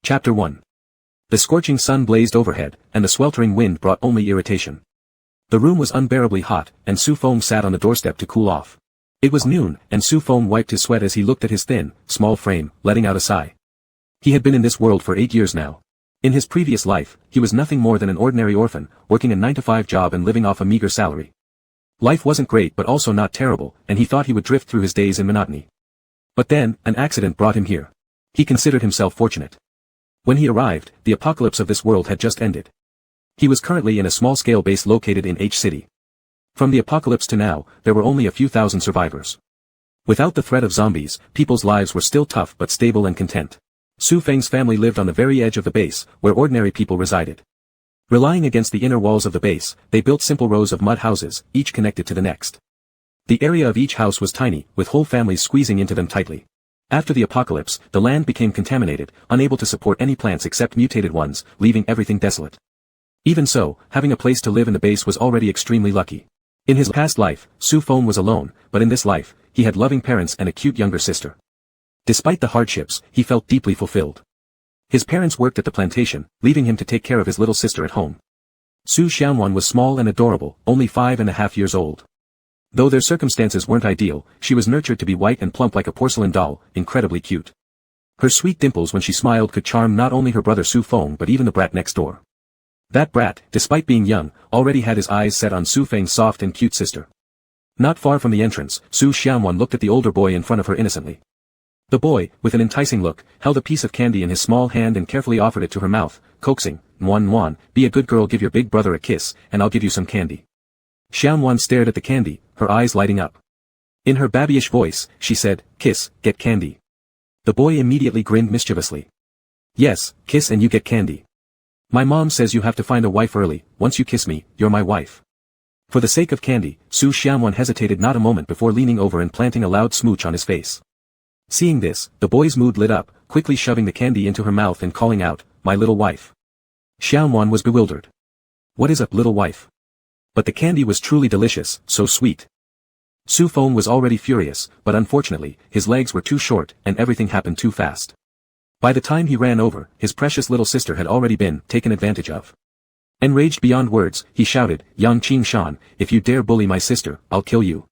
Chapter 1. The scorching sun blazed overhead, and the sweltering wind brought only irritation. The room was unbearably hot, and Su Feng sat on the doorstep to cool off. It was noon, and Su Feng wiped his sweat as he looked at his thin, small frame, letting out a sigh. He had been in this world for 8 years now. In his previous life, he was nothing more than an ordinary orphan, working a 9-to-5 job and living off a meager salary. Life wasn't great but also not terrible, and he thought he would drift through his days in monotony. But then, an accident brought him here. He considered himself fortunate. When he arrived, the apocalypse of this world had just ended. He was currently in a small-scale base located in H City. From the apocalypse to now, there were only a few thousand survivors. Without the threat of zombies, people's lives were still tough but stable and content. Su Feng's family lived on the very edge of the base, where ordinary people resided. Relying against the inner walls of the base, they built simple rows of mud houses, each connected to the next. The area of each house was tiny, with whole families squeezing into them tightly. After the apocalypse, the land became contaminated, unable to support any plants except mutated ones, leaving everything desolate. Even so, having a place to live in the base was already extremely lucky. In his past life, Su Feng was alone, but in this life, he had loving parents and a cute younger sister. Despite the hardships, he felt deeply fulfilled. His parents worked at the plantation, leaving him to take care of his little sister at home. Su Xianwan was small and adorable, only 5.5 years old. Though their circumstances weren't ideal, she was nurtured to be white and plump like a porcelain doll, incredibly cute. Her sweet dimples when she smiled could charm not only her brother Su Feng but even the brat next door. That brat, despite being young, already had his eyes set on Su Feng's soft and cute sister. Not far from the entrance, Su Xianwan looked at the older boy in front of her innocently. The boy, with an enticing look, held a piece of candy in his small hand and carefully offered it to her mouth, coaxing, "Nuan, be a good girl, give your big brother a kiss, and I'll give you some candy." Xianwan stared at the candy, her eyes lighting up. In her babyish voice, she said, "Kiss, get candy." The boy immediately grinned mischievously. "Yes, kiss and you get candy. My mom says you have to find a wife early. Once you kiss me, you're my wife." For the sake of candy, Su Xianwan hesitated not a moment before leaning over and planting a loud smooch on his face. Seeing this, the boy's mood lit up, quickly shoving the candy into her mouth and calling out, "My little wife." Xianwan was bewildered. "What is up, little wife?" But the candy was truly delicious, so sweet. Su Feng was already furious, but unfortunately, his legs were too short, and everything happened too fast. By the time he ran over, his precious little sister had already been taken advantage of. Enraged beyond words, he shouted, "Yang Qingshan, if you dare bully my sister, I'll kill you."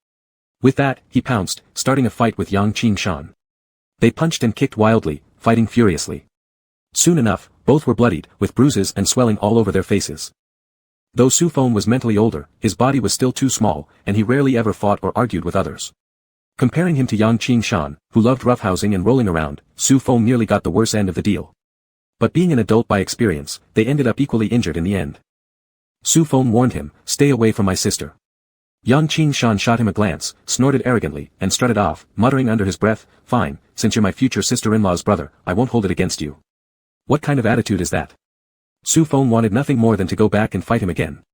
With that, he pounced, starting a fight with Yang Qingshan. They punched and kicked wildly, fighting furiously. Soon enough, both were bloodied, with bruises and swelling all over their faces. Though Su Feng was mentally older, his body was still too small, and he rarely ever fought or argued with others. Comparing him to Yang Qingshan, who loved roughhousing and rolling around, Su Feng nearly got the worse end of the deal. But being an adult by experience, they ended up equally injured in the end. Su Feng warned him, "Stay away from my sister." Yang Qingshan shot him a glance, snorted arrogantly, and strutted off, muttering under his breath, "Fine, since you're my future sister-in-law's brother, I won't hold it against you." What kind of attitude is that? Su Feng wanted nothing more than to go back and fight him again.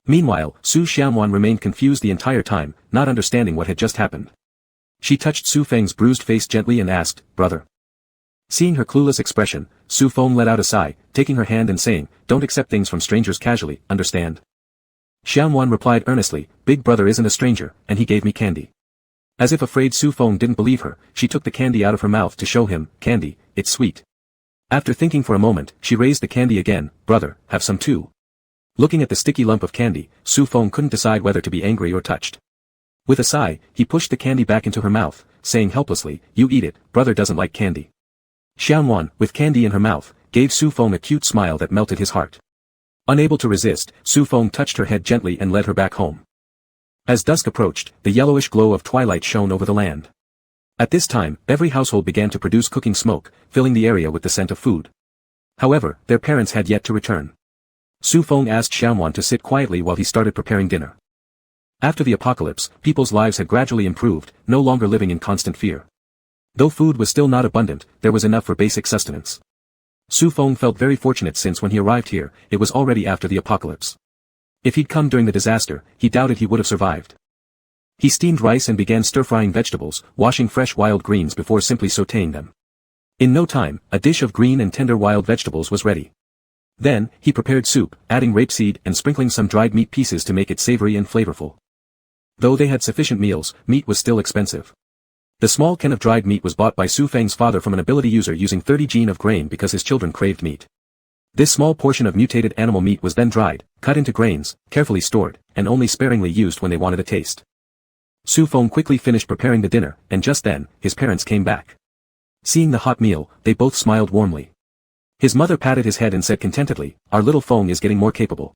Meanwhile, Su Xianwan remained confused the entire time, not understanding what had just happened. She touched Su Feng's bruised face gently and asked, "Brother?" Seeing her clueless expression, Su Feng let out a sigh, taking her hand and saying, "Don't accept things from strangers casually, understand?" Xianwan replied earnestly, "Big brother isn't a stranger, and he gave me candy." As if afraid Su Feng didn't believe her, she took the candy out of her mouth to show him, "Candy, it's sweet." After thinking for a moment, she raised the candy again, "Brother, have some too." Looking at the sticky lump of candy, Su Feng couldn't decide whether to be angry or touched. With a sigh, he pushed the candy back into her mouth, saying helplessly, "You eat it, brother doesn't like candy." Xianwan, with candy in her mouth, gave Su Feng a cute smile that melted his heart. Unable to resist, Su Feng touched her head gently and led her back home. As dusk approached, the yellowish glow of twilight shone over the land. At this time, every household began to produce cooking smoke, filling the area with the scent of food. However, their parents had yet to return. Su Feng asked Xianwan to sit quietly while he started preparing dinner. After the apocalypse, people's lives had gradually improved, no longer living in constant fear. Though food was still not abundant, there was enough for basic sustenance. Su Feng felt very fortunate since when he arrived here, it was already after the apocalypse. If he'd come during the disaster, he doubted he would have survived. He steamed rice and began stir-frying vegetables, washing fresh wild greens before simply sautéing them. In no time, a dish of green and tender wild vegetables was ready. Then, he prepared soup, adding rapeseed and sprinkling some dried meat pieces to make it savory and flavorful. Though they had sufficient meals, meat was still expensive. The small can of dried meat was bought by Su Feng's father from an ability user using 30 gene of grain because his children craved meat. This small portion of mutated animal meat was then dried, cut into grains, carefully stored, and only sparingly used when they wanted a taste. Su Feng quickly finished preparing the dinner, and just then, his parents came back. Seeing the hot meal, they both smiled warmly. His mother patted his head and said contentedly, "Our little Feng is getting more capable."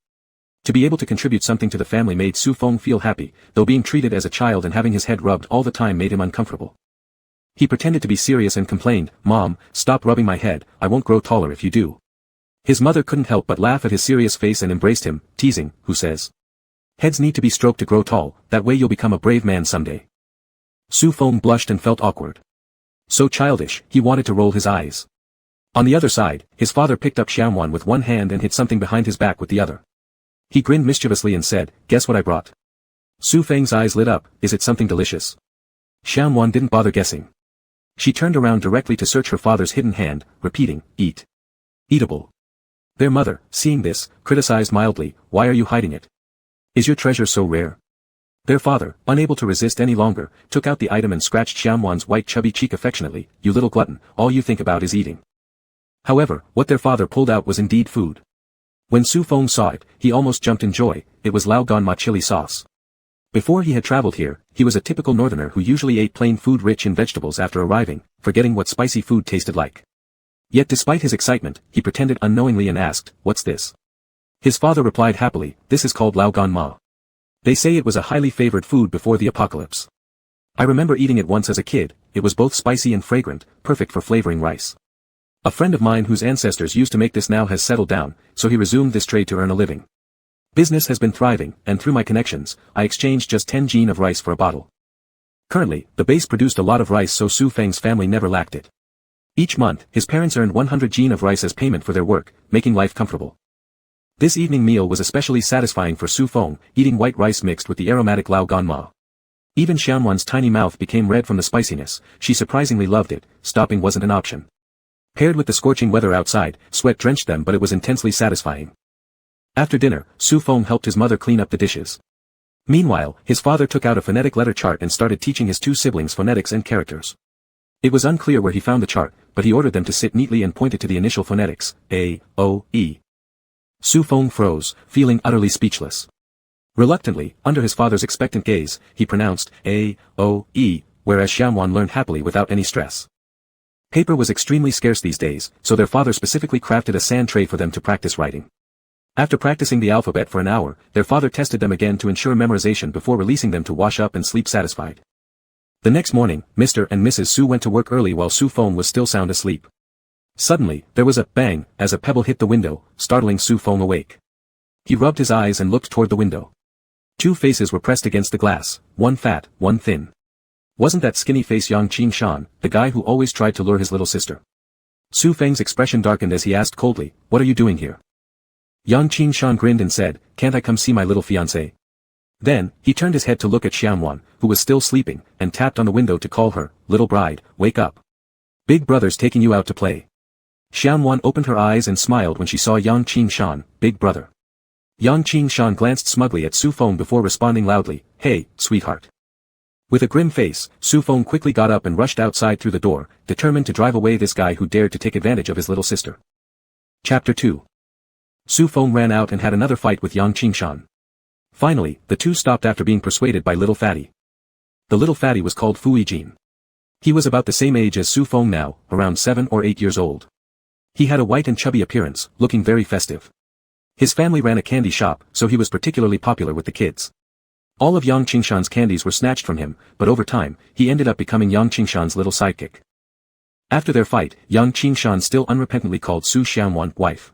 To be able to contribute something to the family made Su Feng feel happy, though being treated as a child and having his head rubbed all the time made him uncomfortable. He pretended to be serious and complained, "Mom, stop rubbing my head, I won't grow taller if you do." His mother couldn't help but laugh at his serious face and embraced him, teasing, "Who says? Heads need to be stroked to grow tall, that way you'll become a brave man someday." Su Feng blushed and felt awkward. So childish, he wanted to roll his eyes. On the other side, his father picked up Xiaowan with one hand and hit something behind his back with the other. He grinned mischievously and said, "Guess what I brought?" Su Feng's eyes lit up, "Is it something delicious?" Xiaowan didn't bother guessing. She turned around directly to search her father's hidden hand, repeating, "Eat. Eatable." Their mother, seeing this, criticized mildly, "Why are you hiding it? Is your treasure so rare?" Their father, unable to resist any longer, took out the item and scratched Xiaowan's white chubby cheek affectionately, "You little glutton, all you think about is eating." However, what their father pulled out was indeed food. When Su Feng saw it, he almost jumped in joy. It was Lao Gan Ma chili sauce. Before he had traveled here, he was a typical northerner who usually ate plain food rich in vegetables after arriving, forgetting what spicy food tasted like. Yet despite his excitement, he pretended unknowingly and asked, "What's this?" His father replied happily, "This is called Lao Gan Ma. They say it was a highly favored food before the apocalypse. I remember eating it once as a kid, it was both spicy and fragrant, perfect for flavoring rice. A friend of mine whose ancestors used to make this now has settled down, so he resumed this trade to earn a living. Business has been thriving, and through my connections, I exchanged just 10 gene of rice for a bottle." Currently, the base produced a lot of rice so Su Feng's family never lacked it. Each month, his parents earned 100 gene of rice as payment for their work, making life comfortable. This evening meal was especially satisfying for Su Feng, eating white rice mixed with the aromatic Lao Gan Ma. Even Xiaowan's tiny mouth became red from the spiciness, she surprisingly loved it, stopping wasn't an option. Paired with the scorching weather outside, sweat drenched them but it was intensely satisfying. After dinner, Su Feng helped his mother clean up the dishes. Meanwhile, his father took out a phonetic letter chart and started teaching his two siblings phonetics and characters. It was unclear where he found the chart, but he ordered them to sit neatly and pointed to the initial phonetics, A, O, E. Su Feng froze, feeling utterly speechless. Reluctantly, under his father's expectant gaze, he pronounced A, O, E, whereas Xiaowan learned happily without any stress. Paper was extremely scarce these days, so their father specifically crafted a sand tray for them to practice writing. After practicing the alphabet for an hour, their father tested them again to ensure memorization before releasing them to wash up and sleep satisfied. The next morning, Mr. and Mrs. Su went to work early while Su Feng was still sound asleep. Suddenly, there was a bang as a pebble hit the window, startling Su Feng awake. He rubbed his eyes and looked toward the window. Two faces were pressed against the glass, one fat, one thin. Wasn't that skinny face Yang Qingshan, the guy who always tried to lure his little sister? Su Feng's expression darkened as he asked coldly, "What are you doing here?" Yang Qingshan grinned and said, "Can't I come see my little fiancé?" Then, he turned his head to look at Xiaowan, who was still sleeping, and tapped on the window to call her, "Little bride, wake up. Big brother's taking you out to play." Xiaowan opened her eyes and smiled when she saw Yang Qingshan, "Big brother." Yang Qingshan glanced smugly at Su Feng before responding loudly, "Hey, sweetheart." With a grim face, Su Feng quickly got up and rushed outside through the door, determined to drive away this guy who dared to take advantage of his little sister. Chapter 2. Su Feng ran out and had another fight with Yang Qingshan. Finally, the two stopped after being persuaded by Little Fatty. The little fatty was called Fui Jin. He was about the same age as Su Feng now, around 7 or 8 years old. He had a white and chubby appearance, looking very festive. His family ran a candy shop, so he was particularly popular with the kids. All of Yang Qingshan's candies were snatched from him, but over time, he ended up becoming Yang Qingshan's little sidekick. After their fight, Yang Qingshan still unrepentantly called Su Xiaowan wife.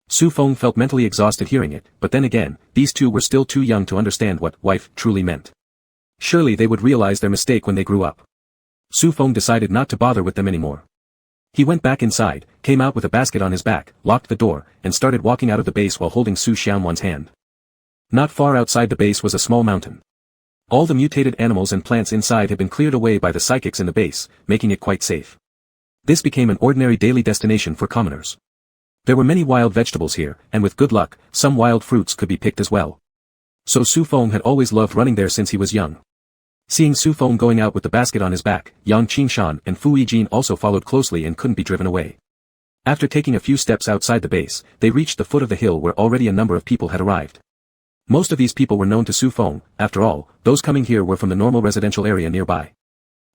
Su Feng felt mentally exhausted hearing it, but then again, these two were still too young to understand what wife truly meant. Surely they would realize their mistake when they grew up. Su Feng decided not to bother with them anymore. He went back inside, came out with a basket on his back, locked the door, and started walking out of the base while holding Su Xiaowan's hand. Not far outside the base was a small mountain. All the mutated animals and plants inside had been cleared away by the psychics in the base, making it quite safe. This became an ordinary daily destination for commoners. There were many wild vegetables here, and with good luck, some wild fruits could be picked as well. So Su Feng had always loved running there since he was young. Seeing Su Feng going out with the basket on his back, Yang Qingshan and Fu Yijin also followed closely and couldn't be driven away. After taking a few steps outside the base, they reached the foot of the hill where already a number of people had arrived. Most of these people were known to Su Feng. After all, those coming here were from the normal residential area nearby.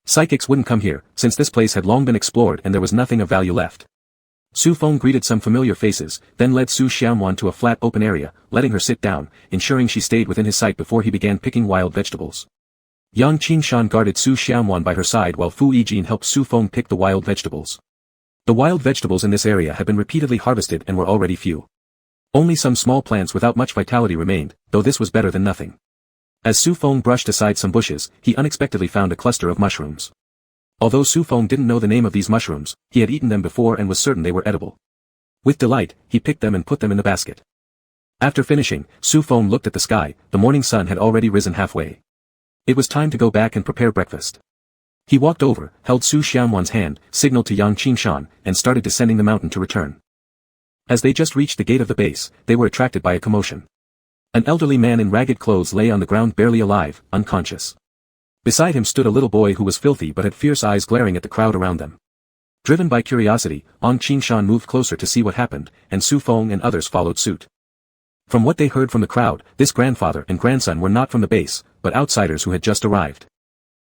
Psychics wouldn't come here, since this place had long been explored and there was nothing of value left. Su Feng greeted some familiar faces, then led Su Xiaowan to a flat open area, letting her sit down, ensuring she stayed within his sight before he began picking wild vegetables. Yang Qingshan guarded Su Xiaowan by her side while Fu Yijin helped Su Feng pick the wild vegetables. The wild vegetables in this area had been repeatedly harvested and were already few. Only some small plants without much vitality remained, though this was better than nothing. As Su Feng brushed aside some bushes, he unexpectedly found a cluster of mushrooms. Although Su Feng didn't know the name of these mushrooms, he had eaten them before and was certain they were edible. With delight, he picked them and put them in the basket. After finishing, Su Feng looked at the sky. The morning sun had already risen halfway. It was time to go back and prepare breakfast. He walked over, held Su Xiaowan's hand, signaled to Yang Qingshan, and started descending the mountain to return. As they just reached the gate of the base, they were attracted by a commotion. An elderly man in ragged clothes lay on the ground barely alive, unconscious. Beside him stood a little boy who was filthy but had fierce eyes glaring at the crowd around them. Driven by curiosity, Yang Qingshan moved closer to see what happened, and Su Feng and others followed suit. From what they heard from the crowd, this grandfather and grandson were not from the base, but outsiders who had just arrived.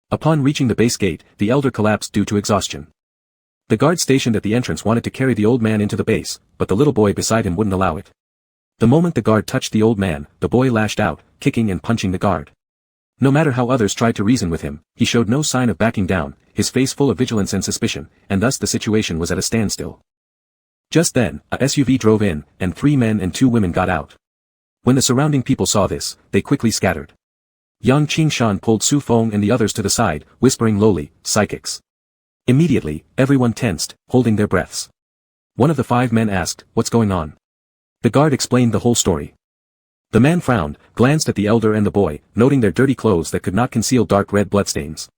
Upon reaching the base gate, the elder collapsed due to exhaustion. The guard stationed at the entrance wanted to carry the old man into the base, but the little boy beside him wouldn't allow it. The moment the guard touched the old man, the boy lashed out, kicking and punching the guard. No matter how others tried to reason with him, he showed no sign of backing down, his face full of vigilance and suspicion, and thus the situation was at a standstill. Just then, a SUV drove in, and 3 men and 2 women got out. When the surrounding people saw this, they quickly scattered. Yang Qingshan pulled Su Feng and the others to the side, whispering lowly, "Psychics." Immediately, everyone tensed, holding their breaths. One of the 5 men asked, "What's going on?" The guard explained the whole story. The man frowned, glanced at the elder and the boy, noting their dirty clothes that could not conceal dark red bloodstains.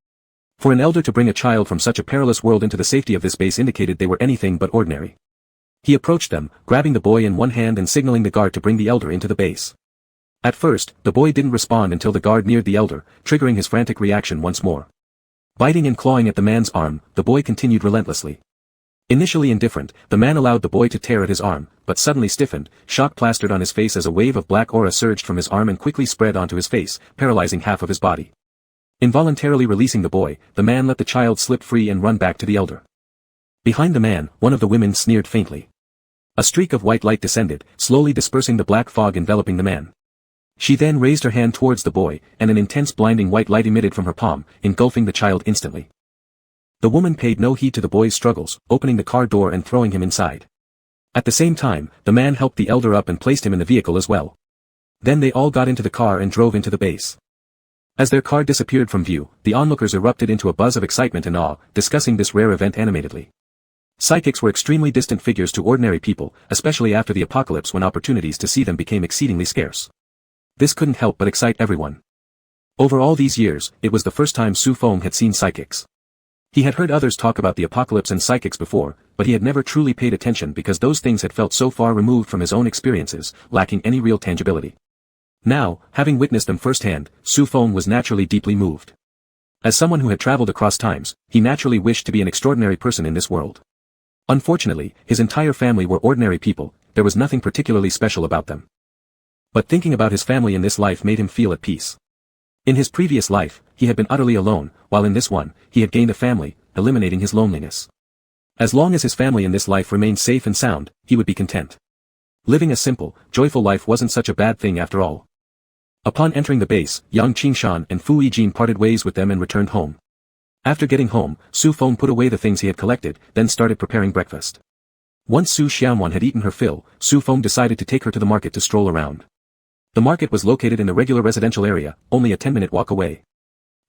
For an elder to bring a child from such a perilous world into the safety of this base indicated they were anything but ordinary. He approached them, grabbing the boy in one hand and signaling the guard to bring the elder into the base. At first, the boy didn't respond until the guard neared the elder, triggering his frantic reaction once more. Biting and clawing at the man's arm, the boy continued relentlessly. Initially indifferent, the man allowed the boy to tear at his arm, but suddenly stiffened, shock plastered on his face as a wave of black aura surged from his arm and quickly spread onto his face, paralyzing half of his body. Involuntarily releasing the boy, the man let the child slip free and run back to the elder. Behind the man, one of the women sneered faintly. A streak of white light descended, slowly dispersing the black fog enveloping the man. She then raised her hand towards the boy, and an intense blinding white light emitted from her palm, engulfing the child instantly. The woman paid no heed to the boy's struggles, opening the car door and throwing him inside. At the same time, the man helped the elder up and placed him in the vehicle as well. Then they all got into the car and drove into the base. As their car disappeared from view, the onlookers erupted into a buzz of excitement and awe, discussing this rare event animatedly. Psychics were extremely distant figures to ordinary people, especially after the apocalypse when opportunities to see them became exceedingly scarce. This couldn't help but excite everyone. Over all these years, it was the first time Su Feng had seen psychics. He had heard others talk about the apocalypse and psychics before, but he had never truly paid attention because those things had felt so far removed from his own experiences, lacking any real tangibility. Now, having witnessed them firsthand, Su Feng was naturally deeply moved. As someone who had traveled across times, he naturally wished to be an extraordinary person in this world. Unfortunately, his entire family were ordinary people, there was nothing particularly special about them. But thinking about his family in this life made him feel at peace. In his previous life, he had been utterly alone, while in this one, he had gained a family, eliminating his loneliness. As long as his family in this life remained safe and sound, he would be content. Living a simple, joyful life wasn't such a bad thing after all. Upon entering the base, Yang Qingshan and Fu Yijin parted ways with them and returned home. After getting home, Su Feng put away the things he had collected, then started preparing breakfast. Once Su Xiaowan had eaten her fill, Su Feng decided to take her to the market to stroll around. The market was located in the regular residential area, only a 10-minute walk away.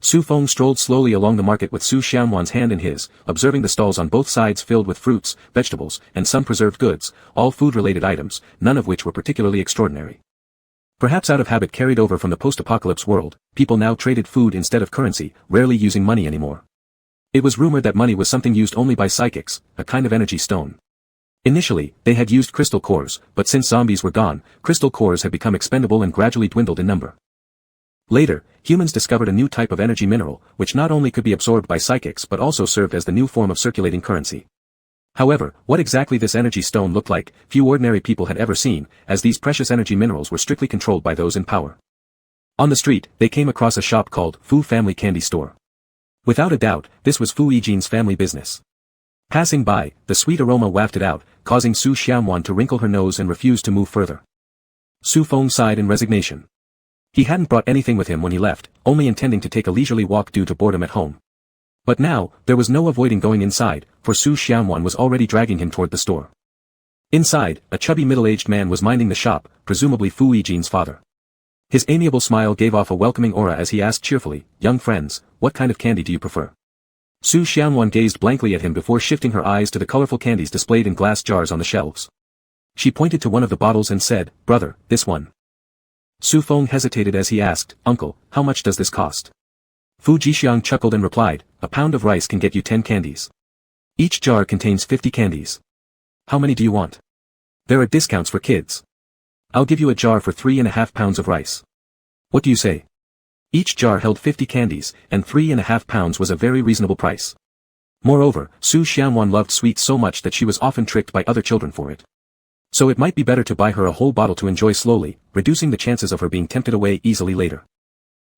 Su Feng strolled slowly along the market with Su Xiaowan's hand in his, observing the stalls on both sides filled with fruits, vegetables, and some preserved goods, all food-related items, none of which were particularly extraordinary. Perhaps out of habit carried over from the post-apocalypse world, people now traded food instead of currency, rarely using money anymore. It was rumored that money was something used only by psychics, a kind of energy stone. Initially, they had used crystal cores, but since zombies were gone, crystal cores had become expendable and gradually dwindled in number. Later, humans discovered a new type of energy mineral, which not only could be absorbed by psychics but also served as the new form of circulating currency. However, what exactly this energy stone looked like, few ordinary people had ever seen, as these precious energy minerals were strictly controlled by those in power. On the street, they came across a shop called Fu Family Candy Store. Without a doubt, this was Fu Yijian's family business. Passing by, the sweet aroma wafted out, causing Su Xiaowan to wrinkle her nose and refuse to move further. Su Feng sighed in resignation. He hadn't brought anything with him when he left, only intending to take a leisurely walk due to boredom at home. But now, there was no avoiding going inside, for Su Xiaowan was already dragging him toward the store. Inside, a chubby middle-aged man was minding the shop, presumably Fu Yijian's father. His amiable smile gave off a welcoming aura as he asked cheerfully, "Young friends, what kind of candy do you prefer?" Su Xiaowan gazed blankly at him before shifting her eyes to the colorful candies displayed in glass jars on the shelves. She pointed to one of the bottles and said, "Brother, this one." Su Feng hesitated as he asked, "Uncle, how much does this cost?" Fu Jixiang chuckled and replied, "A pound of rice can get you 10 candies. Each jar contains 50 candies. How many do you want? There are discounts for kids. I'll give you a jar for 3.5 pounds of rice. What do you say?" Each jar held 50 candies, and 3.5 pounds was a very reasonable price. Moreover, Su Xiaowan loved sweets so much that she was often tricked by other children for it. So it might be better to buy her a whole bottle to enjoy slowly, reducing the chances of her being tempted away easily later.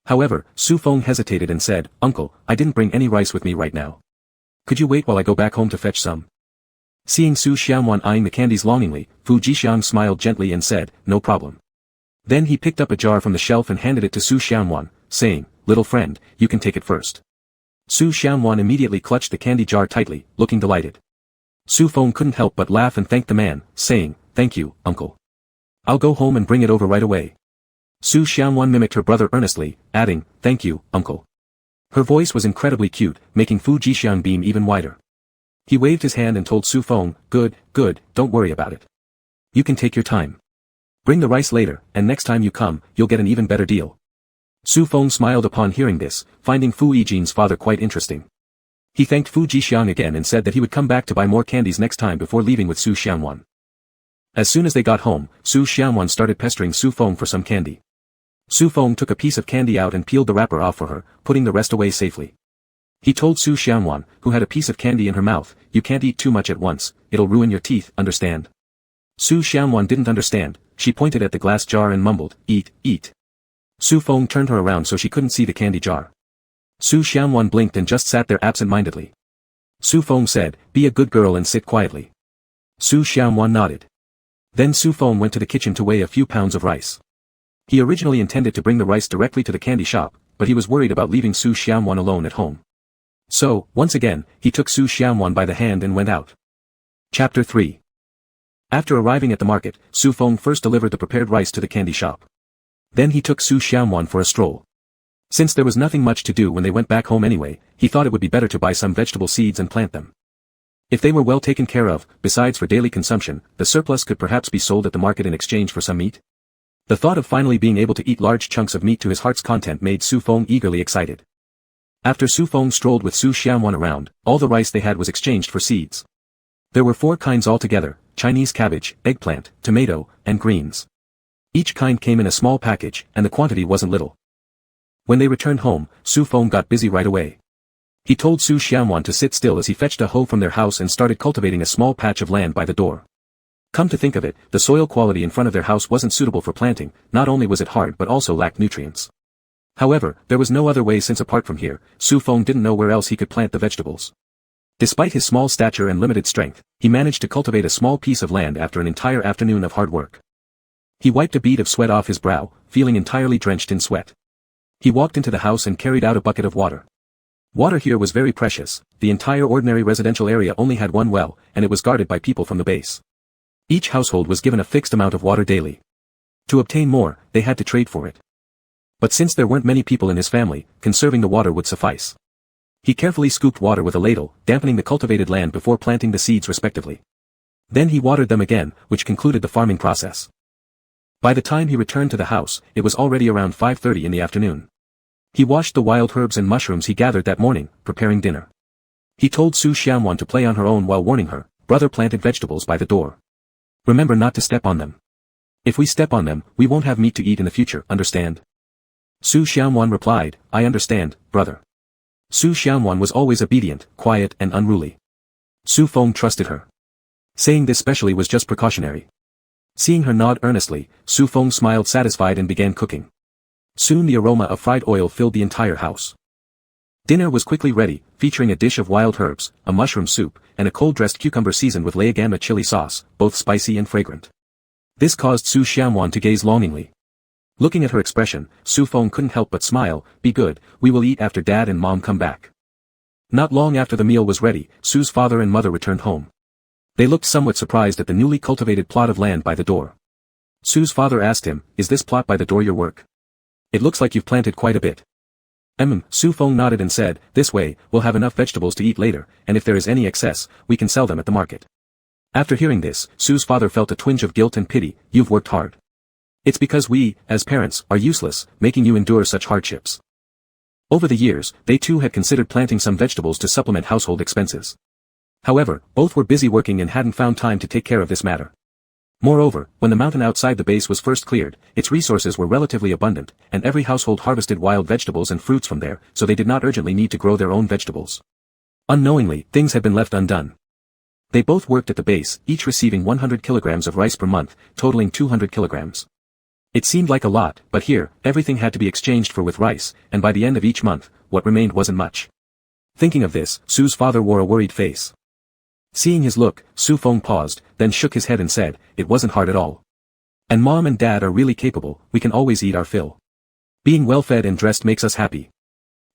However, Su Feng hesitated and said, "Uncle, I didn't bring any rice with me right now. Could you wait while I go back home to fetch some?" Seeing Su Xiaowan eyeing the candies longingly, Fu Jixiang smiled gently and said, "No problem." Then he picked up a jar from the shelf and handed it to Su Xiaowan, saying, "Little friend, you can take it first." Su Xiaowan immediately clutched the candy jar tightly, looking delighted. Su Feng couldn't help but laugh and thank the man, saying, "Thank you, uncle. I'll go home and bring it over right away." Su Xiaowan mimicked her brother earnestly, adding, "Thank you, uncle." Her voice was incredibly cute, making Fu Jixiang beam even wider. He waved his hand and told Su Feng, "Good, good, don't worry about it. You can take your time. Bring the rice later, and next time you come, you'll get an even better deal." Su Feng smiled upon hearing this, finding Fu Yijian's father quite interesting. He thanked Fu Jixiang again and said that he would come back to buy more candies next time before leaving with Su Xiaowan. As soon as they got home, Su Xiaowan started pestering Su Feng for some candy. Su Feng took a piece of candy out and peeled the wrapper off for her, putting the rest away safely. He told Su Xiaowan, who had a piece of candy in her mouth, "You can't eat too much at once, it'll ruin your teeth, understand?" Su Xiaowan didn't understand, she pointed at the glass jar and mumbled, "Eat, eat." Su Feng turned her around so she couldn't see the candy jar. Su Xiaowan blinked and just sat there absent-mindedly. Su Feng said, "Be a good girl and sit quietly." Su Xiaowan nodded. Then Su Feng went to the kitchen to weigh a few pounds of rice. He originally intended to bring the rice directly to the candy shop, but he was worried about leaving Su Xiaowan alone at home. So, once again, he took Su Xiaowan by the hand and went out. Chapter 3. After arriving at the market, Su Feng first delivered the prepared rice to the candy shop. Then he took Su Xiaowan for a stroll. Since there was nothing much to do when they went back home anyway, he thought it would be better to buy some vegetable seeds and plant them. If they were well taken care of, besides for daily consumption, the surplus could perhaps be sold at the market in exchange for some meat. The thought of finally being able to eat large chunks of meat to his heart's content made Su Feng eagerly excited. After Su Feng strolled with Su Xiaowan around, all the rice they had was exchanged for seeds. There were 4 kinds altogether: Chinese cabbage, eggplant, tomato, and greens. Each kind came in a small package, and the quantity wasn't little. When they returned home, Su Feng got busy right away. He told Su Xiaowan to sit still as he fetched a hoe from their house and started cultivating a small patch of land by the door. Come to think of it, the soil quality in front of their house wasn't suitable for planting, not only was it hard but also lacked nutrients. However, there was no other way since apart from here, Su Feng didn't know where else he could plant the vegetables. Despite his small stature and limited strength, he managed to cultivate a small piece of land after an entire afternoon of hard work. He wiped a bead of sweat off his brow, feeling entirely drenched in sweat. He walked into the house and carried out a bucket of water. Water here was very precious, the entire ordinary residential area only had one well, and it was guarded by people from the base. Each household was given a fixed amount of water daily. To obtain more, they had to trade for it. But since there weren't many people in his family, conserving the water would suffice. He carefully scooped water with a ladle, dampening the cultivated land before planting the seeds respectively. Then he watered them again, which concluded the farming process. By the time he returned to the house, it was already around 5:30 in the afternoon. He washed the wild herbs and mushrooms he gathered that morning, preparing dinner. He told Su Xiaowan to play on her own while warning her, "Brother planted vegetables by the door. Remember not to step on them. If we step on them, we won't have meat to eat in the future, understand?" Su Xianwan replied, I understand, brother. Su Xianwan was always obedient, quiet and unruly. Su Feng trusted her. Saying this specially was just precautionary. Seeing her nod earnestly, Su Feng smiled satisfied and began cooking. Soon the aroma of fried oil filled the entire house. Dinner was quickly ready, featuring a dish of wild herbs, a mushroom soup, and a cold-dressed cucumber seasoned with leogama chili sauce, both spicy and fragrant. This caused Su Xianwan to gaze longingly. Looking at her expression, Su Feng couldn't help but smile, be good, we will eat after Dad and Mom come back. Not long after the meal was ready, Su's father and mother returned home. They looked somewhat surprised at the newly cultivated plot of land by the door. Su's father asked him, is this plot by the door your work? It looks like you've planted quite a bit. Su Feng nodded and said, this way, we'll have enough vegetables to eat later, and if there is any excess, we can sell them at the market. After hearing this, Su's father felt a twinge of guilt and pity, you've worked hard. It's because we, as parents, are useless, making you endure such hardships. Over the years, they too had considered planting some vegetables to supplement household expenses. However, both were busy working and hadn't found time to take care of this matter. Moreover, when the mountain outside the base was first cleared, its resources were relatively abundant, and every household harvested wild vegetables and fruits from there, so they did not urgently need to grow their own vegetables. Unknowingly, things had been left undone. They both worked at the base, each receiving 100 kilograms of rice per month, totaling 200 kilograms. It seemed like a lot, but here, everything had to be exchanged for with rice, and by the end of each month, what remained wasn't much. Thinking of this, Su's father wore a worried face. Seeing his look, Su Feng paused, then shook his head and said, it wasn't hard at all. And Mom and Dad are really capable, we can always eat our fill. Being well-fed and dressed makes us happy.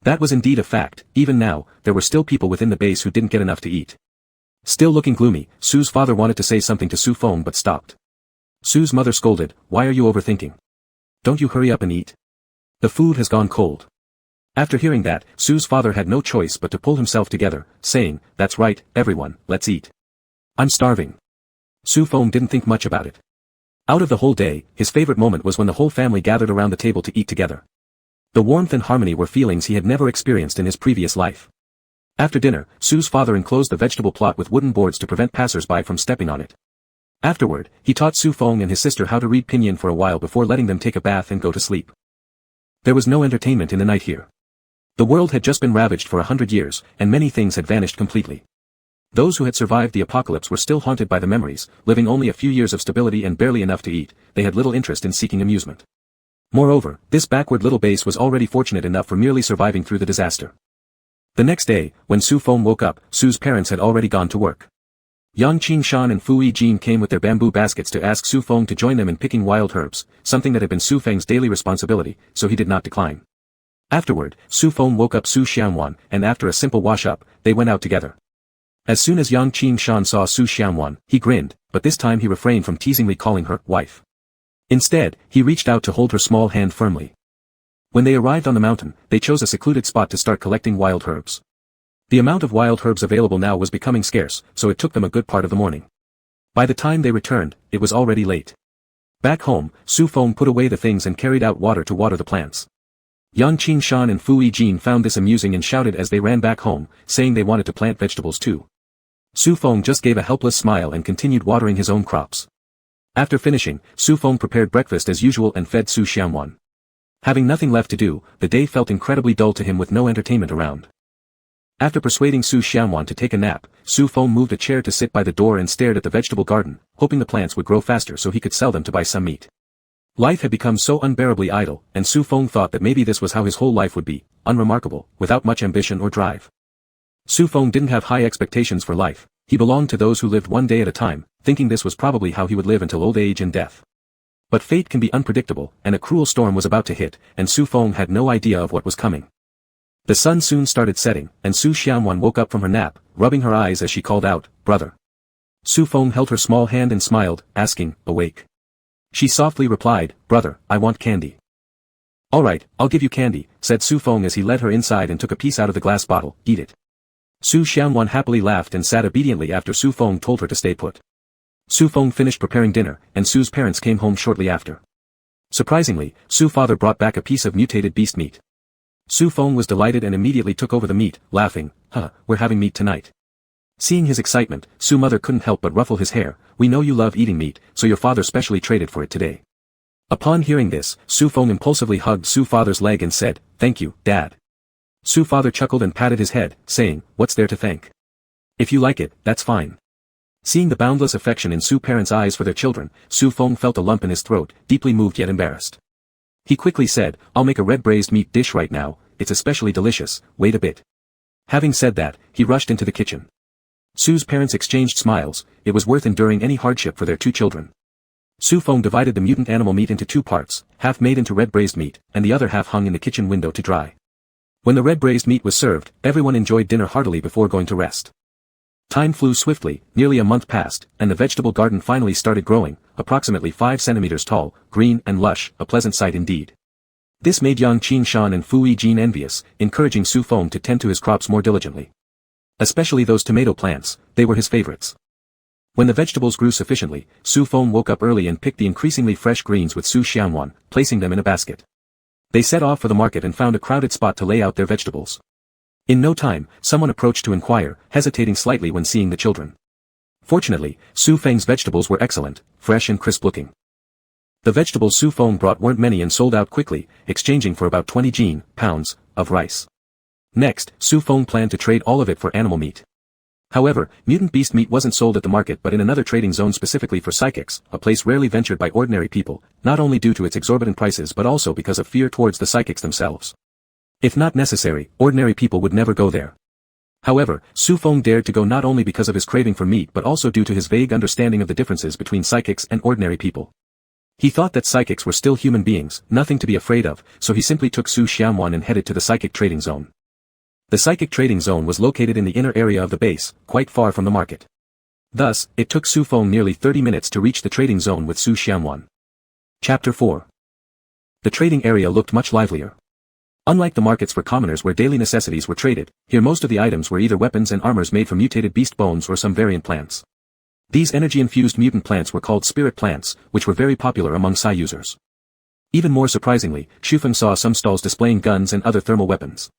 That was indeed a fact, even now, there were still people within the base who didn't get enough to eat. Still looking gloomy, Su's father wanted to say something to Su Feng but stopped. Su's mother scolded, why are you overthinking? Don't you hurry up and eat? The food has gone cold. After hearing that, Su's father had no choice but to pull himself together, saying, that's right, everyone, let's eat. I'm starving. Su Feng didn't think much about it. Out of the whole day, his favorite moment was when the whole family gathered around the table to eat together. The warmth and harmony were feelings he had never experienced in his previous life. After dinner, Su's father enclosed the vegetable plot with wooden boards to prevent passers-by from stepping on it. Afterward, he taught Su Feng and his sister how to read pinyin for a while before letting them take a bath and go to sleep. There was no entertainment in the night here. The world had just been ravaged for 100 years, and many things had vanished completely. Those who had survived the apocalypse were still haunted by the memories, living only a few years of stability and barely enough to eat, they had little interest in seeking amusement. Moreover, this backward little base was already fortunate enough for merely surviving through the disaster. The next day, when Su Feng woke up, Su's parents had already gone to work. Yang Qingshan and Fu Yijin came with their bamboo baskets to ask Su Feng to join them in picking wild herbs, something that had been Su Feng's daily responsibility, so he did not decline. Afterward, Su Feng woke up Su Xianwan, and after a simple wash-up, they went out together. As soon as Yang Qingshan saw Su Xianwan, he grinned, but this time he refrained from teasingly calling her wife. Instead, he reached out to hold her small hand firmly. When they arrived on the mountain, they chose a secluded spot to start collecting wild herbs. The amount of wild herbs available now was becoming scarce, so it took them a good part of the morning. By the time they returned, it was already late. Back home, Su Feng put away the things and carried out water to water the plants. Yang Qingshan and Fu Yijin found this amusing and shouted as they ran back home, saying they wanted to plant vegetables too. Su Feng just gave a helpless smile and continued watering his own crops. After finishing, Su Feng prepared breakfast as usual and fed Su Xianwan. Having nothing left to do, the day felt incredibly dull to him with no entertainment around. After persuading Su Xianwan to take a nap, Su Feng moved a chair to sit by the door and stared at the vegetable garden, hoping the plants would grow faster so he could sell them to buy some meat. Life had become so unbearably idle, and Su Feng thought that maybe this was how his whole life would be, unremarkable, without much ambition or drive. Su Feng didn't have high expectations for life, he belonged to those who lived one day at a time, thinking this was probably how he would live until old age and death. But fate can be unpredictable, and a cruel storm was about to hit, and Su Feng had no idea of what was coming. The sun soon started setting, and Su Xianwan woke up from her nap, rubbing her eyes as she called out, "Brother." Su Feng held her small hand and smiled, asking, "Awake?" She softly replied, "Brother, I want candy." "All right, I'll give you candy," said Su Feng as he led her inside and took a piece out of the glass bottle, "Eat it." Su Xianwan happily laughed and sat obediently after Su Feng told her to stay put. Su Feng finished preparing dinner, and Su's parents came home shortly after. Surprisingly, Su's father brought back a piece of mutated beast meat. Su Feng was delighted and immediately took over the meat, laughing, "We're having meat tonight." Seeing his excitement, Su's mother couldn't help but ruffle his hair, "We know you love eating meat, so your father specially traded for it today." Upon hearing this, Su Feng impulsively hugged Su Father's leg and said, "Thank you, Dad." Su Father chuckled and patted his head, saying, "What's there to thank? If you like it, that's fine." Seeing the boundless affection in Su parents' eyes for their children, Su Feng felt a lump in his throat, deeply moved yet embarrassed. He quickly said, "I'll make a red braised meat dish right now, it's especially delicious, wait a bit." Having said that, he rushed into the kitchen. Su's parents exchanged smiles, it was worth enduring any hardship for their two children. Su Feng divided the mutant animal meat into two parts, half made into red braised meat, and the other half hung in the kitchen window to dry. When the red braised meat was served, everyone enjoyed dinner heartily before going to rest. Time flew swiftly, nearly a month passed, and the vegetable garden finally started growing, approximately 5 centimeters tall, green and lush, a pleasant sight indeed. This made Yang Qingshan and Fu Yijin envious, encouraging Su Feng to tend to his crops more diligently. Especially those tomato plants, they were his favorites. When the vegetables grew sufficiently, Su Feng woke up early and picked the increasingly fresh greens with Su Xianwan, placing them in a basket. They set off for the market and found a crowded spot to lay out their vegetables. In no time, someone approached to inquire, hesitating slightly when seeing the children. Fortunately, Su Feng's vegetables were excellent, fresh and crisp-looking. The vegetables Su Feng brought weren't many and sold out quickly, exchanging for about 20 pounds of rice. Next, Su Feng planned to trade all of it for animal meat. However, mutant beast meat wasn't sold at the market but in another trading zone specifically for psychics, a place rarely ventured by ordinary people, not only due to its exorbitant prices but also because of fear towards the psychics themselves. If not necessary, ordinary people would never go there. However, Su Feng dared to go not only because of his craving for meat but also due to his vague understanding of the differences between psychics and ordinary people. He thought that psychics were still human beings, nothing to be afraid of, so he simply took Su Xianwan and headed to the psychic trading zone. The psychic trading zone was located in the inner area of the base, quite far from the market. Thus, it took Su Feng nearly 30 minutes to reach the trading zone with Su Xianwan. Chapter 4. The trading area looked much livelier. Unlike the markets for commoners where daily necessities were traded, here most of the items were either weapons and armors made from mutated beast bones or some variant plants. These energy-infused mutant plants were called spirit plants, which were very popular among Psi users. Even more surprisingly, Shufeng saw some stalls displaying guns and other thermal weapons.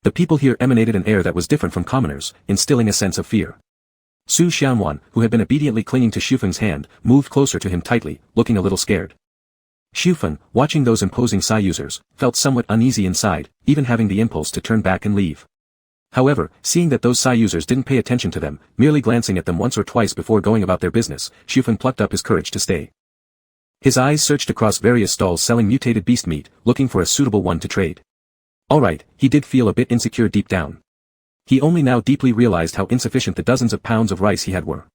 The people here emanated an air that was different from commoners, instilling a sense of fear. Su Xianwan, who had been obediently clinging to Shufeng's hand, moved closer to him tightly, looking a little scared. Shufeng, watching those imposing Psi users, felt somewhat uneasy inside, even having the impulse to turn back and leave. However, seeing that those Psi users didn't pay attention to them, merely glancing at them once or twice before going about their business, Shufeng plucked up his courage to stay. His eyes searched across various stalls selling mutated beast meat, looking for a suitable one to trade. Alright, he did feel a bit insecure deep down. He only now deeply realized how insufficient the dozens of pounds of rice he had were.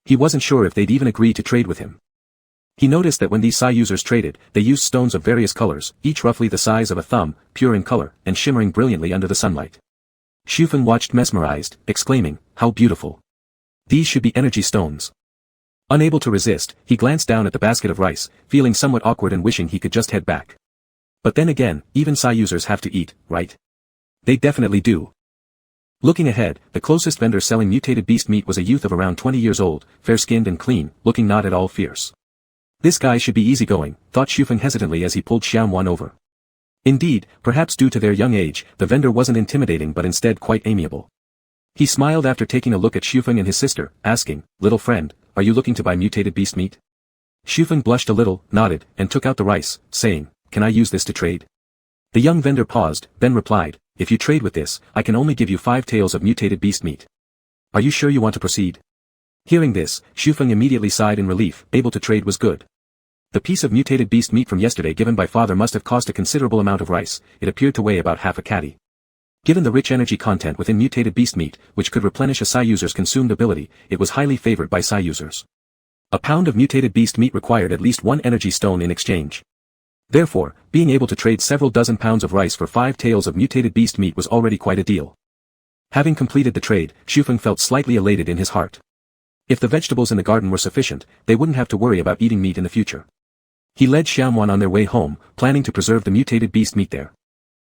He wasn't sure if they'd even agree to trade with him. He noticed that when these Psi users traded, they used stones of various colors, each roughly the size of a thumb, pure in color, and shimmering brilliantly under the sunlight. Shufeng watched mesmerized, exclaiming, "How beautiful! These should be energy stones." Unable to resist, he glanced down at the basket of rice, feeling somewhat awkward and wishing he could just head back. But then again, even Psi users have to eat, right? They definitely do. Looking ahead, the closest vendor selling mutated beast meat was a youth of around 20 years old, fair-skinned and clean, looking not at all fierce. This guy should be easygoing, thought Shufeng hesitantly as he pulled Xianwan over. Indeed, perhaps due to their young age, the vendor wasn't intimidating but instead quite amiable. He smiled after taking a look at Shufeng and his sister, asking, "Little friend, are you looking to buy mutated beast meat?" Shufeng blushed a little, nodded, and took out the rice, saying, "Can I use this to trade?" The young vendor paused, then replied, "If you trade with this, I can only give you 5 taels of mutated beast meat. Are you sure you want to proceed?" Hearing this, Shufeng immediately sighed in relief, able to trade was good. The piece of mutated beast meat from yesterday given by father must have cost a considerable amount of rice, it appeared to weigh about half a catty. Given the rich energy content within mutated beast meat, which could replenish a Psi user's consumed ability, it was highly favored by Psi users. A pound of mutated beast meat required at least 1 energy stone in exchange. Therefore, being able to trade several dozen pounds of rice for 5 taels of mutated beast meat was already quite a deal. Having completed the trade, Shufeng felt slightly elated in his heart. If the vegetables in the garden were sufficient, they wouldn't have to worry about eating meat in the future. He led Xianwan on their way home, planning to preserve the mutated beast meat there.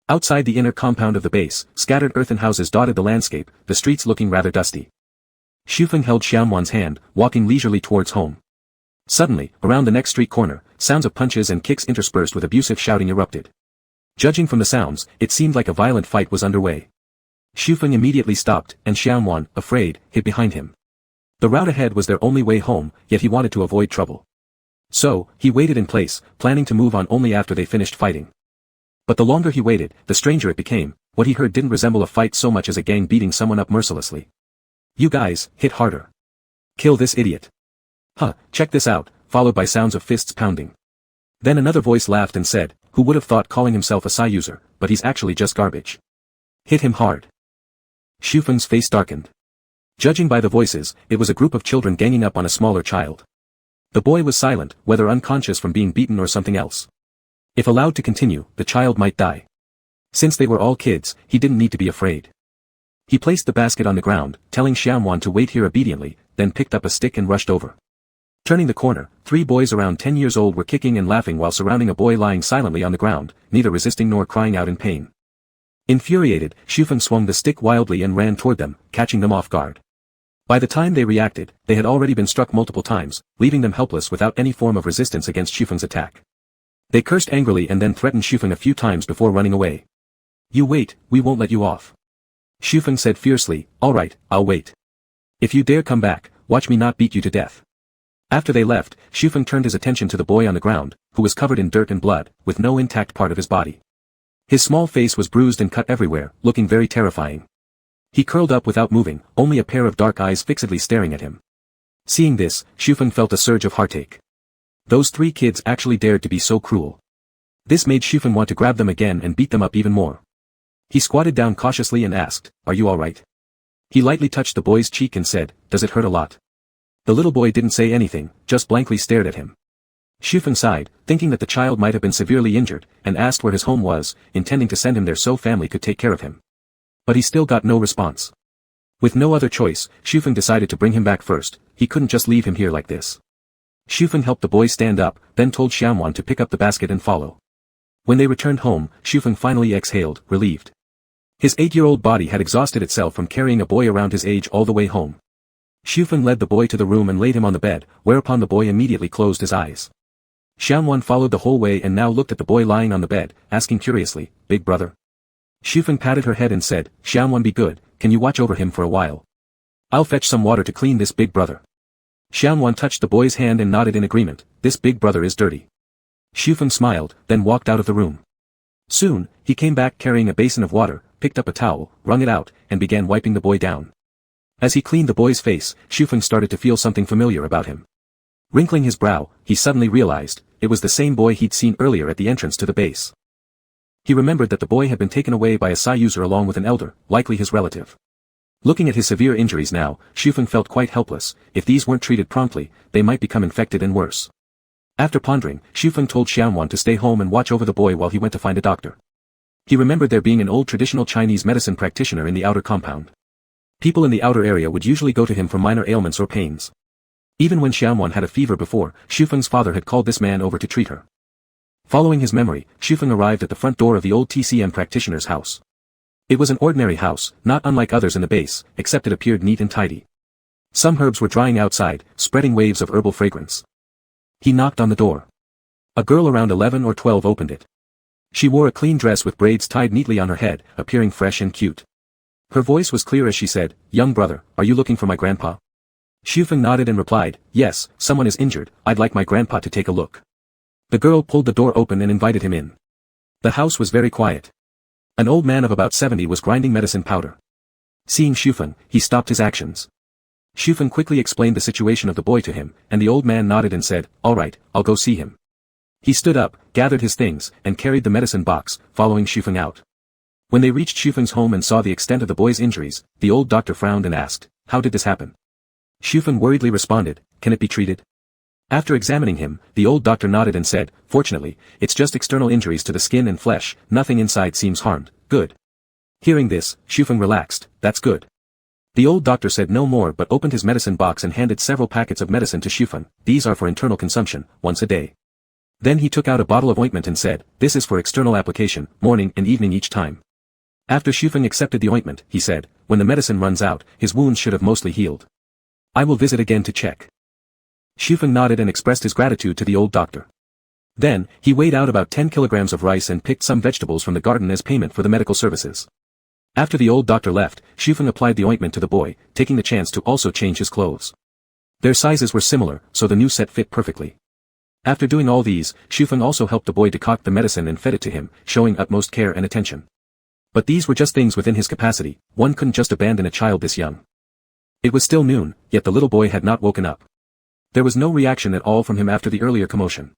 Outside the inner compound of the base, scattered earthen houses dotted the landscape, the streets looking rather dusty. Shufeng held Xianwan's hand, walking leisurely towards home. Suddenly, around the next street corner, sounds of punches and kicks interspersed with abusive shouting erupted. Judging from the sounds, it seemed like a violent fight was underway. Shufeng immediately stopped, and Xianwan, afraid, hid behind him. The route ahead was their only way home, yet he wanted to avoid trouble. So, he waited in place, planning to move on only after they finished fighting. But the longer he waited, the stranger it became. What he heard didn't resemble a fight so much as a gang beating someone up mercilessly. "You guys, hit harder. Kill this idiot. Huh, check this out," followed by sounds of fists pounding. Then another voice laughed and said, "Who would have thought calling himself a Psy user, but he's actually just garbage. Hit him hard." Shufeng's face darkened. Judging by the voices, it was a group of children ganging up on a smaller child. The boy was silent, whether unconscious from being beaten or something else. If allowed to continue, the child might die. Since they were all kids, he didn't need to be afraid. He placed the basket on the ground, telling Xiaowan to wait here obediently, then picked up a stick and rushed over. Turning the corner, 3 boys around 10 years old were kicking and laughing while surrounding a boy lying silently on the ground, neither resisting nor crying out in pain. Infuriated, Shufeng swung the stick wildly and ran toward them, catching them off guard. By the time they reacted, they had already been struck multiple times, leaving them helpless without any form of resistance against Shufeng's attack. They cursed angrily and then threatened Shufeng a few times before running away. "You wait, we won't let you off." Shufeng said fiercely, "All right, I'll wait. If you dare come back, watch me not beat you to death." After they left, Shufeng turned his attention to the boy on the ground, who was covered in dirt and blood, with no intact part of his body. His small face was bruised and cut everywhere, looking very terrifying. He curled up without moving, only a pair of dark eyes fixedly staring at him. Seeing this, Shufeng felt a surge of heartache. Those 3 kids actually dared to be so cruel. This made Shufeng want to grab them again and beat them up even more. He squatted down cautiously and asked, "Are you all right?" He lightly touched the boy's cheek and said, "Does it hurt a lot?" The little boy didn't say anything, just blankly stared at him. Shufeng sighed, thinking that the child might have been severely injured, and asked where his home was, intending to send him there so family could take care of him. But he still got no response. With no other choice, Shufeng decided to bring him back first. He couldn't just leave him here like this. Shufeng helped the boy stand up, then told Xiaowan to pick up the basket and follow. When they returned home, Shufeng finally exhaled, relieved. His 8-year-old body had exhausted itself from carrying a boy around his age all the way home. Shufeng led the boy to the room and laid him on the bed, whereupon the boy immediately closed his eyes. Xiaowan followed the whole way and now looked at the boy lying on the bed, asking curiously, "Big brother?" Shufeng patted her head and said, "Xiaowan, be good, can you watch over him for a while? I'll fetch some water to clean this big brother." Xiaowan touched the boy's hand and nodded in agreement. "This big brother is dirty." Shufeng smiled, then walked out of the room. Soon, he came back carrying a basin of water, picked up a towel, wrung it out, and began wiping the boy down. As he cleaned the boy's face, Shufeng started to feel something familiar about him. Wrinkling his brow, he suddenly realized, it was the same boy he'd seen earlier at the entrance to the base. He remembered that the boy had been taken away by a Psy user along with an elder, likely his relative. Looking at his severe injuries now, Shufeng felt quite helpless. If these weren't treated promptly, they might become infected and worse. After pondering, Shufeng told Xiaowan to stay home and watch over the boy while he went to find a doctor. He remembered there being an old traditional Chinese medicine practitioner in the outer compound. People in the outer area would usually go to him for minor ailments or pains. Even when Xiaowan had a fever before, Shufeng's father had called this man over to treat her. Following his memory, Shufeng arrived at the front door of the old TCM practitioner's house. It was an ordinary house, not unlike others in the base, except it appeared neat and tidy. Some herbs were drying outside, spreading waves of herbal fragrance. He knocked on the door. A girl around 11 or 12 opened it. She wore a clean dress with braids tied neatly on her head, appearing fresh and cute. Her voice was clear as she said, "Young brother, are you looking for my grandpa?" Shufeng nodded and replied, "Yes, someone is injured, I'd like my grandpa to take a look." The girl pulled the door open and invited him in. The house was very quiet. An old man of about 70 was grinding medicine powder. Seeing Shufeng, he stopped his actions. Shufeng quickly explained the situation of the boy to him, and the old man nodded and said, "All right, I'll go see him." He stood up, gathered his things, and carried the medicine box, following Shufeng out. When they reached Shufeng's home and saw the extent of the boy's injuries, the old doctor frowned and asked, "How did this happen?" Shufeng worriedly responded, "Can it be treated?" After examining him, the old doctor nodded and said, "Fortunately, it's just external injuries to the skin and flesh, nothing inside seems harmed, good." Hearing this, Shufeng relaxed, "That's good." The old doctor said no more but opened his medicine box and handed several packets of medicine to Shufeng. "These are for internal consumption, once a day." Then he took out a bottle of ointment and said, "This is for external application, morning and evening each time." After Shufeng accepted the ointment, he said, "When the medicine runs out, his wounds should have mostly healed. I will visit again to check." Shufeng nodded and expressed his gratitude to the old doctor. Then, he weighed out about 10 kilograms of rice and picked some vegetables from the garden as payment for the medical services. After the old doctor left, Shufeng applied the ointment to the boy, taking the chance to also change his clothes. Their sizes were similar, so the new set fit perfectly. After doing all these, Shufeng also helped the boy decoct the medicine and fed it to him, showing utmost care and attention. But these were just things within his capacity, one couldn't just abandon a child this young. It was still noon, yet the little boy had not woken up. There was no reaction at all from him after the earlier commotion.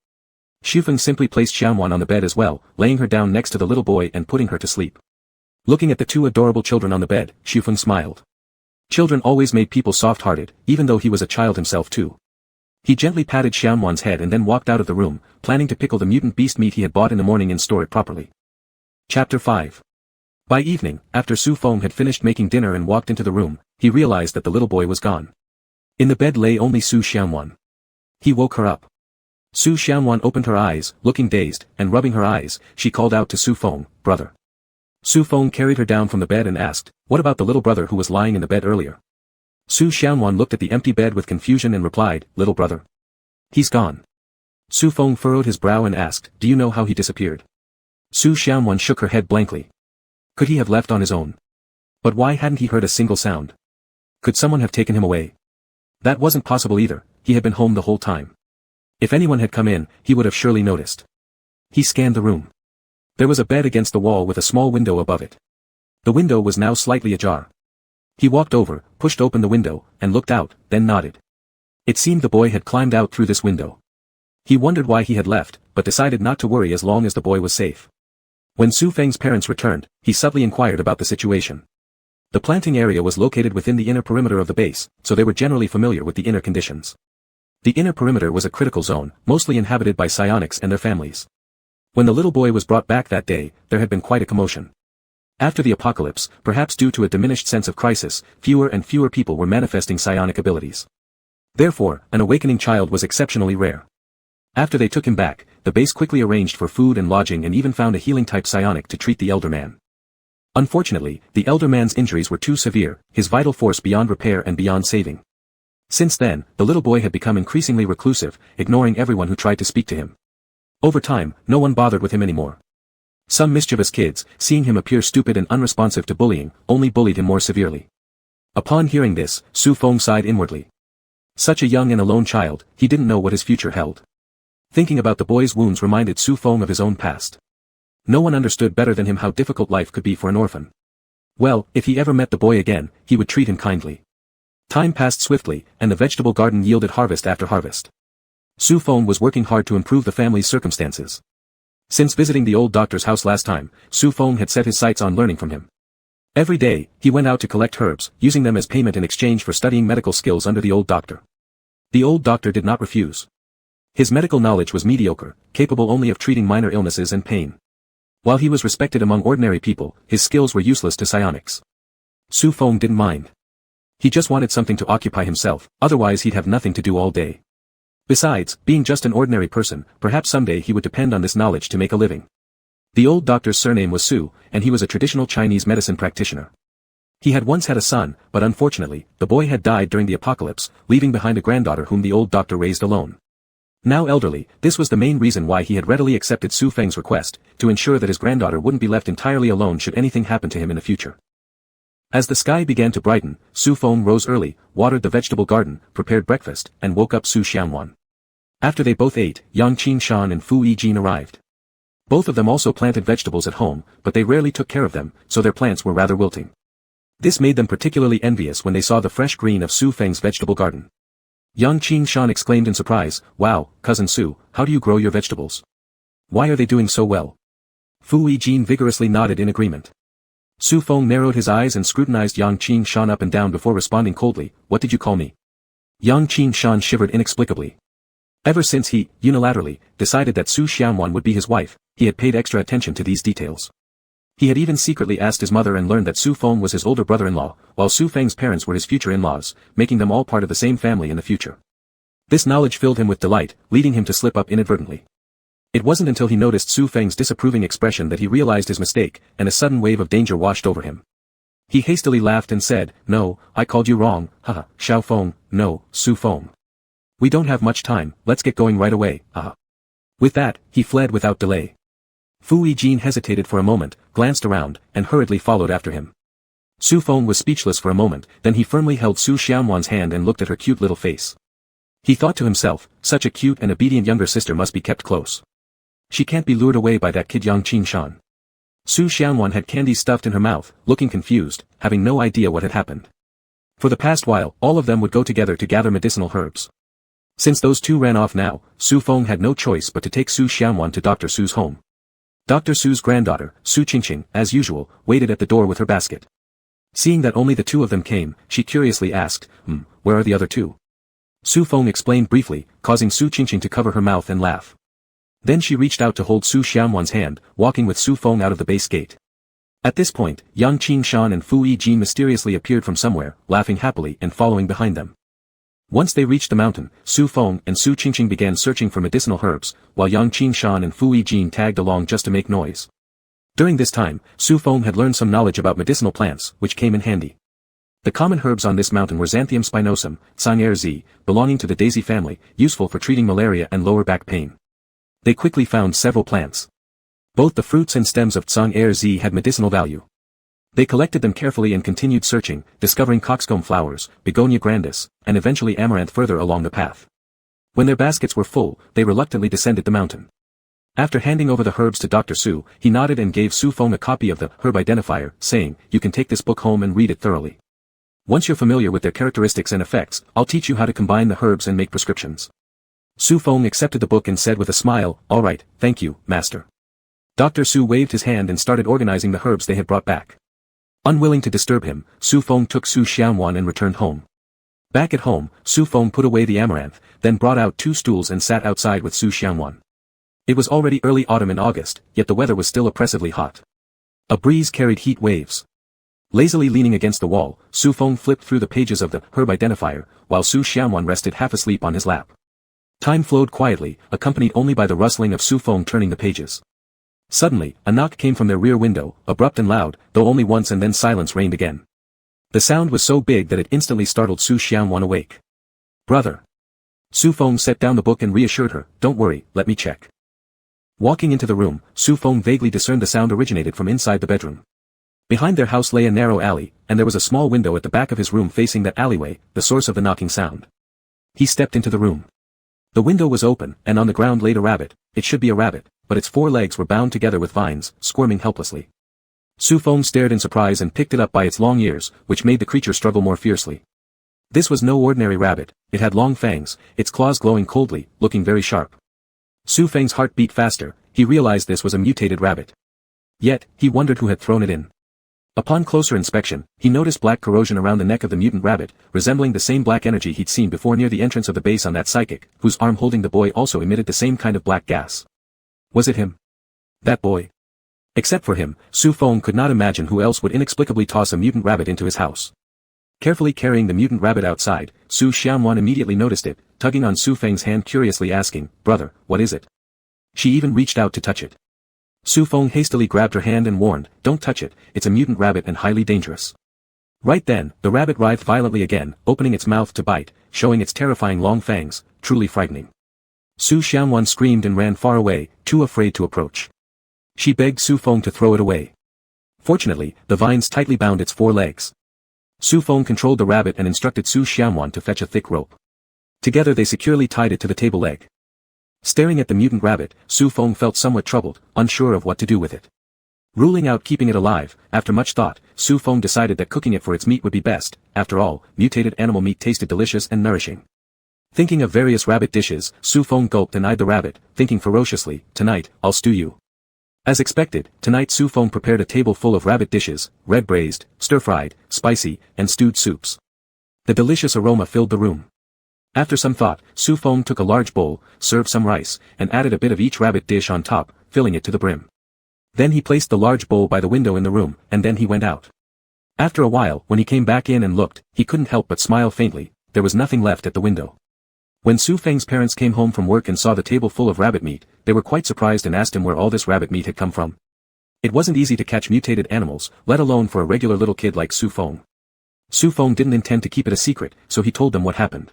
Shufeng simply placed Xiaowan on the bed as well, laying her down next to the little boy and putting her to sleep. Looking at the two adorable children on the bed, Shufeng smiled. Children always made people soft-hearted, even though he was a child himself too. He gently patted Xiaowan's head and then walked out of the room, planning to pickle the mutant beast meat he had bought in the morning and store it properly. Chapter 5. By evening, after Su Feng had finished making dinner and walked into the room, he realized that the little boy was gone. In the bed lay only Su Xiaowan. He woke her up. Su Xiaowan opened her eyes, looking dazed, and rubbing her eyes, she called out to Su Feng, "Brother." Su Feng carried her down from the bed and asked, "What about the little brother who was lying in the bed earlier?" Su Xiaowan looked at the empty bed with confusion and replied, "Little brother. He's gone." Su Feng furrowed his brow and asked, "Do you know how he disappeared?" Su Xiaowan shook her head blankly. Could he have left on his own? But why hadn't he heard a single sound? Could someone have taken him away? That wasn't possible either, he had been home the whole time. If anyone had come in, he would have surely noticed. He scanned the room. There was a bed against the wall with a small window above it. The window was now slightly ajar. He walked over, pushed open the window, and looked out, then nodded. It seemed the boy had climbed out through this window. He wondered why he had left, but decided not to worry as long as the boy was safe. When Su Feng's parents returned, he subtly inquired about the situation. The planting area was located within the inner perimeter of the base, so they were generally familiar with the inner conditions. The inner perimeter was a critical zone, mostly inhabited by psionics and their families. When the little boy was brought back that day, there had been quite a commotion. After the apocalypse, perhaps due to a diminished sense of crisis, fewer and fewer people were manifesting psionic abilities. Therefore, an awakening child was exceptionally rare. After they took him back, the base quickly arranged for food and lodging and even found a healing-type psionic to treat the elder man. Unfortunately, the elder man's injuries were too severe, his vital force beyond repair and beyond saving. Since then, the little boy had become increasingly reclusive, ignoring everyone who tried to speak to him. Over time, no one bothered with him anymore. Some mischievous kids, seeing him appear stupid and unresponsive to bullying, only bullied him more severely. Upon hearing this, Su Feng sighed inwardly. Such a young and alone child, he didn't know what his future held. Thinking about the boy's wounds reminded Su Feng of his own past. No one understood better than him how difficult life could be for an orphan. Well, if he ever met the boy again, he would treat him kindly. Time passed swiftly, and the vegetable garden yielded harvest after harvest. Su Feng was working hard to improve the family's circumstances. Since visiting the old doctor's house last time, Su Feng had set his sights on learning from him. Every day, he went out to collect herbs, using them as payment in exchange for studying medical skills under the old doctor. The old doctor did not refuse. His medical knowledge was mediocre, capable only of treating minor illnesses and pain. While he was respected among ordinary people, his skills were useless to psionics. Su Feng didn't mind. He just wanted something to occupy himself, otherwise he'd have nothing to do all day. Besides, being just an ordinary person, perhaps someday he would depend on this knowledge to make a living. The old doctor's surname was Su, and he was a traditional Chinese medicine practitioner. He had once had a son, but unfortunately, the boy had died during the apocalypse, leaving behind a granddaughter whom the old doctor raised alone. Now elderly, this was the main reason why he had readily accepted Su Feng's request, to ensure that his granddaughter wouldn't be left entirely alone should anything happen to him in the future. As the sky began to brighten, Su Feng rose early, watered the vegetable garden, prepared breakfast, and woke up Su Xianwan. After they both ate, Yang Qingshan and Fu Yijin arrived. Both of them also planted vegetables at home, but they rarely took care of them, so their plants were rather wilting. This made them particularly envious when they saw the fresh green of Su Feng's vegetable garden. Yang Qingshan exclaimed in surprise, "Wow, Cousin Su, how do you grow your vegetables? Why are they doing so well?" Fu Yijin vigorously nodded in agreement. Su Feng narrowed his eyes and scrutinized Yang Qingshan up and down before responding coldly, "What did you call me?" Yang Qingshan shivered inexplicably. Ever since he, unilaterally, decided that Su Xianwan would be his wife, he had paid extra attention to these details. He had even secretly asked his mother and learned that Su Feng was his older brother-in-law, while Su Feng's parents were his future in-laws, making them all part of the same family in the future. This knowledge filled him with delight, leading him to slip up inadvertently. It wasn't until he noticed Su Feng's disapproving expression that he realized his mistake, and a sudden wave of danger washed over him. He hastily laughed and said, "No, I called you wrong, haha, Xiao Feng, no, Su Feng. We don't have much time, let's get going right away, haha." With that, he fled without delay. Fu Yijin hesitated for a moment, glanced around, and hurriedly followed after him. Su Feng was speechless for a moment, then he firmly held Su Xianwan's hand and looked at her cute little face. He thought to himself, such a cute and obedient younger sister must be kept close. She can't be lured away by that kid Yang Qing-shan. Su Xianwan had candy stuffed in her mouth, looking confused, having no idea what had happened. For the past while, all of them would go together to gather medicinal herbs. Since those two ran off now, Su Feng had no choice but to take Su Xianwan to Dr. Su's home. Dr. Su's granddaughter, Su Qingqing, as usual, waited at the door with her basket. Seeing that only the two of them came, she curiously asked, where are the other two? Su Feng explained briefly, causing Su Qingqing to cover her mouth and laugh. Then she reached out to hold Su Xianwan's hand, walking with Su Feng out of the base gate. At this point, Yang Qing-shan and Fu Yijin mysteriously appeared from somewhere, laughing happily and following behind them. Once they reached the mountain, Su Feng and Su Qingqing began searching for medicinal herbs, while Yang Qing-shan and Fu Yijin tagged along just to make noise. During this time, Su Feng had learned some knowledge about medicinal plants, which came in handy. The common herbs on this mountain were Xanthium spinosum, Tsang-erzi, belonging to the daisy family, useful for treating malaria and lower back pain. They quickly found several plants. Both the fruits and stems of Tsang-erzi had medicinal value. They collected them carefully and continued searching, discovering coxcomb flowers, Begonia grandis, and eventually amaranth further along the path. When their baskets were full, they reluctantly descended the mountain. After handing over the herbs to Dr. Su, he nodded and gave Su Feng a copy of the herb identifier, saying, "You can take this book home and read it thoroughly. Once you're familiar with their characteristics and effects, I'll teach you how to combine the herbs and make prescriptions." Su Feng accepted the book and said with a smile, "All right, thank you, master." Dr. Su waved his hand and started organizing the herbs they had brought back. Unwilling to disturb him, Su Feng took Su Xianwan and returned home. Back at home, Su Feng put away the amaranth, then brought out 2 stools and sat outside with Su Xianwan. It was already early autumn in August, yet the weather was still oppressively hot. A breeze carried heat waves. Lazily leaning against the wall, Su Feng flipped through the pages of the herb identifier, while Su Xianwan rested half asleep on his lap. Time flowed quietly, accompanied only by the rustling of Su Feng turning the pages. Suddenly, a knock came from their rear window, abrupt and loud, though only once, and then silence reigned again. The sound was so big that it instantly startled Su Xianwan awake. "Brother." Su Feng set down the book and reassured her, "Don't worry, let me check." Walking into the room, Su Feng vaguely discerned the sound originated from inside the bedroom. Behind their house lay a narrow alley, and there was a small window at the back of his room facing that alleyway, the source of the knocking sound. He stepped into the room. The window was open, and on the ground laid a rabbit. It should be a rabbit, but its 4 legs were bound together with vines, squirming helplessly. Su Feng stared in surprise and picked it up by its long ears, which made the creature struggle more fiercely. This was no ordinary rabbit, it had long fangs, its claws glowing coldly, looking very sharp. Su Feng's heart beat faster, he realized this was a mutated rabbit. Yet, he wondered who had thrown it in. Upon closer inspection, he noticed black corrosion around the neck of the mutant rabbit, resembling the same black energy he'd seen before near the entrance of the base on that psychic, whose arm holding the boy also emitted the same kind of black gas. Was it him? That boy? Except for him, Su Feng could not imagine who else would inexplicably toss a mutant rabbit into his house. Carefully carrying the mutant rabbit outside, Su Xianwan immediately noticed it, tugging on Su Feng's hand curiously asking, "Brother, what is it?" She even reached out to touch it. Su Feng hastily grabbed her hand and warned, "Don't touch it, it's a mutant rabbit and highly dangerous." Right then, the rabbit writhed violently again, opening its mouth to bite, showing its terrifying long fangs, truly frightening. Su Xianwan screamed and ran far away, too afraid to approach. She begged Su Feng to throw it away. Fortunately, the vines tightly bound its 4 legs. Su Feng controlled the rabbit and instructed Su Xianwan to fetch a thick rope. Together they securely tied it to the table leg. Staring at the mutant rabbit, Su Feng felt somewhat troubled, unsure of what to do with it. Ruling out keeping it alive, after much thought, Su Feng decided that cooking it for its meat would be best. After all, mutated animal meat tasted delicious and nourishing. Thinking of various rabbit dishes, Su Feng gulped and eyed the rabbit, thinking ferociously, "Tonight, I'll stew you." As expected, tonight Su Feng prepared a table full of rabbit dishes, red braised, stir-fried, spicy, and stewed soups. The delicious aroma filled the room. After some thought, Su Feng took a large bowl, served some rice, and added a bit of each rabbit dish on top, filling it to the brim. Then he placed the large bowl by the window in the room, and then he went out. After a while, when he came back in and looked, he couldn't help but smile faintly. There was nothing left at the window. When Su Feng's parents came home from work and saw the table full of rabbit meat, they were quite surprised and asked him where all this rabbit meat had come from. It wasn't easy to catch mutated animals, let alone for a regular little kid like Su Feng. Su Feng didn't intend to keep it a secret, so he told them what happened.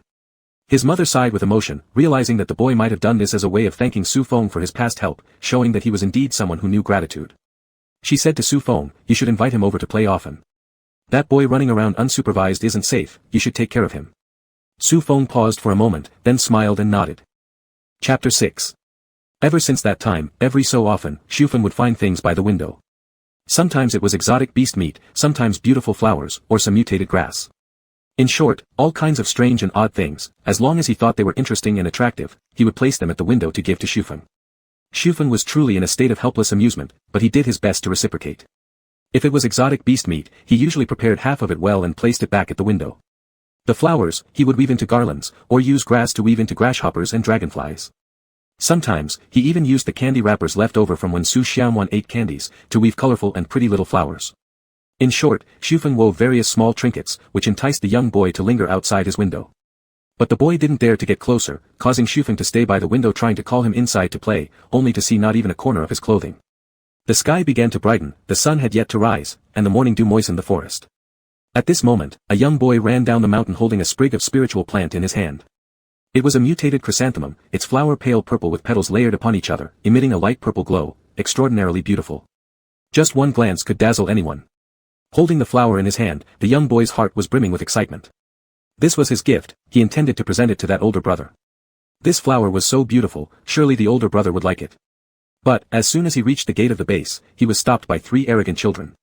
His mother sighed with emotion, realizing that the boy might have done this as a way of thanking Su Feng for his past help, showing that he was indeed someone who knew gratitude. She said to Su Feng, "You should invite him over to play often. That boy running around unsupervised isn't safe, you should take care of him." Su Feng paused for a moment, then smiled and nodded. Chapter 6. Ever since that time, every so often, Shufeng would find things by the window. Sometimes it was exotic beast meat, sometimes beautiful flowers, or some mutated grass. In short, all kinds of strange and odd things. As long as he thought they were interesting and attractive, he would place them at the window to give to Shufeng. Shufeng was truly in a state of helpless amusement, but he did his best to reciprocate. If it was exotic beast meat, he usually prepared half of it well and placed it back at the window. The flowers, he would weave into garlands, or use grass to weave into grasshoppers and dragonflies. Sometimes, he even used the candy wrappers left over from when Su Xiaowan ate candies, to weave colorful and pretty little flowers. In short, Shufeng wove various small trinkets, which enticed the young boy to linger outside his window. But the boy didn't dare to get closer, causing Shufeng to stay by the window trying to call him inside to play, only to see not even a corner of his clothing. The sky began to brighten, the sun had yet to rise, and the morning dew moistened the forest. At this moment, a young boy ran down the mountain holding a sprig of spiritual plant in his hand. It was a mutated chrysanthemum, its flower pale purple with petals layered upon each other, emitting a light purple glow, extraordinarily beautiful. Just one glance could dazzle anyone. Holding the flower in his hand, the young boy's heart was brimming with excitement. This was his gift, he intended to present it to that older brother. This flower was so beautiful, surely the older brother would like it. But, as soon as he reached the gate of the base, he was stopped by 3 arrogant children.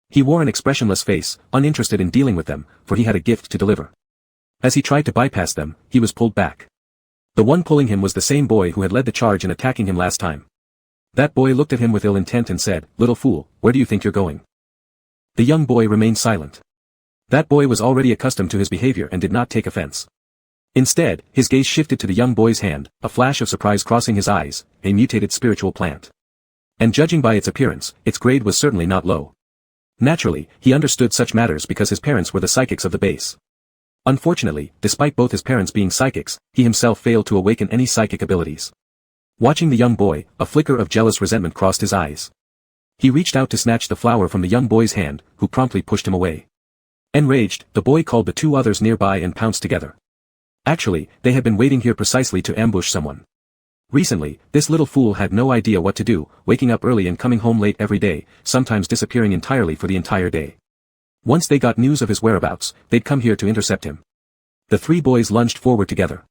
He wore an expressionless face, uninterested in dealing with them, for he had a gift to deliver. As he tried to bypass them, he was pulled back. The one pulling him was the same boy who had led the charge in attacking him last time. That boy looked at him with ill intent and said, "Little fool, where do you think you're going?" The young boy remained silent. That boy was already accustomed to his behavior and did not take offense. Instead, his gaze shifted to the young boy's hand, a flash of surprise crossing his eyes, a mutated spiritual plant. And judging by its appearance, its grade was certainly not low. Naturally, he understood such matters because his parents were the psychics of the base. Unfortunately, despite both his parents being psychics, he himself failed to awaken any psychic abilities. Watching the young boy, a flicker of jealous resentment crossed his eyes. He reached out to snatch the flower from the young boy's hand, who promptly pushed him away. Enraged, the boy called the 2 others nearby and pounced together. Actually, they had been waiting here precisely to ambush someone. Recently, this little fool had no idea what to do, waking up early and coming home late every day, sometimes disappearing entirely for the entire day. Once they got news of his whereabouts, they'd come here to intercept him. The 3 boys lunged forward together.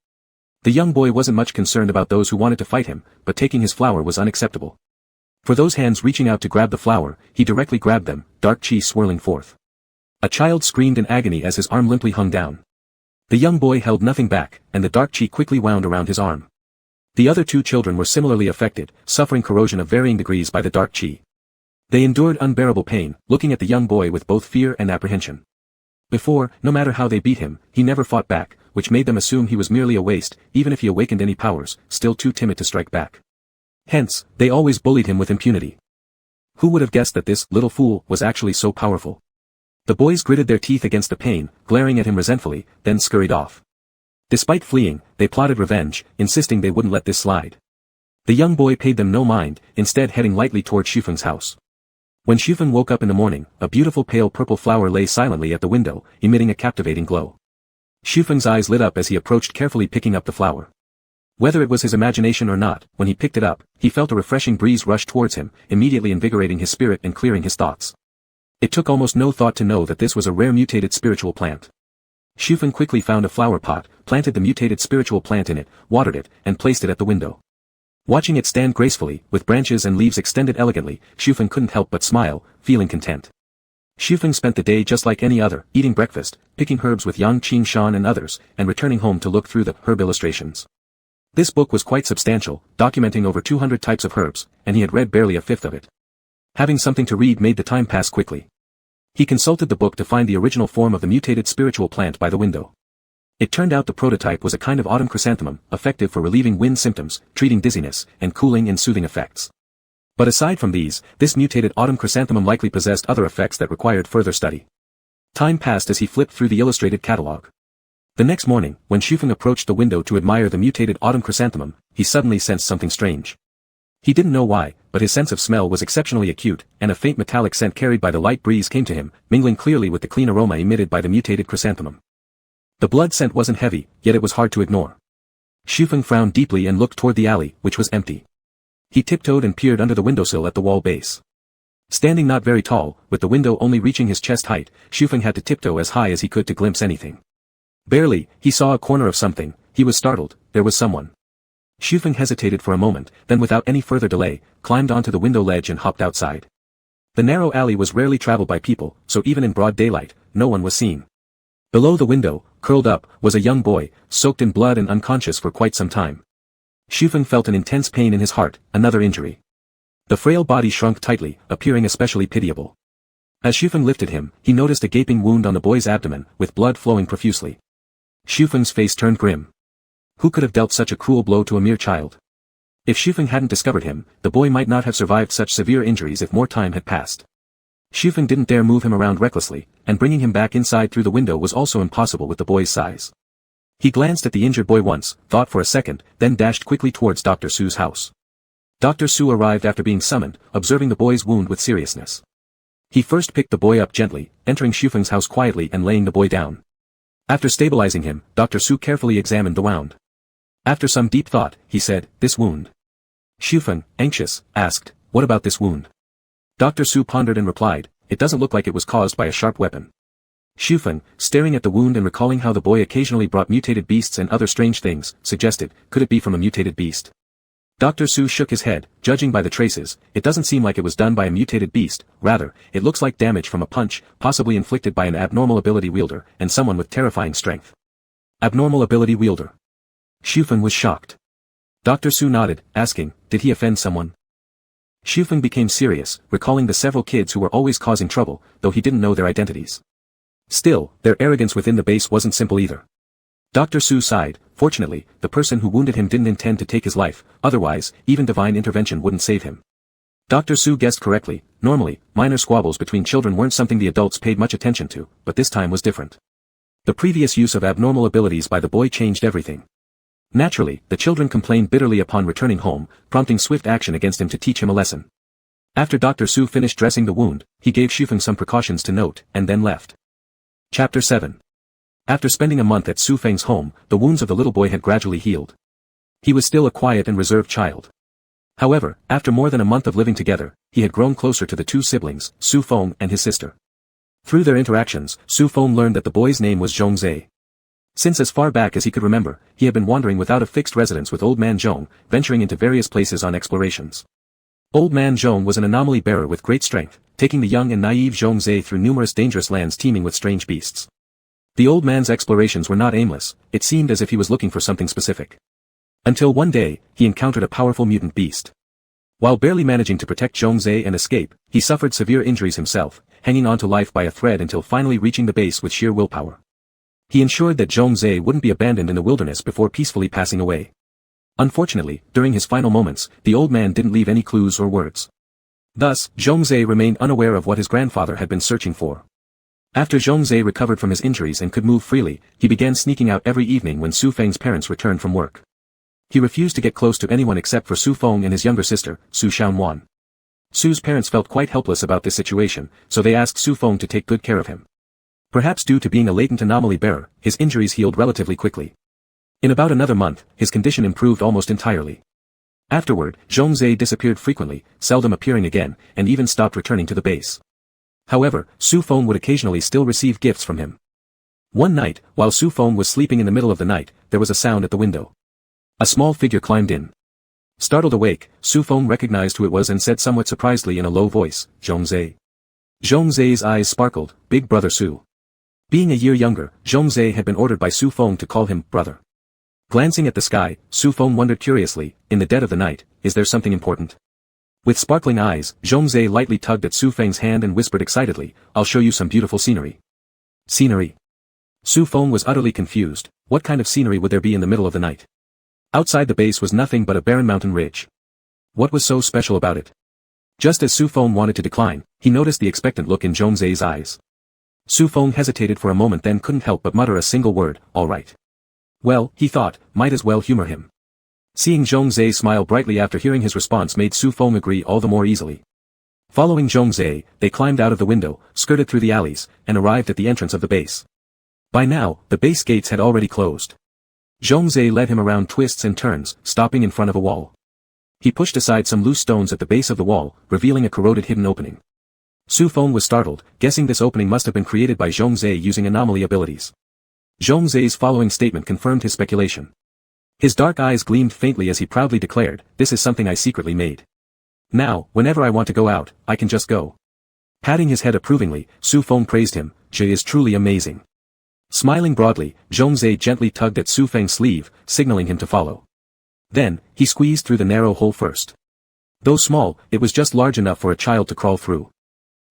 The young boy wasn't much concerned about those who wanted to fight him, but taking his flower was unacceptable. For those hands reaching out to grab the flower, he directly grabbed them, dark chi swirling forth. A child screamed in agony as his arm limply hung down. The young boy held nothing back, and the dark chi quickly wound around his arm. The other 2 children were similarly affected, suffering corrosion of varying degrees by the dark chi. They endured unbearable pain, looking at the young boy with both fear and apprehension. Before, no matter how they beat him, he never fought back, which made them assume he was merely a waste, even if he awakened any powers, still too timid to strike back. Hence, they always bullied him with impunity. Who would have guessed that this little fool was actually so powerful? The boys gritted their teeth against the pain, glaring at him resentfully, then scurried off. Despite fleeing, they plotted revenge, insisting they wouldn't let this slide. The young boy paid them no mind, instead heading lightly toward Shufeng's house. When Shufeng woke up in the morning, a beautiful pale purple flower lay silently at the window, emitting a captivating glow. Shufeng's eyes lit up as he approached, carefully picking up the flower. Whether it was his imagination or not, when he picked it up, he felt a refreshing breeze rush towards him, immediately invigorating his spirit and clearing his thoughts. It took almost no thought to know that this was a rare mutated spiritual plant. Shufeng quickly found a flower pot, planted the mutated spiritual plant in it, watered it, and placed it at the window. Watching it stand gracefully, with branches and leaves extended elegantly, Shufeng couldn't help but smile, feeling content. Shufeng spent the day just like any other, eating breakfast, picking herbs with Yang Qingshan and others, and returning home to look through the herb illustrations. This book was quite substantial, documenting over 200 types of herbs, and he had read barely a fifth of it. Having something to read made the time pass quickly. He consulted the book to find the original form of the mutated spiritual plant by the window. It turned out the prototype was a kind of autumn chrysanthemum, effective for relieving wind symptoms, treating dizziness, and cooling and soothing effects. But aside from these, this mutated autumn chrysanthemum likely possessed other effects that required further study. Time passed as he flipped through the illustrated catalog. The next morning, when Shufeng approached the window to admire the mutated autumn chrysanthemum, he suddenly sensed something strange. He didn't know why, but his sense of smell was exceptionally acute, and a faint metallic scent carried by the light breeze came to him, mingling clearly with the clean aroma emitted by the mutated chrysanthemum. The blood scent wasn't heavy, yet it was hard to ignore. Shufeng frowned deeply and looked toward the alley, which was empty. He tiptoed and peered under the windowsill at the wall base. Standing not very tall, with the window only reaching his chest height, Shufeng had to tiptoe as high as he could to glimpse anything. Barely, he saw a corner of something, he was startled, there was someone. Xufeng hesitated for a moment, then without any further delay, climbed onto the window ledge and hopped outside. The narrow alley was rarely traveled by people, so even in broad daylight, no one was seen. Below the window, curled up, was a young boy, soaked in blood and unconscious for quite some time. Xufeng felt an intense pain in his heart, another injury. The frail body shrunk tightly, appearing especially pitiable. As Xufeng lifted him, he noticed a gaping wound on the boy's abdomen, with blood flowing profusely. Xufeng's face turned grim. Who could have dealt such a cruel blow to a mere child? If Xufeng hadn't discovered him, the boy might not have survived such severe injuries if more time had passed. Xufeng didn't dare move him around recklessly, and bringing him back inside through the window was also impossible with the boy's size. He glanced at the injured boy once, thought for a second, then dashed quickly towards Dr. Su's house. Dr. Su arrived after being summoned, observing the boy's wound with seriousness. He first picked the boy up gently, entering Xufeng's house quietly and laying the boy down. After stabilizing him, Dr. Su carefully examined the wound. After some deep thought, he said, "This wound." Xufeng, anxious, asked, "What about this wound?" Dr. Su pondered and replied, "It doesn't look like it was caused by a sharp weapon." Xufeng, staring at the wound and recalling how the boy occasionally brought mutated beasts and other strange things, suggested, "Could it be from a mutated beast?" Dr. Su shook his head, judging by the traces, it doesn't seem like it was done by a mutated beast, rather, it looks like damage from a punch, possibly inflicted by an abnormal ability wielder, and someone with terrifying strength. Abnormal ability wielder. Xufeng was shocked. Dr. Su nodded, asking, "Did he offend someone?" Xufeng became serious, recalling the several kids who were always causing trouble, though he didn't know their identities. Still, their arrogance within the base wasn't simple either. Dr. Su sighed, fortunately, the person who wounded him didn't intend to take his life, otherwise, even divine intervention wouldn't save him. Dr. Su guessed correctly, normally, minor squabbles between children weren't something the adults paid much attention to, but this time was different. The previous use of abnormal abilities by the boy changed everything. Naturally, the children complained bitterly upon returning home, prompting swift action against him to teach him a lesson. After Dr. Su finished dressing the wound, he gave Xufeng some precautions to note, and then left. Chapter 7. After spending a month at Su Feng's home, the wounds of the little boy had gradually healed. He was still a quiet and reserved child. However, after more than a month of living together, he had grown closer to the two siblings, Su Feng and his sister. Through their interactions, Su Feng learned that the boy's name was Zhongzhe. Since as far back as he could remember, he had been wandering without a fixed residence with Old Man Zhong, venturing into various places on explorations. Old Man Zhong was an anomaly bearer with great strength, taking the young and naive Zhongzhe through numerous dangerous lands teeming with strange beasts. The old man's explorations were not aimless, it seemed as if he was looking for something specific. Until one day, he encountered a powerful mutant beast. While barely managing to protect Zhongzhe and escape, he suffered severe injuries himself, hanging on to life by a thread until finally reaching the base with sheer willpower. He ensured that Zhongzhe wouldn't be abandoned in the wilderness before peacefully passing away. Unfortunately, during his final moments, the old man didn't leave any clues or words. Thus, Zhongzhe remained unaware of what his grandfather had been searching for. After Zhongzhe recovered from his injuries and could move freely, he began sneaking out every evening when Su Feng's parents returned from work. He refused to get close to anyone except for Su Feng and his younger sister, Su Xiaonuan. Su's parents felt quite helpless about this situation, so they asked Su Feng to take good care of him. Perhaps due to being a latent anomaly bearer, his injuries healed relatively quickly. In about another month, his condition improved almost entirely. Afterward, Zhongzhe disappeared frequently, seldom appearing again, and even stopped returning to the base. However, Su Feng would occasionally still receive gifts from him. One night, while Su Feng was sleeping in the middle of the night, there was a sound at the window. A small figure climbed in. Startled awake, Su Feng recognized who it was and said somewhat surprisedly in a low voice, "Zhongzhe." Zhongzhe's eyes sparkled, "Big brother Su." Being a year younger, Zhongzhe had been ordered by Su Feng to call him brother. Glancing at the sky, Su Feng wondered curiously, in the dead of the night, is there something important? With sparkling eyes, Zhongzhe lightly tugged at Su Feng's hand and whispered excitedly, "I'll show you some beautiful scenery." Scenery? Su Feng was utterly confused, what kind of scenery would there be in the middle of the night? Outside the base was nothing but a barren mountain ridge. What was so special about it? Just as Su Feng wanted to decline, he noticed the expectant look in Zhongzhe's eyes. Su Feng hesitated for a moment then couldn't help but mutter a single word, "All right." Well, he thought, might as well humor him. Seeing Zhongzhe smile brightly after hearing his response made Su Feng agree all the more easily. Following Zhongzhe, they climbed out of the window, skirted through the alleys, and arrived at the entrance of the base. By now, the base gates had already closed. Zhongzhe led him around twists and turns, stopping in front of a wall. He pushed aside some loose stones at the base of the wall, revealing a corroded hidden opening. Su Feng was startled, guessing this opening must have been created by Zhongzhe using anomaly abilities. Zhongzai's following statement confirmed his speculation. His dark eyes gleamed faintly as he proudly declared, "This is something I secretly made. Now, whenever I want to go out, I can just go." Patting his head approvingly, Su Feng praised him, "Jie is truly amazing." Smiling broadly, Zhongzai gently tugged at Su Feng's sleeve, signaling him to follow. Then, he squeezed through the narrow hole first. Though small, it was just large enough for a child to crawl through.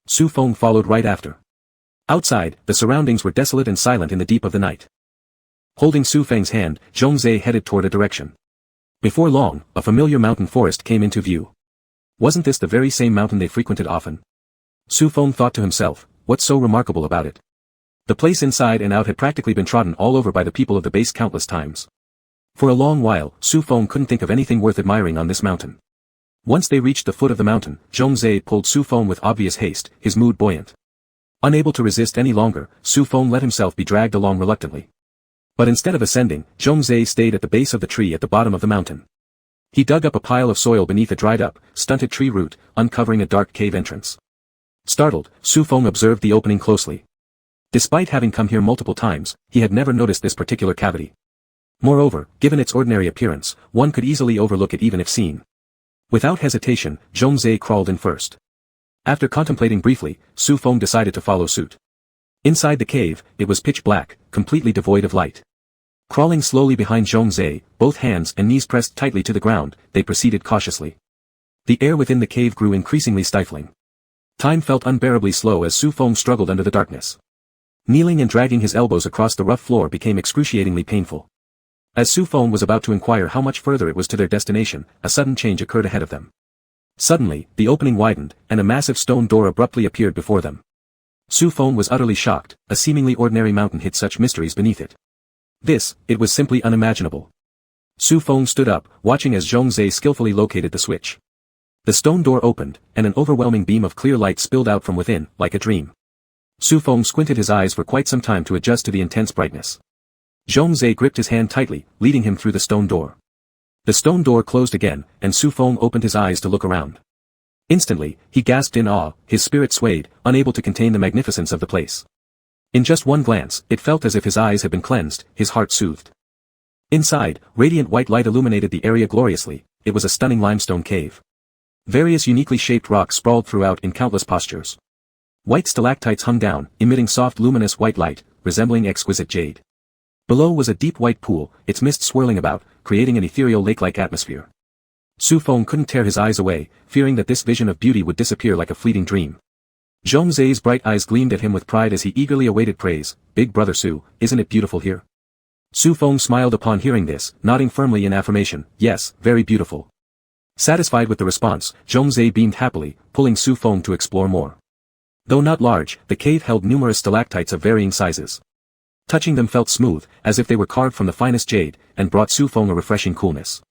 Su Feng followed right after. Outside, the surroundings were desolate and silent in the deep of the night. Holding Su Feng's hand, Zhongzai headed toward a direction. Before long, a familiar mountain forest came into view. Wasn't this the very same mountain they frequented often? Su Feng thought to himself, what's so remarkable about it? The place inside and out had practically been trodden all over by the people of the base countless times. For a long while, Su Feng couldn't think of anything worth admiring on this mountain. Once they reached the foot of the mountain, Zhongzai pulled Su Feng with obvious haste, his mood buoyant. Unable to resist any longer, Su Feng let himself be dragged along reluctantly. But instead of ascending, Zhongzai stayed at the base of the tree at the bottom of the mountain. He dug up a pile of soil beneath a dried-up, stunted tree root, uncovering a dark cave entrance. Startled, Su Feng observed the opening closely. Despite having come here multiple times, he had never noticed this particular cavity. Moreover, given its ordinary appearance, one could easily overlook it even if seen. Without hesitation, Zhongzai crawled in first. After contemplating briefly, Su Feng decided to follow suit. Inside the cave, it was pitch black, completely devoid of light. Crawling slowly behind Zhongzai, both hands and knees pressed tightly to the ground, they proceeded cautiously. The air within the cave grew increasingly stifling. Time felt unbearably slow as Su Feng struggled under the darkness. Kneeling and dragging his elbows across the rough floor became excruciatingly painful. As Su Feng was about to inquire how much further it was to their destination, a sudden change occurred ahead of them. Suddenly, the opening widened, and a massive stone door abruptly appeared before them. Su Feng was utterly shocked, a seemingly ordinary mountain hid such mysteries beneath it. It was simply unimaginable. Su Feng stood up, watching as Zhongzai skillfully located the switch. The stone door opened, and an overwhelming beam of clear light spilled out from within, like a dream. Su Feng squinted his eyes for quite some time to adjust to the intense brightness. Zhongzai gripped his hand tightly, leading him through the stone door. The stone door closed again, and Su Feng opened his eyes to look around. Instantly, he gasped in awe, his spirit swayed, unable to contain the magnificence of the place. In just one glance, it felt as if his eyes had been cleansed, his heart soothed. Inside, radiant white light illuminated the area gloriously. It was a stunning limestone cave. Various uniquely shaped rocks sprawled throughout in countless postures. White stalactites hung down, emitting soft luminous white light, resembling exquisite jade. Below was a deep white pool, its mist swirling about, creating an ethereal lake-like atmosphere. Su Feng couldn't tear his eyes away, fearing that this vision of beauty would disappear like a fleeting dream. Zhongzai's bright eyes gleamed at him with pride as he eagerly awaited praise. "Big brother Su, isn't it beautiful here?" Su Feng smiled upon hearing this, nodding firmly in affirmation, "Yes, very beautiful." Satisfied with the response, Zhongzai beamed happily, pulling Su Feng to explore more. Though not large, the cave held numerous stalactites of varying sizes. Touching them felt smooth, as if they were carved from the finest jade, and brought Su Feng a refreshing coolness.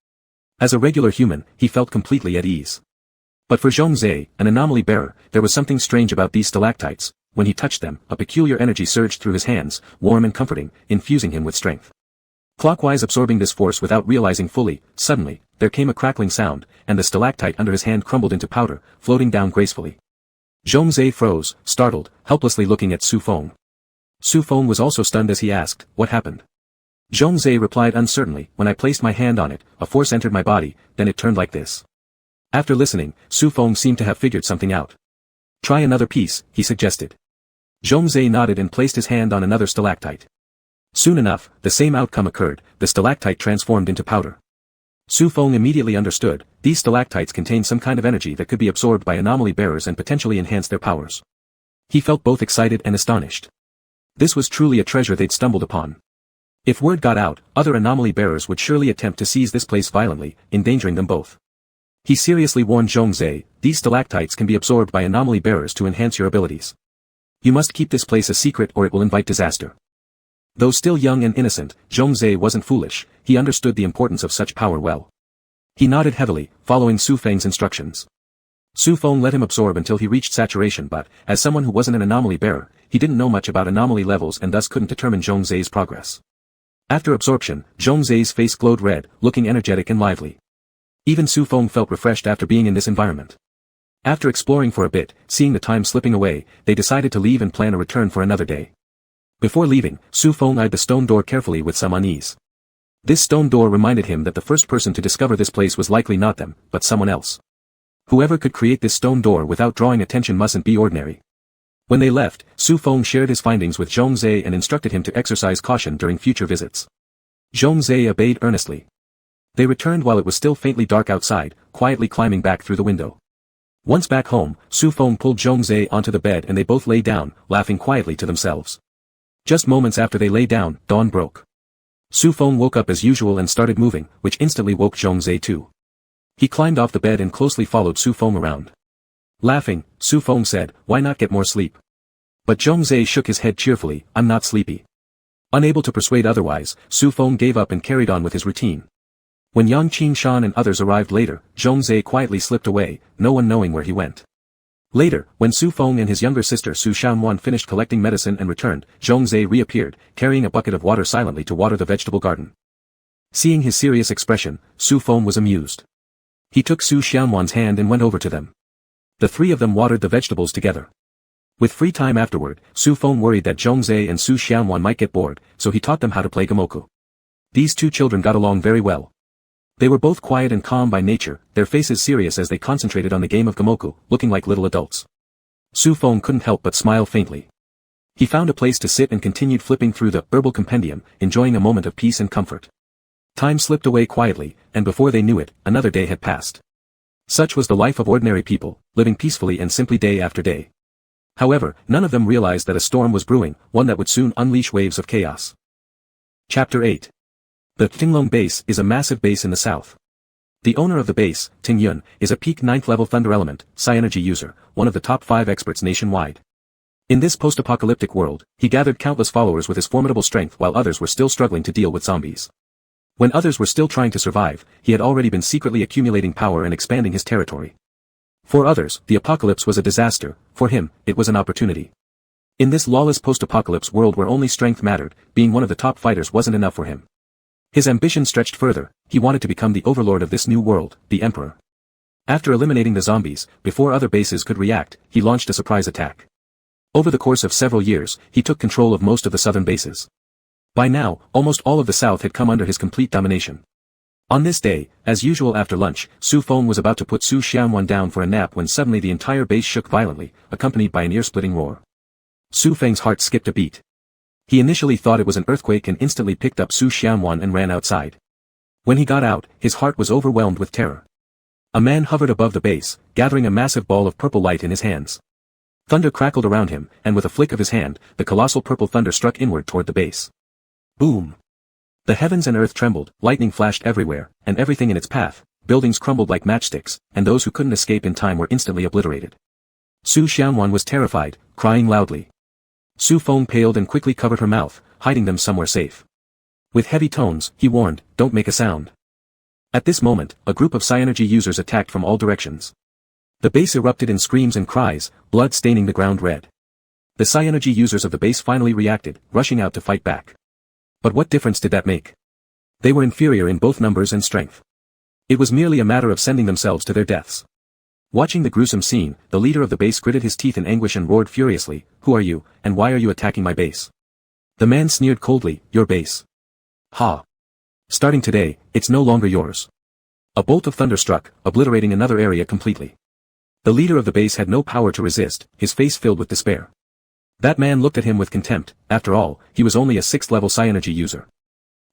As a regular human, he felt completely at ease. But for Zhongzai, an anomaly bearer, there was something strange about these stalactites. When he touched them, a peculiar energy surged through his hands, warm and comforting, infusing him with strength. Clockwise absorbing this force without realizing fully, suddenly, there came a crackling sound, and the stalactite under his hand crumbled into powder, floating down gracefully. Zhongzai froze, startled, helplessly looking at Su Feng. Su Feng was also stunned as he asked, "What happened?" Zhongzai replied uncertainly, "When I placed my hand on it, a force entered my body, then it turned like this." After listening, Su Feng seemed to have figured something out. "Try another piece," he suggested. Zhongzai nodded and placed his hand on another stalactite. Soon enough, the same outcome occurred, the stalactite transformed into powder. Su Feng immediately understood, these stalactites contained some kind of energy that could be absorbed by anomaly bearers and potentially enhance their powers. He felt both excited and astonished. This was truly a treasure they'd stumbled upon. If word got out, other anomaly bearers would surely attempt to seize this place violently, endangering them both. He seriously warned Zhongzai, "These stalactites can be absorbed by anomaly bearers to enhance your abilities. You must keep this place a secret or it will invite disaster." Though still young and innocent, Zhongzai wasn't foolish, he understood the importance of such power well. He nodded heavily, following Su Feng's instructions. Su Feng let him absorb until he reached saturation, but, as someone who wasn't an anomaly bearer, he didn't know much about anomaly levels and thus couldn't determine Zhongzai's progress. After absorption, Zhongzai's face glowed red, looking energetic and lively. Even Su Feng felt refreshed after being in this environment. After exploring for a bit, seeing the time slipping away, they decided to leave and plan a return for another day. Before leaving, Su Feng eyed the stone door carefully with some unease. This stone door reminded him that the first person to discover this place was likely not them, but someone else. Whoever could create this stone door without drawing attention mustn't be ordinary. When they left, Su Feng shared his findings with Zhongzhe and instructed him to exercise caution during future visits. Zhongzhe obeyed earnestly. They returned while it was still faintly dark outside, quietly climbing back through the window. Once back home, Su Feng pulled Zhongzhe onto the bed and they both lay down, laughing quietly to themselves. Just moments after they lay down, dawn broke. Su Feng woke up as usual and started moving, which instantly woke Zhongzhe too. He climbed off the bed and closely followed Su Feng around. Laughing, Su Feng said, "Why not get more sleep?" But Zhongzhe shook his head cheerfully, "I'm not sleepy." Unable to persuade otherwise, Su Feng gave up and carried on with his routine. When Yang Qingshan and others arrived later, Zhongzhe quietly slipped away, no one knowing where he went. Later, when Su Feng and his younger sister Su Xianwan finished collecting medicine and returned, Zhongzhe reappeared, carrying a bucket of water silently to water the vegetable garden. Seeing his serious expression, Su Feng was amused. He took Su Xianwan's hand and went over to them. The three of them watered the vegetables together. With free time afterward, Su Feng worried that Zhongzhe and Su Xianwan might get bored, so he taught them how to play gamoku. These two children got along very well. They were both quiet and calm by nature, their faces serious as they concentrated on the game of gamoku, looking like little adults. Su Feng couldn't help but smile faintly. He found a place to sit and continued flipping through the herbal compendium, enjoying a moment of peace and comfort. Time slipped away quietly, and before they knew it, another day had passed. Such was the life of ordinary people, living peacefully and simply day after day. However, none of them realized that a storm was brewing, one that would soon unleash waves of chaos. Chapter 8. The Tinglong base is a massive base in the south. The owner of the base, Ting Yun, is a peak 9th level thunder element, psi-energy user, one of the top 5 experts nationwide. In this post-apocalyptic world, he gathered countless followers with his formidable strength while others were still struggling to deal with zombies. When others were still trying to survive, he had already been secretly accumulating power and expanding his territory. For others, the apocalypse was a disaster, for him, it was an opportunity. In this lawless post-apocalypse world where only strength mattered, being one of the top fighters wasn't enough for him. His ambition stretched further, he wanted to become the overlord of this new world, the Emperor. After eliminating the zombies, before other bases could react, he launched a surprise attack. Over the course of several years, he took control of most of the southern bases. By now, almost all of the south had come under his complete domination. On this day, as usual after lunch, Su Feng was about to put Su Xianwan down for a nap when suddenly the entire base shook violently, accompanied by an ear-splitting roar. Su Feng's heart skipped a beat. He initially thought it was an earthquake and instantly picked up Su Xianwan and ran outside. When he got out, his heart was overwhelmed with terror. A man hovered above the base, gathering a massive ball of purple light in his hands. Thunder crackled around him, and with a flick of his hand, the colossal purple thunder struck inward toward the base. Boom! The heavens and earth trembled, lightning flashed everywhere, and everything in its path, buildings crumbled like matchsticks, and those who couldn't escape in time were instantly obliterated. Su Xianwan was terrified, crying loudly. Su Feng paled and quickly covered her mouth, hiding them somewhere safe. With heavy tones, he warned, "Don't make a sound." At this moment, a group of psi-energy users attacked from all directions. The base erupted in screams and cries, blood staining the ground red. The psi-energy users of the base finally reacted, rushing out to fight back. But what difference did that make? They were inferior in both numbers and strength. It was merely a matter of sending themselves to their deaths. Watching the gruesome scene, the leader of the base gritted his teeth in anguish and roared furiously, "Who are you, and why are you attacking my base?" The man sneered coldly, "Your base. Ha! Starting today, it's no longer yours." A bolt of thunder struck, obliterating another area completely. The leader of the base had no power to resist, his face filled with despair. That man looked at him with contempt. After all, he was only a 6th level psi-energy user.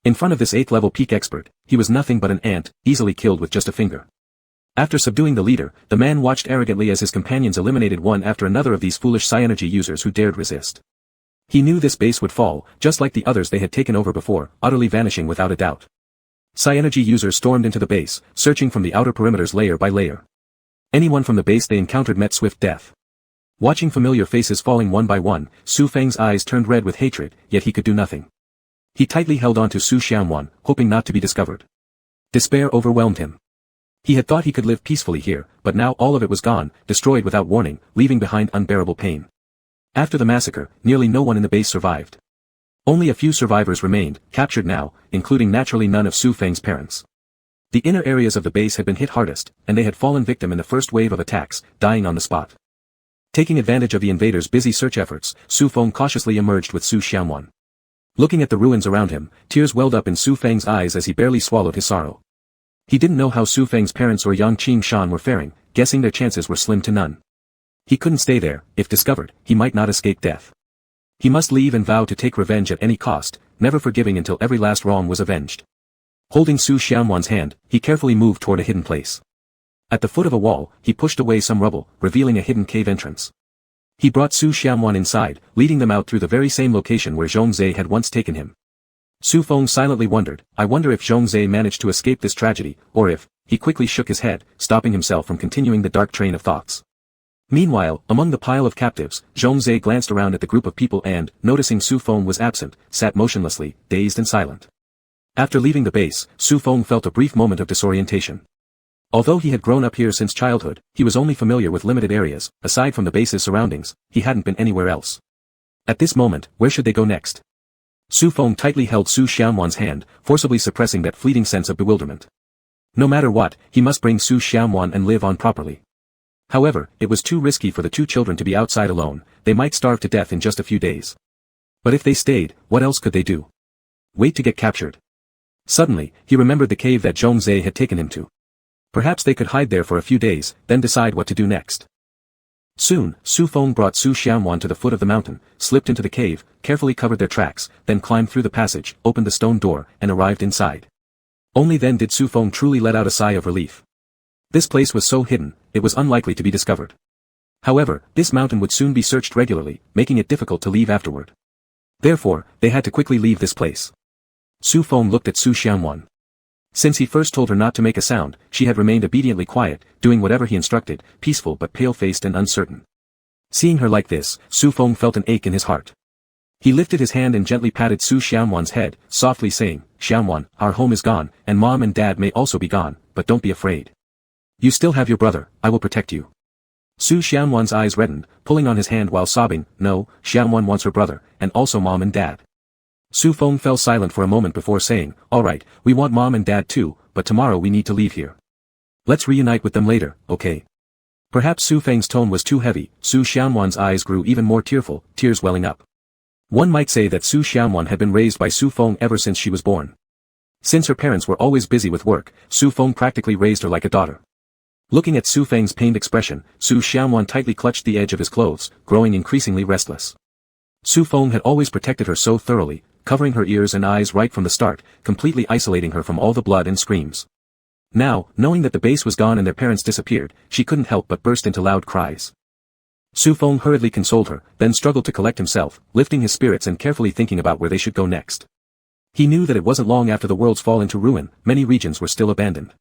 In front of this 8th level peak expert, he was nothing but an ant, easily killed with just a finger. After subduing the leader, the man watched arrogantly as his companions eliminated one after another of these foolish psi-energy users who dared resist. He knew this base would fall, just like the others they had taken over before, utterly vanishing without a doubt. Psi-energy users stormed into the base, searching from the outer perimeters layer by layer. Anyone from the base they encountered met swift death. Watching familiar faces falling one by one, Su Feng's eyes turned red with hatred, yet he could do nothing. He tightly held on to Su Xianwan, hoping not to be discovered. Despair overwhelmed him. He had thought he could live peacefully here, but now all of it was gone, destroyed without warning, leaving behind unbearable pain. After the massacre, nearly no one in the base survived. Only a few survivors remained, captured now, including naturally none of Su Feng's parents. The inner areas of the base had been hit hardest, and they had fallen victim in the first wave of attacks, dying on the spot. Taking advantage of the invaders' busy search efforts, Su Feng cautiously emerged with Su Xianwan. Looking at the ruins around him, tears welled up in Su Feng's eyes as he barely swallowed his sorrow. He didn't know how Su Feng's parents or Yang Qing Shan were faring, guessing their chances were slim to none. He couldn't stay there. If discovered, he might not escape death. He must leave and vow to take revenge at any cost, never forgiving until every last wrong was avenged. Holding Su Xianwan's hand, he carefully moved toward a hidden place. At the foot of a wall, he pushed away some rubble, revealing a hidden cave entrance. He brought Su Xianwan inside, leading them out through the very same location where Zhongzhe had once taken him. Su Feng silently wondered, I wonder if Zhongzhe managed to escape this tragedy, or if, he quickly shook his head, stopping himself from continuing the dark train of thoughts. Meanwhile, among the pile of captives, Zhongzhe glanced around at the group of people and, noticing Su Feng was absent, sat motionlessly, dazed and silent. After leaving the base, Su Feng felt a brief moment of disorientation. Although he had grown up here since childhood, he was only familiar with limited areas. Aside from the base's surroundings, he hadn't been anywhere else. At this moment, where should they go next? Su Feng tightly held Su Xianwan's hand, forcibly suppressing that fleeting sense of bewilderment. No matter what, he must bring Su Xianwan and live on properly. However, it was too risky for the two children to be outside alone. They might starve to death in just a few days. But if they stayed, what else could they do? Wait to get captured. Suddenly, he remembered the cave that Zhongzhe had taken him to. Perhaps they could hide there for a few days, then decide what to do next. Soon, Su Feng brought Su Xianwan to the foot of the mountain, slipped into the cave, carefully covered their tracks, then climbed through the passage, opened the stone door, and arrived inside. Only then did Su Feng truly let out a sigh of relief. This place was so hidden, it was unlikely to be discovered. However, this mountain would soon be searched regularly, making it difficult to leave afterward. Therefore, they had to quickly leave this place. Su Feng looked at Su Xianwan. Since he first told her not to make a sound, she had remained obediently quiet, doing whatever he instructed, peaceful but pale-faced and uncertain. Seeing her like this, Su Feng felt an ache in his heart. He lifted his hand and gently patted Su Xianwan's head, softly saying, Xianwan, our home is gone, and Mom and Dad may also be gone, but don't be afraid. You still have your brother, I will protect you. Su Xianwan's eyes reddened, pulling on his hand while sobbing, no, Xianwan wants her brother, and also Mom and Dad. Su Feng fell silent for a moment before saying, alright, we want Mom and Dad too, but tomorrow we need to leave here. Let's reunite with them later, okay? Perhaps Su Feng's tone was too heavy. Su Xianwan's eyes grew even more tearful, tears welling up. One might say that Su Xianwan had been raised by Su Feng ever since she was born. Since her parents were always busy with work, Su Feng practically raised her like a daughter. Looking at Su Feng's pained expression, Su Xianwan tightly clutched the edge of his clothes, growing increasingly restless. Su Feng had always protected her so thoroughly, covering her ears and eyes right from the start, completely isolating her from all the blood and screams. Now, knowing that the base was gone and their parents disappeared, she couldn't help but burst into loud cries. Su Feng hurriedly consoled her, then struggled to collect himself, lifting his spirits and carefully thinking about where they should go next. He knew that it wasn't long after the world's fall into ruin, many regions were still abandoned.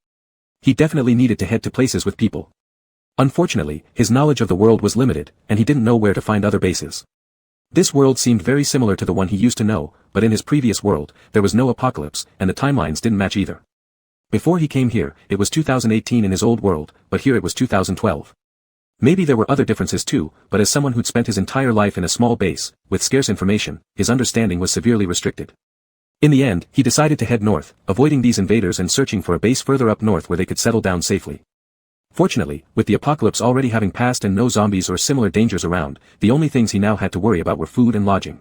He definitely needed to head to places with people. Unfortunately, his knowledge of the world was limited, and he didn't know where to find other bases. This world seemed very similar to the one he used to know, but in his previous world, there was no apocalypse, and the timelines didn't match either. Before he came here, it was 2018 in his old world, but here it was 2012. Maybe there were other differences too, but as someone who'd spent his entire life in a small base, with scarce information, his understanding was severely restricted. In the end, he decided to head north, avoiding these invaders and searching for a base further up north where they could settle down safely. Fortunately, with the apocalypse already having passed and no zombies or similar dangers around, the only things he now had to worry about were food and lodging.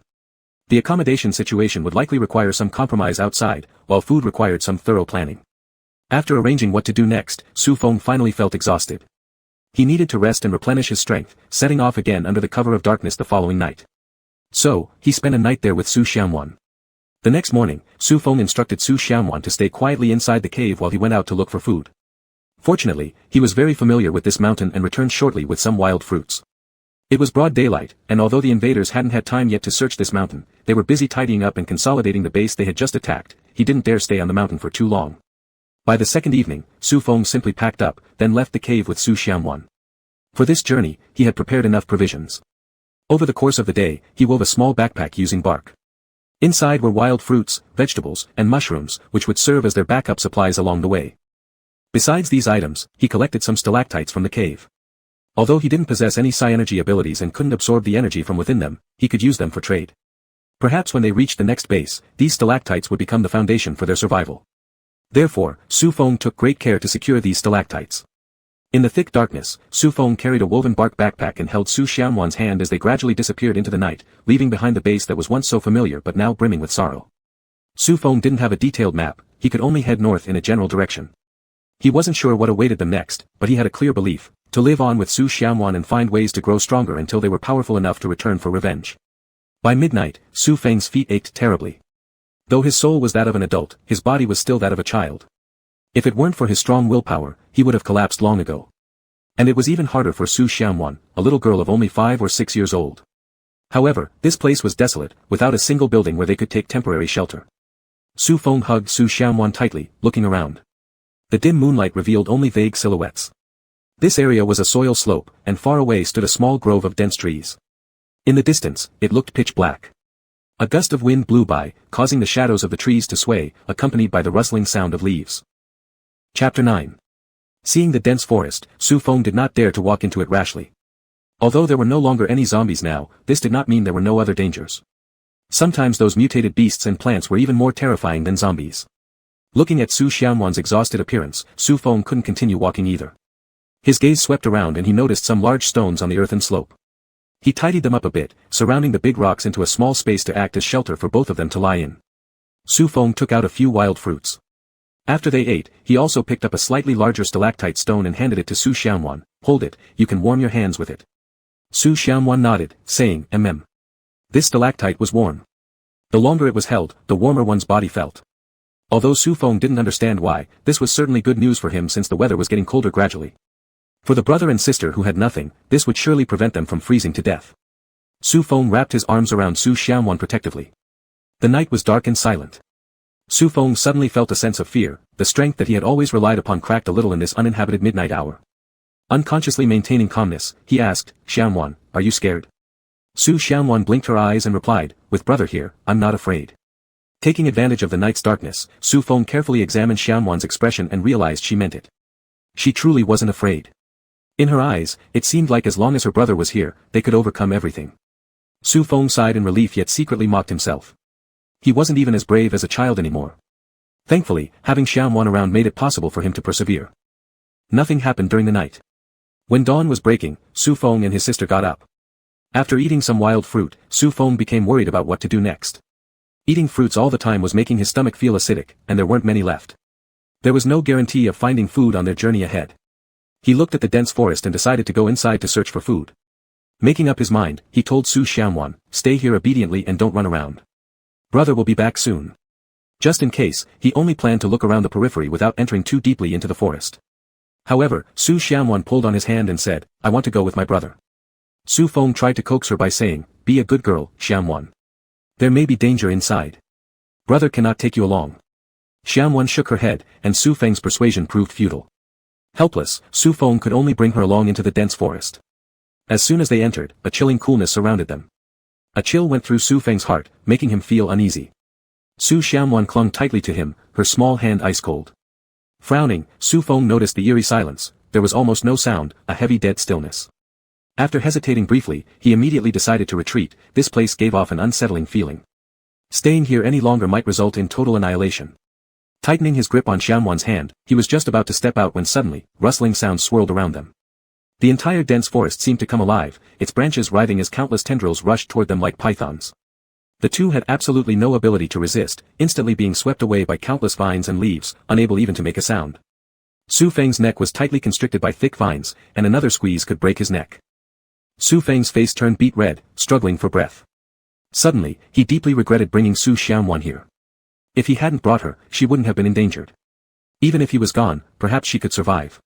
The accommodation situation would likely require some compromise outside, while food required some thorough planning. After arranging what to do next, Su Feng finally felt exhausted. He needed to rest and replenish his strength, setting off again under the cover of darkness the following night. So, he spent a night there with Su Xianwan. The next morning, Su Feng instructed Su Xianwan to stay quietly inside the cave while he went out to look for food. Fortunately, he was very familiar with this mountain and returned shortly with some wild fruits. It was broad daylight, and although the invaders hadn't had time yet to search this mountain, they were busy tidying up and consolidating the base they had just attacked. He didn't dare stay on the mountain for too long. By the second evening, Su Feng simply packed up, then left the cave with Su Xianwan. For this journey, he had prepared enough provisions. Over the course of the day, he wove a small backpack using bark. Inside were wild fruits, vegetables, and mushrooms, which would serve as their backup supplies along the way. Besides these items, he collected some stalactites from the cave. Although he didn't possess any psi-energy abilities and couldn't absorb the energy from within them, he could use them for trade. Perhaps when they reached the next base, these stalactites would become the foundation for their survival. Therefore, Su Feng took great care to secure these stalactites. In the thick darkness, Su Feng carried a woven bark backpack and held Su Xianwan's hand as they gradually disappeared into the night, leaving behind the base that was once so familiar but now brimming with sorrow. Su Feng didn't have a detailed map, he could only head north in a general direction. He wasn't sure what awaited them next, but he had a clear belief, to live on with Su Xianwan and find ways to grow stronger until they were powerful enough to return for revenge. By midnight, Su Feng's feet ached terribly. Though his soul was that of an adult, his body was still that of a child. If it weren't for his strong willpower, he would have collapsed long ago. And it was even harder for Su Xianwan, a little girl of only 5 or 6 years old. However, this place was desolate, without a single building where they could take temporary shelter. Su Feng hugged Su Xianwan tightly, looking around. The dim moonlight revealed only vague silhouettes. This area was a soil slope, and far away stood a small grove of dense trees. In the distance, it looked pitch black. A gust of wind blew by, causing the shadows of the trees to sway, accompanied by the rustling sound of leaves. Chapter 9. Seeing the dense forest, Su Feng did not dare to walk into it rashly. Although there were no longer any zombies now, this did not mean there were no other dangers. Sometimes those mutated beasts and plants were even more terrifying than zombies. Looking at Su Xianwan's exhausted appearance, Su Feng couldn't continue walking either. His gaze swept around and he noticed some large stones on the earthen slope. He tidied them up a bit, surrounding the big rocks into a small space to act as shelter for both of them to lie in. Su Feng took out a few wild fruits. After they ate, he also picked up a slightly larger stalactite stone and handed it to Su Xianwan. "Hold it, you can warm your hands with it." Su Xianwan nodded, saying, "Mm." This stalactite was warm. The longer it was held, the warmer one's body felt. Although Su Feng didn't understand why, this was certainly good news for him since the weather was getting colder gradually. For the brother and sister who had nothing, this would surely prevent them from freezing to death. Su Feng wrapped his arms around Su Xianwan protectively. The night was dark and silent. Su Feng suddenly felt a sense of fear, the strength that he had always relied upon cracked a little in this uninhabited midnight hour. Unconsciously maintaining calmness, he asked, "Xianwan, are you scared?" Su Xianwan blinked her eyes and replied, "With brother here, I'm not afraid." Taking advantage of the night's darkness, Su Feng carefully examined Xianwan's expression and realized she meant it. She truly wasn't afraid. In her eyes, it seemed like as long as her brother was here, they could overcome everything. Su Feng sighed in relief yet secretly mocked himself. He wasn't even as brave as a child anymore. Thankfully, having Xianwan around made it possible for him to persevere. Nothing happened during the night. When dawn was breaking, Su Feng and his sister got up. After eating some wild fruit, Su Feng became worried about what to do next. Eating fruits all the time was making his stomach feel acidic, and there weren't many left. There was no guarantee of finding food on their journey ahead. He looked at the dense forest and decided to go inside to search for food. Making up his mind, he told Su Xianwan, "Stay here obediently and don't run around. Brother will be back soon." Just in case, he only planned to look around the periphery without entering too deeply into the forest. However, Su Xianwan pulled on his hand and said, "I want to go with my brother." Su Feng tried to coax her by saying, "Be a good girl, Xianwan. There may be danger inside. Brother cannot take you along." Xianwan shook her head, and Su Feng's persuasion proved futile. Helpless, Su Feng could only bring her along into the dense forest. As soon as they entered, a chilling coolness surrounded them. A chill went through Su Feng's heart, making him feel uneasy. Su Xianwan clung tightly to him, her small hand ice-cold. Frowning, Su Feng noticed the eerie silence. There was almost no sound, a heavy dead stillness. After hesitating briefly, he immediately decided to retreat. This place gave off an unsettling feeling. Staying here any longer might result in total annihilation. Tightening his grip on Xianwan's hand, he was just about to step out when suddenly, rustling sounds swirled around them. The entire dense forest seemed to come alive, its branches writhing as countless tendrils rushed toward them like pythons. The two had absolutely no ability to resist, instantly being swept away by countless vines and leaves, unable even to make a sound. Su Feng's neck was tightly constricted by thick vines, and another squeeze could break his neck. Su Feng's face turned beet red, struggling for breath. Suddenly, he deeply regretted bringing Su Xianwan here. If he hadn't brought her, she wouldn't have been endangered. Even if he was gone, perhaps she could survive.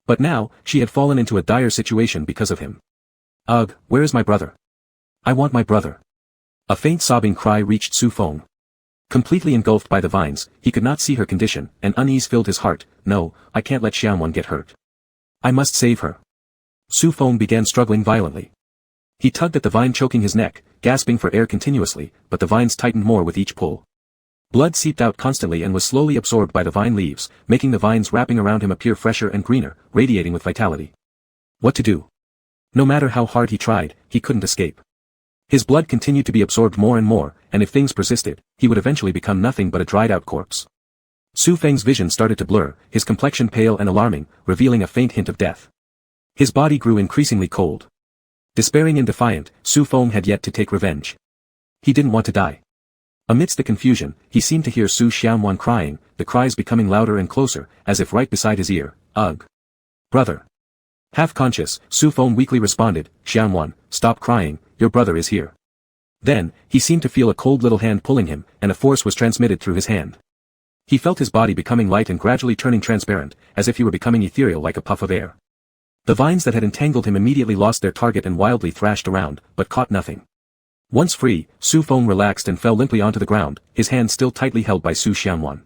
But now, she had fallen into a dire situation because of him. "Ugh, where is my brother? I want my brother." A faint sobbing cry reached Su Feng. Completely engulfed by the vines, he could not see her condition, and unease filled his heart. "No, I can't let Xianwan get hurt. I must save her." Su Feng began struggling violently. He tugged at the vine choking his neck, gasping for air continuously, but the vines tightened more with each pull. Blood seeped out constantly and was slowly absorbed by the vine leaves, making the vines wrapping around him appear fresher and greener, radiating with vitality. What to do? No matter how hard he tried, he couldn't escape. His blood continued to be absorbed more and more, and if things persisted, he would eventually become nothing but a dried-out corpse. Su Feng's vision started to blur, his complexion pale and alarming, revealing a faint hint of death. His body grew increasingly cold. Despairing and defiant, Su Feng had yet to take revenge. He didn't want to die. Amidst the confusion, he seemed to hear Su Xiaowan crying, the cries becoming louder and closer, as if right beside his ear. Ugh. Brother. Half-conscious, Su Feng weakly responded, Xiaowan, stop crying, your brother is here. Then, he seemed to feel a cold little hand pulling him, and a force was transmitted through his hand. He felt his body becoming light and gradually turning transparent, as if he were becoming ethereal like a puff of air. The vines that had entangled him immediately lost their target and wildly thrashed around, but caught nothing. Once free, Su Feng relaxed and fell limply onto the ground, his hand still tightly held by Su Xiaowan.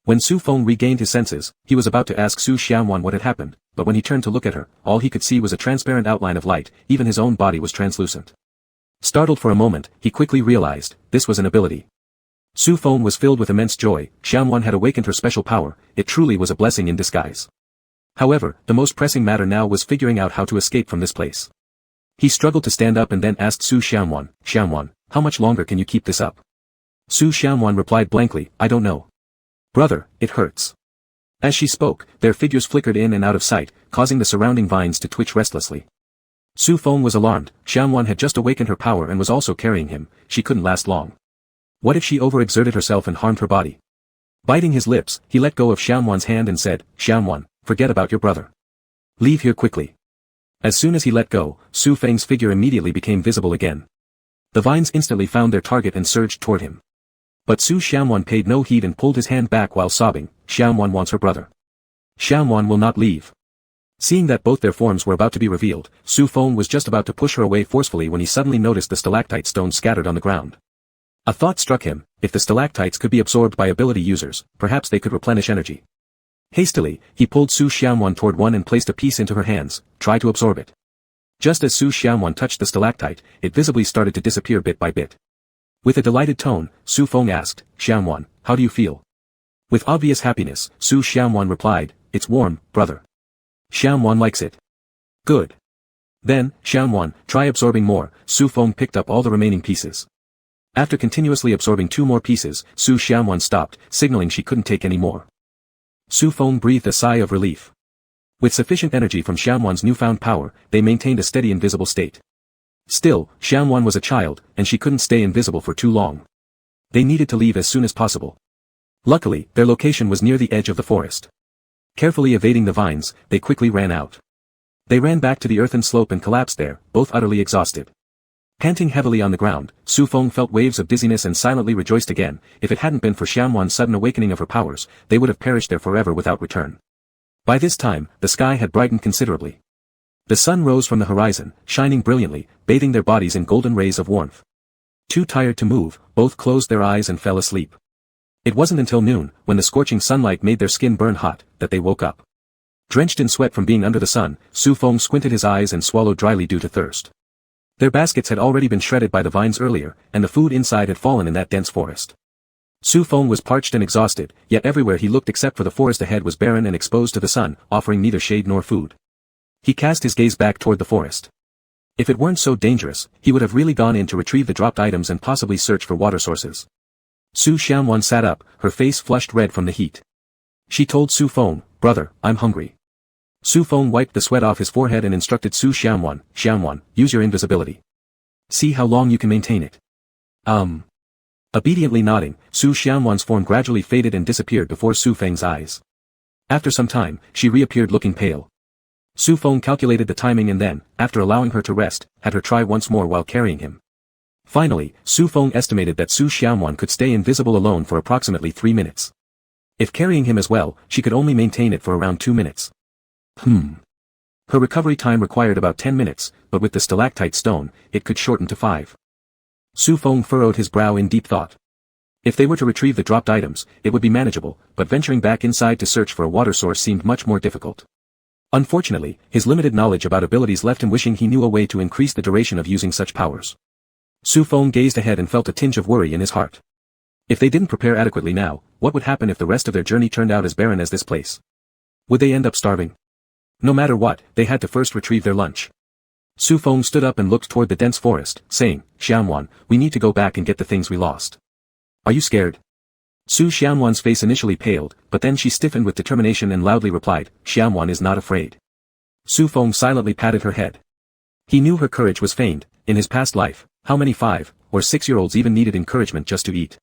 When Su Feng regained his senses, he was about to ask Su Xiaowan what had happened, but when he turned to look at her, all he could see was a transparent outline of light, even his own body was translucent. Startled for a moment, he quickly realized, this was an ability. Su Feng was filled with immense joy, Xiaowan had awakened her special power, it truly was a blessing in disguise. However, the most pressing matter now was figuring out how to escape from this place. He struggled to stand up and then asked Su Xiaowan, how much longer can you keep this up? Su Xiaowan replied blankly, I don't know. Brother, it hurts. As she spoke, their figures flickered in and out of sight, causing the surrounding vines to twitch restlessly. Su Feng was alarmed, Xiaowan had just awakened her power and was also carrying him, she couldn't last long. What if she overexerted herself and harmed her body? Biting his lips, he let go of Xiaowan's hand and said, Xiaowan, forget about your brother. Leave here quickly. As soon as he let go, Su Feng's figure immediately became visible again. The vines instantly found their target and surged toward him. But Su Xiaowan paid no heed and pulled his hand back while sobbing, Xiaowan wants her brother. Xiaowan will not leave. Seeing that both their forms were about to be revealed, Su Feng was just about to push her away forcefully when he suddenly noticed the stalactite stones scattered on the ground. A thought struck him, if the stalactites could be absorbed by ability users, perhaps they could replenish energy. Hastily, he pulled Su Xiaowan toward one and placed a piece into her hands, try to absorb it. Just as Su Xiaowan touched the stalactite, it visibly started to disappear bit by bit. With a delighted tone, Su Feng asked, Xiaowan, how do you feel? With obvious happiness, Su Xiaowan replied, it's warm, brother. Xiaowan likes it. Good. Then, Xiaowan, try absorbing more, Su Feng picked up all the remaining pieces. After continuously absorbing 2 more pieces, Su Xiaowan stopped, signaling she couldn't take any more. Su Feng breathed a sigh of relief. With sufficient energy from Xiaowan's newfound power, they maintained a steady invisible state. Still, Xiaowan was a child, and she couldn't stay invisible for too long. They needed to leave as soon as possible. Luckily, their location was near the edge of the forest. Carefully evading the vines, they quickly ran out. They ran back to the earthen slope and collapsed there, both utterly exhausted. Panting heavily on the ground, Su Feng felt waves of dizziness and silently rejoiced again, if it hadn't been for Xiaowan's sudden awakening of her powers, they would have perished there forever without return. By this time, the sky had brightened considerably. The sun rose from the horizon, shining brilliantly, bathing their bodies in golden rays of warmth. Too tired to move, both closed their eyes and fell asleep. It wasn't until noon, when the scorching sunlight made their skin burn hot, that they woke up. Drenched in sweat from being under the sun, Su Feng squinted his eyes and swallowed dryly due to thirst. Their baskets had already been shredded by the vines earlier, and the food inside had fallen in that dense forest. Su Feng was parched and exhausted, yet everywhere he looked except for the forest ahead was barren and exposed to the sun, offering neither shade nor food. He cast his gaze back toward the forest. If it weren't so dangerous, he would have really gone in to retrieve the dropped items and possibly search for water sources. Su Xiaowan sat up, her face flushed red from the heat. She told Su Feng, brother, I'm hungry. Su Feng wiped the sweat off his forehead and instructed Su Xiaowan, Xiaowan, use your invisibility. See how long you can maintain it. Obediently nodding, Su Xiaowan's form gradually faded and disappeared before Su Feng's eyes. After some time, she reappeared looking pale. Su Feng calculated the timing and then, after allowing her to rest, had her try once more while carrying him. Finally, Su Feng estimated that Su Xiaowan could stay invisible alone for approximately 3 minutes. If carrying him as well, she could only maintain it for around 2 minutes. Her recovery time required about 10 minutes, but with the stalactite stone, it could shorten to 5. Su Feng furrowed his brow in deep thought. If they were to retrieve the dropped items, it would be manageable, but venturing back inside to search for a water source seemed much more difficult. Unfortunately, his limited knowledge about abilities left him wishing he knew a way to increase the duration of using such powers. Su Feng gazed ahead and felt a tinge of worry in his heart. If they didn't prepare adequately now, what would happen if the rest of their journey turned out as barren as this place? Would they end up starving? No matter what, they had to first retrieve their lunch. Su Feng stood up and looked toward the dense forest, saying, Xiaowan, we need to go back and get the things we lost. Are you scared? Su Xianwan's face initially paled, but then she stiffened with determination and loudly replied, Xianwan is not afraid. Su Feng silently patted her head. He knew her courage was feigned. In his past life, how many 5- or 6-year-olds even needed encouragement just to eat?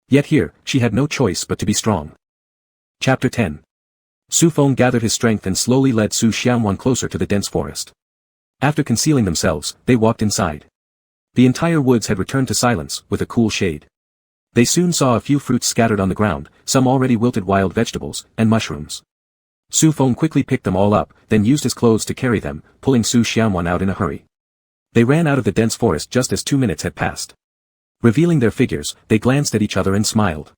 Yet here, she had no choice but to be strong. Chapter 10. Su Feng gathered his strength and slowly led Su Xianwan closer to the dense forest. After concealing themselves, they walked inside. The entire woods had returned to silence, with a cool shade. They soon saw a few fruits scattered on the ground, some already wilted wild vegetables, and mushrooms. Su Feng quickly picked them all up, then used his clothes to carry them, pulling Su Xianwan out in a hurry. They ran out of the dense forest just as 2 minutes had passed. Revealing their figures, they glanced at each other and smiled.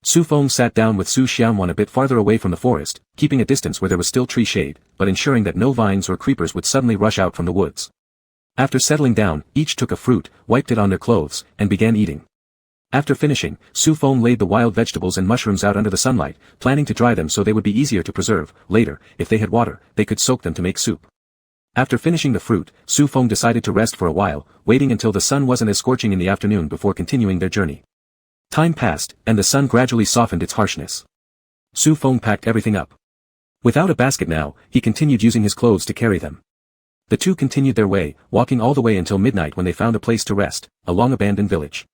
Su Feng sat down with Su Xianwan a bit farther away from the forest, keeping a distance where there was still tree shade, but ensuring that no vines or creepers would suddenly rush out from the woods. After settling down, each took a fruit, wiped it on their clothes, and began eating. After finishing, Su Feng laid the wild vegetables and mushrooms out under the sunlight, planning to dry them so they would be easier to preserve. Later, if they had water, they could soak them to make soup. After finishing the fruit, Su Feng decided to rest for a while, waiting until the sun wasn't as scorching in the afternoon before continuing their journey. Time passed, and the sun gradually softened its harshness. Su Feng packed everything up. Without a basket now, he continued using his clothes to carry them. The two continued their way, walking all the way until midnight when they found a place to rest, a long-abandoned village.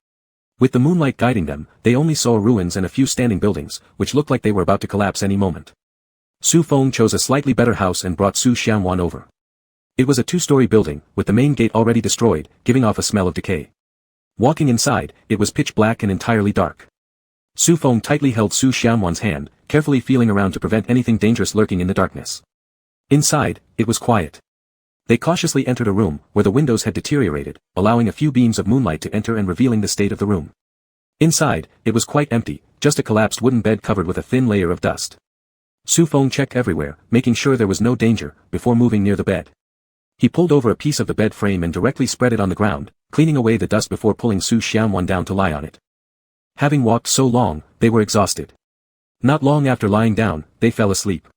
With the moonlight guiding them, they only saw ruins and a few standing buildings, which looked like they were about to collapse any moment. Su Feng chose a slightly better house and brought Su Xianwan over. It was a 2-story building, with the main gate already destroyed, giving off a smell of decay. Walking inside, it was pitch black and entirely dark. Su Feng tightly held Su Xianwan's hand, carefully feeling around to prevent anything dangerous lurking in the darkness. Inside, it was quiet. They cautiously entered a room, where the windows had deteriorated, allowing a few beams of moonlight to enter and revealing the state of the room. Inside, it was quite empty, just a collapsed wooden bed covered with a thin layer of dust. Su Feng checked everywhere, making sure there was no danger, before moving near the bed. He pulled over a piece of the bed frame and directly spread it on the ground, cleaning away the dust before pulling Su Xianwan down to lie on it. Having walked so long, they were exhausted. Not long after lying down, they fell asleep.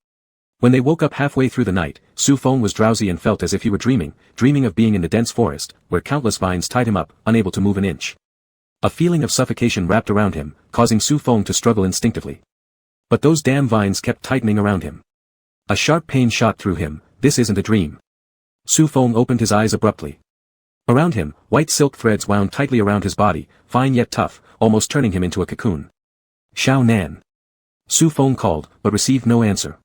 When they woke up halfway through the night, Su Feng was drowsy and felt as if he were dreaming of being in the dense forest, where countless vines tied him up, unable to move an inch. A feeling of suffocation wrapped around him, causing Su Feng to struggle instinctively. But those damn vines kept tightening around him. A sharp pain shot through him. This isn't a dream. Su Feng opened his eyes abruptly. Around him, white silk threads wound tightly around his body, fine yet tough, almost turning him into a cocoon. Xiao Nan. Su Feng called, but received no answer.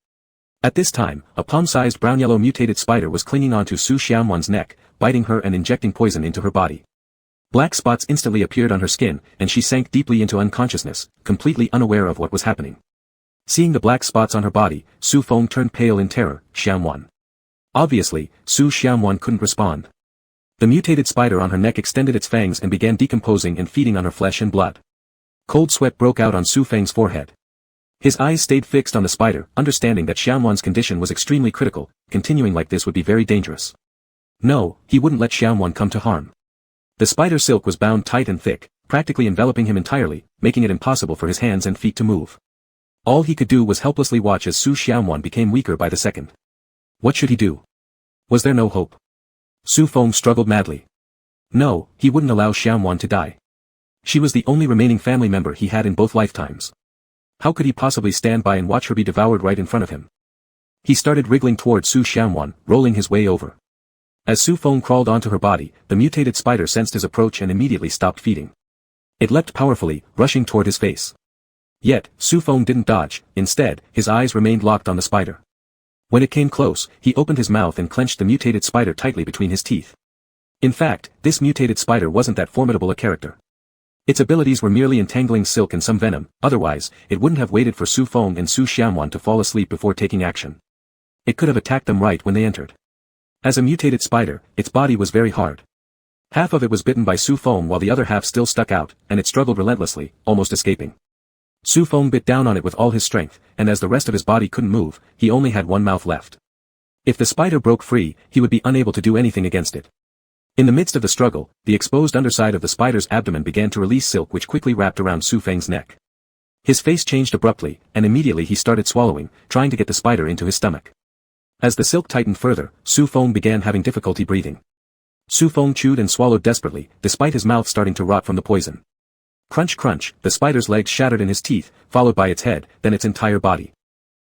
At this time, a palm-sized brown-yellow mutated spider was clinging onto Su Xianwan's neck, biting her and injecting poison into her body. Black spots instantly appeared on her skin, and she sank deeply into unconsciousness, completely unaware of what was happening. Seeing the black spots on her body, Su Feng turned pale in terror. Xianwan. Obviously, Su Xianwan couldn't respond. The mutated spider on her neck extended its fangs and began decomposing and feeding on her flesh and blood. Cold sweat broke out on Su Feng's forehead. His eyes stayed fixed on the spider, understanding that Xianwan's condition was extremely critical. Continuing like this would be very dangerous. No, he wouldn't let Xianwan come to harm. The spider silk was bound tight and thick, practically enveloping him entirely, making it impossible for his hands and feet to move. All he could do was helplessly watch as Su Xianwan became weaker by the second. What should he do? Was there no hope? Su Feng struggled madly. No, he wouldn't allow Xianwan to die. She was the only remaining family member he had in both lifetimes. How could he possibly stand by and watch her be devoured right in front of him? He started wriggling toward Su Xianwan, rolling his way over. As Su Feng crawled onto her body, the mutated spider sensed his approach and immediately stopped feeding. It leapt powerfully, rushing toward his face. Yet, Su Feng didn't dodge. Instead, his eyes remained locked on the spider. When it came close, he opened his mouth and clenched the mutated spider tightly between his teeth. In fact, this mutated spider wasn't that formidable a character. Its abilities were merely entangling silk and some venom, otherwise, it wouldn't have waited for Su Feng and Su Xianwan to fall asleep before taking action. It could have attacked them right when they entered. As a mutated spider, its body was very hard. Half of it was bitten by Su Feng while the other half still stuck out, and it struggled relentlessly, almost escaping. Su Feng bit down on it with all his strength, and as the rest of his body couldn't move, he only had one mouth left. If the spider broke free, he would be unable to do anything against it. In the midst of the struggle, the exposed underside of the spider's abdomen began to release silk which quickly wrapped around Su Feng's neck. His face changed abruptly, and immediately he started swallowing, trying to get the spider into his stomach. As the silk tightened further, Su Feng began having difficulty breathing. Su Feng chewed and swallowed desperately, despite his mouth starting to rot from the poison. Crunch crunch, the spider's legs shattered in his teeth, followed by its head, then its entire body.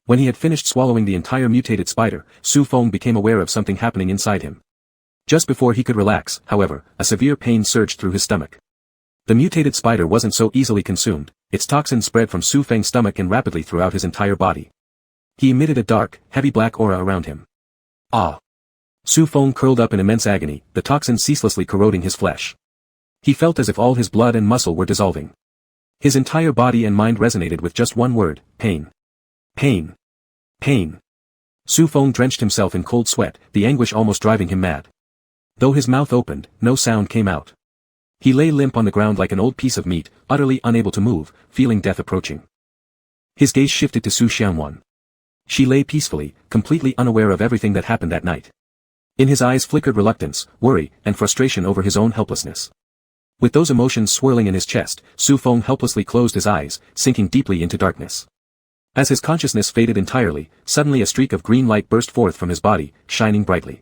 When he had finished swallowing the entire mutated spider, Su Feng became aware of something happening inside him. Just before he could relax, however, a severe pain surged through his stomach. The mutated spider wasn't so easily consumed, its toxin spread from Su Feng's stomach and rapidly throughout his entire body. He emitted a dark, heavy black aura around him. Ah! Su Feng curled up in immense agony, the toxin ceaselessly corroding his flesh. He felt as if all his blood and muscle were dissolving. His entire body and mind resonated with just one word, pain. Pain. Pain. Su Feng drenched himself in cold sweat, the anguish almost driving him mad. Though his mouth opened, no sound came out. He lay limp on the ground like an old piece of meat, utterly unable to move, feeling death approaching. His gaze shifted to Su Xianwan. She lay peacefully, completely unaware of everything that happened that night. In his eyes flickered reluctance, worry, and frustration over his own helplessness. With those emotions swirling in his chest, Su Feng helplessly closed his eyes, sinking deeply into darkness. As his consciousness faded entirely, suddenly a streak of green light burst forth from his body, shining brightly.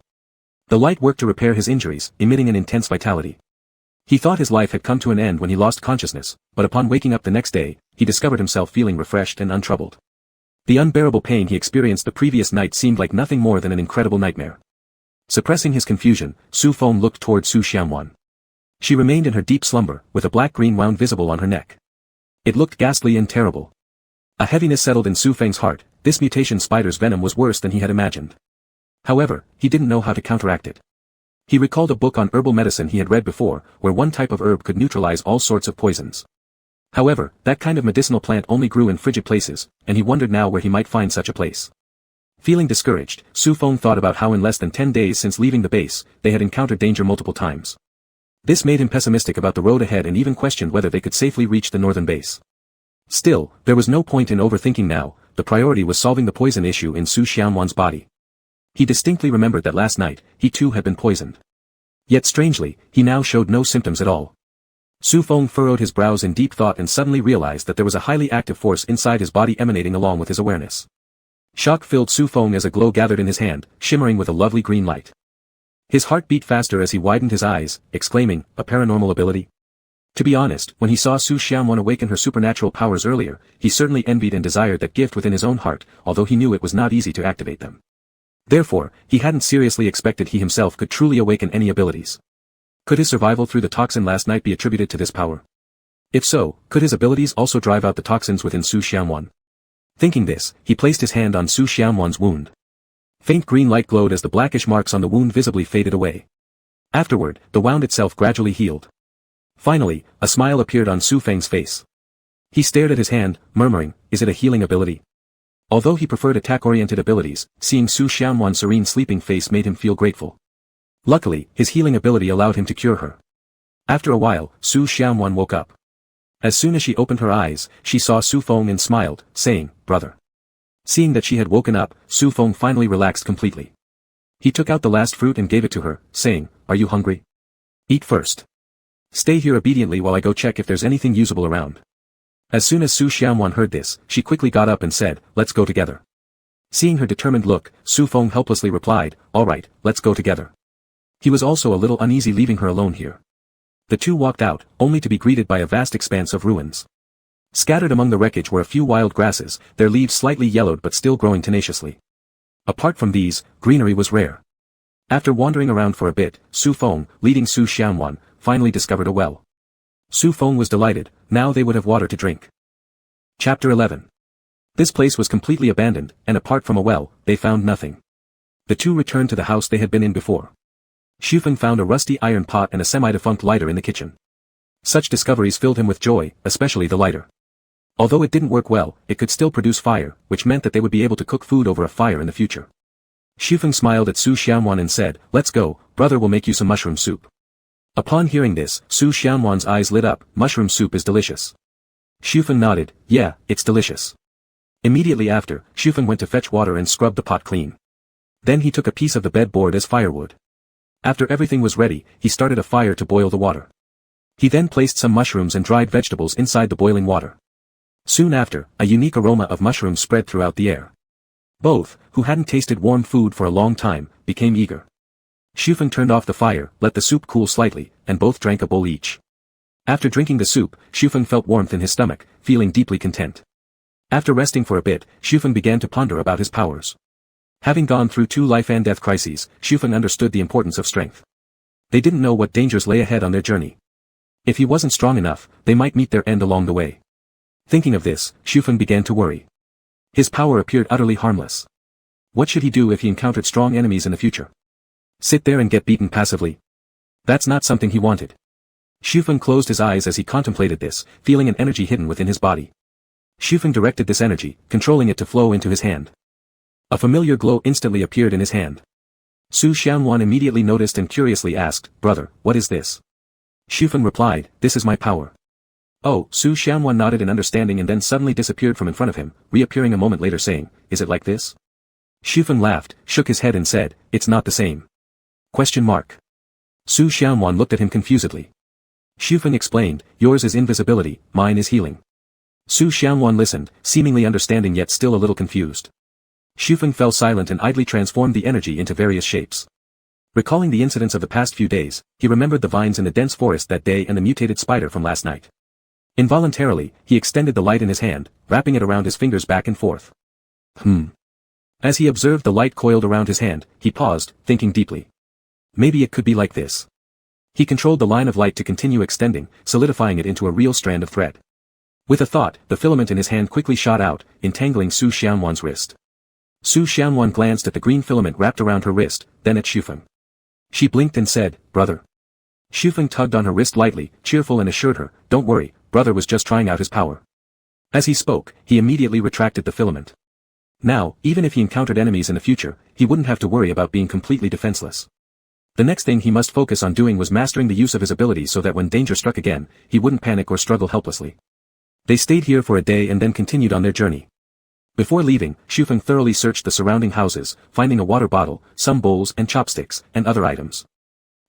The light worked to repair his injuries, emitting an intense vitality. He thought his life had come to an end when he lost consciousness, but upon waking up the next day, he discovered himself feeling refreshed and untroubled. The unbearable pain he experienced the previous night seemed like nothing more than an incredible nightmare. Suppressing his confusion, Su Feng looked toward Su Xianwan. She remained in her deep slumber, with a black-green wound visible on her neck. It looked ghastly and terrible. A heaviness settled in Su Feng's heart, this mutation spider's venom was worse than he had imagined. However, he didn't know how to counteract it. He recalled a book on herbal medicine he had read before, where one type of herb could neutralize all sorts of poisons. However, that kind of medicinal plant only grew in frigid places, and he wondered now where he might find such a place. Feeling discouraged, Su Feng thought about how in less than 10 days since leaving the base, they had encountered danger multiple times. This made him pessimistic about the road ahead and even questioned whether they could safely reach the northern base. Still, there was no point in overthinking now, the priority was solving the poison issue in Su Xianwan's body. He distinctly remembered that last night, he too had been poisoned. Yet strangely, he now showed no symptoms at all. Su Feng furrowed his brows in deep thought and suddenly realized that there was a highly active force inside his body emanating along with his awareness. Shock filled Su Feng as a glow gathered in his hand, shimmering with a lovely green light. His heart beat faster as he widened his eyes, exclaiming, a paranormal ability? To be honest, when he saw Su Xianwan awaken her supernatural powers earlier, he certainly envied and desired that gift within his own heart, although he knew it was not easy to activate them. Therefore, he hadn't seriously expected he himself could truly awaken any abilities. Could his survival through the toxin last night be attributed to this power? If so, could his abilities also drive out the toxins within Su Xianwan? Thinking this, he placed his hand on Su Xianwan's wound. Faint green light glowed as the blackish marks on the wound visibly faded away. Afterward, the wound itself gradually healed. Finally, a smile appeared on Su Feng's face. He stared at his hand, murmuring, is it a healing ability? Although he preferred attack-oriented abilities, seeing Su Xianwan's serene sleeping face made him feel grateful. Luckily, his healing ability allowed him to cure her. After a while, Su Xianwan woke up. As soon as she opened her eyes, she saw Su Feng and smiled, saying, brother. Seeing that she had woken up, Su Feng finally relaxed completely. He took out the last fruit and gave it to her, saying, are you hungry? Eat first. Stay here obediently while I go check if there's anything usable around. As soon as Su Xianwan heard this, she quickly got up and said, let's go together. Seeing her determined look, Su Feng helplessly replied, all right, let's go together. He was also a little uneasy leaving her alone here. The two walked out, only to be greeted by a vast expanse of ruins. Scattered among the wreckage were a few wild grasses, their leaves slightly yellowed but still growing tenaciously. Apart from these, greenery was rare. After wandering around for a bit, Su Feng, leading Su Xianwan, finally discovered a well. Su Feng was delighted, now they would have water to drink. Chapter 11. This place was completely abandoned, and apart from a well, they found nothing. The two returned to the house they had been in before. Xufeng found a rusty iron pot and a semi-defunct lighter in the kitchen. Such discoveries filled him with joy, especially the lighter. Although it didn't work well, it could still produce fire, which meant that they would be able to cook food over a fire in the future. Xufeng smiled at Su Xianwan and said, let's go, brother will make you some mushroom soup. Upon hearing this, Su Xianwan's eyes lit up, mushroom soup is delicious. Xufeng nodded, yeah, it's delicious. Immediately after, Xufeng went to fetch water and scrubbed the pot clean. Then he took a piece of the bedboard as firewood. After everything was ready, he started a fire to boil the water. He then placed some mushrooms and dried vegetables inside the boiling water. Soon after, a unique aroma of mushrooms spread throughout the air. Both, who hadn't tasted warm food for a long time, became eager. Xufeng turned off the fire, let the soup cool slightly, and both drank a bowl each. After drinking the soup, Shufeng felt warmth in his stomach, feeling deeply content. After resting for a bit, Shufeng began to ponder about his powers. Having gone through 2 life and death crises, Shufeng understood the importance of strength. They didn't know what dangers lay ahead on their journey. If he wasn't strong enough, they might meet their end along the way. Thinking of this, Shufeng began to worry. His power appeared utterly harmless. What should he do if he encountered strong enemies in the future? Sit there and get beaten passively? That's not something he wanted. Shufeng closed his eyes as he contemplated this, feeling an energy hidden within his body. Shufeng directed this energy, controlling it to flow into his hand. A familiar glow instantly appeared in his hand. Su Xianwan immediately noticed and curiously asked, "Brother, what is this?" Shufeng replied, "This is my power." Oh, Su Xianwan nodded in understanding and then suddenly disappeared from in front of him, reappearing a moment later saying, "Is it like this?" Shufeng laughed, shook his head and said, "It's not the same." Question mark. Su Xianwan looked at him confusedly. Shufeng explained, "Yours is invisibility, mine is healing." Su Xianwan listened, seemingly understanding yet still a little confused. Shufeng fell silent and idly transformed the energy into various shapes. Recalling the incidents of the past few days, he remembered the vines in the dense forest that day and the mutated spider from last night. Involuntarily, he extended the light in his hand, wrapping it around his fingers back and forth. As he observed the light coiled around his hand, he paused, thinking deeply. Maybe it could be like this. He controlled the line of light to continue extending, solidifying it into a real strand of thread. With a thought, the filament in his hand quickly shot out, entangling Su Xianwan's wrist. Su Xianwan glanced at the green filament wrapped around her wrist, then at Shufeng. She blinked and said, "Brother." Shufeng tugged on her wrist lightly, cheerful and assured her, "Don't worry, brother was just trying out his power." As he spoke, he immediately retracted the filament. Now, even if he encountered enemies in the future, he wouldn't have to worry about being completely defenseless. The next thing he must focus on doing was mastering the use of his abilities so that when danger struck again, he wouldn't panic or struggle helplessly. They stayed here for a day and then continued on their journey. Before leaving, Shufeng thoroughly searched the surrounding houses, finding a water bottle, some bowls and chopsticks, and other items.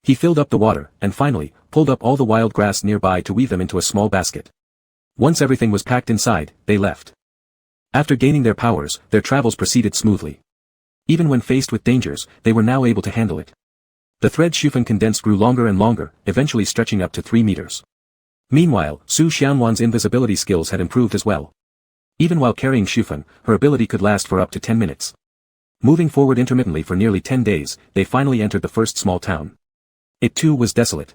He filled up the water, and finally, pulled up all the wild grass nearby to weave them into a small basket. Once everything was packed inside, they left. After gaining their powers, their travels proceeded smoothly. Even when faced with dangers, they were now able to handle it. The thread Shufeng condensed grew longer and longer, eventually stretching up to 3 meters. Meanwhile, Su Xianwan's invisibility skills had improved as well. Even while carrying Shufeng, her ability could last for up to 10 minutes. Moving forward intermittently for nearly 10 days, they finally entered the first small town. It too was desolate.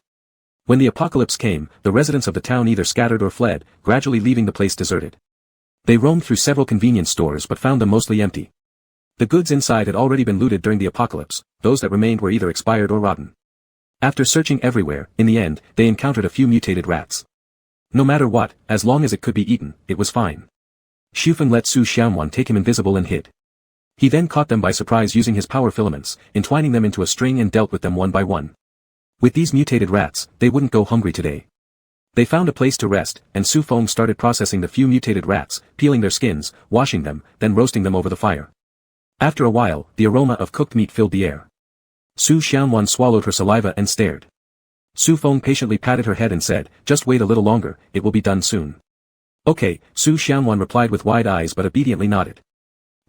When the apocalypse came, the residents of the town either scattered or fled, gradually leaving the place deserted. They roamed through several convenience stores but found them mostly empty. The goods inside had already been looted during the apocalypse, those that remained were either expired or rotten. After searching everywhere, in the end, they encountered a few mutated rats. No matter what, as long as it could be eaten, it was fine. Shufeng let Su Xianwan take him invisible and hid. He then caught them by surprise using his power filaments, entwining them into a string and dealt with them one by one. With these mutated rats, they wouldn't go hungry today. They found a place to rest, and Su Feng started processing the few mutated rats, peeling their skins, washing them, then roasting them over the fire. After a while, the aroma of cooked meat filled the air. Su Xianwan swallowed her saliva and stared. Su Feng patiently patted her head and said, "Just wait a little longer, it will be done soon." "Okay," Su Xianwan replied with wide eyes but obediently nodded.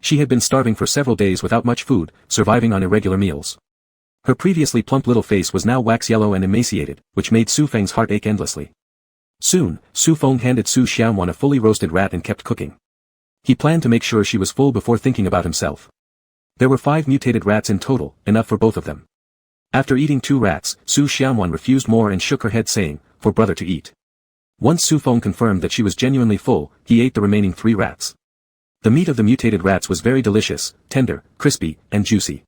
She had been starving for several days without much food, surviving on irregular meals. Her previously plump little face was now wax yellow and emaciated, which made Su Feng's heart ache endlessly. Soon, Su Feng handed Su Xianwan a fully roasted rat and kept cooking. He planned to make sure she was full before thinking about himself. There were 5 mutated rats in total, enough for both of them. After eating 2 rats, Su Xianwan refused more and shook her head saying, "For brother to eat." Once Su Feng confirmed that she was genuinely full, he ate the remaining 3 rats. The meat of the mutated rats was very delicious, tender, crispy, and juicy.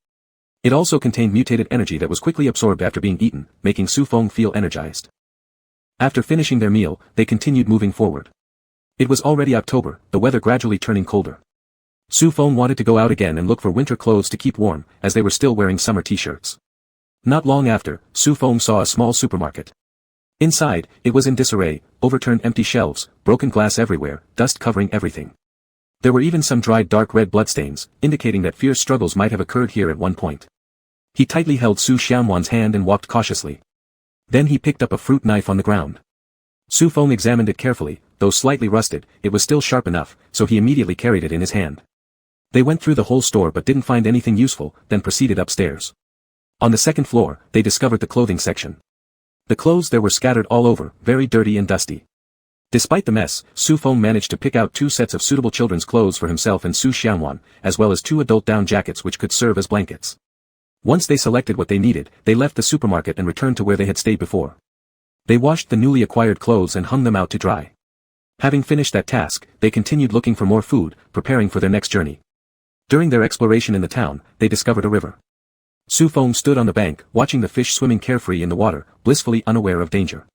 It also contained mutated energy that was quickly absorbed after being eaten, making Su Feng feel energized. After finishing their meal, they continued moving forward. It was already October, the weather gradually turning colder. Su Feng wanted to go out again and look for winter clothes to keep warm, as they were still wearing summer t-shirts. Not long after, Su Feng saw a small supermarket. Inside, it was in disarray, overturned empty shelves, broken glass everywhere, dust covering everything. There were even some dried dark red bloodstains, indicating that fierce struggles might have occurred here at one point. He tightly held Su Xianwan's hand and walked cautiously. Then he picked up a fruit knife on the ground. Su Feng examined it carefully, though slightly rusted, it was still sharp enough, so he immediately carried it in his hand. They went through the whole store but didn't find anything useful, then proceeded upstairs. On the second floor, they discovered the clothing section. The clothes there were scattered all over, very dirty and dusty. Despite the mess, Su Feng managed to pick out 2 sets of suitable children's clothes for himself and Su Xianwan, as well as 2 adult down jackets which could serve as blankets. Once they selected what they needed, they left the supermarket and returned to where they had stayed before. They washed the newly acquired clothes and hung them out to dry. Having finished that task, they continued looking for more food, preparing for their next journey. During their exploration in the town, they discovered a river. Su Feng stood on the bank, watching the fish swimming carefree in the water, blissfully unaware of danger.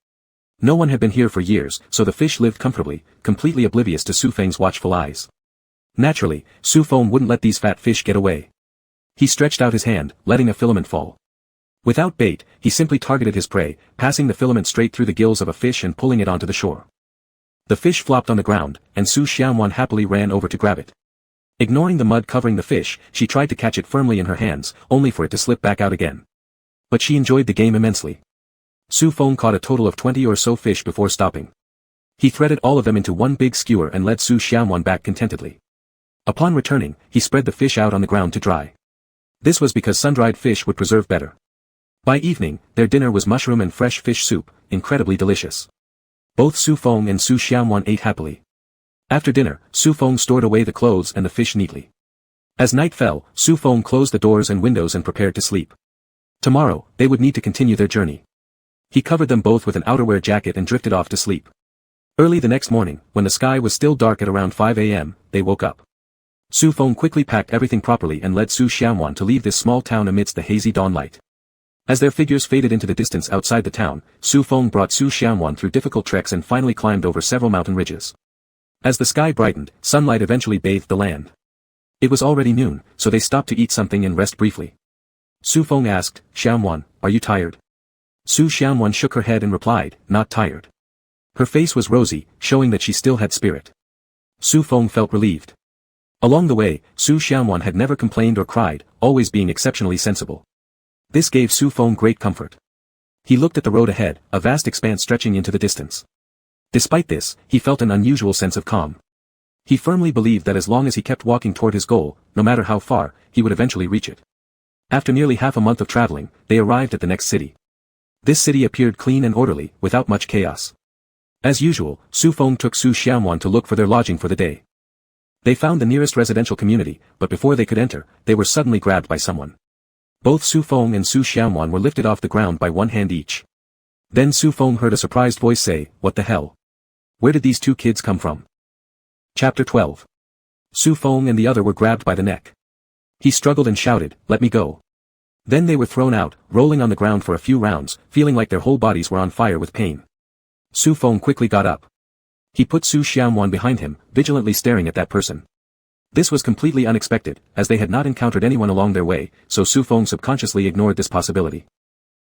No one had been here for years, so the fish lived comfortably, completely oblivious to Su Feng's watchful eyes. Naturally, Su Feng wouldn't let these fat fish get away. He stretched out his hand, letting a filament fall. Without bait, he simply targeted his prey, passing the filament straight through the gills of a fish and pulling it onto the shore. The fish flopped on the ground, and Su Xianwan happily ran over to grab it. Ignoring the mud covering the fish, she tried to catch it firmly in her hands, only for it to slip back out again. But she enjoyed the game immensely. Su Feng caught a total of 20 or so fish before stopping. He threaded all of them into one big skewer and led Su Xianwan back contentedly. Upon returning, he spread the fish out on the ground to dry. This was because sun-dried fish would preserve better. By evening, their dinner was mushroom and fresh fish soup, incredibly delicious. Both Su Feng and Su Xianwan ate happily. After dinner, Su Feng stored away the clothes and the fish neatly. As night fell, Su Feng closed the doors and windows and prepared to sleep. Tomorrow, they would need to continue their journey. He covered them both with an outerwear jacket and drifted off to sleep. Early the next morning, when the sky was still dark at around 5 a.m., they woke up. Su Feng quickly packed everything properly and led Su Xianwan to leave this small town amidst the hazy dawn light. As their figures faded into the distance outside the town, Su Feng brought Su Xianwan through difficult treks and finally climbed over several mountain ridges. As the sky brightened, sunlight eventually bathed the land. It was already noon, so they stopped to eat something and rest briefly. Su Feng asked, "Xianwan, are you tired?" Su Xianwan shook her head and replied, "Not tired." Her face was rosy, showing that she still had spirit. Su Feng felt relieved. Along the way, Su Xianwan had never complained or cried, always being exceptionally sensible. This gave Su Feng great comfort. He looked at the road ahead, a vast expanse stretching into the distance. Despite this, he felt an unusual sense of calm. He firmly believed that as long as he kept walking toward his goal, no matter how far, he would eventually reach it. After nearly half a month of traveling, they arrived at the next city. This city appeared clean and orderly, without much chaos. As usual, Su Feng took Su Xianwan to look for their lodging for the day. They found the nearest residential community, but before they could enter, they were suddenly grabbed by someone. Both Su Feng and Su Xianwan were lifted off the ground by one hand each. Then Su Feng heard a surprised voice say, "What the hell? Where did these 2 kids come from?" Chapter 12. Su Feng and the other were grabbed by the neck. He struggled and shouted, "Let me go." Then they were thrown out, rolling on the ground for a few rounds, feeling like their whole bodies were on fire with pain. Su Feng quickly got up. He put Su Xianwan behind him, vigilantly staring at that person. This was completely unexpected, as they had not encountered anyone along their way, so Su Feng subconsciously ignored this possibility.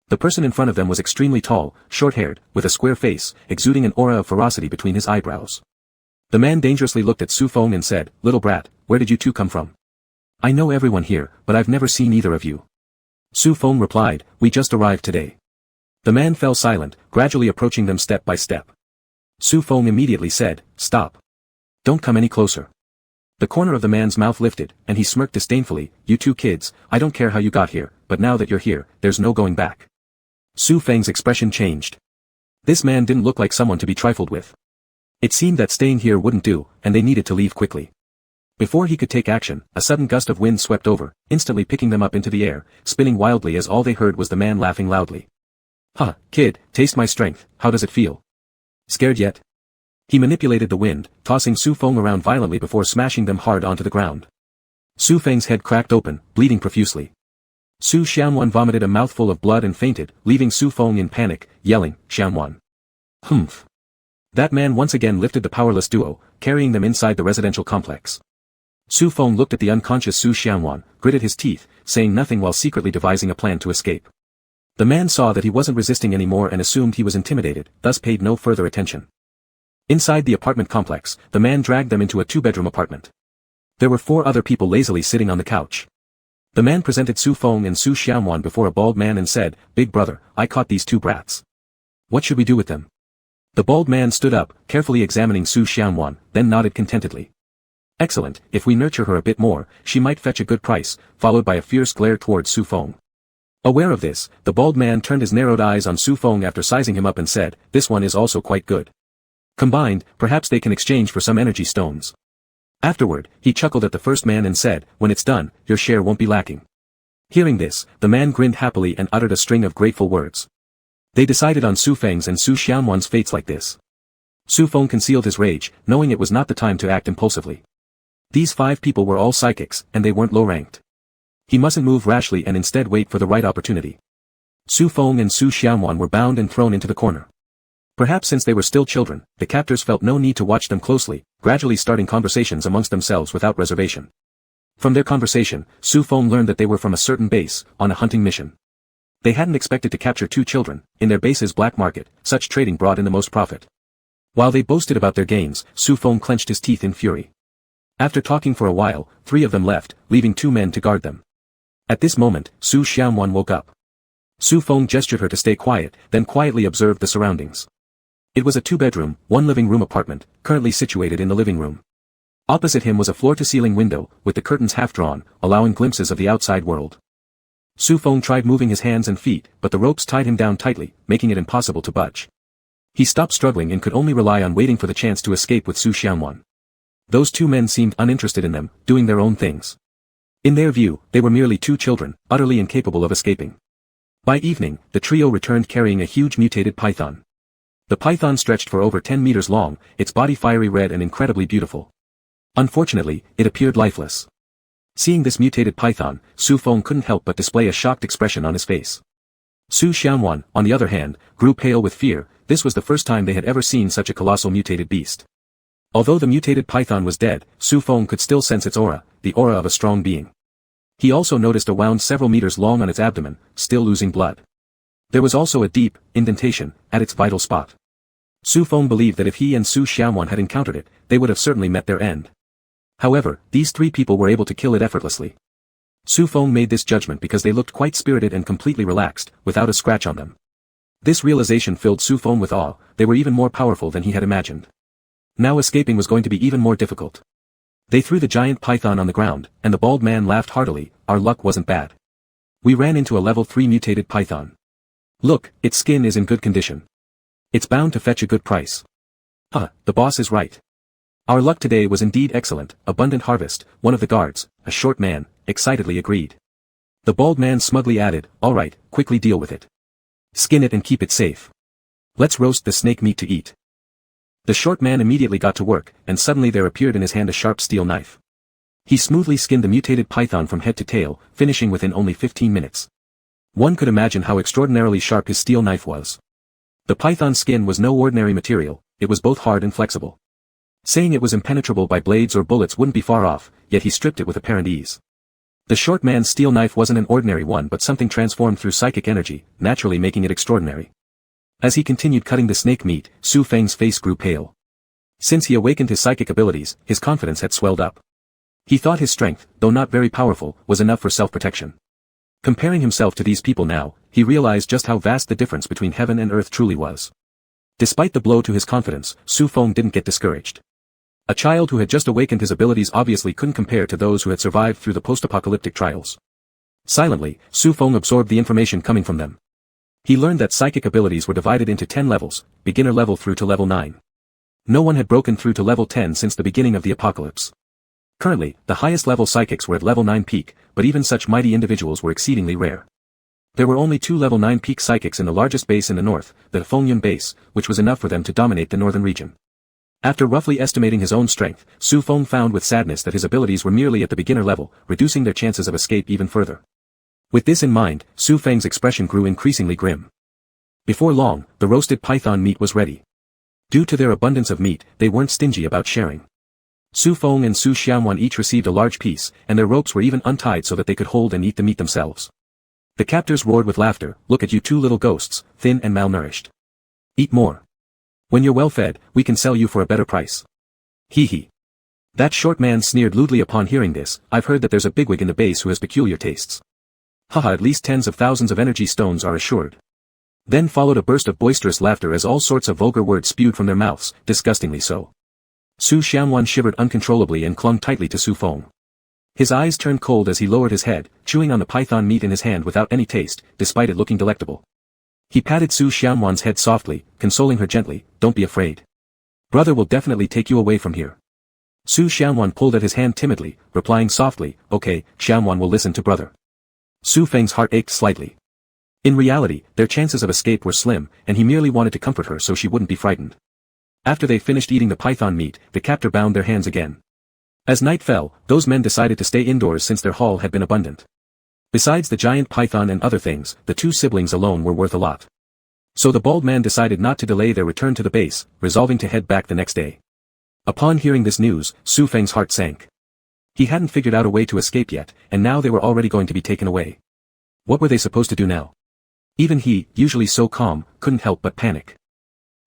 The person in front of them was extremely tall, short-haired, with a square face, exuding an aura of ferocity between his eyebrows. The man dangerously looked at Su Feng and said, "Little brat, where did you 2 come from? I know everyone here, but I've never seen either of you." Su Feng replied, "We just arrived today." The man fell silent, gradually approaching them step by step. Su Feng immediately said, "Stop. Don't come any closer." The corner of the man's mouth lifted, and he smirked disdainfully, "You 2 kids, I don't care how you got here, but now that you're here, there's no going back." Su Feng's expression changed. This man didn't look like someone to be trifled with. It seemed that staying here wouldn't do, and they needed to leave quickly. Before he could take action, a sudden gust of wind swept over, instantly picking them up into the air, spinning wildly as all they heard was the man laughing loudly. "Ha, kid, taste my strength, how does it feel? Scared yet?" He manipulated the wind, tossing Su Feng around violently before smashing them hard onto the ground. Su Feng's head cracked open, bleeding profusely. Su Xianwan vomited a mouthful of blood and fainted, leaving Su Feng in panic, yelling, "Xianwan! Humph!" That man once again lifted the powerless duo, carrying them inside the residential complex. Su Feng looked at the unconscious Su Xianwan, gritted his teeth, saying nothing while secretly devising a plan to escape. The man saw that he wasn't resisting anymore and assumed he was intimidated, thus paid no further attention. Inside the apartment complex, the man dragged them into a 2-bedroom apartment. There were 4 other people lazily sitting on the couch. The man presented Su Feng and Su Xianwan before a bald man and said, "Big brother, I caught these 2 brats. What should we do with them?" The bald man stood up, carefully examining Su Xianwan, then nodded contentedly. "Excellent, if we nurture her a bit more, she might fetch a good price," followed by a fierce glare towards Su Feng. Aware of this, the bald man turned his narrowed eyes on Su Feng after sizing him up and said, "This one is also quite good. Combined, perhaps they can exchange for some energy stones." Afterward, he chuckled at the first man and said, "When it's done, your share won't be lacking." Hearing this, the man grinned happily and uttered a string of grateful words. They decided on Su Feng's and Su Xianwan's fates like this. Su Feng concealed his rage, knowing it was not the time to act impulsively. These 5 people were all psychics, and they weren't low-ranked. He mustn't move rashly and instead wait for the right opportunity. Su Feng and Su Xianwan were bound and thrown into the corner. Perhaps since they were still children, the captors felt no need to watch them closely, gradually starting conversations amongst themselves without reservation. From their conversation, Su Feng learned that they were from a certain base, on a hunting mission. They hadn't expected to capture 2 children. In their base's black market, such trading brought in the most profit. While they boasted about their gains, Su Feng clenched his teeth in fury. After talking for a while, 3 of them left, leaving 2 men to guard them. At this moment, Su Xianwan woke up. Su Feng gestured her to stay quiet, then quietly observed the surroundings. It was a 2-bedroom, 1 living room apartment, currently situated in the living room. Opposite him was a floor-to-ceiling window, with the curtains half drawn, allowing glimpses of the outside world. Su Feng tried moving his hands and feet, but the ropes tied him down tightly, making it impossible to budge. He stopped struggling and could only rely on waiting for the chance to escape with Su Xianwan. Those 2 men seemed uninterested in them, doing their own things. In their view, they were merely 2 children, utterly incapable of escaping. By evening, the trio returned carrying a huge mutated python. The python stretched for over 10 meters long, its body fiery red and incredibly beautiful. Unfortunately, it appeared lifeless. Seeing this mutated python, Su Feng couldn't help but display a shocked expression on his face. Su Xianwan, on the other hand, grew pale with fear. This was the first time they had ever seen such a colossal mutated beast. Although the mutated python was dead, Su Feng could still sense its aura, the aura of a strong being. He also noticed a wound several meters long on its abdomen, still losing blood. There was also a deep indentation at its vital spot. Su Feng believed that if he and Su Xianwan had encountered it, they would have certainly met their end. However, these 3 people were able to kill it effortlessly. Su Feng made this judgment because they looked quite spirited and completely relaxed, without a scratch on them. This realization filled Su Feng with awe. They were even more powerful than he had imagined. Now escaping was going to be even more difficult. They threw the giant python on the ground, and the bald man laughed heartily. "Our luck wasn't bad. We ran into a level 3 mutated python. Look, its skin is in good condition. It's bound to fetch a good price." The boss is right. "Our luck today was indeed excellent, abundant harvest," one of the guards, a short man, excitedly agreed. The bald man smugly added, "All right, quickly deal with it. Skin it and keep it safe. Let's roast the snake meat to eat." The short man immediately got to work, and suddenly there appeared in his hand a sharp steel knife. He smoothly skinned the mutated python from head to tail, finishing within only 15 minutes. One could imagine how extraordinarily sharp his steel knife was. The python's skin was no ordinary material, it was both hard and flexible. Saying it was impenetrable by blades or bullets wouldn't be far off, yet he stripped it with apparent ease. The short man's steel knife wasn't an ordinary one but something transformed through psychic energy, naturally making it extraordinary. As he continued cutting the snake meat, Su Feng's face grew pale. Since he awakened his psychic abilities, his confidence had swelled up. He thought his strength, though not very powerful, was enough for self-protection. Comparing himself to these people now, he realized just how vast the difference between heaven and earth truly was. Despite the blow to his confidence, Su Feng didn't get discouraged. A child who had just awakened his abilities obviously couldn't compare to those who had survived through the post-apocalyptic trials. Silently, Su Feng absorbed the information coming from them. He learned that psychic abilities were divided into 10 levels, beginner level through to level 9. No one had broken through to level 10 since the beginning of the apocalypse. Currently, the highest level psychics were at level 9 peak, but even such mighty individuals were exceedingly rare. There were only 2 level 9 peak psychics in the largest base in the north, the Fengyun base, which was enough for them to dominate the northern region. After roughly estimating his own strength, Su Feng found with sadness that his abilities were merely at the beginner level, reducing their chances of escape even further. With this in mind, Su Feng's expression grew increasingly grim. Before long, the roasted python meat was ready. Due to their abundance of meat, they weren't stingy about sharing. Su Feng and Su Xianwan each received a large piece, and their ropes were even untied so that they could hold and eat the meat themselves. The captors roared with laughter. "Look at you 2 little ghosts, thin and malnourished. Eat more. When you're well fed, we can sell you for a better price." Hee hee. That short man sneered lewdly upon hearing this. "I've heard that there's a bigwig in the base who has peculiar tastes. Haha, at least tens of thousands of energy stones are assured." Then followed a burst of boisterous laughter as all sorts of vulgar words spewed from their mouths, disgustingly so. Su Xianwan shivered uncontrollably and clung tightly to Su Feng. His eyes turned cold as he lowered his head, chewing on the python meat in his hand without any taste, despite it looking delectable. He patted Su Xianwan's head softly, consoling her gently, "Don't be afraid. Brother will definitely take you away from here." Su Xianwan pulled at his hand timidly, replying softly, "Okay, Xianwan will listen to brother." Su Feng's heart ached slightly. In reality, their chances of escape were slim, and he merely wanted to comfort her so she wouldn't be frightened. After they finished eating the python meat, the captor bound their hands again. As night fell, those men decided to stay indoors since their haul had been abundant. Besides the giant python and other things, the two siblings alone were worth a lot. So the bald man decided not to delay their return to the base, resolving to head back the next day. Upon hearing this news, Su Feng's heart sank. He hadn't figured out a way to escape yet, and now they were already going to be taken away. What were they supposed to do now? Even he, usually so calm, couldn't help but panic.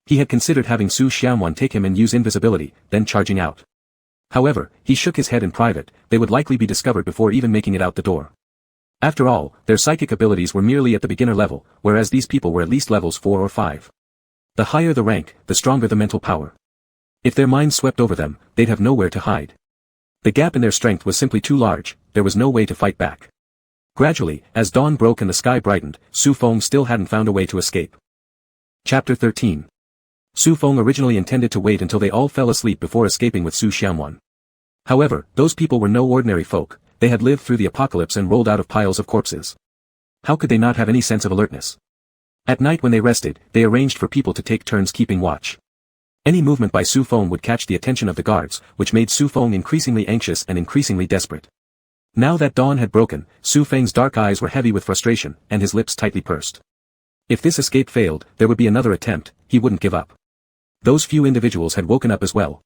He had considered having Su Xianwan take him and use invisibility, then charging out. However, he shook his head in private, they would likely be discovered before even making it out the door. After all, their psychic abilities were merely at the beginner level, whereas these people were at least levels 4 or 5. The higher the rank, the stronger the mental power. If their minds swept over them, they'd have nowhere to hide. The gap in their strength was simply too large, there was no way to fight back. Gradually, as dawn broke and the sky brightened, Su Feng still hadn't found a way to escape. Chapter 13. Su Feng originally intended to wait until they all fell asleep before escaping with Su Xianwan. However, those people were no ordinary folk, they had lived through the apocalypse and rolled out of piles of corpses. How could they not have any sense of alertness? At night when they rested, they arranged for people to take turns keeping watch. Any movement by Su Feng would catch the attention of the guards, which made Su Feng increasingly anxious and increasingly desperate. Now that dawn had broken, Su Feng's dark eyes were heavy with frustration, and his lips tightly pursed. If this escape failed, there would be another attempt, he wouldn't give up. Those few individuals had woken up as well.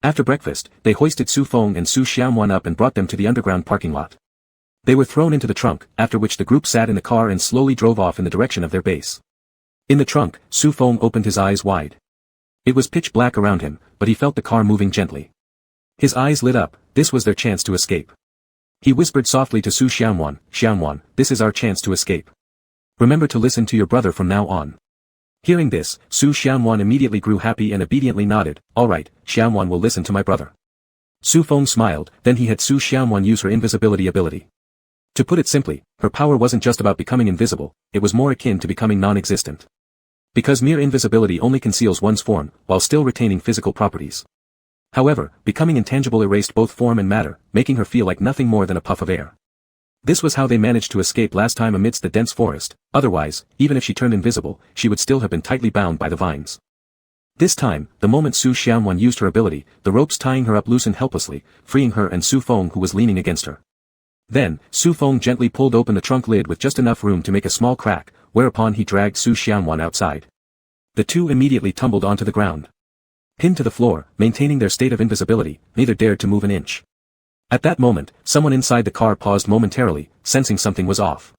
After breakfast, they hoisted Su Feng and Su Xianwan up and brought them to the underground parking lot. They were thrown into the trunk, after which the group sat in the car and slowly drove off in the direction of their base. In the trunk, Su Feng opened his eyes wide. It was pitch black around him, but he felt the car moving gently. His eyes lit up, this was their chance to escape. He whispered softly to Su Xianwan, "Xianwan, this is our chance to escape. Remember to listen to your brother from now on." Hearing this, Su Xianwan immediately grew happy and obediently nodded, "All right, Xianwan will listen to my brother." Su Feng smiled, then he had Su Xianwan use her invisibility ability. To put it simply, her power wasn't just about becoming invisible, it was more akin to becoming non-existent. Because mere invisibility only conceals one's form, while still retaining physical properties. However, becoming intangible erased both form and matter, making her feel like nothing more than a puff of air. This was how they managed to escape last time amidst the dense forest, otherwise, even if she turned invisible, she would still have been tightly bound by the vines. This time, the moment Su Xianwan used her ability, the ropes tying her up loosened helplessly, freeing her and Su Feng who was leaning against her. Then, Su Feng gently pulled open the trunk lid with just enough room to make a small crack, whereupon he dragged Su Xianwan outside. The two immediately tumbled onto the ground. Pinned to the floor, maintaining their state of invisibility, neither dared to move an inch. At that moment, someone inside the car paused momentarily, sensing something was off.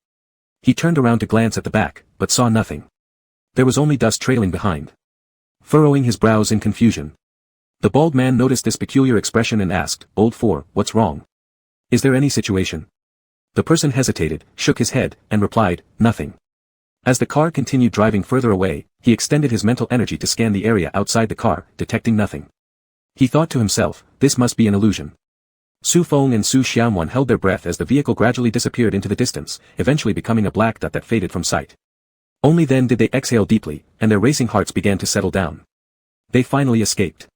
He turned around to glance at the back, but saw nothing. There was only dust trailing behind. Furrowing his brows in confusion. The bald man noticed this peculiar expression and asked, "Old Four, what's wrong? Is there any situation?" The person hesitated, shook his head, and replied, "Nothing." As the car continued driving further away, he extended his mental energy to scan the area outside the car, detecting nothing. He thought to himself, this must be an illusion. Su Feng and Su Xianwan held their breath as the vehicle gradually disappeared into the distance, eventually becoming a black dot that faded from sight. Only then did they exhale deeply, and their racing hearts began to settle down. They finally escaped.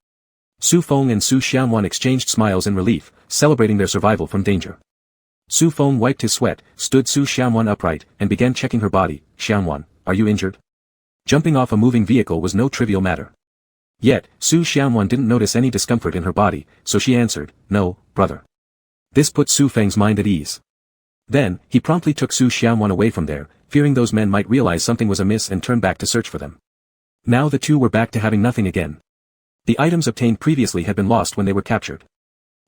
Su Feng and Su Xianwan exchanged smiles in relief, celebrating their survival from danger. Su Feng wiped his sweat, stood Su Xianwan upright, and began checking her body. "Xianwan, are you injured?" Jumping off a moving vehicle was no trivial matter. Yet, Su Xianwan didn't notice any discomfort in her body, so she answered, "No, brother." This put Su Feng's mind at ease. Then, he promptly took Su Xianwan away from there, fearing those men might realize something was amiss and turn back to search for them. Now the two were back to having nothing again. The items obtained previously had been lost when they were captured.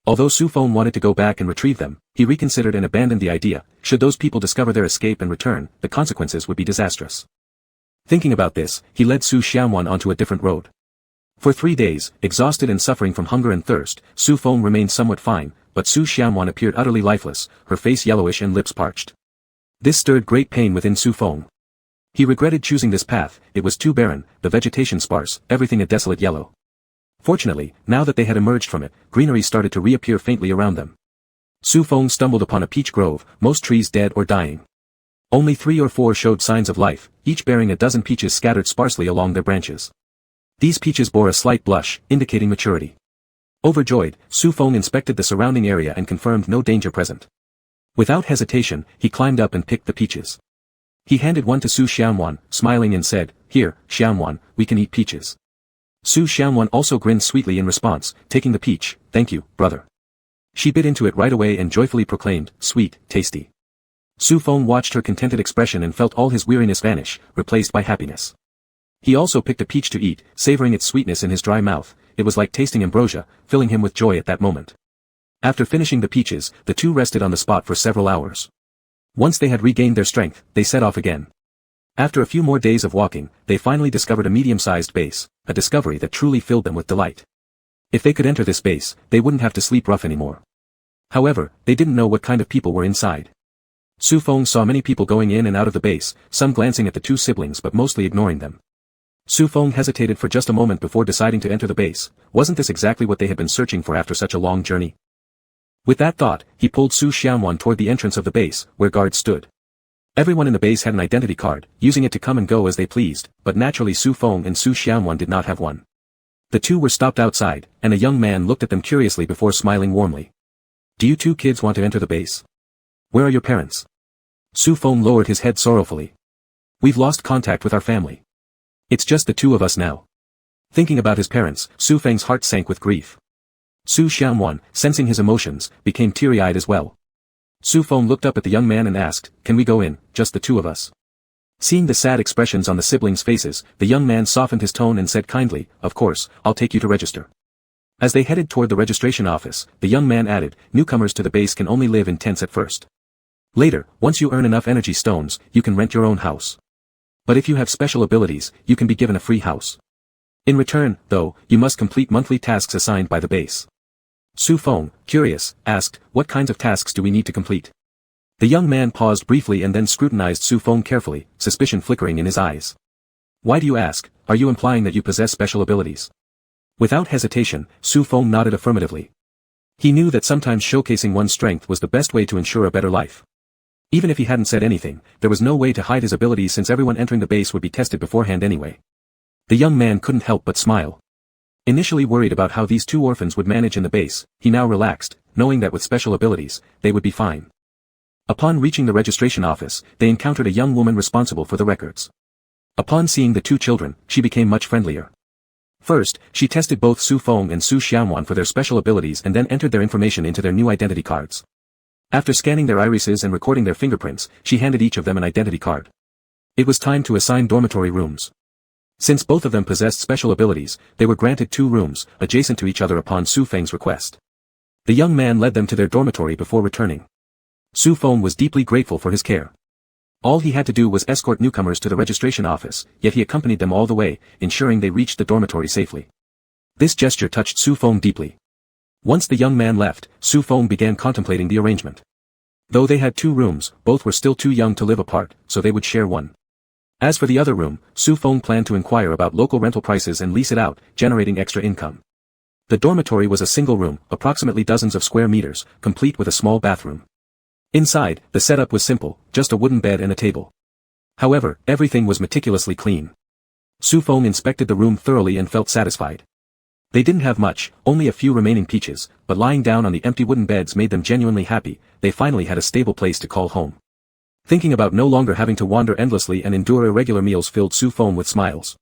Although Su Feng wanted to go back and retrieve them, he reconsidered and abandoned the idea. Should those people discover their escape and return, the consequences would be disastrous. Thinking about this, he led Su Xianwan onto a different road. For 3 days, exhausted and suffering from hunger and thirst, Su Feng remained somewhat fine, but Su Xianwan appeared utterly lifeless, her face yellowish and lips parched. This stirred great pain within Su Feng. He regretted choosing this path, it was too barren, the vegetation sparse, everything a desolate yellow. Fortunately, now that they had emerged from it, greenery started to reappear faintly around them. Su Feng stumbled upon a peach grove, most trees dead or dying. Only 3 or 4 showed signs of life, each bearing a dozen peaches scattered sparsely along their branches. These peaches bore a slight blush, indicating maturity. Overjoyed, Su Feng inspected the surrounding area and confirmed no danger present. Without hesitation, he climbed up and picked the peaches. He handed one to Su Xianwan, smiling and said, "Here, Xianwan, we can eat peaches." Su Xianwan also grinned sweetly in response, taking the peach. "Thank you, brother." She bit into it right away and joyfully proclaimed, "Sweet, tasty." Su Feng watched her contented expression and felt all his weariness vanish, replaced by happiness. He also picked a peach to eat, savoring its sweetness in his dry mouth. It was like tasting ambrosia, filling him with joy at that moment. After finishing the peaches, the two rested on the spot for several hours. Once they had regained their strength, they set off again. After a few more days of walking, they finally discovered a medium-sized base, a discovery that truly filled them with delight. If they could enter this base, they wouldn't have to sleep rough anymore. However, they didn't know what kind of people were inside. Su Feng saw many people going in and out of the base, some glancing at the two siblings but mostly ignoring them. Su Feng hesitated for just a moment before deciding to enter the base. Wasn't this exactly what they had been searching for after such a long journey? With that thought, he pulled Su Xianwan toward the entrance of the base, where guards stood. Everyone in the base had an identity card, using it to come and go as they pleased, but naturally Su Feng and Su Xianwan did not have one. The two were stopped outside, and a young man looked at them curiously before smiling warmly. "Do you two kids want to enter the base? Where are your parents?" Su Feng lowered his head sorrowfully. "We've lost contact with our family. It's just the two of us now." Thinking about his parents, Su Feng's heart sank with grief. Su Xianwan, sensing his emotions, became teary-eyed as well. Su Feng looked up at the young man and asked, "Can we go in, just the two of us?" Seeing the sad expressions on the siblings' faces, the young man softened his tone and said kindly, "Of course, I'll take you to register." As they headed toward the registration office, the young man added, "Newcomers to the base can only live in tents at first. Later, once you earn enough energy stones, you can rent your own house. But if you have special abilities, you can be given a free house. In return, though, you must complete monthly tasks assigned by the base." Su Feng, curious, asked, "What kinds of tasks do we need to complete?" The young man paused briefly and then scrutinized Su Feng carefully, suspicion flickering in his eyes. "Why do you ask? Are you implying that you possess special abilities?" Without hesitation, Su Feng nodded affirmatively. He knew that sometimes showcasing one's strength was the best way to ensure a better life. Even if he hadn't said anything, there was no way to hide his abilities since everyone entering the base would be tested beforehand anyway. The young man couldn't help but smile. Initially worried about how these two orphans would manage in the base, he now relaxed, knowing that with special abilities, they would be fine. Upon reaching the registration office, they encountered a young woman responsible for the records. Upon seeing the two children, she became much friendlier. First, she tested both Su Feng and Su Xianwan for their special abilities and then entered their information into their new identity cards. After scanning their irises and recording their fingerprints, she handed each of them an identity card. It was time to assign dormitory rooms. Since both of them possessed special abilities, they were granted 2 rooms, adjacent to each other upon Su Feng's request. The young man led them to their dormitory before returning. Su Feng was deeply grateful for his care. All he had to do was escort newcomers to the registration office, yet he accompanied them all the way, ensuring they reached the dormitory safely. This gesture touched Su Feng deeply. Once the young man left, Su Feng began contemplating the arrangement. Though they had 2 rooms, both were still too young to live apart, so they would share one. As for the other room, Su Feng planned to inquire about local rental prices and lease it out, generating extra income. The dormitory was a single room, approximately dozens of square meters, complete with a small bathroom. Inside, the setup was simple, just a wooden bed and a table. However, everything was meticulously clean. Su Feng inspected the room thoroughly and felt satisfied. They didn't have much, only a few remaining peaches, but lying down on the empty wooden beds made them genuinely happy. They finally had a stable place to call home. Thinking about no longer having to wander endlessly and endure irregular meals filled Su Feng with smiles.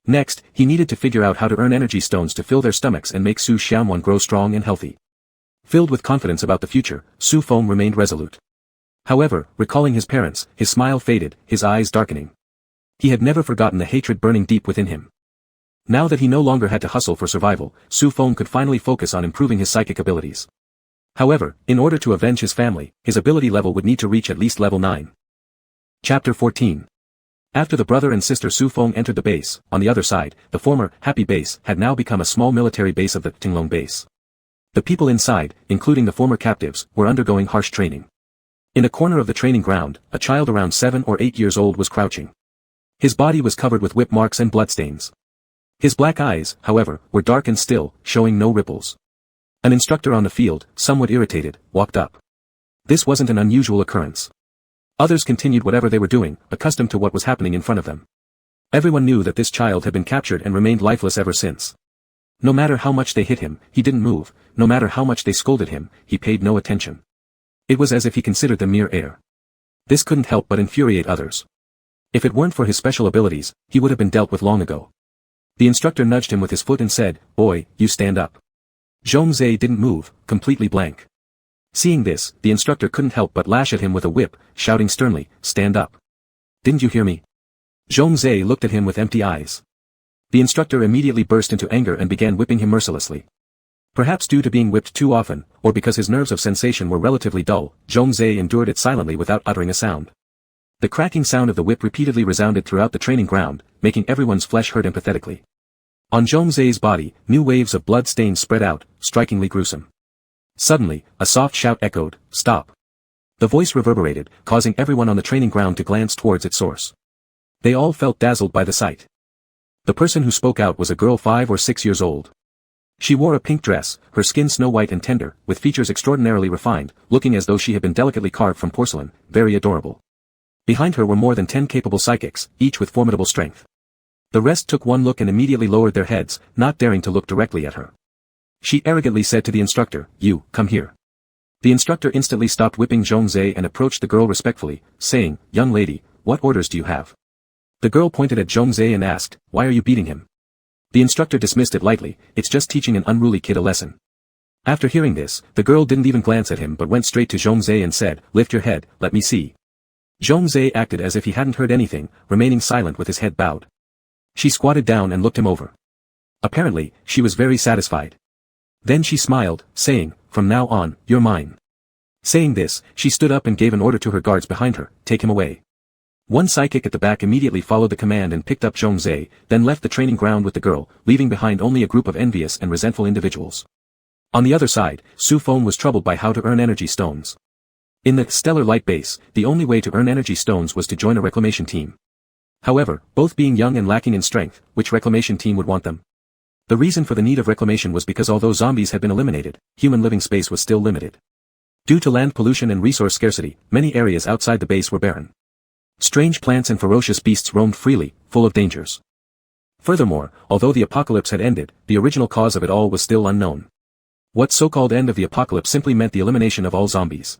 Next, he needed to figure out how to earn energy stones to fill their stomachs and make Su Xianwan grow strong and healthy. Filled with confidence about the future, Su Feng remained resolute. However, recalling his parents, his smile faded, his eyes darkening. He had never forgotten the hatred burning deep within him. Now that he no longer had to hustle for survival, Su Feng could finally focus on improving his psychic abilities. However, in order to avenge his family, his ability level would need to reach at least level 9. Chapter 14. After the brother and sister Su Feng entered the base, on the other side, the former, Happy Base, had now become a small military base of the Tinglong Base. The people inside, including the former captives, were undergoing harsh training. In a corner of the training ground, a child around 7 or 8 years old was crouching. His body was covered with whip marks and bloodstains. His black eyes, however, were dark and still, showing no ripples. An instructor on the field, somewhat irritated, walked up. This wasn't an unusual occurrence. Others continued whatever they were doing, accustomed to what was happening in front of them. Everyone knew that this child had been captured and remained lifeless ever since. No matter how much they hit him, he didn't move, no matter how much they scolded him, he paid no attention. It was as if he considered them mere air. This couldn't help but infuriate others. If it weren't for his special abilities, he would have been dealt with long ago. The instructor nudged him with his foot and said, "Boy, you stand up." Zhongzhe didn't move, completely blank. Seeing this, the instructor couldn't help but lash at him with a whip, shouting sternly, "Stand up. Didn't you hear me?" Zhongzhe looked at him with empty eyes. The instructor immediately burst into anger and began whipping him mercilessly. Perhaps due to being whipped too often, or because his nerves of sensation were relatively dull, Zhongzhe endured it silently without uttering a sound. The cracking sound of the whip repeatedly resounded throughout the training ground, making everyone's flesh hurt empathetically. On Zhongzhe's body, new waves of blood stains spread out, strikingly gruesome. Suddenly, a soft shout echoed, "Stop." The voice reverberated, causing everyone on the training ground to glance towards its source. They all felt dazzled by the sight. The person who spoke out was a girl 5 or 6 years old. She wore a pink dress, her skin snow-white and tender, with features extraordinarily refined, looking as though she had been delicately carved from porcelain, very adorable. Behind her were more than 10 capable psychics, each with formidable strength. The rest took one look and immediately lowered their heads, not daring to look directly at her. She arrogantly said to the instructor, "You, come here." The instructor instantly stopped whipping Zhongzhe and approached the girl respectfully, saying, "Young lady, what orders do you have?" The girl pointed at Zhongzhe and asked, "Why are you beating him?" The instructor dismissed it lightly, "It's just teaching an unruly kid a lesson." After hearing this, the girl didn't even glance at him but went straight to Zhongzhe and said, "Lift your head, let me see." Zhongzhe acted as if he hadn't heard anything, remaining silent with his head bowed. She squatted down and looked him over. Apparently, she was very satisfied. Then she smiled, saying, "From now on, you're mine." Saying this, she stood up and gave an order to her guards behind her, "Take him away." One psychic at the back immediately followed the command and picked up Zhongzhe, then left the training ground with the girl, leaving behind only a group of envious and resentful individuals. On the other side, Su Feng was troubled by how to earn energy stones. In the Stellar Light Base, the only way to earn energy stones was to join a reclamation team. However, both being young and lacking in strength, which reclamation team would want them? The reason for the need of reclamation was because although zombies had been eliminated, human living space was still limited. Due to land pollution and resource scarcity, many areas outside the base were barren. Strange plants and ferocious beasts roamed freely, full of dangers. Furthermore, although the apocalypse had ended, the original cause of it all was still unknown. What so-called end of the apocalypse simply meant the elimination of all zombies.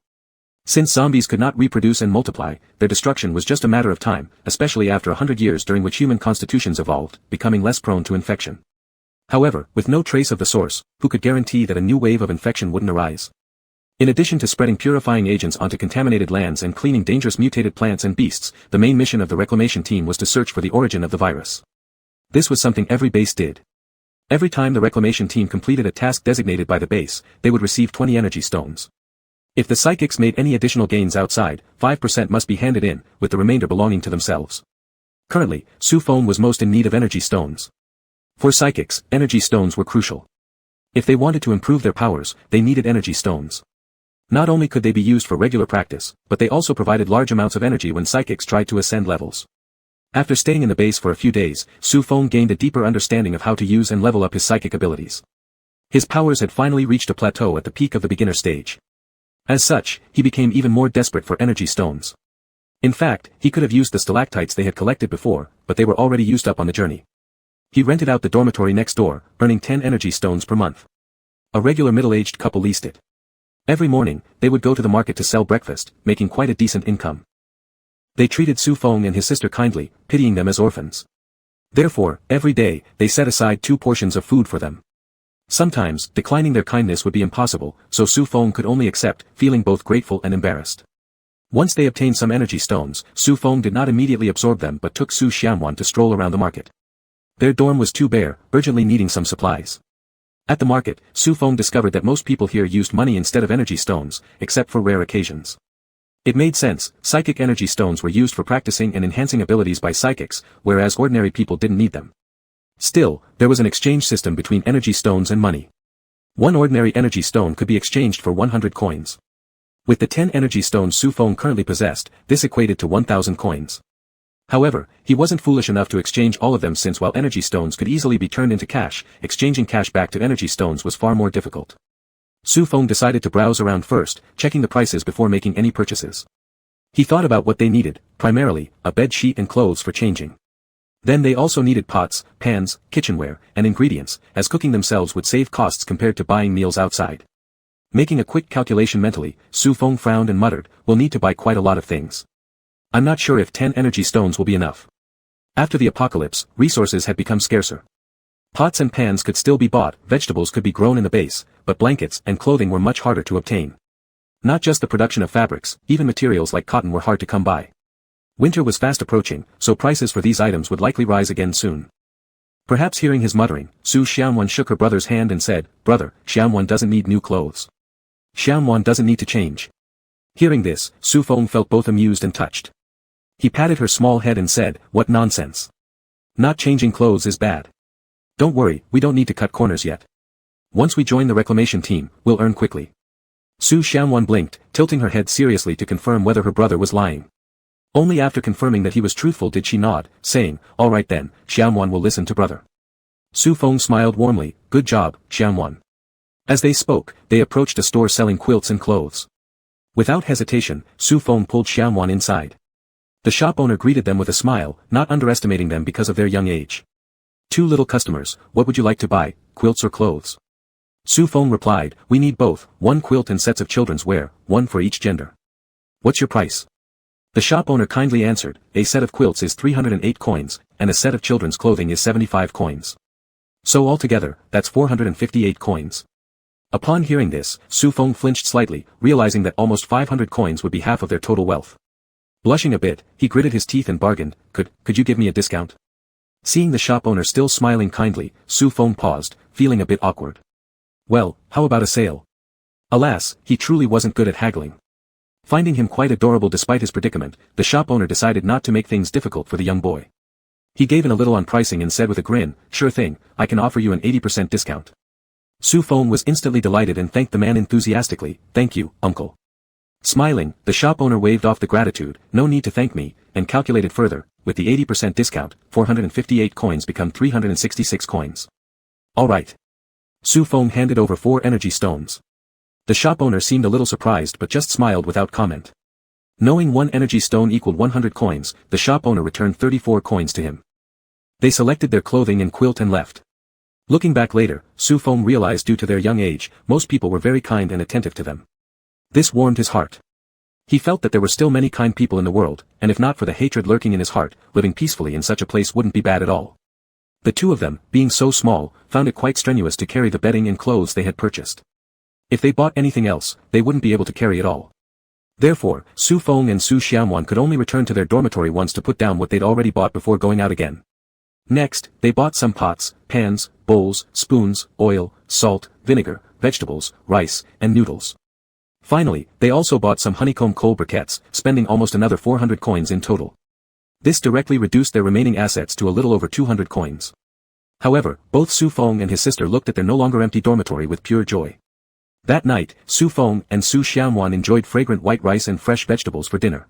Since zombies could not reproduce and multiply, their destruction was just a matter of time, especially after 100 years during which human constitutions evolved, becoming less prone to infection. However, with no trace of the source, who could guarantee that a new wave of infection wouldn't arise? In addition to spreading purifying agents onto contaminated lands and cleaning dangerous mutated plants and beasts, the main mission of the reclamation team was to search for the origin of the virus. This was something every base did. Every time the reclamation team completed a task designated by the base, they would receive 20 energy stones. If the psychics made any additional gains outside, 5% must be handed in, with the remainder belonging to themselves. Currently, Su Feng was most in need of energy stones. For psychics, energy stones were crucial. If they wanted to improve their powers, they needed energy stones. Not only could they be used for regular practice, but they also provided large amounts of energy when psychics tried to ascend levels. After staying in the base for a few days, Su Feng gained a deeper understanding of how to use and level up his psychic abilities. His powers had finally reached a plateau at the peak of the beginner stage. As such, he became even more desperate for energy stones. In fact, he could have used the stalactites they had collected before, but they were already used up on the journey. He rented out the dormitory next door, earning 10 energy stones per month. A regular middle-aged couple leased it. Every morning, they would go to the market to sell breakfast, making quite a decent income. They treated Su Feng and his sister kindly, pitying them as orphans. Therefore, every day, they set aside 2 portions of food for them. Sometimes, declining their kindness would be impossible, so Su Feng could only accept, feeling both grateful and embarrassed. Once they obtained some energy stones, Su Feng did not immediately absorb them but took Su Xianwan to stroll around the market. Their dorm was too bare, urgently needing some supplies. At the market, Su Feng discovered that most people here used money instead of energy stones, except for rare occasions. It made sense, psychic energy stones were used for practicing and enhancing abilities by psychics, whereas ordinary people didn't need them. Still, there was an exchange system between energy stones and money. One ordinary energy stone could be exchanged for 100 coins. With the 10 energy stones Su Feng currently possessed, this equated to 1,000 coins. However, he wasn't foolish enough to exchange all of them since while energy stones could easily be turned into cash, exchanging cash back to energy stones was far more difficult. Su Feng decided to browse around first, checking the prices before making any purchases. He thought about what they needed, primarily, a bed sheet and clothes for changing. Then they also needed pots, pans, kitchenware, and ingredients, as cooking themselves would save costs compared to buying meals outside. Making a quick calculation mentally, Su Feng frowned and muttered, "We'll need to buy quite a lot of things. I'm not sure if 10 energy stones will be enough." After the apocalypse, resources had become scarcer. Pots and pans could still be bought, vegetables could be grown in the base, but blankets and clothing were much harder to obtain. Not just the production of fabrics, even materials like cotton were hard to come by. Winter was fast approaching, so prices for these items would likely rise again soon. Perhaps hearing his muttering, Su Xianwan shook her brother's hand and said, "Brother, Xianwan doesn't need new clothes. Xianwan doesn't need to change." Hearing this, Su Feng felt both amused and touched. He patted her small head and said, "What nonsense. Not changing clothes is bad. Don't worry, we don't need to cut corners yet. Once we join the reclamation team, we'll earn quickly." Su Xianwan blinked, tilting her head seriously to confirm whether her brother was lying. Only after confirming that he was truthful did she nod, saying, "All right then, Xianwan will listen to brother." Su Feng smiled warmly, "Good job, Xianwan." As they spoke, they approached a store selling quilts and clothes. Without hesitation, Su Feng pulled Xianwan inside. The shop owner greeted them with a smile, not underestimating them because of their young age. "Two little customers, what would you like to buy, quilts or clothes?" Su Feng replied, "We need both, one quilt and sets of children's wear, one for each gender." "What's your price?" The shop owner kindly answered, "A set of quilts is 308 coins, and a set of children's clothing is 75 coins. So altogether, that's 458 coins. Upon hearing this, Su Feng flinched slightly, realizing that almost 500 coins would be half of their total wealth. Blushing a bit, he gritted his teeth and bargained, Could you give me a discount?" Seeing the shop owner still smiling kindly, Su Feng paused, feeling a bit awkward. Well, how about a sale? Alas, he truly wasn't good at haggling. Finding him quite adorable despite his predicament, the shop owner decided not to make things difficult for the young boy. He gave in a little on pricing and said with a grin, "Sure thing, I can offer you an 80% discount." Su Feng was instantly delighted and thanked the man enthusiastically, "Thank you, uncle." Smiling, the shop owner waved off the gratitude, "No need to thank me," and calculated further, with the 80% discount, 458 coins become 366 coins. All right. Su Feng handed over 4 energy stones. The shop owner seemed a little surprised but just smiled without comment. Knowing 1 energy stone equaled 100 coins, the shop owner returned 34 coins to him. They selected their clothing and quilt and left. Looking back later, Su Feng realized due to their young age, most people were very kind and attentive to them. This warmed his heart. He felt that there were still many kind people in the world, and if not for the hatred lurking in his heart, living peacefully in such a place wouldn't be bad at all. The two of them, being so small, found it quite strenuous to carry the bedding and clothes they had purchased. If they bought anything else, they wouldn't be able to carry it all. Therefore, Su Feng and Su Xianwan could only return to their dormitory once to put down what they'd already bought before going out again. Next, they bought some pots, pans, bowls, spoons, oil, salt, vinegar, vegetables, rice, and noodles. Finally, they also bought some honeycomb coal briquettes, spending almost another 400 coins in total. This directly reduced their remaining assets to a little over 200 coins. However, both Su Feng and his sister looked at their no longer empty dormitory with pure joy. That night, Su Feng and Su Xianwan enjoyed fragrant white rice and fresh vegetables for dinner.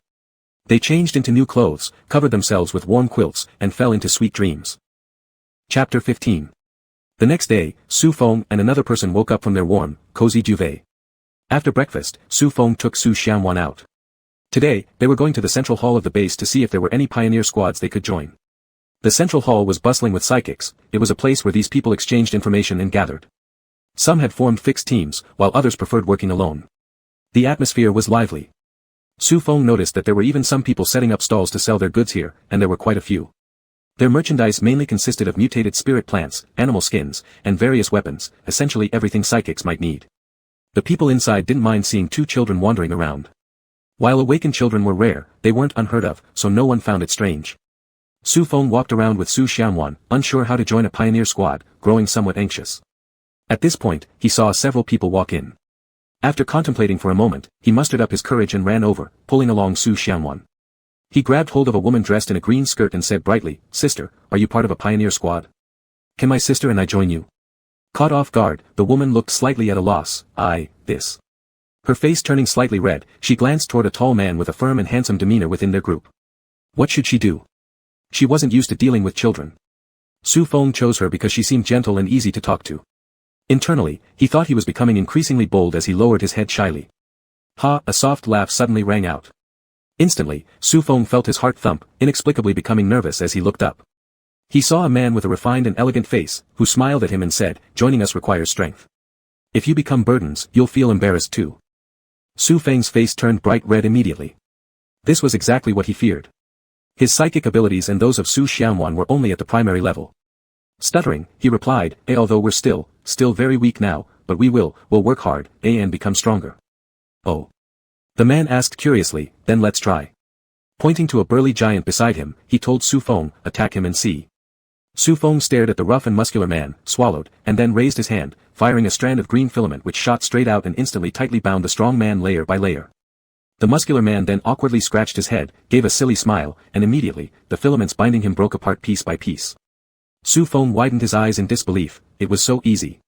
They changed into new clothes, covered themselves with warm quilts, and fell into sweet dreams. Chapter 15. The next day, Su Feng and another person woke up from their warm, cozy duvet. After breakfast, Su Feng took Su Xianwan out. Today, they were going to the central hall of the base to see if there were any pioneer squads they could join. The central hall was bustling with psychics. It was a place where these people exchanged information and gathered. Some had formed fixed teams, while others preferred working alone. The atmosphere was lively. Su Feng noticed that there were even some people setting up stalls to sell their goods here, and there were quite a few. Their merchandise mainly consisted of mutated spirit plants, animal skins, and various weapons, essentially everything psychics might need. The people inside didn't mind seeing 2 children wandering around. While awakened children were rare, they weren't unheard of, so no one found it strange. Su Feng walked around with Su Xianwan, unsure how to join a pioneer squad, growing somewhat anxious. At this point, he saw several people walk in. After contemplating for a moment, he mustered up his courage and ran over, pulling along Su Xianwan. He grabbed hold of a woman dressed in a green skirt and said brightly, "Sister, are you part of a pioneer squad? Can my sister and I join you?" Caught off guard, the woman looked slightly at a loss. This. Her face turning slightly red, she glanced toward a tall man with a firm and handsome demeanor within their group. What should she do? She wasn't used to dealing with children. Su Feng chose her because she seemed gentle and easy to talk to. Internally, he thought he was becoming increasingly bold as he lowered his head shyly. Ha! A soft laugh suddenly rang out. Instantly, Su Feng felt his heart thump, inexplicably becoming nervous as he looked up. He saw a man with a refined and elegant face, who smiled at him and said, "Joining us requires strength. If you become burdens, you'll feel embarrassed too." Su Feng's face turned bright red immediately. This was exactly what he feared. His psychic abilities and those of Su Xianwan were only at the primary level. Stuttering, he replied, although we're still very weak now, but we'll work hard, and become stronger." "Oh." The man asked curiously, "Then let's try." Pointing to a burly giant beside him, he told Su Feng, "Attack him and see." Su Feng stared at the rough and muscular man, swallowed, and then raised his hand, firing a strand of green filament which shot straight out and instantly tightly bound the strong man layer by layer. The muscular man then awkwardly scratched his head, gave a silly smile, and immediately, the filaments binding him broke apart piece by piece. Su Feng widened his eyes in disbelief. It was so easy.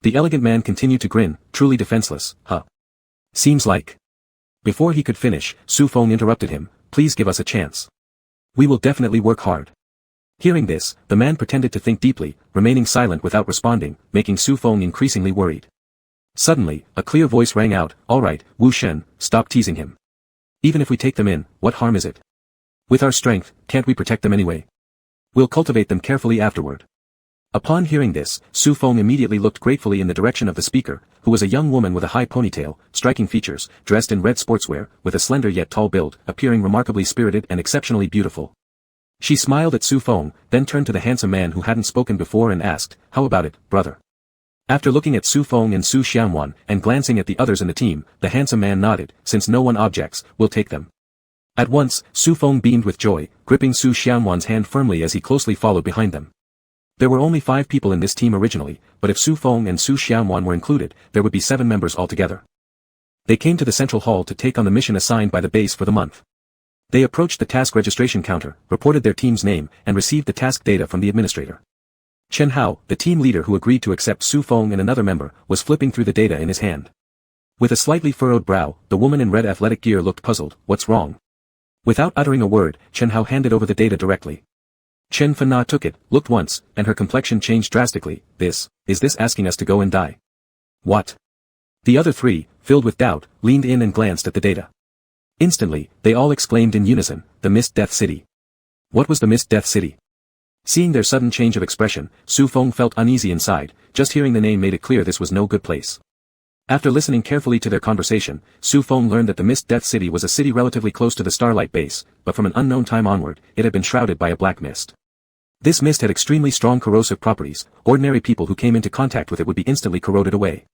The elegant man continued to grin, truly defenseless. "Huh. Seems like..." Before he could finish, Su Feng interrupted him, "Please give us a chance. We will definitely work hard." Hearing this, the man pretended to think deeply, remaining silent without responding, making Su Feng increasingly worried. Suddenly, a clear voice rang out, "All right, Wu Shen, stop teasing him. Even if we take them in, what harm is it? With our strength, can't we protect them anyway? We'll cultivate them carefully afterward." Upon hearing this, Su Feng immediately looked gratefully in the direction of the speaker, who was a young woman with a high ponytail, striking features, dressed in red sportswear, with a slender yet tall build, appearing remarkably spirited and exceptionally beautiful. She smiled at Su Feng, then turned to the handsome man who hadn't spoken before and asked, "How about it, brother?" After looking at Su Feng and Su Xianwan, and glancing at the others in the team, the handsome man nodded, "Since no one objects, we'll take them." At once, Su Feng beamed with joy, gripping Su Xianwan's hand firmly as he closely followed behind them. There were only 5 people in this team originally, but if Su Feng and Su Xianwan were included, there would be 7 members altogether. They came to the central hall to take on the mission assigned by the base for the month. They approached the task registration counter, reported their team's name, and received the task data from the administrator. Chen Hao, the team leader who agreed to accept Su Feng and another member, was flipping through the data in his hand. With a slightly furrowed brow, the woman in red athletic gear looked puzzled. "What's wrong?" Without uttering a word, Chen Hao handed over the data directly. Chen Fana took it, looked once, and her complexion changed drastically. Is this asking us to go and die? What? The other 3, filled with doubt, leaned in and glanced at the data. Instantly, they all exclaimed in unison, "The Mist Death City." What was the Mist Death City? Seeing their sudden change of expression, Su Feng felt uneasy inside. Just hearing the name made it clear this was no good place. After listening carefully to their conversation, Su Feng learned that the Mist Death City was a city relatively close to the Starlight base, but from an unknown time onward, it had been shrouded by a black mist. This mist had extremely strong corrosive properties. Ordinary people who came into contact with it would be instantly corroded away.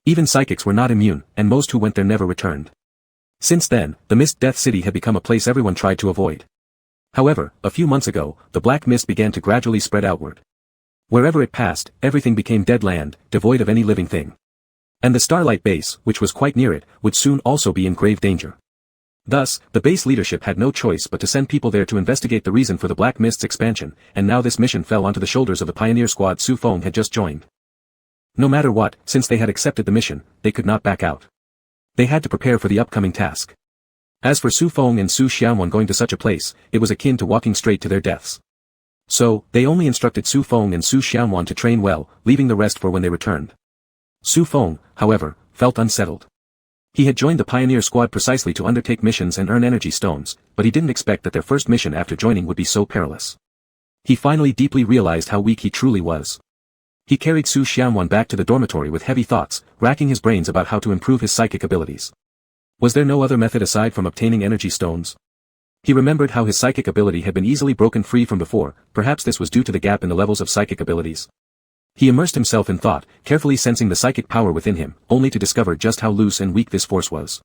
Even psychics were not immune, and most who went there never returned. Since then, the Mist Death City had become a place everyone tried to avoid. However, a few months ago, the black mist began to gradually spread outward. Wherever it passed, everything became dead land, devoid of any living thing. And the Starlight base, which was quite near it, would soon also be in grave danger. Thus, the base leadership had no choice but to send people there to investigate the reason for the black mist's expansion, and now this mission fell onto the shoulders of the pioneer squad Su Feng had just joined. No matter what, since they had accepted the mission, they could not back out. They had to prepare for the upcoming task. As for Su Feng and Su Xianwan going to such a place, it was akin to walking straight to their deaths. So, they only instructed Su Feng and Su Xianwan to train well, leaving the rest for when they returned. Su Feng, however, felt unsettled. He had joined the pioneer squad precisely to undertake missions and earn energy stones, but he didn't expect that their first mission after joining would be so perilous. He finally deeply realized how weak he truly was. He carried Su Xianwan back to the dormitory with heavy thoughts, racking his brains about how to improve his psychic abilities. Was there no other method aside from obtaining energy stones? He remembered how his psychic ability had been easily broken free from before. Perhaps this was due to the gap in the levels of psychic abilities. He immersed himself in thought, carefully sensing the psychic power within him, only to discover just how loose and weak this force was.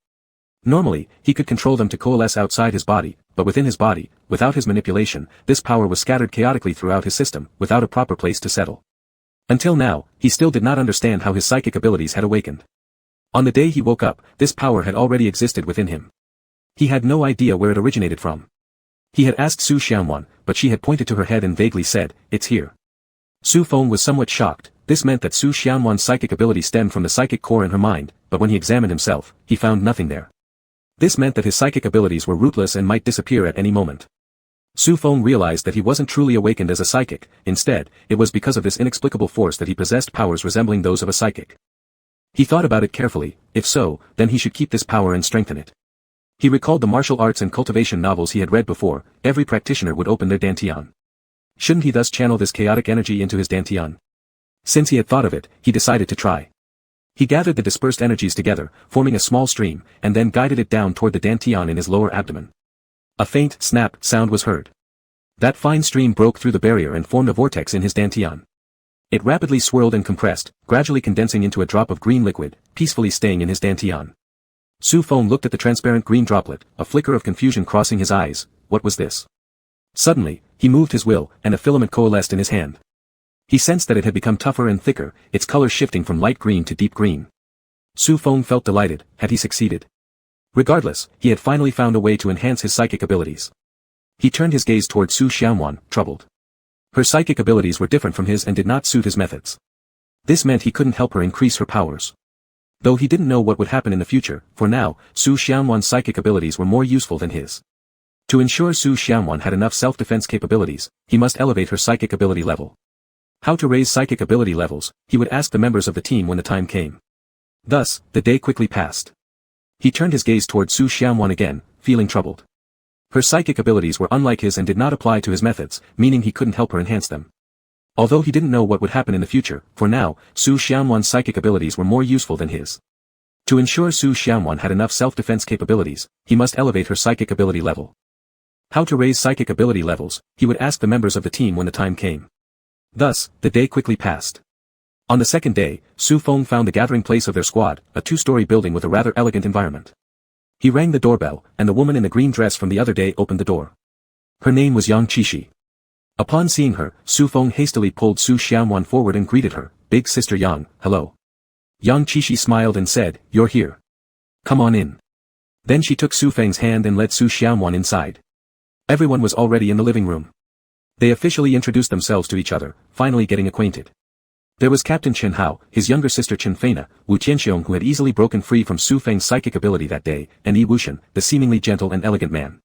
Normally, he could control them to coalesce outside his body, but within his body, without his manipulation, this power was scattered chaotically throughout his system, without a proper place to settle. Until now, he still did not understand how his psychic abilities had awakened. On the day he woke up, this power had already existed within him. He had no idea where it originated from. He had asked Su Xianwan, but she had pointed to her head and vaguely said, "It's here." Su Feng was somewhat shocked. This meant that Su Xianwan's psychic ability stemmed from the psychic core in her mind, but when he examined himself, he found nothing there. This meant that his psychic abilities were rootless and might disappear at any moment. Su Feng realized that he wasn't truly awakened as a psychic, instead, it was because of this inexplicable force that he possessed powers resembling those of a psychic. He thought about it carefully, if so, then he should keep this power and strengthen it. He recalled the martial arts and cultivation novels he had read before, every practitioner would open their dantian. Shouldn't he thus channel this chaotic energy into his dantian? Since he had thought of it, he decided to try. He gathered the dispersed energies together, forming a small stream, and then guided it down toward the dantian in his lower abdomen. A faint snap sound was heard. That fine stream broke through the barrier and formed a vortex in his dantian. It rapidly swirled and compressed, gradually condensing into a drop of green liquid, peacefully staying in his dantian. Su Feng looked at the transparent green droplet, a flicker of confusion crossing his eyes. What was this? Suddenly, he moved his will, and a filament coalesced in his hand. He sensed that it had become tougher and thicker, its color shifting from light green to deep green. Su Feng felt delighted. Had he succeeded? Regardless, he had finally found a way to enhance his psychic abilities. He turned his gaze toward Su Xianwan, troubled. Her psychic abilities were different from his and did not suit his methods. This meant he couldn't help her increase her powers. Though he didn't know what would happen in the future, for now, Su Xianwan's psychic abilities were more useful than his. To ensure Su Xianwan had enough self-defense capabilities, he must elevate her psychic ability level. How to raise psychic ability levels, he would ask the members of the team when the time came. Thus, the day quickly passed. He turned his gaze toward Su Xianwan again, feeling troubled. Her psychic abilities were unlike his and did not apply to his methods, meaning he couldn't help her enhance them. Although he didn't know what would happen in the future, for now, Su Xianwan's psychic abilities were more useful than his. To ensure Su Xianwan had enough self-defense capabilities, he must elevate her psychic ability level. How to raise psychic ability levels, he would ask the members of the team when the time came. Thus, the day quickly passed. On the second day, Su Feng found the gathering place of their squad, a two-story building with a rather elegant environment. He rang the doorbell, and the woman in the green dress from the other day opened the door. Her name was Yang Qishi. Upon seeing her, Su Feng hastily pulled Su Xianwan forward and greeted her. Big sister Yang, hello. Yang Qishi smiled and said, you're here. Come on in. Then she took Su Feng's hand and led Su Xianwan inside. Everyone was already in the living room. They officially introduced themselves to each other, finally getting acquainted. There was Captain Chen Hao, his younger sister Chen Feina, Wu Tianxiong who had easily broken free from Su Feng's psychic ability that day, and Yi Wushan, the seemingly gentle and elegant man.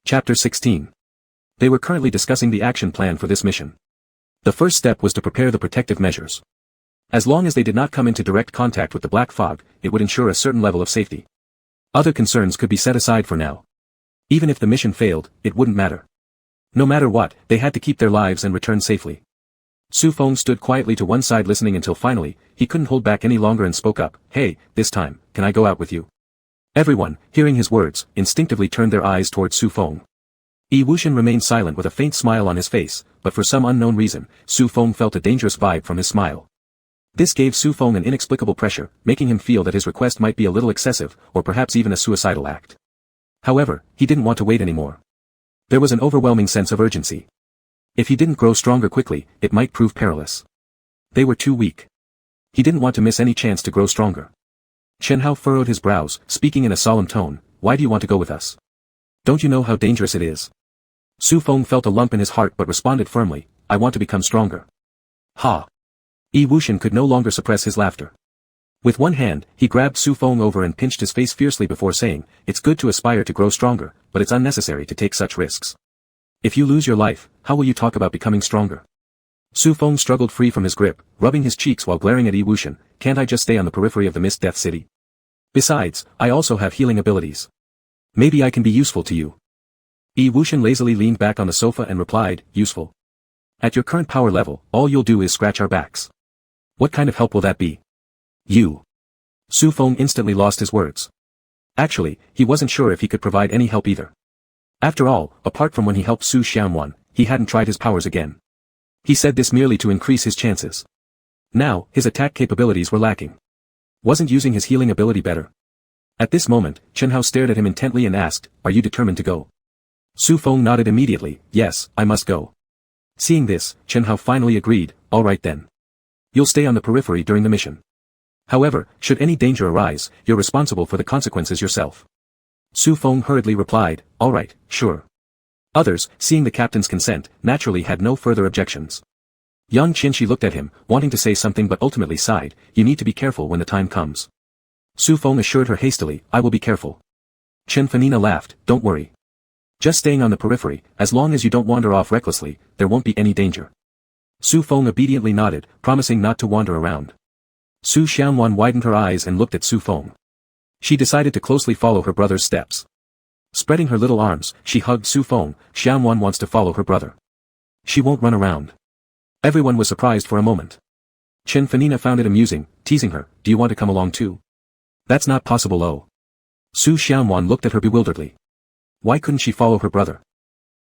Chapter 16. They were currently discussing the action plan for this mission. The first step was to prepare the protective measures. As long as they did not come into direct contact with the black fog, it would ensure a certain level of safety. Other concerns could be set aside for now. Even if the mission failed, it wouldn't matter. No matter what, they had to keep their lives and return safely. Su Feng stood quietly to one side listening until finally, he couldn't hold back any longer and spoke up, hey, this time, can I go out with you? Everyone, hearing his words, instinctively turned their eyes towards Su Feng. Yi Wushan remained silent with a faint smile on his face, but for some unknown reason, Su Feng felt a dangerous vibe from his smile. This gave Su Feng an inexplicable pressure, making him feel that his request might be a little excessive, or perhaps even a suicidal act. However, he didn't want to wait anymore. There was an overwhelming sense of urgency. If he didn't grow stronger quickly, it might prove perilous. They were too weak. He didn't want to miss any chance to grow stronger. Chen Hao furrowed his brows, speaking in a solemn tone, why do you want to go with us? Don't you know how dangerous it is? Su Feng felt a lump in his heart but responded firmly, I want to become stronger. Ha! Yi Wushan could no longer suppress his laughter. With one hand, he grabbed Su Feng over and pinched his face fiercely before saying, it's good to aspire to grow stronger, but it's unnecessary to take such risks. If you lose your life, how will you talk about becoming stronger? Su Feng struggled free from his grip, rubbing his cheeks while glaring at Yi Wushan, can't I just stay on the periphery of the Mist Death City? Besides, I also have healing abilities. Maybe I can be useful to you. Yi Wushan lazily leaned back on the sofa and replied, useful. At your current power level, all you'll do is scratch our backs. What kind of help will that be? You. Su Feng instantly lost his words. Actually, he wasn't sure if he could provide any help either. After all, apart from when he helped Su Xianwan, he hadn't tried his powers again. He said this merely to increase his chances. Now, his attack capabilities were lacking. Wasn't using his healing ability better? At this moment, Chen Hao stared at him intently and asked, are you determined to go? Su Feng nodded immediately, yes, I must go. Seeing this, Chen Hao finally agreed, all right then. You'll stay on the periphery during the mission. However, should any danger arise, you're responsible for the consequences yourself. Su Feng hurriedly replied, all right, sure. Others, seeing the captain's consent, naturally had no further objections. Yang Qinshi looked at him, wanting to say something but ultimately sighed, you need to be careful when the time comes. Su Feng assured her hastily, I will be careful. Chen Fanina laughed, don't worry. Just staying on the periphery, as long as you don't wander off recklessly, there won't be any danger. Su Feng obediently nodded, promising not to wander around. Su Xianwan widened her eyes and looked at Su Feng. She decided to closely follow her brother's steps. Spreading her little arms, she hugged Su Feng. Xianwan wants to follow her brother. She won't run around. Everyone was surprised for a moment. Chen Fanina found it amusing, teasing her, do you want to come along too? That's not possible. Oh. Su Xianwan looked at her bewilderedly. Why couldn't she follow her brother?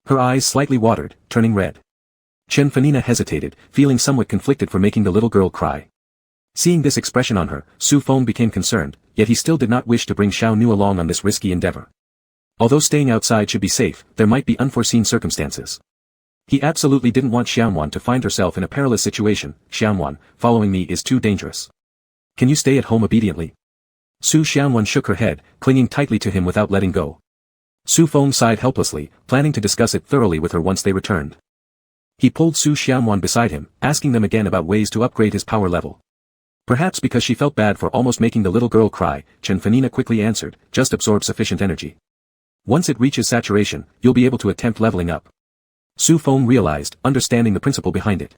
Her eyes slightly watered, turning red. Chen Fanina hesitated, feeling somewhat conflicted for making the little girl cry. Seeing this expression on her, Su Feng became concerned, yet he still did not wish to bring Xiao Nu along on this risky endeavor. Although staying outside should be safe, there might be unforeseen circumstances. He absolutely didn't want Xianwan to find herself in a perilous situation. Xianwan, following me is too dangerous. Can you stay at home obediently? Su Xianwan shook her head, clinging tightly to him without letting go. Su Feng sighed helplessly, planning to discuss it thoroughly with her once they returned. He pulled Su Xianwan beside him, asking them again about ways to upgrade his power level. Perhaps because she felt bad for almost making the little girl cry, Chen Fanina quickly answered, just absorb sufficient energy. Once it reaches saturation, you'll be able to attempt leveling up. Su Feng realized, understanding the principle behind it.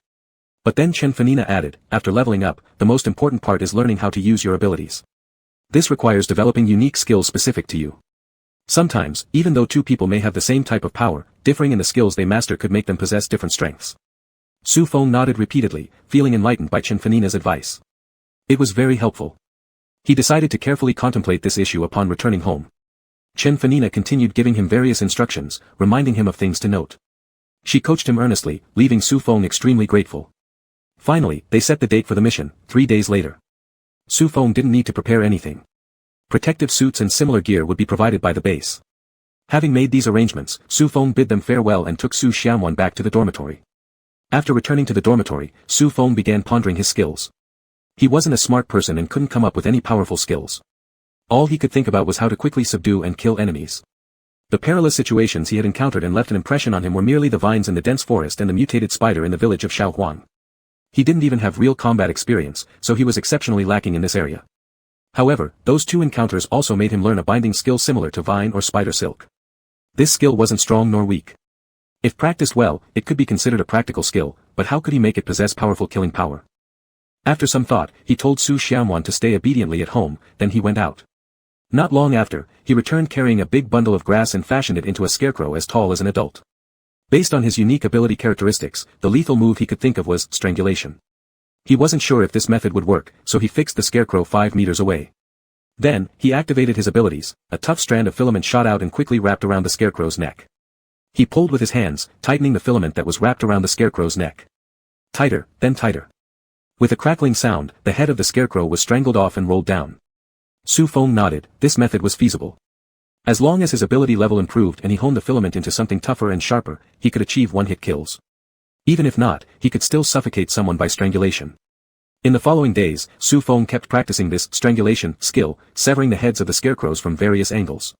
But then Chen Fanina added, after leveling up, the most important part is learning how to use your abilities. This requires developing unique skills specific to you. Sometimes, even though two people may have the same type of power, differing in the skills they master could make them possess different strengths. Su Feng nodded repeatedly, feeling enlightened by Chen Fanina's advice. It was very helpful. He decided to carefully contemplate this issue upon returning home. Chen Fanina continued giving him various instructions, reminding him of things to note. She coached him earnestly, leaving Su Feng extremely grateful. Finally, they set the date for the mission, 3 days later. Su Feng didn't need to prepare anything. Protective suits and similar gear would be provided by the base. Having made these arrangements, Su Feng bid them farewell and took Su Xianwan back to the dormitory. After returning to the dormitory, Su Feng began pondering his skills. He wasn't a smart person and couldn't come up with any powerful skills. All he could think about was how to quickly subdue and kill enemies. The perilous situations he had encountered and left an impression on him were merely the vines in the dense forest and the mutated spider in the village of Shaohuan. He didn't even have real combat experience, so he was exceptionally lacking in this area. However, those two encounters also made him learn a binding skill similar to vine or spider silk. This skill wasn't strong nor weak. If practiced well, it could be considered a practical skill, but how could he make it possess powerful killing power? After some thought, he told Su Xianwan to stay obediently at home, then he went out. Not long after, he returned carrying a big bundle of grass and fashioned it into a scarecrow as tall as an adult. Based on his unique ability characteristics, the lethal move he could think of was strangulation. He wasn't sure if this method would work, so he fixed the scarecrow 5 meters away. Then, he activated his abilities. A tough strand of filament shot out and quickly wrapped around the scarecrow's neck. He pulled with his hands, tightening the filament that was wrapped around the scarecrow's neck. Tighter, then tighter. With a crackling sound, the head of the scarecrow was strangled off and rolled down. Su Feng nodded, this method was feasible. As long as his ability level improved and he honed the filament into something tougher and sharper, he could achieve one-hit kills. Even if not, he could still suffocate someone by strangulation. In the following days, Su Feng kept practicing this strangulation skill, severing the heads of the scarecrows from various angles.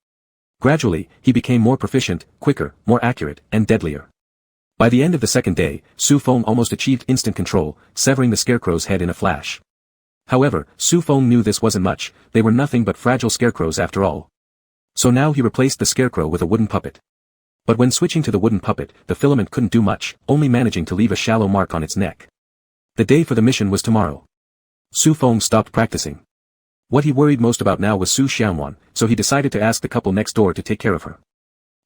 Gradually, he became more proficient, quicker, more accurate, and deadlier. By the end of the second day, Su Feng almost achieved instant control, severing the scarecrow's head in a flash. However, Su Feng knew this wasn't much, they were nothing but fragile scarecrows after all. So now he replaced the scarecrow with a wooden puppet. But when switching to the wooden puppet, the filament couldn't do much, only managing to leave a shallow mark on its neck. The day for the mission was tomorrow. Su Feng stopped practicing. What he worried most about now was Su Xianwan, so he decided to ask the couple next door to take care of her.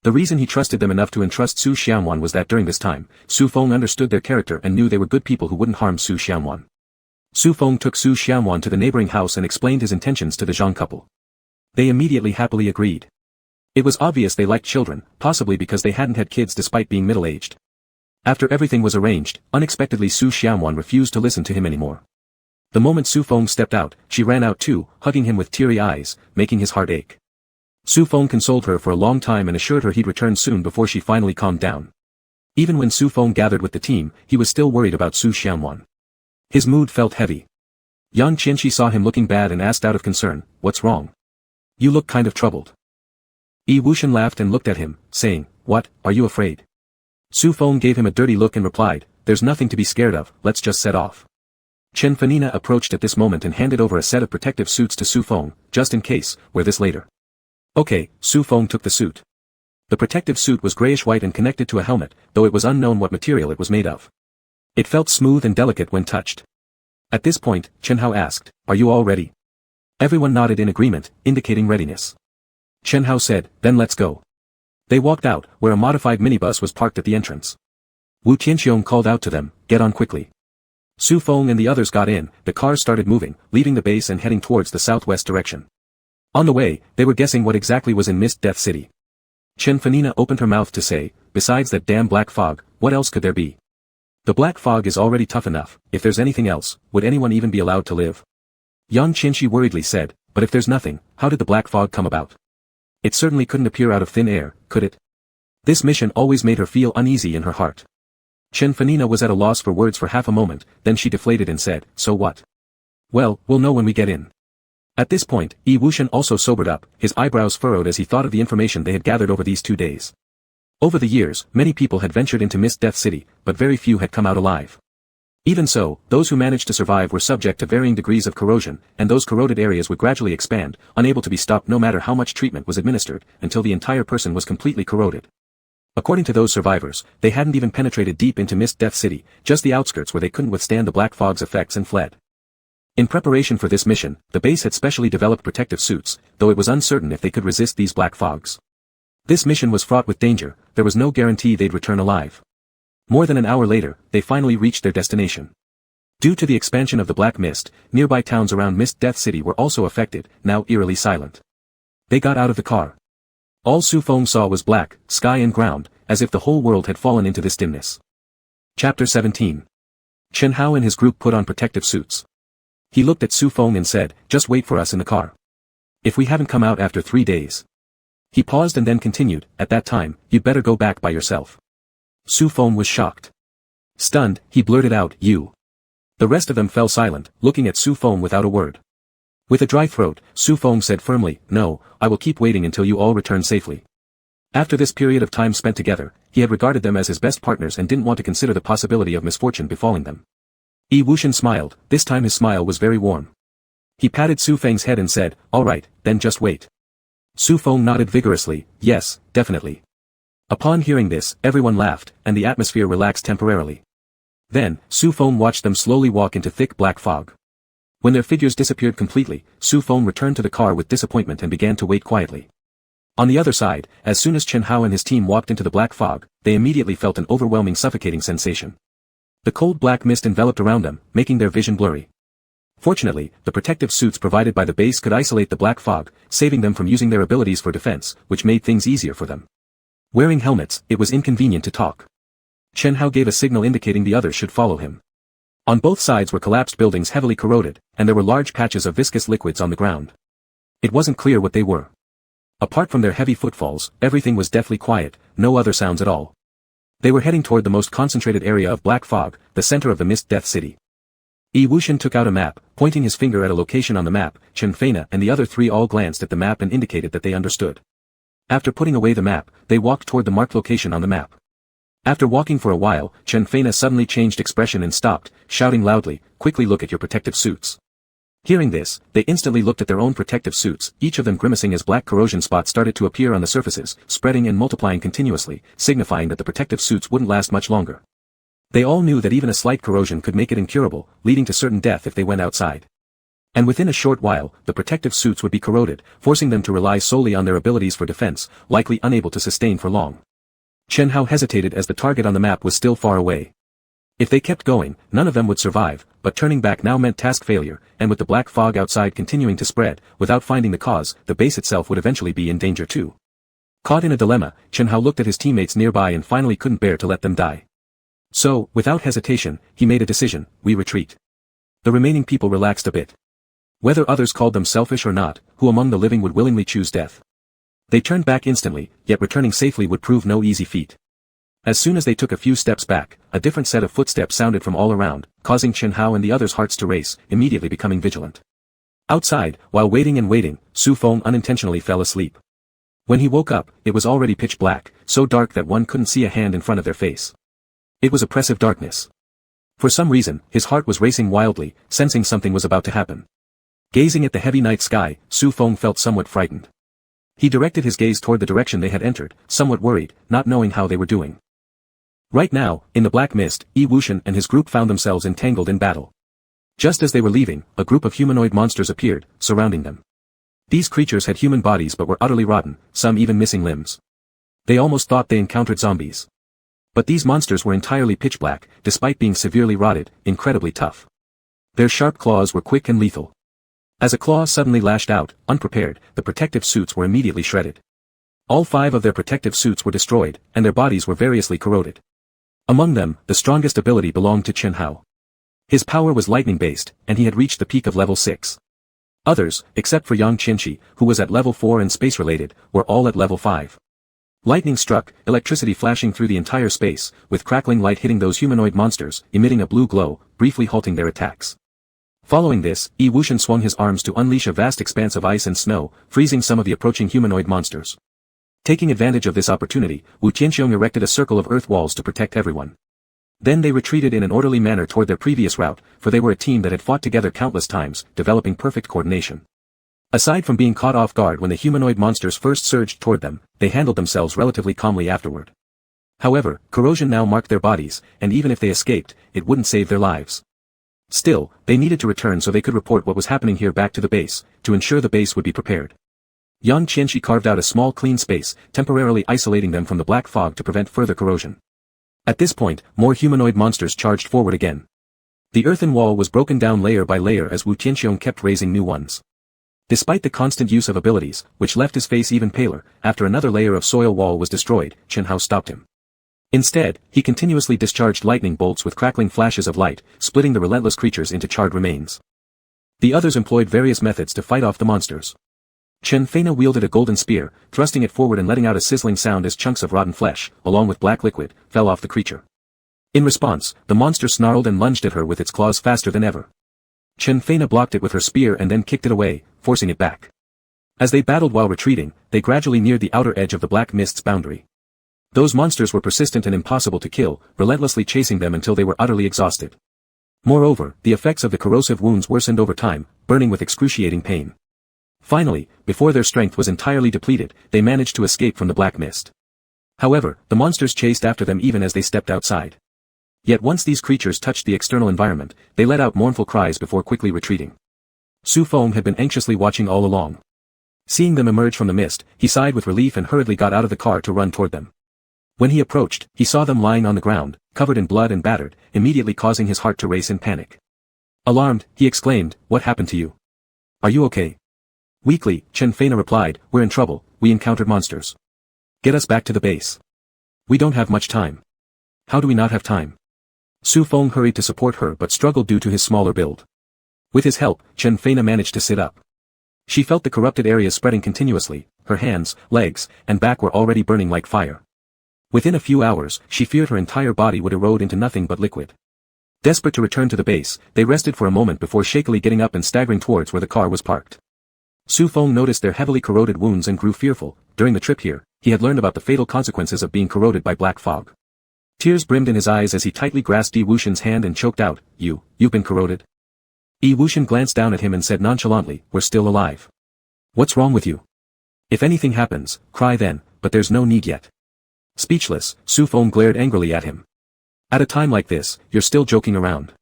The reason he trusted them enough to entrust Su Xianwan was that during this time, Su Feng understood their character and knew they were good people who wouldn't harm Su Xianwan. Su Feng took Su Xianwan to the neighboring house and explained his intentions to the Zhang couple. They immediately happily agreed. It was obvious they liked children, possibly because they hadn't had kids despite being middle-aged. After everything was arranged, unexpectedly Su Xianwan refused to listen to him anymore. The moment Su Feng stepped out, she ran out too, hugging him with teary eyes, making his heart ache. Su Feng consoled her for a long time and assured her he'd return soon before she finally calmed down. Even when Su Feng gathered with the team, he was still worried about Su Xianwan. His mood felt heavy. Yang Qianxi saw him looking bad and asked out of concern, "What's wrong? You look kind of troubled." Yi Wuxian laughed and looked at him, saying, "What, are you afraid?" Su Feng gave him a dirty look and replied, "There's nothing to be scared of, let's just set off." Chen Fanina approached at this moment and handed over a set of protective suits to Su Feng, just in case, wear this later. Okay, Su Feng took the suit. The protective suit was grayish-white and connected to a helmet, though it was unknown what material it was made of. It felt smooth and delicate when touched. At this point, Chen Hao asked, "Are you all ready?" Everyone nodded in agreement, indicating readiness. Chen Hao said, "Then let's go." They walked out, where a modified minibus was parked at the entrance. Wu Tianxiong called out to them, "Get on quickly." Su Feng and the others got in, the cars started moving, leaving the base and heading towards the southwest direction. On the way, they were guessing what exactly was in Mist Death City. Chen Fanina opened her mouth to say, "Besides that damn black fog, what else could there be? The black fog is already tough enough, if there's anything else, would anyone even be allowed to live?" Yang Qinshi worriedly said, "But if there's nothing, how did the black fog come about? It certainly couldn't appear out of thin air, could it?" This mission always made her feel uneasy in her heart. Chen Fanina was at a loss for words for half a moment, then she deflated and said, "So what? Well, we'll know when we get in." At this point, Yi Wuxian also sobered up, his eyebrows furrowed as he thought of the information they had gathered over these 2 days. Over the years, many people had ventured into Mist Death City, but very few had come out alive. Even so, those who managed to survive were subject to varying degrees of corrosion, and those corroded areas would gradually expand, unable to be stopped no matter how much treatment was administered, until the entire person was completely corroded. According to those survivors, they hadn't even penetrated deep into Mist Death City, just the outskirts where they couldn't withstand the black fog's effects and fled. In preparation for this mission, the base had specially developed protective suits, though it was uncertain if they could resist these black fogs. This mission was fraught with danger, there was no guarantee they'd return alive. More than an hour later, they finally reached their destination. Due to the expansion of the black mist, nearby towns around Mist Death City were also affected, now eerily silent. They got out of the car. All Su Feng saw was black, sky and ground, as if the whole world had fallen into this dimness. Chapter 17. Chen Hao and his group put on protective suits. He looked at Su Feng and said, "Just wait for us in the car. If we haven't come out after 3 days. He paused and then continued, "At that time, you'd better go back by yourself." Su Feng was shocked. Stunned, he blurted out, "You." The rest of them fell silent, looking at Su Feng without a word. With a dry throat, Su Feng said firmly, "No, I will keep waiting until you all return safely." After this period of time spent together, he had regarded them as his best partners and didn't want to consider the possibility of misfortune befalling them. Yi Wuxian smiled, this time his smile was very warm. He patted Su Feng's head and said, "All right, then just wait." Su Feng nodded vigorously, "Yes, definitely." Upon hearing this, everyone laughed, and the atmosphere relaxed temporarily. Then, Su Feng watched them slowly walk into thick black fog. When their figures disappeared completely, Su Feng returned to the car with disappointment and began to wait quietly. On the other side, as soon as Chen Hao and his team walked into the black fog, they immediately felt an overwhelming suffocating sensation. The cold black mist enveloped around them, making their vision blurry. Fortunately, the protective suits provided by the base could isolate the black fog, saving them from using their abilities for defense, which made things easier for them. Wearing helmets, it was inconvenient to talk. Chen Hao gave a signal indicating the others should follow him. On both sides were collapsed buildings heavily corroded, and there were large patches of viscous liquids on the ground. It wasn't clear what they were. Apart from their heavy footfalls, everything was deathly quiet, no other sounds at all. They were heading toward the most concentrated area of black fog, the center of the Mist Death City. Yi Wuxian took out a map, pointing his finger at a location on the map. Chen Feina and the other 3 all glanced at the map and indicated that they understood. After putting away the map, they walked toward the marked location on the map. After walking for a while, Chen Feina suddenly changed expression and stopped, shouting loudly, "Quickly look at your protective suits." Hearing this, they instantly looked at their own protective suits, each of them grimacing as black corrosion spots started to appear on the surfaces, spreading and multiplying continuously, signifying that the protective suits wouldn't last much longer. They all knew that even a slight corrosion could make it incurable, leading to certain death if they went outside. And within a short while, the protective suits would be corroded, forcing them to rely solely on their abilities for defense, likely unable to sustain for long. Chen Hao hesitated as the target on the map was still far away. If they kept going, none of them would survive, but turning back now meant task failure, and with the black fog outside continuing to spread, without finding the cause, the base itself would eventually be in danger too. Caught in a dilemma, Chen Hao looked at his teammates nearby and finally couldn't bear to let them die. So, without hesitation, he made a decision: we retreat. The remaining people relaxed a bit. Whether others called them selfish or not, who among the living would willingly choose death? They turned back instantly, yet returning safely would prove no easy feat. As soon as they took a few steps back, a different set of footsteps sounded from all around, causing Chen Hao and the others' hearts to race, immediately becoming vigilant. Outside, while waiting and waiting, Su Feng unintentionally fell asleep. When he woke up, it was already pitch black, so dark that one couldn't see a hand in front of their face. It was oppressive darkness. For some reason, his heart was racing wildly, sensing something was about to happen. Gazing at the heavy night sky, Su Feng felt somewhat frightened. He directed his gaze toward the direction they had entered, somewhat worried, not knowing how they were doing. Right now, in the black mist, Yi Wuxian and his group found themselves entangled in battle. Just as they were leaving, a group of humanoid monsters appeared, surrounding them. These creatures had human bodies but were utterly rotten, some even missing limbs. They almost thought they encountered zombies. But these monsters were entirely pitch black, despite being severely rotted, incredibly tough. Their sharp claws were quick and lethal. As a claw suddenly lashed out, unprepared, the protective suits were immediately shredded. All 5 of their protective suits were destroyed, and their bodies were variously corroded. Among them, the strongest ability belonged to Chen Hao. His power was lightning-based, and he had reached the peak of level 6. Others, except for Yang Qianqi, who was at level 4 and space-related, were all at level 5. Lightning struck, electricity flashing through the entire space, with crackling light hitting those humanoid monsters, emitting a blue glow, briefly halting their attacks. Following this, Yi Wuxian swung his arms to unleash a vast expanse of ice and snow, freezing some of the approaching humanoid monsters. Taking advantage of this opportunity, Wu Tianxiong erected a circle of earth walls to protect everyone. Then they retreated in an orderly manner toward their previous route, for they were a team that had fought together countless times, developing perfect coordination. Aside from being caught off guard when the humanoid monsters first surged toward them, they handled themselves relatively calmly afterward. However, corrosion now marked their bodies, and even if they escaped, it wouldn't save their lives. Still, they needed to return so they could report what was happening here back to the base, to ensure the base would be prepared. Yang Qianqi carved out a small clean space, temporarily isolating them from the black fog to prevent further corrosion. At this point, more humanoid monsters charged forward again. The earthen wall was broken down layer by layer as Wu Tianxiong kept raising new ones. Despite the constant use of abilities, which left his face even paler, after another layer of soil wall was destroyed, Chen Hao stopped him. Instead, he continuously discharged lightning bolts with crackling flashes of light, splitting the relentless creatures into charred remains. The others employed various methods to fight off the monsters. Chen Feina wielded a golden spear, thrusting it forward and letting out a sizzling sound as chunks of rotten flesh, along with black liquid, fell off the creature. In response, the monster snarled and lunged at her with its claws faster than ever. Chen Feina blocked it with her spear and then kicked it away, forcing it back. As they battled while retreating, they gradually neared the outer edge of the black mist's boundary. Those monsters were persistent and impossible to kill, relentlessly chasing them until they were utterly exhausted. Moreover, the effects of the corrosive wounds worsened over time, burning with excruciating pain. Finally, before their strength was entirely depleted, they managed to escape from the black mist. However, the monsters chased after them even as they stepped outside. Yet once these creatures touched the external environment, they let out mournful cries before quickly retreating. Su Feng had been anxiously watching all along. Seeing them emerge from the mist, he sighed with relief and hurriedly got out of the car to run toward them. When he approached, he saw them lying on the ground, covered in blood and battered, immediately causing his heart to race in panic. Alarmed, he exclaimed, "What happened to you? Are you okay?" Weakly, Chen Feina replied, "We're in trouble, we encountered monsters. Get us back to the base. We don't have much time." "How do we not have time?" Su Feng hurried to support her but struggled due to his smaller build. With his help, Chen Feina managed to sit up. She felt the corrupted areas spreading continuously, her hands, legs, and back were already burning like fire. Within a few hours, she feared her entire body would erode into nothing but liquid. Desperate to return to the base, they rested for a moment before shakily getting up and staggering towards where the car was parked. Su Feng noticed their heavily corroded wounds and grew fearful. During the trip here, he had learned about the fatal consequences of being corroded by black fog. Tears brimmed in his eyes as he tightly grasped Yi Wuxian's hand and choked out, You've been corroded?" Yi Wuxian glanced down at him and said nonchalantly, "We're still alive. What's wrong with you? If anything happens, cry then, but there's no need yet." Speechless, Su Feng glared angrily at him. "At a time like this, you're still joking around."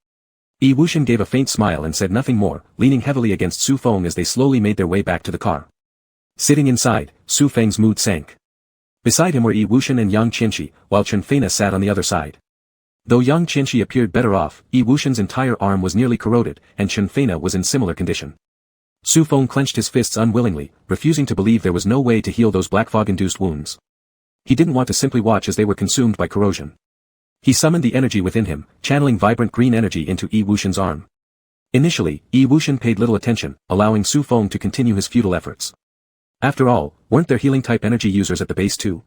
Yi Wuxian gave a faint smile and said nothing more, leaning heavily against Su Feng as they slowly made their way back to the car. Sitting inside, Su Feng's mood sank. Beside him were Yi Wuxian and Yang Qianqi, while Chen Feina sat on the other side. Though Yang Qianqi appeared better off, Yi Wuxian's entire arm was nearly corroded, and Chen Feina was in similar condition. Su Feng clenched his fists unwillingly, refusing to believe there was no way to heal those black fog-induced wounds. He didn't want to simply watch as they were consumed by corrosion. He summoned the energy within him, channeling vibrant green energy into Yi Wuxian's arm. Initially, Yi Wuxian paid little attention, allowing Su Feng to continue his futile efforts. After all, weren't there healing-type energy users at the base too?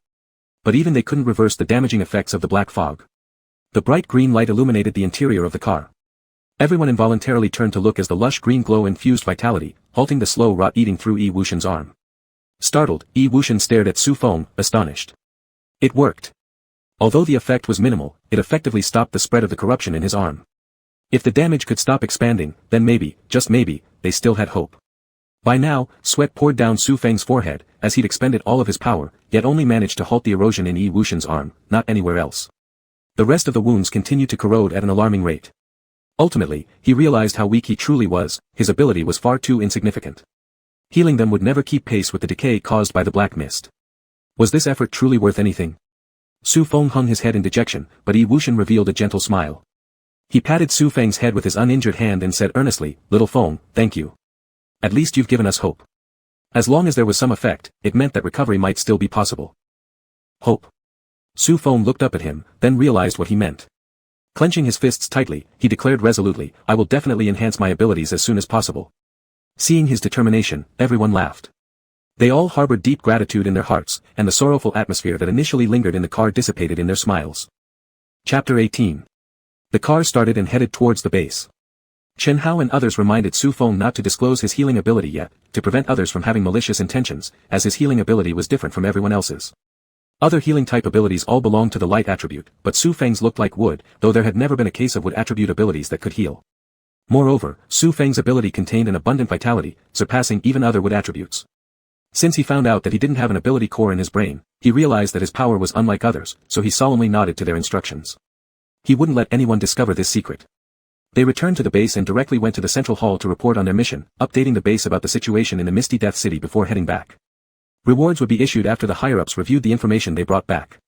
But even they couldn't reverse the damaging effects of the black fog. The bright green light illuminated the interior of the car. Everyone involuntarily turned to look as the lush green glow infused vitality, halting the slow rot eating through Yi Wuxian's arm. Startled, Yi Wuxian stared at Su Feng, astonished. It worked. Although the effect was minimal, it effectively stopped the spread of the corruption in his arm. If the damage could stop expanding, then maybe, just maybe, they still had hope. By now, sweat poured down Su Feng's forehead, as he'd expended all of his power, yet only managed to halt the erosion in Yi Wuxian's arm, not anywhere else. The rest of the wounds continued to corrode at an alarming rate. Ultimately, he realized how weak he truly was, his ability was far too insignificant. Healing them would never keep pace with the decay caused by the black mist. Was this effort truly worth anything? Su Feng hung his head in dejection, but Yi Wuxian revealed a gentle smile. He patted Su Feng's head with his uninjured hand and said earnestly, "Little Feng, thank you. At least you've given us hope." As long as there was some effect, it meant that recovery might still be possible. Hope. Su Feng looked up at him, then realized what he meant. Clenching his fists tightly, he declared resolutely, "I will definitely enhance my abilities as soon as possible." Seeing his determination, everyone laughed. They all harbored deep gratitude in their hearts, and the sorrowful atmosphere that initially lingered in the car dissipated in their smiles. Chapter 18. The car started and headed towards the base. Chen Hao and others reminded Su Feng not to disclose his healing ability yet, to prevent others from having malicious intentions, as his healing ability was different from everyone else's. Other healing-type abilities all belonged to the light attribute, but Su Feng's looked like wood, though there had never been a case of wood attribute abilities that could heal. Moreover, Su Feng's ability contained an abundant vitality, surpassing even other wood attributes. Since he found out that he didn't have an ability core in his brain, he realized that his power was unlike others, so he solemnly nodded to their instructions. He wouldn't let anyone discover this secret. They returned to the base and directly went to the central hall to report on their mission, updating the base about the situation in the Misty Death City before heading back. Rewards would be issued after the higher-ups reviewed the information they brought back.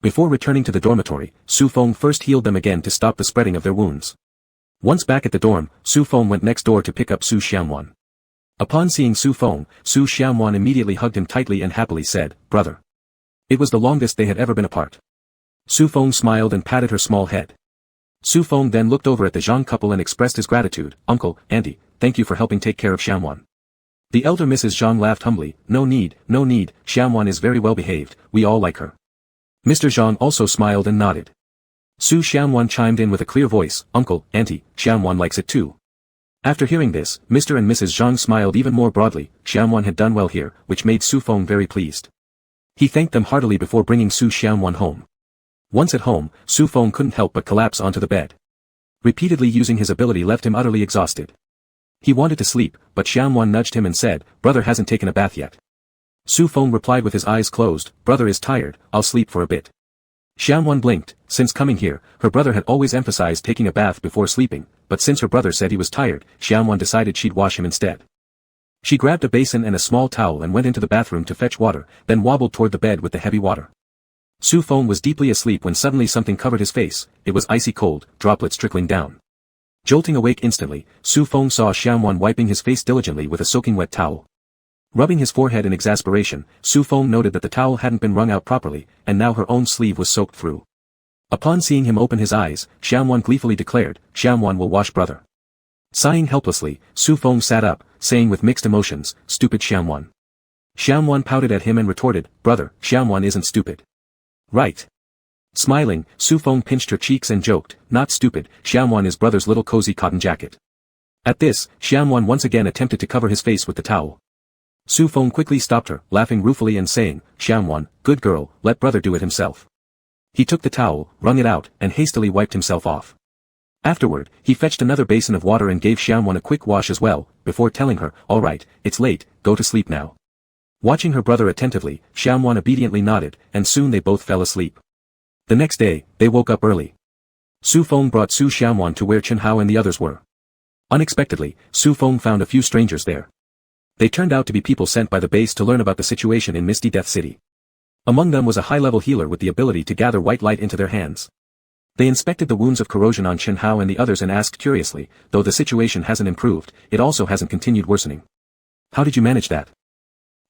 Before returning to the dormitory, Su Feng first healed them again to stop the spreading of their wounds. Once back at the dorm, Su Feng went next door to pick up Su Xianwan. Upon seeing Su Feng, Su Xianwan immediately hugged him tightly and happily said, "Brother." It was the longest they had ever been apart. Su Feng smiled and patted her small head. Su Feng then looked over at the Zhang couple and expressed his gratitude, "Uncle, Auntie, thank you for helping take care of Xianwan." The elder Mrs. Zhang laughed humbly, no need, Xianwan is very well behaved, we all like her." Mr. Zhang also smiled and nodded. Su Xianwan chimed in with a clear voice, "Uncle, Auntie, Xianwan likes it too." After hearing this, Mr. and Mrs. Zhang smiled even more broadly. Xianwan had done well here, which made Su Feng very pleased. He thanked them heartily before bringing Su Xianwan home. Once at home, Su Feng couldn't help but collapse onto the bed. Repeatedly using his ability left him utterly exhausted. He wanted to sleep, but Xianwan nudged him and said, "Brother hasn't taken a bath yet." Su Feng replied with his eyes closed, "Brother is tired, I'll sleep for a bit." Xianwan blinked. Since coming here, her brother had always emphasized taking a bath before sleeping, but since her brother said he was tired, Xianwan decided she'd wash him instead. She grabbed a basin and a small towel and went into the bathroom to fetch water, then wobbled toward the bed with the heavy water. Su Feng was deeply asleep when suddenly something covered his face. It was icy cold, droplets trickling down. Jolting awake instantly, Su Feng saw Xianwan wiping his face diligently with a soaking wet towel. Rubbing his forehead in exasperation, Su Feng noted that the towel hadn't been wrung out properly, and now her own sleeve was soaked through. Upon seeing him open his eyes, Xianwan gleefully declared, "Xianwan will wash brother." Sighing helplessly, Su Feng sat up, saying with mixed emotions, "Stupid Xianwan." Xianwan pouted at him and retorted, "Brother, Xianwan isn't stupid." "Right." Smiling, Su Feng pinched her cheeks and joked, "Not stupid, Xianwan is brother's little cozy cotton jacket." At this, Xianwan once again attempted to cover his face with the towel. Su Feng quickly stopped her, laughing ruefully and saying, "Xianwan, good girl, let brother do it himself." He took the towel, wrung it out, and hastily wiped himself off. Afterward, he fetched another basin of water and gave Xianwan a quick wash as well, before telling her, "All right, it's late, go to sleep now." Watching her brother attentively, Xianwan obediently nodded, and soon they both fell asleep. The next day, they woke up early. Su Feng brought Su Xianwan to where Chen Hao and the others were. Unexpectedly, Su Feng found a few strangers there. They turned out to be people sent by the base to learn about the situation in Misty Death City. Among them was a high-level healer with the ability to gather white light into their hands. They inspected the wounds of corrosion on Chen Hao and the others and asked curiously, "Though the situation hasn't improved, it also hasn't continued worsening. How did you manage that?"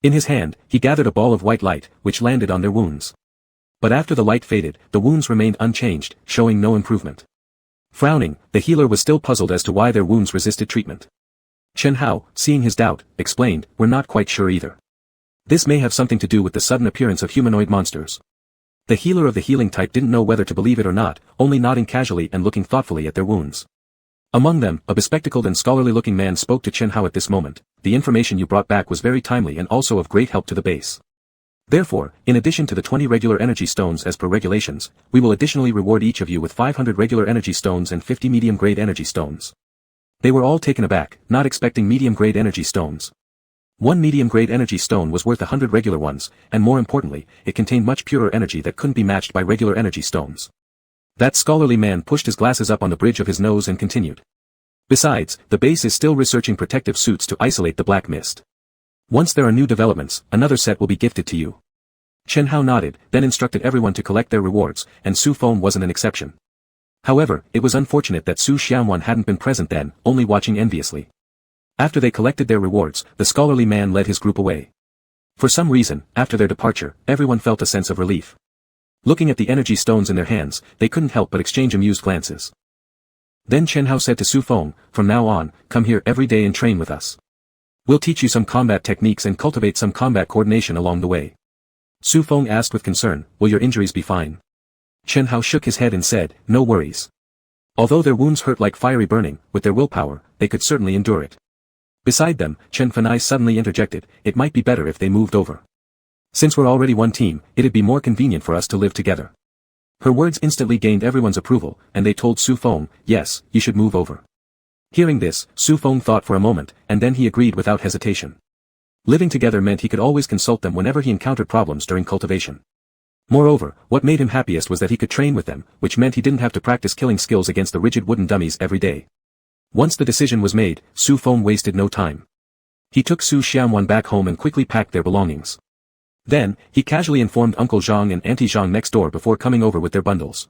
In his hand, he gathered a ball of white light, which landed on their wounds. But after the light faded, the wounds remained unchanged, showing no improvement. Frowning, the healer was still puzzled as to why their wounds resisted treatment. Chen Hao, seeing his doubt, explained, "We're not quite sure either. This may have something to do with the sudden appearance of humanoid monsters." The healer of the healing type didn't know whether to believe it or not, only nodding casually and looking thoughtfully at their wounds. Among them, a bespectacled and scholarly-looking man spoke to Chen Hao at this moment. "The information you brought back was very timely and also of great help to the base. Therefore, in addition to the 20 regular energy stones as per regulations, we will additionally reward each of you with 500 regular energy stones and 50 medium-grade energy stones." They were all taken aback, not expecting medium-grade energy stones. One medium-grade energy stone was worth 100 regular ones, and more importantly, it contained much purer energy that couldn't be matched by regular energy stones. That scholarly man pushed his glasses up on the bridge of his nose and continued. Besides, the base is still researching protective suits to isolate the black mist. Once there are new developments, another set will be gifted to you. Chen Hao nodded, then instructed everyone to collect their rewards, and Su Feng wasn't an exception. However, it was unfortunate that Su Xianwan hadn't been present then, only watching enviously. After they collected their rewards, the scholarly man led his group away. For some reason, after their departure, everyone felt a sense of relief. Looking at the energy stones in their hands, they couldn't help but exchange amused glances. Then Chen Hao said to Su Feng, "From now on, come here every day and train with us. We'll teach you some combat techniques and cultivate some combat coordination along the way." Su Feng asked with concern, "Will your injuries be fine?" Chen Hao shook his head and said, "No worries. Although their wounds hurt like fiery burning, with their willpower, they could certainly endure it." Beside them, Chen Fenai suddenly interjected, "It might be better if they moved over. Since we're already one team, it'd be more convenient for us to live together." Her words instantly gained everyone's approval, and they told Su Feng, "Yes, you should move over." Hearing this, Su Feng thought for a moment, and then he agreed without hesitation. Living together meant he could always consult them whenever he encountered problems during cultivation. Moreover, what made him happiest was that he could train with them, which meant he didn't have to practice killing skills against the rigid wooden dummies every day. Once the decision was made, Su Feng wasted no time. He took Su Xianwan back home and quickly packed their belongings. Then, he casually informed Uncle Zhang and Auntie Zhang next door before coming over with their bundles.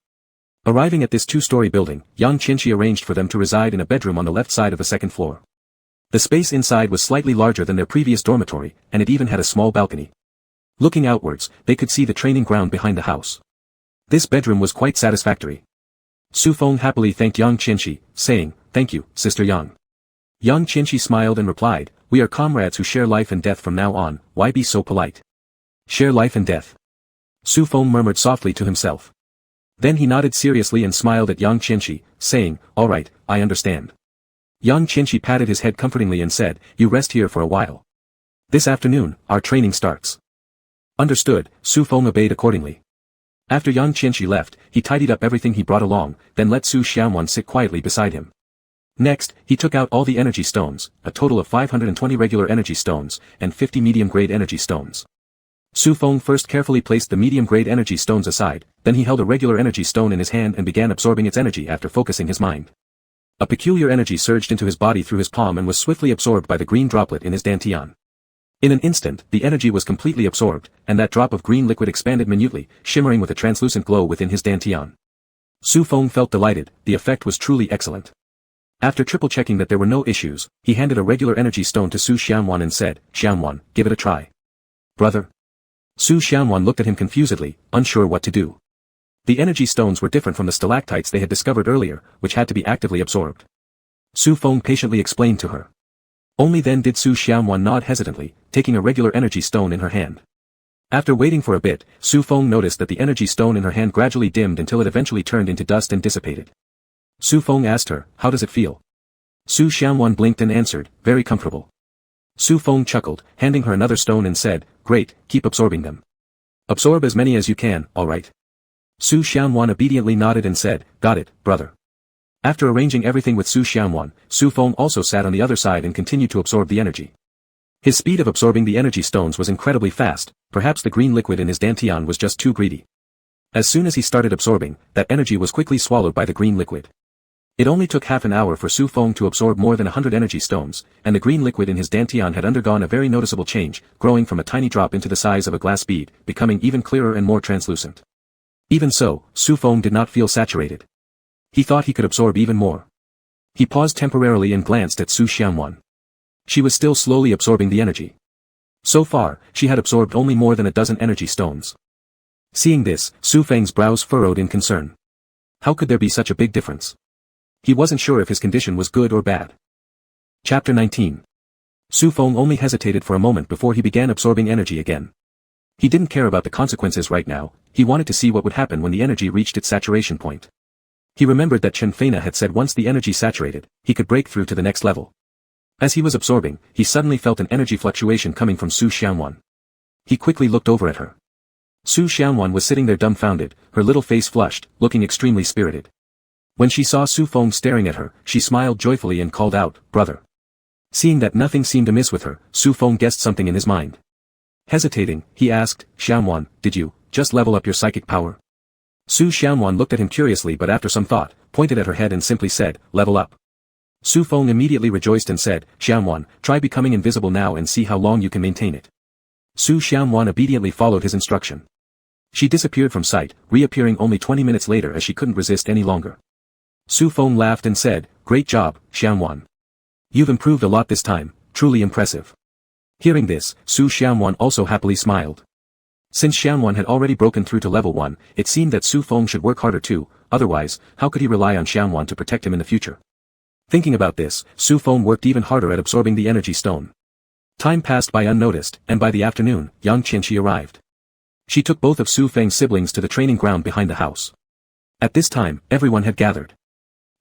Arriving at this two-story building, Yang Qinshi arranged for them to reside in a bedroom on the left side of the second floor. The space inside was slightly larger than their previous dormitory, and it even had a small balcony. Looking outwards, they could see the training ground behind the house. This bedroom was quite satisfactory. Su Feng happily thanked Yang Qinshi, saying, "Thank you, Sister Yang." Yang Qinshi smiled and replied, "We are comrades who share life and death from now on, why be so polite?" "Share life and death?" Su Feng murmured softly to himself. Then he nodded seriously and smiled at Yang Qinshi, saying, "All right, I understand." Yang Qinshi patted his head comfortingly and said, "You rest here for a while. This afternoon, our training starts." Understood, Su Feng obeyed accordingly. After Yang Qinshi left, he tidied up everything he brought along, then let Su Xianwan sit quietly beside him. Next, he took out all the energy stones, a total of 520 regular energy stones, and 50 medium-grade energy stones. Su Feng first carefully placed the medium-grade energy stones aside, then he held a regular energy stone in his hand and began absorbing its energy after focusing his mind. A peculiar energy surged into his body through his palm and was swiftly absorbed by the green droplet in his dantian. In an instant, the energy was completely absorbed, and that drop of green liquid expanded minutely, shimmering with a translucent glow within his dantian. Su Feng felt delighted, the effect was truly excellent. After triple-checking that there were no issues, he handed a regular energy stone to Su Xianwan and said, "Xianwan, give it a try." "Brother?" Su Xianwan looked at him confusedly, unsure what to do. The energy stones were different from the stalactites they had discovered earlier, which had to be actively absorbed. Su Feng patiently explained to her. Only then did Su Xianwan nod hesitantly, taking a regular energy stone in her hand. After waiting for a bit, Su Feng noticed that the energy stone in her hand gradually dimmed until it eventually turned into dust and dissipated. Su Feng asked her, "How does it feel?" Su Xianwan blinked and answered, "Very comfortable." Su Feng chuckled, handing her another stone and said, "Great, keep absorbing them. Absorb as many as you can, all right?" Su Xianwan obediently nodded and said, "Got it, brother." After arranging everything with Su Xianwan, Su Feng also sat on the other side and continued to absorb the energy. His speed of absorbing the energy stones was incredibly fast, perhaps the green liquid in his dantian was just too greedy. As soon as he started absorbing, that energy was quickly swallowed by the green liquid. It only took half an hour for Su Feng to absorb more than 100 energy stones, and the green liquid in his dantian had undergone a very noticeable change, growing from a tiny drop into the size of a glass bead, becoming even clearer and more translucent. Even so, Su Feng did not feel saturated. He thought he could absorb even more. He paused temporarily and glanced at Su Xianwan. She was still slowly absorbing the energy. So far, she had absorbed only more than a dozen energy stones. Seeing this, Su Feng's brows furrowed in concern. How could there be such a big difference? He wasn't sure if his condition was good or bad. Chapter 19. Su Feng only hesitated for a moment before he began absorbing energy again. He didn't care about the consequences right now, he wanted to see what would happen when the energy reached its saturation point. He remembered that Chen Feina had said once the energy saturated, he could break through to the next level. As he was absorbing, he suddenly felt an energy fluctuation coming from Su Xianwan. He quickly looked over at her. Su Xianwan was sitting there dumbfounded, her little face flushed, looking extremely spirited. When she saw Su Feng staring at her, she smiled joyfully and called out, "Brother." Seeing that nothing seemed amiss with her, Su Feng guessed something in his mind. Hesitating, he asked, Xianwan, did you just level up your psychic power? Su Xianwan looked at him curiously but after some thought, pointed at her head and simply said, level up. Su Feng immediately rejoiced and said, Xianwan, try becoming invisible now and see how long you can maintain it. Su Xianwan obediently followed his instruction. She disappeared from sight, reappearing only 20 minutes later as she couldn't resist any longer. Su Feng laughed and said, great job, Xianwan. You've improved a lot this time, truly impressive. Hearing this, Su Xianwan also happily smiled. Since Xianwan had already broken through to level 1, it seemed that Su Feng should work harder too, otherwise, how could he rely on Xianwan to protect him in the future? Thinking about this, Su Feng worked even harder at absorbing the energy stone. Time passed by unnoticed, and by the afternoon, Yang Qinshi arrived. She took both of Su Feng's siblings to the training ground behind the house. At this time, everyone had gathered.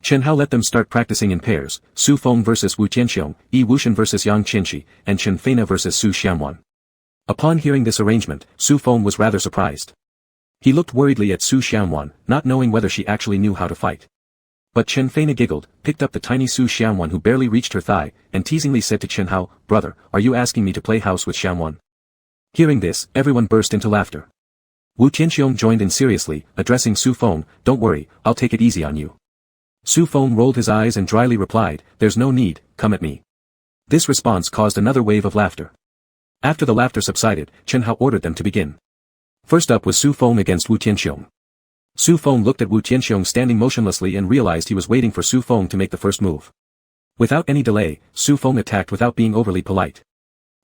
Chen Hao let them start practicing in pairs, Su Feng versus Wu Tianxiong, Yi Wushan versus Yang Qinshi, and Chen Feina versus Su Xianwan. Upon hearing this arrangement, Su Feng was rather surprised. He looked worriedly at Su Xianwan, not knowing whether she actually knew how to fight. But Chen Feina giggled, picked up the tiny Su Xianwan who barely reached her thigh, and teasingly said to Chen Hao, brother, are you asking me to play house with Xianwan? Hearing this, everyone burst into laughter. Wu Tianxiong joined in seriously, addressing Su Feng, don't worry, I'll take it easy on you. Su Feng rolled his eyes and dryly replied, there's no need, come at me. This response caused another wave of laughter. After the laughter subsided, Chen Hao ordered them to begin. First up was Su Feng against Wu Tianxiong. Su Feng looked at Wu Tianxiong standing motionlessly and realized he was waiting for Su Feng to make the first move. Without any delay, Su Feng attacked without being overly polite.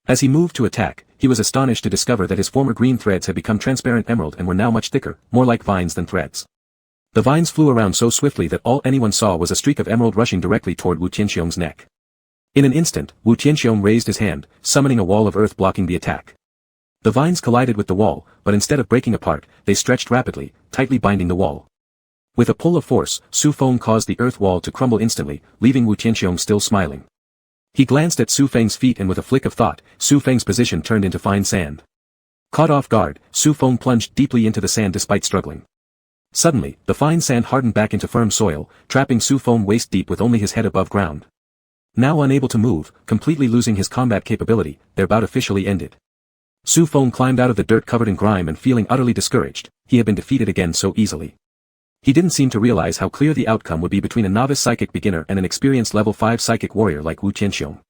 As he moved to attack, he was astonished to discover that his former green threads had become transparent emerald and were now much thicker, more like vines than threads. The vines flew around so swiftly that all anyone saw was a streak of emerald rushing directly toward Wu Tianxiong's neck. In an instant, Wu Tianxiong raised his hand, summoning a wall of earth blocking the attack. The vines collided with the wall, but instead of breaking apart, they stretched rapidly, tightly binding the wall. With a pull of force, Su Feng caused the earth wall to crumble instantly, leaving Wu Tianxiong still smiling. He glanced at Su Feng's feet and with a flick of thought, Su Feng's position turned into fine sand. Caught off guard, Su Feng plunged deeply into the sand despite struggling. Suddenly, the fine sand hardened back into firm soil, trapping Su Feng waist deep with only his head above ground. Now unable to move, completely losing his combat capability, their bout officially ended. Su Feng climbed out of the dirt covered in grime and feeling utterly discouraged, he had been defeated again so easily. He didn't seem to realize how clear the outcome would be between a novice psychic beginner and an experienced level 5 psychic warrior like Wu Tianxiong.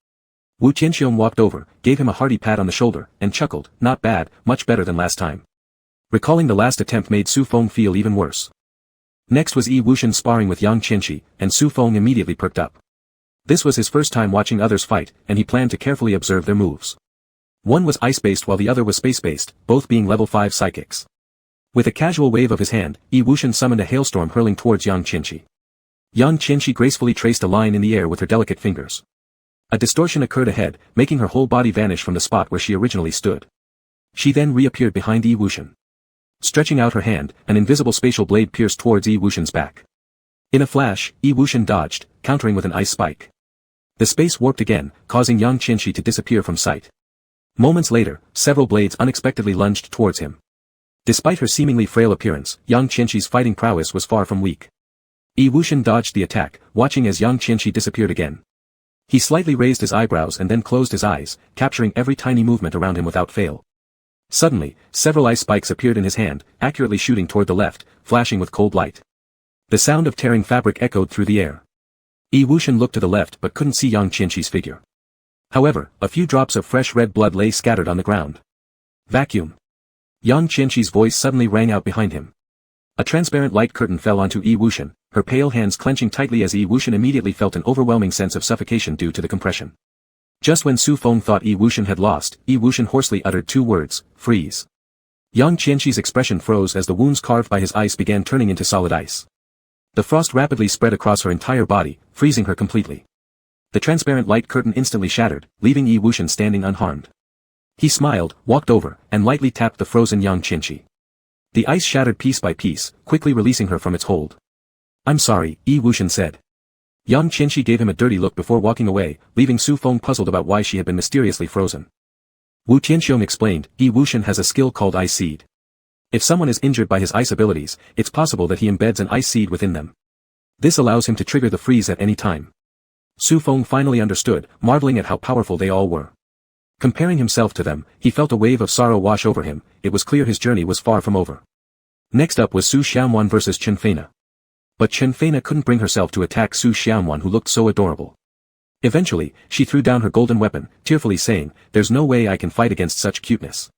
Wu Tianxiong walked over, gave him a hearty pat on the shoulder, and chuckled, not bad, much better than last time. Recalling the last attempt made Su Feng feel even worse. Next was Yi Wushan sparring with Yang Qinshi, and Su Feng immediately perked up. This was his first time watching others fight, and he planned to carefully observe their moves. One was ice-based while the other was space-based, both being level 5 psychics. With a casual wave of his hand, Yi Wushan summoned a hailstorm hurling towards Yang Qinshi. Yang Qinshi gracefully traced a line in the air with her delicate fingers. A distortion occurred ahead, making her whole body vanish from the spot where she originally stood. She then reappeared behind Yi Wushan. Stretching out her hand, an invisible spatial blade pierced towards Yi Wushan's back. In a flash, Yi Wushan dodged, countering with an ice spike. The space warped again, causing Yang Qinshi to disappear from sight. Moments later, several blades unexpectedly lunged towards him. Despite her seemingly frail appearance, Yang Qinshi's fighting prowess was far from weak. Yi Wushan dodged the attack, watching as Yang Qinshi disappeared again. He slightly raised his eyebrows and then closed his eyes, capturing every tiny movement around him without fail. Suddenly, several ice spikes appeared in his hand, accurately shooting toward the left, flashing with cold light. The sound of tearing fabric echoed through the air. Yi Wushan looked to the left but couldn't see Yang Qinshi's figure. However, a few drops of fresh red blood lay scattered on the ground. Vacuum. Yang Qinshi's voice suddenly rang out behind him. A transparent light curtain fell onto Yi Wushan, her pale hands clenching tightly as Yi Wushan immediately felt an overwhelming sense of suffocation due to the compression. Just when Su Feng thought Yi Wushan had lost, Yi Wushan hoarsely uttered 2 words, freeze. Yang Qinshi's expression froze as the wounds carved by his ice began turning into solid ice. The frost rapidly spread across her entire body, freezing her completely. The transparent light curtain instantly shattered, leaving Yi Wushan standing unharmed. He smiled, walked over, and lightly tapped the frozen Yang Qinshi. The ice shattered piece by piece, quickly releasing her from its hold. I'm sorry, Yi Wushan said. Yang Qinshi gave him a dirty look before walking away, leaving Su Feng puzzled about why she had been mysteriously frozen. Wu Tianxiong explained, Yi Wushan has a skill called Ice Seed. If someone is injured by his ice abilities, it's possible that he embeds an ice seed within them. This allows him to trigger the freeze at any time. Su Feng finally understood, marveling at how powerful they all were. Comparing himself to them, he felt a wave of sorrow wash over him. It was clear his journey was far from over. Next up was Su Xiaowan versus Chen Feina. But Chen Feina couldn't bring herself to attack Su Xiaowan, who looked so adorable. Eventually, she threw down her golden weapon, tearfully saying, "There's no way I can fight against such cuteness."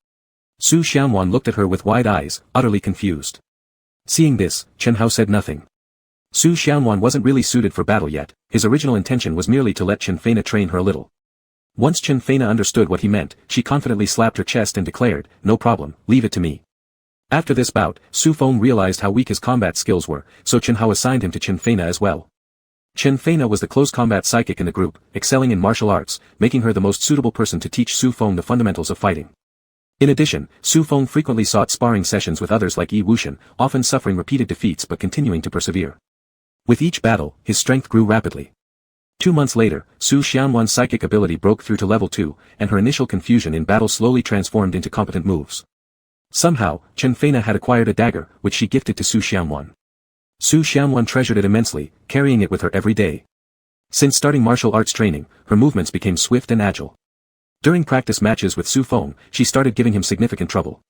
Su Xiaowan looked at her with wide eyes, utterly confused. Seeing this, Chen Hao said nothing. Su Xiaowan wasn't really suited for battle yet. His original intention was merely to let Chen Feina train her a little. Once Chen Feina understood what he meant, she confidently slapped her chest and declared, "No problem, leave it to me." After this bout, Su Feng realized how weak his combat skills were, so Chen Hao assigned him to Chen Feina as well. Chen Feina was the close combat psychic in the group, excelling in martial arts, making her the most suitable person to teach Su Feng the fundamentals of fighting. In addition, Su Feng frequently sought sparring sessions with others like Yi Wuxian, often suffering repeated defeats but continuing to persevere. With each battle, his strength grew rapidly. 2 months later, Su Xiaowan's psychic ability broke through to level 2, and her initial confusion in battle slowly transformed into competent moves. Somehow, Chen Feina had acquired a dagger, which she gifted to Su Xiaowan. Su Xiaowan treasured it immensely, carrying it with her every day. Since starting martial arts training, her movements became swift and agile. During practice matches with Su Feng, she started giving him significant trouble.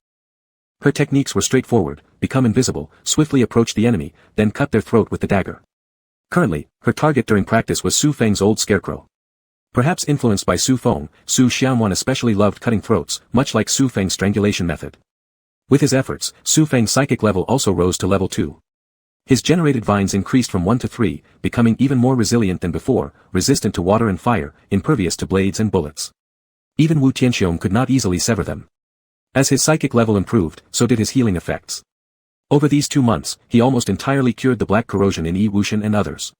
Her techniques were straightforward: become invisible, swiftly approach the enemy, then cut their throat with the dagger. Currently, her target during practice was Su Feng's old scarecrow. Perhaps influenced by Su Feng, Su Xiaowan especially loved cutting throats, much like Su Feng's strangulation method. With his efforts, Su Feng's psychic level also rose to level 2. His generated vines increased from 1 to 3, becoming even more resilient than before, resistant to water and fire, impervious to blades and bullets. Even Wu Tianxiong could not easily sever them. As his psychic level improved, so did his healing effects. Over these 2 months, he almost entirely cured the black corrosion in Yi Wuxian and others.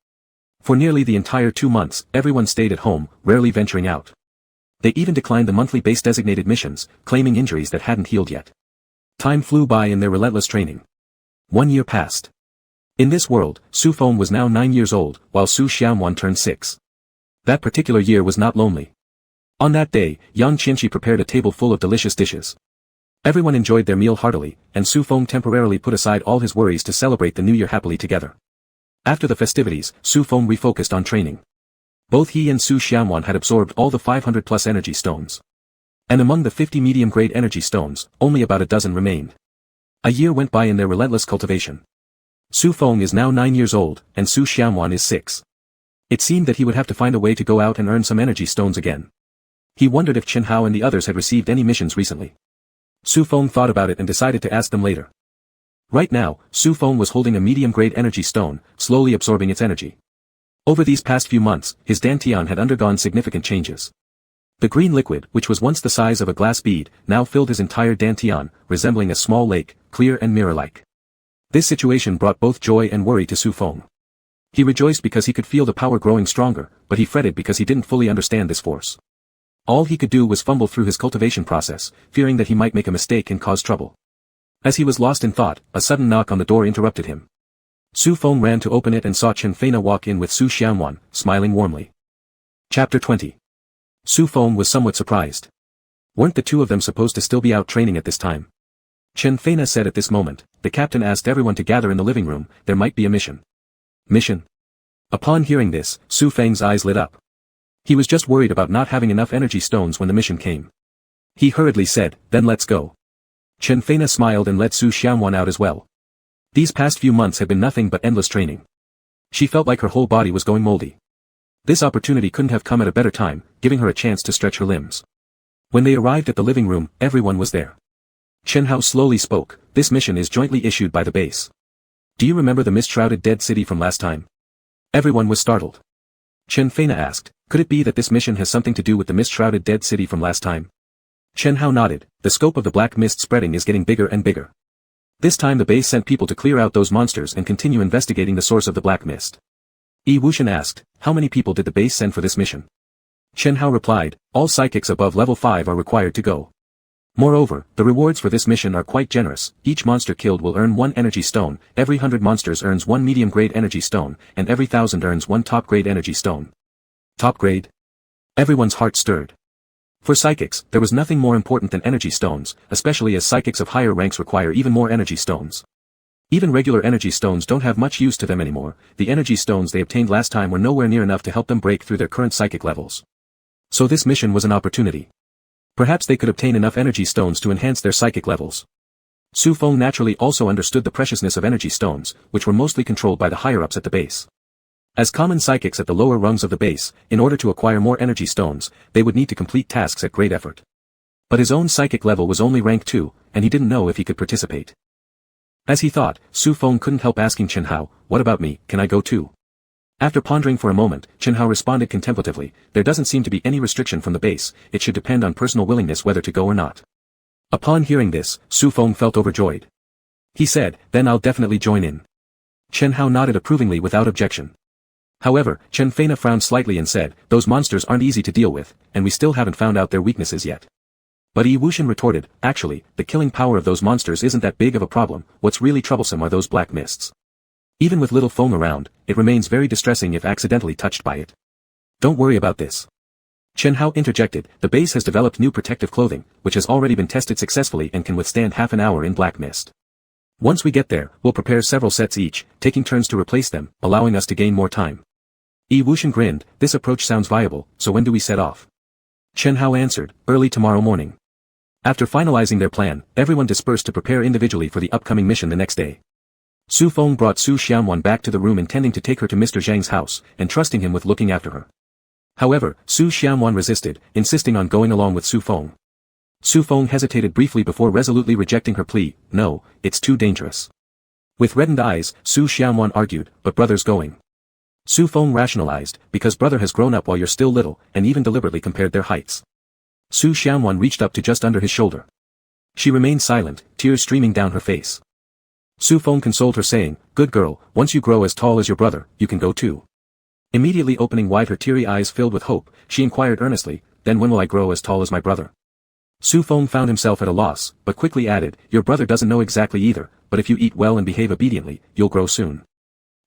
For nearly the entire 2 months, everyone stayed at home, rarely venturing out. They even declined the monthly base designated missions, claiming injuries that hadn't healed yet. Time flew by in their relentless training. 1 year passed. In this world, Su Feng was now 9 years old, while Su Xiaowan turned 6. That particular year was not lonely. On that day, Yang Qianqi prepared a table full of delicious dishes. Everyone enjoyed their meal heartily, and Su Feng temporarily put aside all his worries to celebrate the new year happily together. After the festivities, Su Feng refocused on training. Both he and Su Xiaowan had absorbed all the 500+ energy stones. And among the 50 medium-grade energy stones, only about a dozen remained. A year went by in their relentless cultivation. Su Feng is now 9 years old, and Su Xiaowan is 6. It seemed that he would have to find a way to go out and earn some energy stones again. He wondered if Chen Hao and the others had received any missions recently. Su Feng thought about it and decided to ask them later. Right now, Su Feng was holding a medium-grade energy stone, slowly absorbing its energy. Over these past few months, his dantian had undergone significant changes. The green liquid, which was once the size of a glass bead, now filled his entire dantian, resembling a small lake, clear and mirror-like. This situation brought both joy and worry to Su Feng. He rejoiced because he could feel the power growing stronger, but he fretted because he didn't fully understand this force. All he could do was fumble through his cultivation process, fearing that he might make a mistake and cause trouble. As he was lost in thought, a sudden knock on the door interrupted him. Su Feng ran to open it and saw Chen Feina walk in with Su Xiaowan, smiling warmly. Chapter 20. Su Feng was somewhat surprised. Weren't the two of them supposed to still be out training at this time? Chen Feina said at this moment. The captain asked everyone to gather in the living room. There might be a mission. Mission? Upon hearing this, Su Feng's eyes lit up. He was just worried about not having enough energy stones when the mission came. He hurriedly said, "Then let's go." Chen Feina smiled and led Su Xiaowan out as well. These past few months had been nothing but endless training. She felt like her whole body was going moldy. This opportunity couldn't have come at a better time, giving her a chance to stretch her limbs. When they arrived at the living room, everyone was there. Chen Hao slowly spoke. "This mission is jointly issued by the base. Do you remember the mist-shrouded dead city from last time?" Everyone was startled. Chen Feina asked, "Could it be that this mission has something to do with the mist-shrouded dead city from last time?" Chen Hao nodded. "The scope of the black mist spreading is getting bigger and bigger. This time the base sent people to clear out those monsters and continue investigating the source of the black mist." Yi Wuxian asked, "How many people did the base send for this mission?" Chen Hao replied, "All psychics above level 5 are required to go. Moreover, the rewards for this mission are quite generous. Each monster killed will earn 1 energy stone, every 100 monsters earns 1 medium-grade energy stone, and every 1,000 earns 1 top-grade energy stone." Top grade? Everyone's heart stirred. For psychics, there was nothing more important than energy stones, especially as psychics of higher ranks require even more energy stones. Even regular energy stones don't have much use to them anymore. The energy stones they obtained last time were nowhere near enough to help them break through their current psychic levels. So this mission was an opportunity. Perhaps they could obtain enough energy stones to enhance their psychic levels. Su Feng naturally also understood the preciousness of energy stones, which were mostly controlled by the higher-ups at the base. As common psychics at the lower rungs of the base, in order to acquire more energy stones, they would need to complete tasks at great effort. But his own psychic level was only rank 2, and he didn't know if he could participate. As he thought, Su Feng couldn't help asking Chen Hao, "What about me, can I go too?" After pondering for a moment, Chen Hao responded contemplatively, "There doesn't seem to be any restriction from the base, it should depend on personal willingness whether to go or not." Upon hearing this, Su Feng felt overjoyed. He said, "Then I'll definitely join in." Chen Hao nodded approvingly without objection. However, Chen Feina frowned slightly and said, "Those monsters aren't easy to deal with, and we still haven't found out their weaknesses yet." But Yi Wuxian retorted, "Actually, the killing power of those monsters isn't that big of a problem, what's really troublesome are those black mists. Even with little foam around, it remains very distressing if accidentally touched by it. Don't worry about this." Chen Hao interjected, "The base has developed new protective clothing, which has already been tested successfully and can withstand half an hour in black mist. Once we get there, we'll prepare several sets each, taking turns to replace them, allowing us to gain more time." Yi Wuxian grinned, "This approach sounds viable, so when do we set off?" Chen Hao answered, "Early tomorrow morning." After finalizing their plan, everyone dispersed to prepare individually for the upcoming mission the next day. Su Feng brought Su Xianwan back to the room intending to take her to Mr. Zhang's house, and trusting him with looking after her. However, Su Xianwan resisted, insisting on going along with Su Feng. Su Feng hesitated briefly before resolutely rejecting her plea, "No, it's too dangerous." With reddened eyes, Su Xianwan argued, "But brother's going." Su Feng rationalized, "Because brother has grown up while you're still little, and even deliberately compared their heights." Su Xianwan reached up to just under his shoulder. She remained silent, tears streaming down her face. Su Feng consoled her saying, "Good girl, once you grow as tall as your brother, you can go too." Immediately opening wide her teary eyes filled with hope, she inquired earnestly, "Then when will I grow as tall as my brother?" Su Feng found himself at a loss, but quickly added, "Your brother doesn't know exactly either, but if you eat well and behave obediently, you'll grow soon."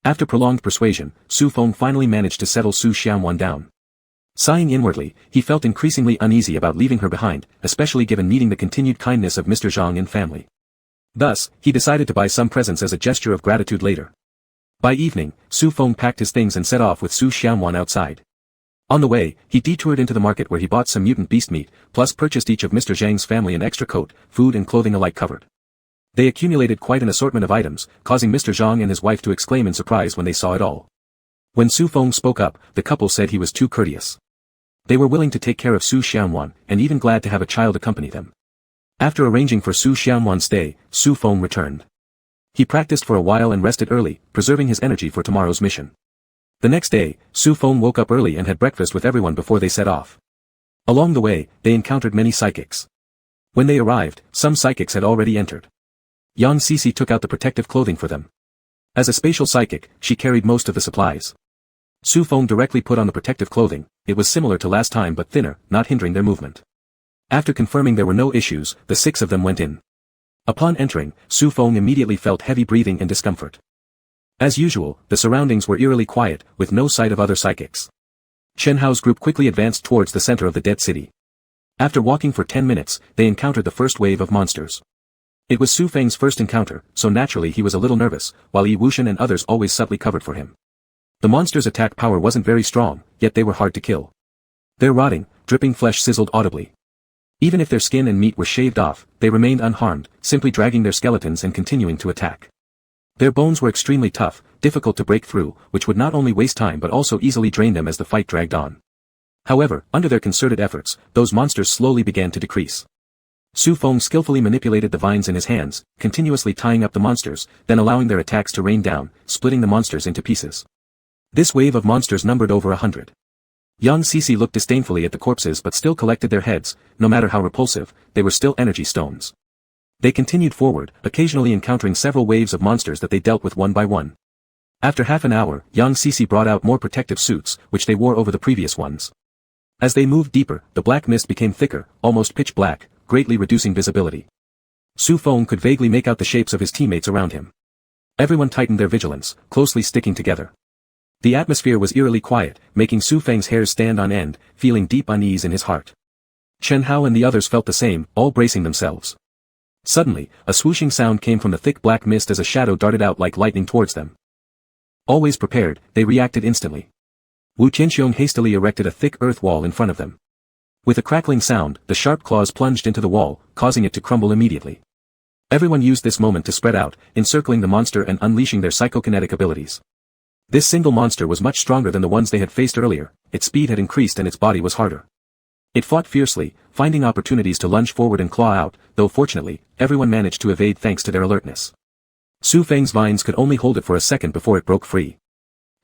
After prolonged persuasion, Su Feng finally managed to settle Su Xianwan down. Sighing inwardly, he felt increasingly uneasy about leaving her behind, especially given meeting the continued kindness of Mr. Zhang and family. Thus, he decided to buy some presents as a gesture of gratitude later. By evening, Su Feng packed his things and set off with Su Xianwan outside. On the way, he detoured into the market where he bought some mutant beast meat, plus purchased each of Mr. Zhang's family an extra coat, food and clothing alike covered. They accumulated quite an assortment of items, causing Mr. Zhang and his wife to exclaim in surprise when they saw it all. When Su Feng spoke up, the couple said he was too courteous. They were willing to take care of Su Xianwan, and even glad to have a child accompany them. After arranging for Su Xianwan's stay, Su Feng returned. He practiced for a while and rested early, preserving his energy for tomorrow's mission. The next day, Su Feng woke up early and had breakfast with everyone before they set off. Along the way, they encountered many psychics. When they arrived, some psychics had already entered. Yang Sisi took out the protective clothing for them. As a spatial psychic, she carried most of the supplies. Su Feng directly put on the protective clothing, it was similar to last time but thinner, not hindering their movement. After confirming there were no issues, the 6 of them went in. Upon entering, Su Feng immediately felt heavy breathing and discomfort. As usual, the surroundings were eerily quiet, with no sight of other psychics. Chen Hao's group quickly advanced towards the center of the dead city. After walking for 10 minutes, they encountered the first wave of monsters. It was Su Feng's first encounter, so naturally he was a little nervous, while Yi Wuxian and others always subtly covered for him. The monsters' attack power wasn't very strong, yet they were hard to kill. Their rotting, dripping flesh sizzled audibly. Even if their skin and meat were shaved off, they remained unharmed, simply dragging their skeletons and continuing to attack. Their bones were extremely tough, difficult to break through, which would not only waste time but also easily drain them as the fight dragged on. However, under their concerted efforts, those monsters slowly began to decrease. Su Feng skillfully manipulated the vines in his hands, continuously tying up the monsters, then allowing their attacks to rain down, splitting the monsters into pieces. This wave of monsters numbered over 100. Yang Sisi looked disdainfully at the corpses but still collected their heads, no matter how repulsive, they were still energy stones. They continued forward, occasionally encountering several waves of monsters that they dealt with one by one. After half an hour, Yang Sisi brought out more protective suits, which they wore over the previous ones. As they moved deeper, the black mist became thicker, almost pitch black, greatly reducing visibility. Su Feng could vaguely make out the shapes of his teammates around him. Everyone tightened their vigilance, closely sticking together. The atmosphere was eerily quiet, making Su Feng's hairs stand on end, feeling deep unease in his heart. Chen Hao and the others felt the same, all bracing themselves. Suddenly, a swooshing sound came from the thick black mist as a shadow darted out like lightning towards them. Always prepared, they reacted instantly. Wu Tianxiong hastily erected a thick earth wall in front of them. With a crackling sound, the sharp claws plunged into the wall, causing it to crumble immediately. Everyone used this moment to spread out, encircling the monster and unleashing their psychokinetic abilities. This single monster was much stronger than the ones they had faced earlier, its speed had increased and its body was harder. It fought fiercely, finding opportunities to lunge forward and claw out, though fortunately, everyone managed to evade thanks to their alertness. Su Feng's vines could only hold it for a second before it broke free.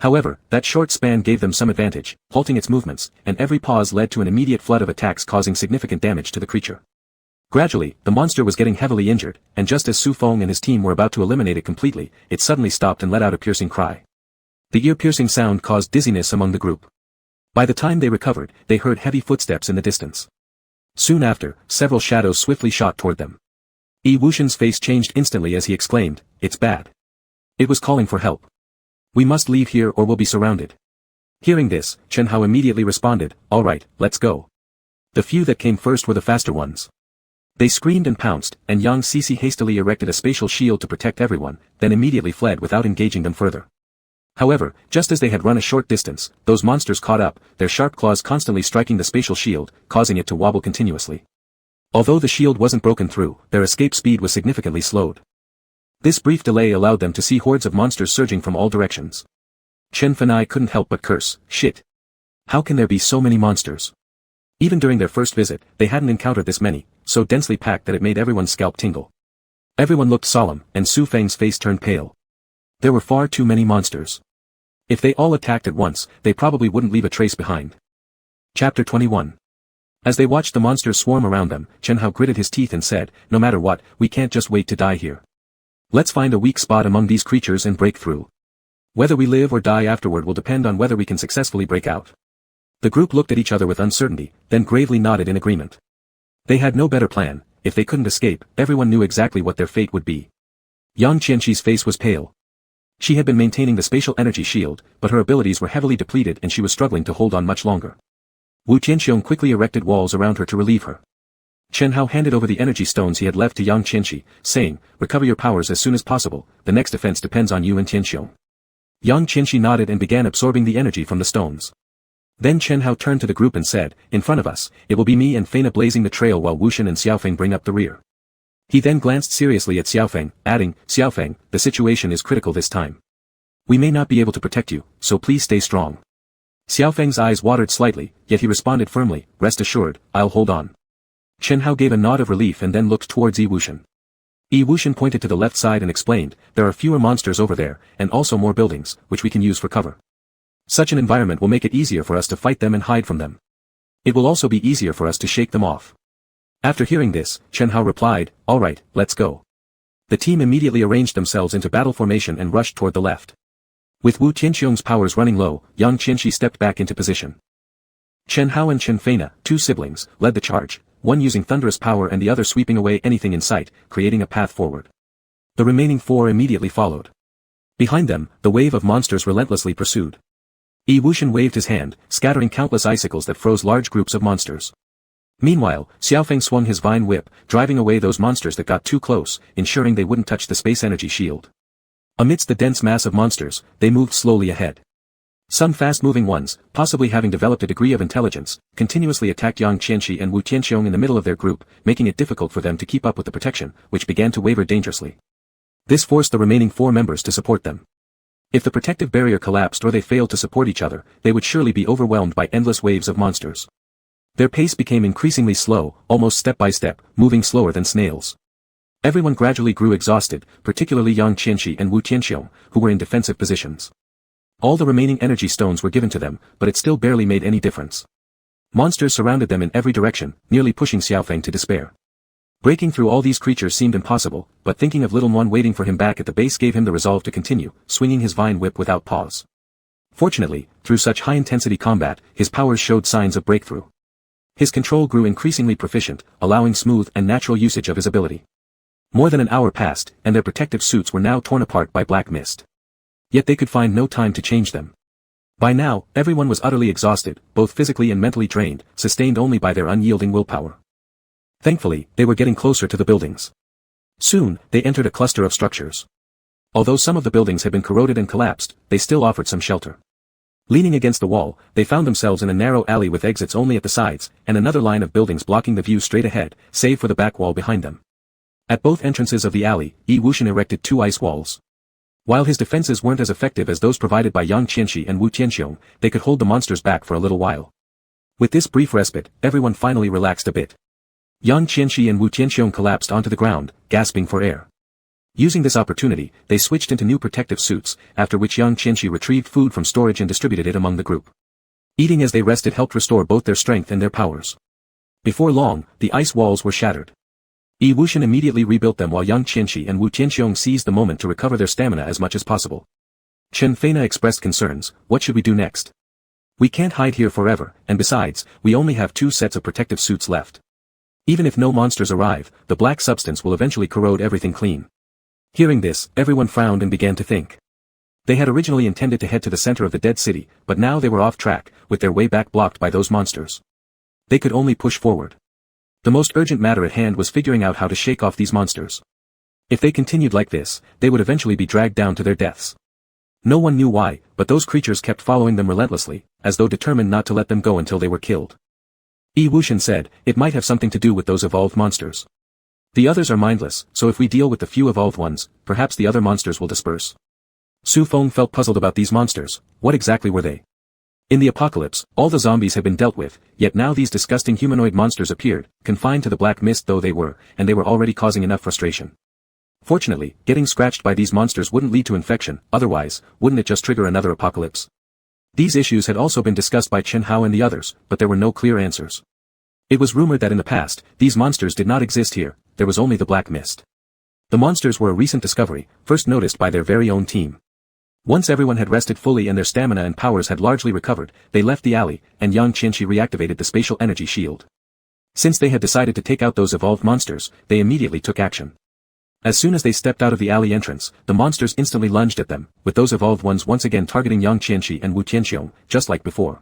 However, that short span gave them some advantage, halting its movements, and every pause led to an immediate flood of attacks causing significant damage to the creature. Gradually, the monster was getting heavily injured, and just as Su Feng and his team were about to eliminate it completely, it suddenly stopped and let out a piercing cry. The ear-piercing sound caused dizziness among the group. By the time they recovered, they heard heavy footsteps in the distance. Soon after, several shadows swiftly shot toward them. Yi Wuxian's face changed instantly as he exclaimed, "It's bad." It was calling for help. "We must leave here or we'll be surrounded." Hearing this, Chen Hao immediately responded, "All right, let's go." The few that came first were the faster ones. They screamed and pounced, and Yang Sisi hastily erected a spatial shield to protect everyone, then immediately fled without engaging them further. However, just as they had run a short distance, those monsters caught up, their sharp claws constantly striking the spatial shield, causing it to wobble continuously. Although the shield wasn't broken through, their escape speed was significantly slowed. This brief delay allowed them to see hordes of monsters surging from all directions. Chen Fenai couldn't help but curse, "Shit! How can there be so many monsters?" Even during their first visit, they hadn't encountered this many, so densely packed that it made everyone's scalp tingle. Everyone looked solemn, and Su Feng's face turned pale. There were far too many monsters. If they all attacked at once, they probably wouldn't leave a trace behind. Chapter 21. As they watched the monsters swarm around them, Chen Hao gritted his teeth and said, "No matter what, we can't just wait to die here. Let's find a weak spot among these creatures and break through. Whether we live or die afterward will depend on whether we can successfully break out." The group looked at each other with uncertainty, then gravely nodded in agreement. They had no better plan. If they couldn't escape, everyone knew exactly what their fate would be. Yang Qianqi's face was pale. She had been maintaining the spatial energy shield, but her abilities were heavily depleted and she was struggling to hold on much longer. Wu Tianxiong quickly erected walls around her to relieve her. Chen Hao handed over the energy stones he had left to Yang Qianqi, saying, "Recover your powers as soon as possible, the next defense depends on you and Tianxiong." Yang Qianqi nodded and began absorbing the energy from the stones. Then Chen Hao turned to the group and said, "In front of us, it will be me and Feina blazing the trail while Wuxian and Xiaofeng bring up the rear." He then glanced seriously at Xiaofeng, adding, "Xiaofeng, the situation is critical this time. We may not be able to protect you, so please stay strong." Xiaofeng's eyes watered slightly, yet he responded firmly, "Rest assured, I'll hold on." Chen Hao gave a nod of relief and then looked towards Yi Wuxian. Yi Wuxian pointed to the left side and explained, "There are fewer monsters over there, and also more buildings, which we can use for cover. Such an environment will make it easier for us to fight them and hide from them. It will also be easier for us to shake them off." After hearing this, Chen Hao replied, "All right, let's go." The team immediately arranged themselves into battle formation and rushed toward the left. With Wu Tianxiong's powers running low, Yang Qianqi stepped back into position. Chen Hao and Chen Feina, two siblings, led the charge, one using thunderous power and the other sweeping away anything in sight, creating a path forward. The remaining four immediately followed. Behind them, the wave of monsters relentlessly pursued. Yi Wuxian waved his hand, scattering countless icicles that froze large groups of monsters. Meanwhile, Xiaofeng swung his vine whip, driving away those monsters that got too close, ensuring they wouldn't touch the space energy shield. Amidst the dense mass of monsters, they moved slowly ahead. Some fast-moving ones, possibly having developed a degree of intelligence, continuously attacked Yang Qianqi and Wu Tianxiong in the middle of their group, making it difficult for them to keep up with the protection, which began to waver dangerously. This forced the remaining four members to support them. If the protective barrier collapsed or they failed to support each other, they would surely be overwhelmed by endless waves of monsters. Their pace became increasingly slow, almost step by step, moving slower than snails. Everyone gradually grew exhausted, particularly Yang Qianqi and Wu Tianxiong, who were in defensive positions. All the remaining energy stones were given to them, but it still barely made any difference. Monsters surrounded them in every direction, nearly pushing Xiaofeng to despair. Breaking through all these creatures seemed impossible, but thinking of little one waiting for him back at the base gave him the resolve to continue, swinging his vine whip without pause. Fortunately, through such high-intensity combat, his powers showed signs of breakthrough. His control grew increasingly proficient, allowing smooth and natural usage of his ability. More than an hour passed, and their protective suits were now torn apart by black mist. Yet they could find no time to change them. By now, everyone was utterly exhausted, both physically and mentally drained, sustained only by their unyielding willpower. Thankfully, they were getting closer to the buildings. Soon, they entered a cluster of structures. Although some of the buildings had been corroded and collapsed, they still offered some shelter. Leaning against the wall, they found themselves in a narrow alley with exits only at the sides, and another line of buildings blocking the view straight ahead, save for the back wall behind them. At both entrances of the alley, Yi Wuxian erected 2 ice walls. While his defenses weren't as effective as those provided by Yang Qianxi and Wu Tianxiong, they could hold the monsters back for a little while. With this brief respite, everyone finally relaxed a bit. Yang Qianxi and Wu Tianxiong collapsed onto the ground, gasping for air. Using this opportunity, they switched into new protective suits, after which Yang Qianxi retrieved food from storage and distributed it among the group. Eating as they rested helped restore both their strength and their powers. Before long, the ice walls were shattered. Yi Wuxian immediately rebuilt them while Yang Qianxi and Wu Tianxiong seized the moment to recover their stamina as much as possible. Chen Feina expressed concerns. What should we do next? We can't hide here forever, and besides, we only have 2 sets of protective suits left. Even if no monsters arrive, the black substance will eventually corrode everything clean. Hearing this, everyone frowned and began to think. They had originally intended to head to the center of the dead city, but now they were off track, with their way back blocked by those monsters. They could only push forward. The most urgent matter at hand was figuring out how to shake off these monsters. If they continued like this, they would eventually be dragged down to their deaths. No one knew why, but those creatures kept following them relentlessly, as though determined not to let them go until they were killed. Yi Wuxian said, it might have something to do with those evolved monsters. The others are mindless, so if we deal with the few evolved ones, perhaps the other monsters will disperse. Su Feng felt puzzled about these monsters. What exactly were they? In the apocalypse, all the zombies had been dealt with, yet now these disgusting humanoid monsters appeared, confined to the black mist though they were, and they were already causing enough frustration. Fortunately, getting scratched by these monsters wouldn't lead to infection, otherwise, wouldn't it just trigger another apocalypse? These issues had also been discussed by Chen Hao and the others, but there were no clear answers. It was rumored that in the past, these monsters did not exist here, there was only the black mist. The monsters were a recent discovery, first noticed by their very own team. Once everyone had rested fully and their stamina and powers had largely recovered, they left the alley, and Yang Qianxi reactivated the spatial energy shield. Since they had decided to take out those evolved monsters, they immediately took action. As soon as they stepped out of the alley entrance, the monsters instantly lunged at them, with those evolved ones once again targeting Yang Qianxi and Wu Tianxiong, just like before.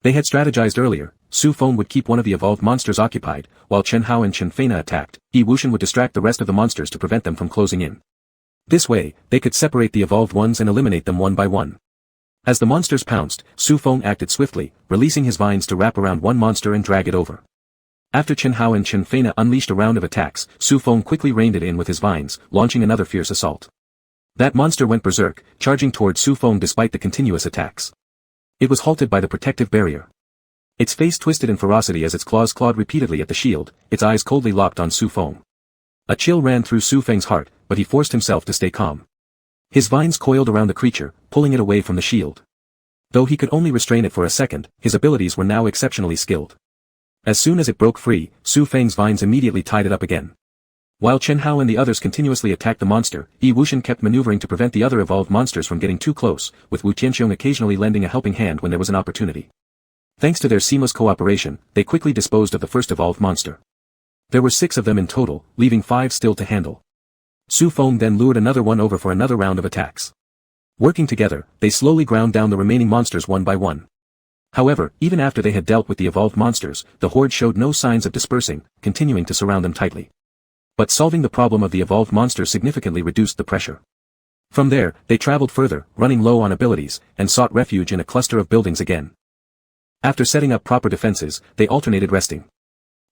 They had strategized earlier. Su Feng would keep one of the evolved monsters occupied, while Chen Hao and Chen Feina attacked. Yi Wuxian would distract the rest of the monsters to prevent them from closing in. This way, they could separate the evolved ones and eliminate them one by one. As the monsters pounced, Su Feng acted swiftly, releasing his vines to wrap around one monster and drag it over. After Chen Hao and Chen Feina unleashed a round of attacks, Su Feng quickly reined it in with his vines, launching another fierce assault. That monster went berserk, charging toward Su Feng despite the continuous attacks. It was halted by the protective barrier. Its face twisted in ferocity as its claws clawed repeatedly at the shield, its eyes coldly locked on Su Feng. A chill ran through Su Feng's heart, but he forced himself to stay calm. His vines coiled around the creature, pulling it away from the shield. Though he could only restrain it for a second, his abilities were now exceptionally skilled. As soon as it broke free, Su Feng's vines immediately tied it up again. While Chen Hao and the others continuously attacked the monster, Yi Wuxian kept maneuvering to prevent the other evolved monsters from getting too close, with Wu Tianxiong occasionally lending a helping hand when there was an opportunity. Thanks to their seamless cooperation, they quickly disposed of the first evolved monster. There were 6 of them in total, leaving 5 still to handle. Su Feng then lured another one over for another round of attacks. Working together, they slowly ground down the remaining monsters one by one. However, even after they had dealt with the evolved monsters, the horde showed no signs of dispersing, continuing to surround them tightly. But solving the problem of the evolved monsters significantly reduced the pressure. From there, they traveled further, running low on abilities, and sought refuge in a cluster of buildings again. After setting up proper defenses, they alternated resting.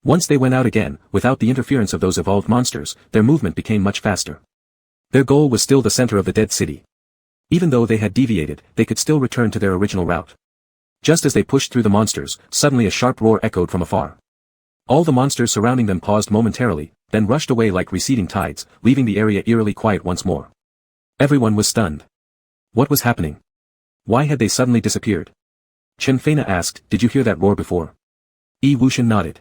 Once they went out again, without the interference of those evolved monsters, their movement became much faster. Their goal was still the center of the dead city. Even though they had deviated, they could still return to their original route. Just as they pushed through the monsters, suddenly a sharp roar echoed from afar. All the monsters surrounding them paused momentarily, then rushed away like receding tides, leaving the area eerily quiet once more. Everyone was stunned. What was happening? Why had they suddenly disappeared? Chen Feina asked, did you hear that roar before? Yi Wuxian nodded.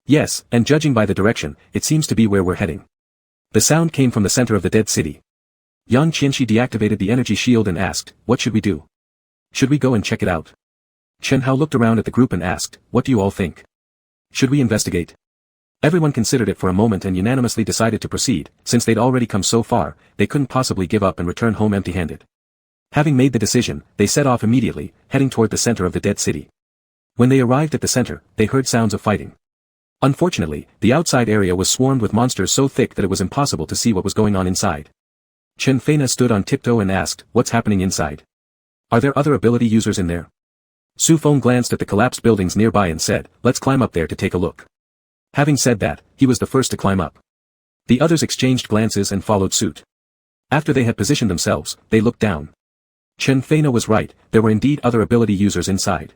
Yes, and judging by the direction, it seems to be where we're heading. The sound came from the center of the dead city. Yang Qianxi deactivated the energy shield and asked, what should we do? Should we go and check it out? Chen Hao looked around at the group and asked, what do you all think? Should we investigate? Everyone considered it for a moment and unanimously decided to proceed. Since they'd already come so far, they couldn't possibly give up and return home empty-handed. Having made the decision, they set off immediately, heading toward the center of the dead city. When they arrived at the center, they heard sounds of fighting. Unfortunately, the outside area was swarmed with monsters so thick that it was impossible to see what was going on inside. Chen Feina stood on tiptoe and asked, "What's happening inside? Are there other ability users in there?" Su Feng glanced at the collapsed buildings nearby and said, "Let's climb up there to take a look." Having said that, he was the first to climb up. The others exchanged glances and followed suit. After they had positioned themselves, they looked down. Chen Feina was right, there were indeed other ability users inside.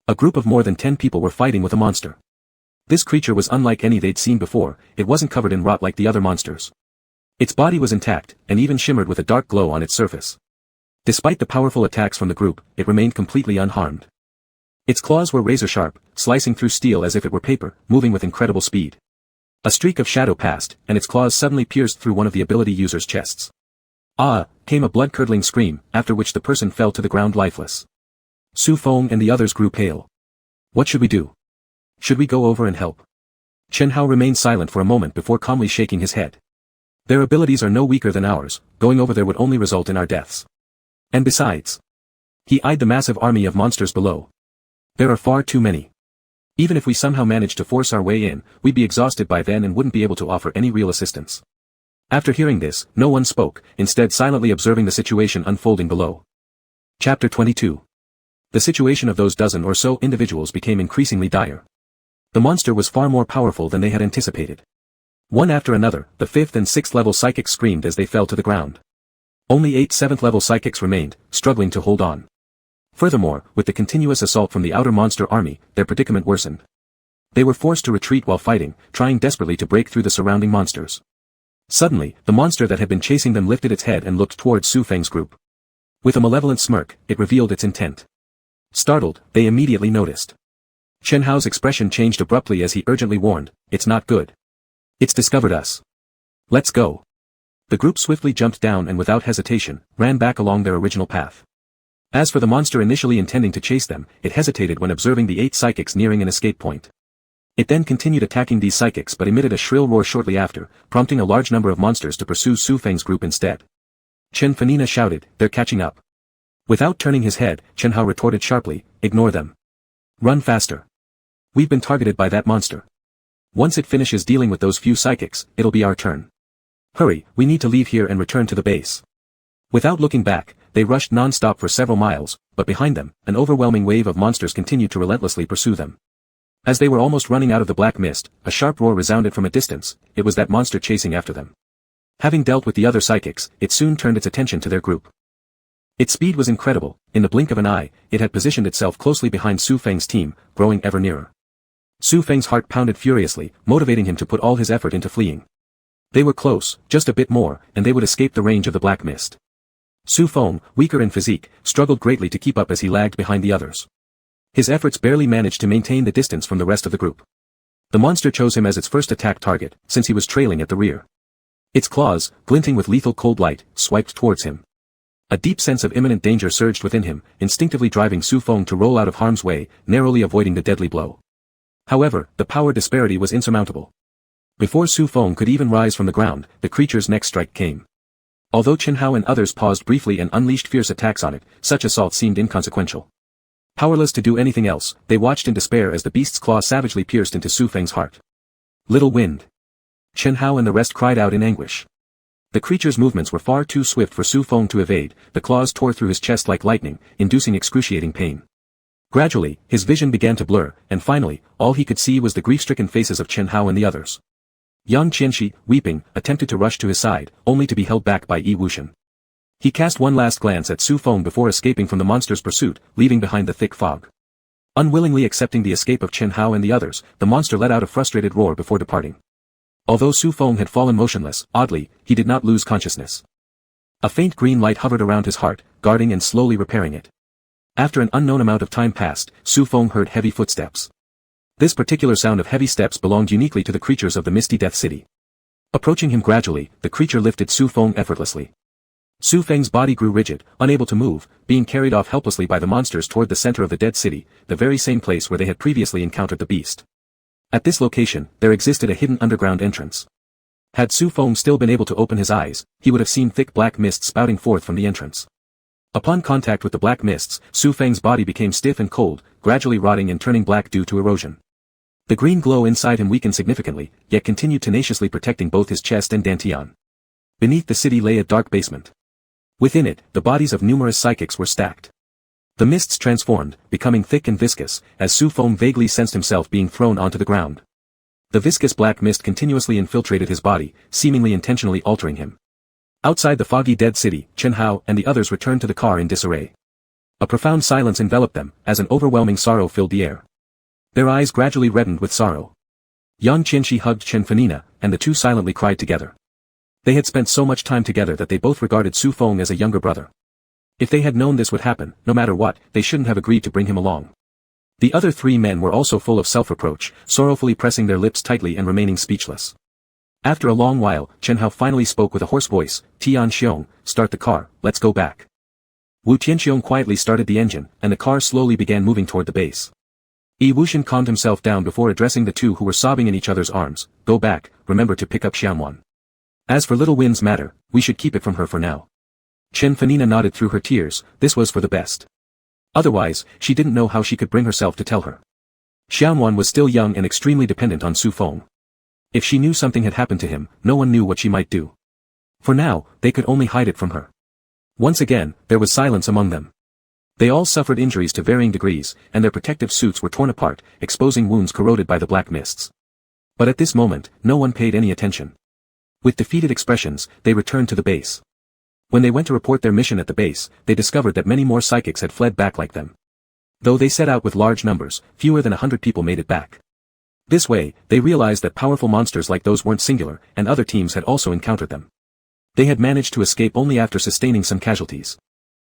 A group of more than 10 people were fighting with a monster. This creature was unlike any they'd seen before, it wasn't covered in rot like the other monsters. Its body was intact, and even shimmered with a dark glow on its surface. Despite the powerful attacks from the group, it remained completely unharmed. Its claws were razor-sharp, slicing through steel as if it were paper, moving with incredible speed. A streak of shadow passed, and its claws suddenly pierced through one of the ability user's chests. "Ah!" came a blood-curdling scream, after which the person fell to the ground lifeless. Su Feng and the others grew pale. "What should we do? Should we go over and help?" Chen Hao remained silent for a moment before calmly shaking his head. "Their abilities are no weaker than ours, going over there would only result in our deaths. And besides..." He eyed the massive army of monsters below. "There are far too many. Even if we somehow managed to force our way in, we'd be exhausted by then and wouldn't be able to offer any real assistance." After hearing this, no one spoke, instead silently observing the situation unfolding below. Chapter 22. The situation of those dozen or so individuals became increasingly dire. The monster was far more powerful than they had anticipated. One after another, the 5th and 6th level psychics screamed as they fell to the ground. Only 8 7th level psychics remained, struggling to hold on. Furthermore, with the continuous assault from the outer monster army, their predicament worsened. They were forced to retreat while fighting, trying desperately to break through the surrounding monsters. Suddenly, the monster that had been chasing them lifted its head and looked towards Su Feng's group. With a malevolent smirk, it revealed its intent. Startled, they immediately noticed. Chen Hao's expression changed abruptly as he urgently warned, "It's not good. It's discovered us. Let's go." The group swiftly jumped down and without hesitation, ran back along their original path. As for the monster initially intending to chase them, it hesitated when observing the 8 psychics nearing an escape point. It then continued attacking these psychics but emitted a shrill roar shortly after, prompting a large number of monsters to pursue Su Feng's group instead. Chen Fanina shouted, "They're catching up." Without turning his head, Chen Hao retorted sharply, "Ignore them. Run faster. We've been targeted by that monster. Once it finishes dealing with those few psychics, it'll be our turn. Hurry, we need to leave here and return to the base." Without looking back, they rushed non-stop for several miles, but behind them, an overwhelming wave of monsters continued to relentlessly pursue them. As they were almost running out of the black mist, a sharp roar resounded from a distance. It was that monster chasing after them. Having dealt with the other psychics, it soon turned its attention to their group. Its speed was incredible. In the blink of an eye, it had positioned itself closely behind Su Feng's team, growing ever nearer. Su Feng's heart pounded furiously, motivating him to put all his effort into fleeing. They were close, just a bit more, and they would escape the range of the black mist. Su Feng, weaker in physique, struggled greatly to keep up as he lagged behind the others. His efforts barely managed to maintain the distance from the rest of the group. The monster chose him as its first attack target, since he was trailing at the rear. Its claws, glinting with lethal cold light, swiped towards him. A deep sense of imminent danger surged within him, instinctively driving Su Feng to roll out of harm's way, narrowly avoiding the deadly blow. However, the power disparity was insurmountable. Before Su Feng could even rise from the ground, the creature's next strike came. Although Chen Hao and others paused briefly and unleashed fierce attacks on it, such assault seemed inconsequential. Powerless to do anything else, they watched in despair as the beast's claw savagely pierced into Su Feng's heart. "Little wind!" Chen Hao and the rest cried out in anguish. The creature's movements were far too swift for Su Feng to evade. The claws tore through his chest like lightning, inducing excruciating pain. Gradually, his vision began to blur, and finally, all he could see was the grief-stricken faces of Chen Hao and the others. Yang Qianxi, weeping, attempted to rush to his side, only to be held back by Yi Wuxian. He cast one last glance at Su Feng before escaping from the monster's pursuit, leaving behind the thick fog. Unwillingly accepting the escape of Chen Hao and the others, the monster let out a frustrated roar before departing. Although Su Feng had fallen motionless, oddly, he did not lose consciousness. A faint green light hovered around his heart, guarding and slowly repairing it. After an unknown amount of time passed, Su Feng heard heavy footsteps. This particular sound of heavy steps belonged uniquely to the creatures of the Misty Death City. Approaching him gradually, the creature lifted Su Feng effortlessly. Su Feng's body grew rigid, unable to move, being carried off helplessly by the monsters toward the center of the dead city, the very same place where they had previously encountered the beast. At this location, there existed a hidden underground entrance. Had Su Feng still been able to open his eyes, he would have seen thick black mist spouting forth from the entrance. Upon contact with the black mists, Su Feng's body became stiff and cold, gradually rotting and turning black due to erosion. The green glow inside him weakened significantly, yet continued tenaciously protecting both his chest and dantian. Beneath the city lay a dark basement. Within it, the bodies of numerous psychics were stacked. The mists transformed, becoming thick and viscous, as Su Feng vaguely sensed himself being thrown onto the ground. The viscous black mist continuously infiltrated his body, seemingly intentionally altering him. Outside the foggy dead city, Chen Hao and the others returned to the car in disarray. A profound silence enveloped them, as an overwhelming sorrow filled the air. Their eyes gradually reddened with sorrow. Yang Qianxi hugged Chen Fanina, and the two silently cried together. They had spent so much time together that they both regarded Su Feng as a younger brother. If they had known this would happen, no matter what, they shouldn't have agreed to bring him along. The other three men were also full of self-reproach, sorrowfully pressing their lips tightly and remaining speechless. After a long while, Chen Hao finally spoke with a hoarse voice, "Tian Xiong, start the car, let's go back." Wu Tianxiong quietly started the engine, and the car slowly began moving toward the base. Yi Wuxian calmed himself down before addressing the two who were sobbing in each other's arms. "Go back, remember to pick up Xianwan. As for Little Win's matter, we should keep it from her for now." Chen Fanina nodded through her tears, this was for the best. Otherwise, she didn't know how she could bring herself to tell her. Xianwan was still young and extremely dependent on Su Feng. If she knew something had happened to him, no one knew what she might do. For now, they could only hide it from her. Once again, there was silence among them. They all suffered injuries to varying degrees, and their protective suits were torn apart, exposing wounds corroded by the black mists. But at this moment, no one paid any attention. With defeated expressions, they returned to the base. When they went to report their mission at the base, they discovered that many more psychics had fled back like them. Though they set out with large numbers, fewer than 100 people made it back. This way, they realized that powerful monsters like those weren't singular, and other teams had also encountered them. They had managed to escape only after sustaining some casualties.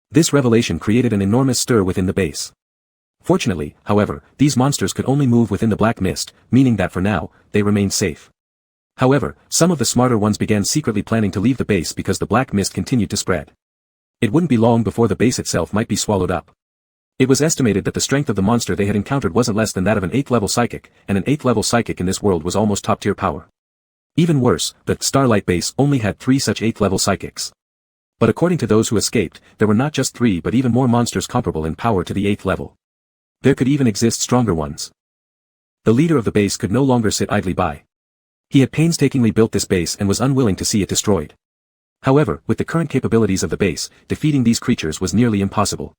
This revelation created an enormous stir within the base. Fortunately, however, these monsters could only move within the black mist, meaning that for now, they remained safe. However, some of the smarter ones began secretly planning to leave the base because the black mist continued to spread. It wouldn't be long before the base itself might be swallowed up. It was estimated that the strength of the monster they had encountered wasn't less than that of an 8th level psychic, and an 8th level psychic in this world was almost top-tier power. Even worse, the Starlight base only had 3 such 8th level psychics. But according to those who escaped, there were not just 3 but even more monsters comparable in power to the 8th level. There could even exist stronger ones. The leader of the base could no longer sit idly by. He had painstakingly built this base and was unwilling to see it destroyed. However, with the current capabilities of the base, defeating these creatures was nearly impossible.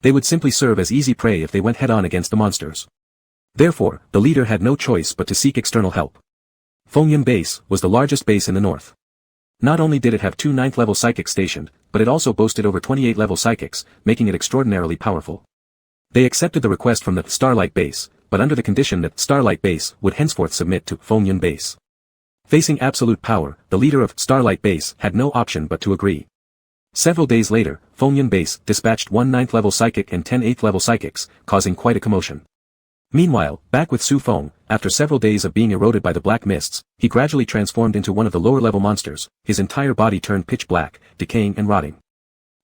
They would simply serve as easy prey if they went head-on against the monsters. Therefore, the leader had no choice but to seek external help. Fengyun Base was the largest base in the north. Not only did it have 2 9th-level psychics stationed, but it also boasted over 28-level psychics, making it extraordinarily powerful. They accepted the request from the Starlight Base, but under the condition that Starlight Base would henceforth submit to Fengyun Base. Facing absolute power, the leader of Starlight Base had no option but to agree. Several days later, Fengyun Base dispatched 1 9th-level psychic and 10 8th-level psychics, causing quite a commotion. Meanwhile, back with Su Feng, after several days of being eroded by the black mists, he gradually transformed into one of the lower-level monsters, his entire body turned pitch black, decaying and rotting.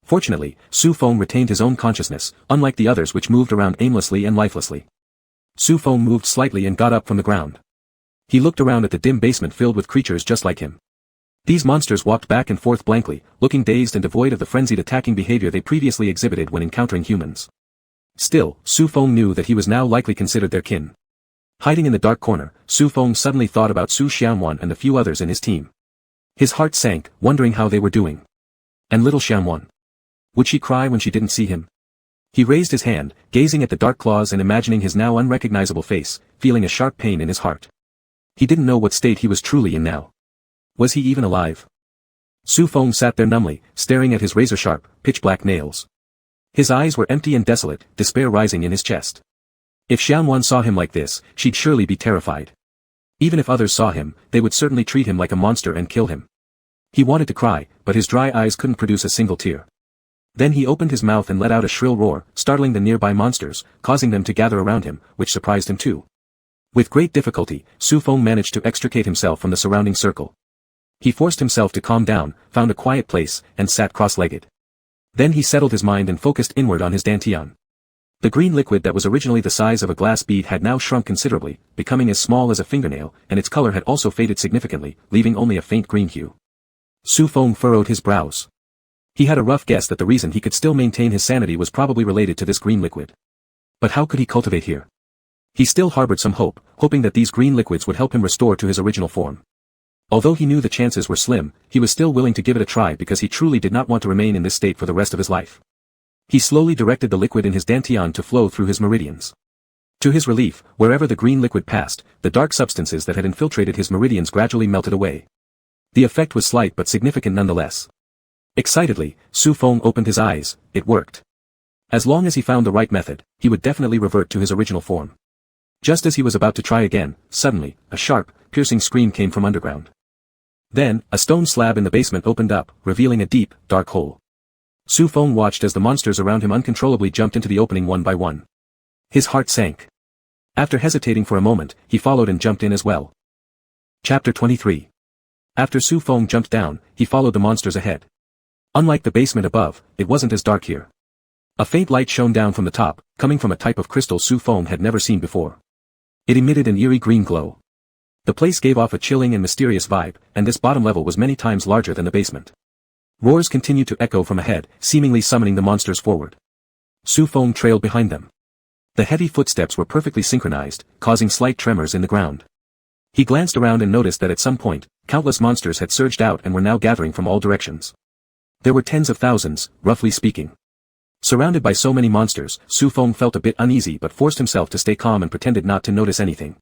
Fortunately, Su Feng retained his own consciousness, unlike the others which moved around aimlessly and lifelessly. Su Feng moved slightly and got up from the ground. He looked around at the dim basement filled with creatures just like him. These monsters walked back and forth blankly, looking dazed and devoid of the frenzied attacking behavior they previously exhibited when encountering humans. Still, Su Feng knew that he was now likely considered their kin. Hiding in the dark corner, Su Feng suddenly thought about Su Xianwan and the few others in his team. His heart sank, wondering how they were doing. And little Xianwan? Would she cry when she didn't see him? He raised his hand, gazing at the dark claws and imagining his now unrecognizable face, feeling a sharp pain in his heart. He didn't know what state he was truly in now. Was he even alive? Su Feng sat there numbly, staring at his razor-sharp, pitch-black nails. His eyes were empty and desolate, despair rising in his chest. If Xianwan saw him like this, she'd surely be terrified. Even if others saw him, they would certainly treat him like a monster and kill him. He wanted to cry, but his dry eyes couldn't produce a single tear. Then he opened his mouth and let out a shrill roar, startling the nearby monsters, causing them to gather around him, which surprised him too. With great difficulty, Su Feng managed to extricate himself from the surrounding circle. He forced himself to calm down, found a quiet place, and sat cross-legged. Then he settled his mind and focused inward on his dantian. The green liquid that was originally the size of a glass bead had now shrunk considerably, becoming as small as a fingernail, and its color had also faded significantly, leaving only a faint green hue. Su Feng furrowed his brows. He had a rough guess that the reason he could still maintain his sanity was probably related to this green liquid. But how could he cultivate here? He still harbored some hope, hoping that these green liquids would help him restore to his original form. Although he knew the chances were slim, he was still willing to give it a try because he truly did not want to remain in this state for the rest of his life. He slowly directed the liquid in his dantian to flow through his meridians. To his relief, wherever the green liquid passed, the dark substances that had infiltrated his meridians gradually melted away. The effect was slight but significant nonetheless. Excitedly, Su Feng opened his eyes. It worked. As long as he found the right method, he would definitely revert to his original form. Just as he was about to try again, suddenly, a sharp, piercing scream came from underground. Then, a stone slab in the basement opened up, revealing a deep, dark hole. Su Feng watched as the monsters around him uncontrollably jumped into the opening one by one. His heart sank. After hesitating for a moment, he followed and jumped in as well. Chapter 23. After Su Feng jumped down, he followed the monsters ahead. Unlike the basement above, it wasn't as dark here. A faint light shone down from the top, coming from a type of crystal Su Feng had never seen before. It emitted an eerie green glow. The place gave off a chilling and mysterious vibe, and this bottom level was many times larger than the basement. Roars continued to echo from ahead, seemingly summoning the monsters forward. Su Feng trailed behind them. The heavy footsteps were perfectly synchronized, causing slight tremors in the ground. He glanced around and noticed that at some point, countless monsters had surged out and were now gathering from all directions. There were tens of thousands, roughly speaking. Surrounded by so many monsters, Su Feng felt a bit uneasy but forced himself to stay calm and pretended not to notice anything.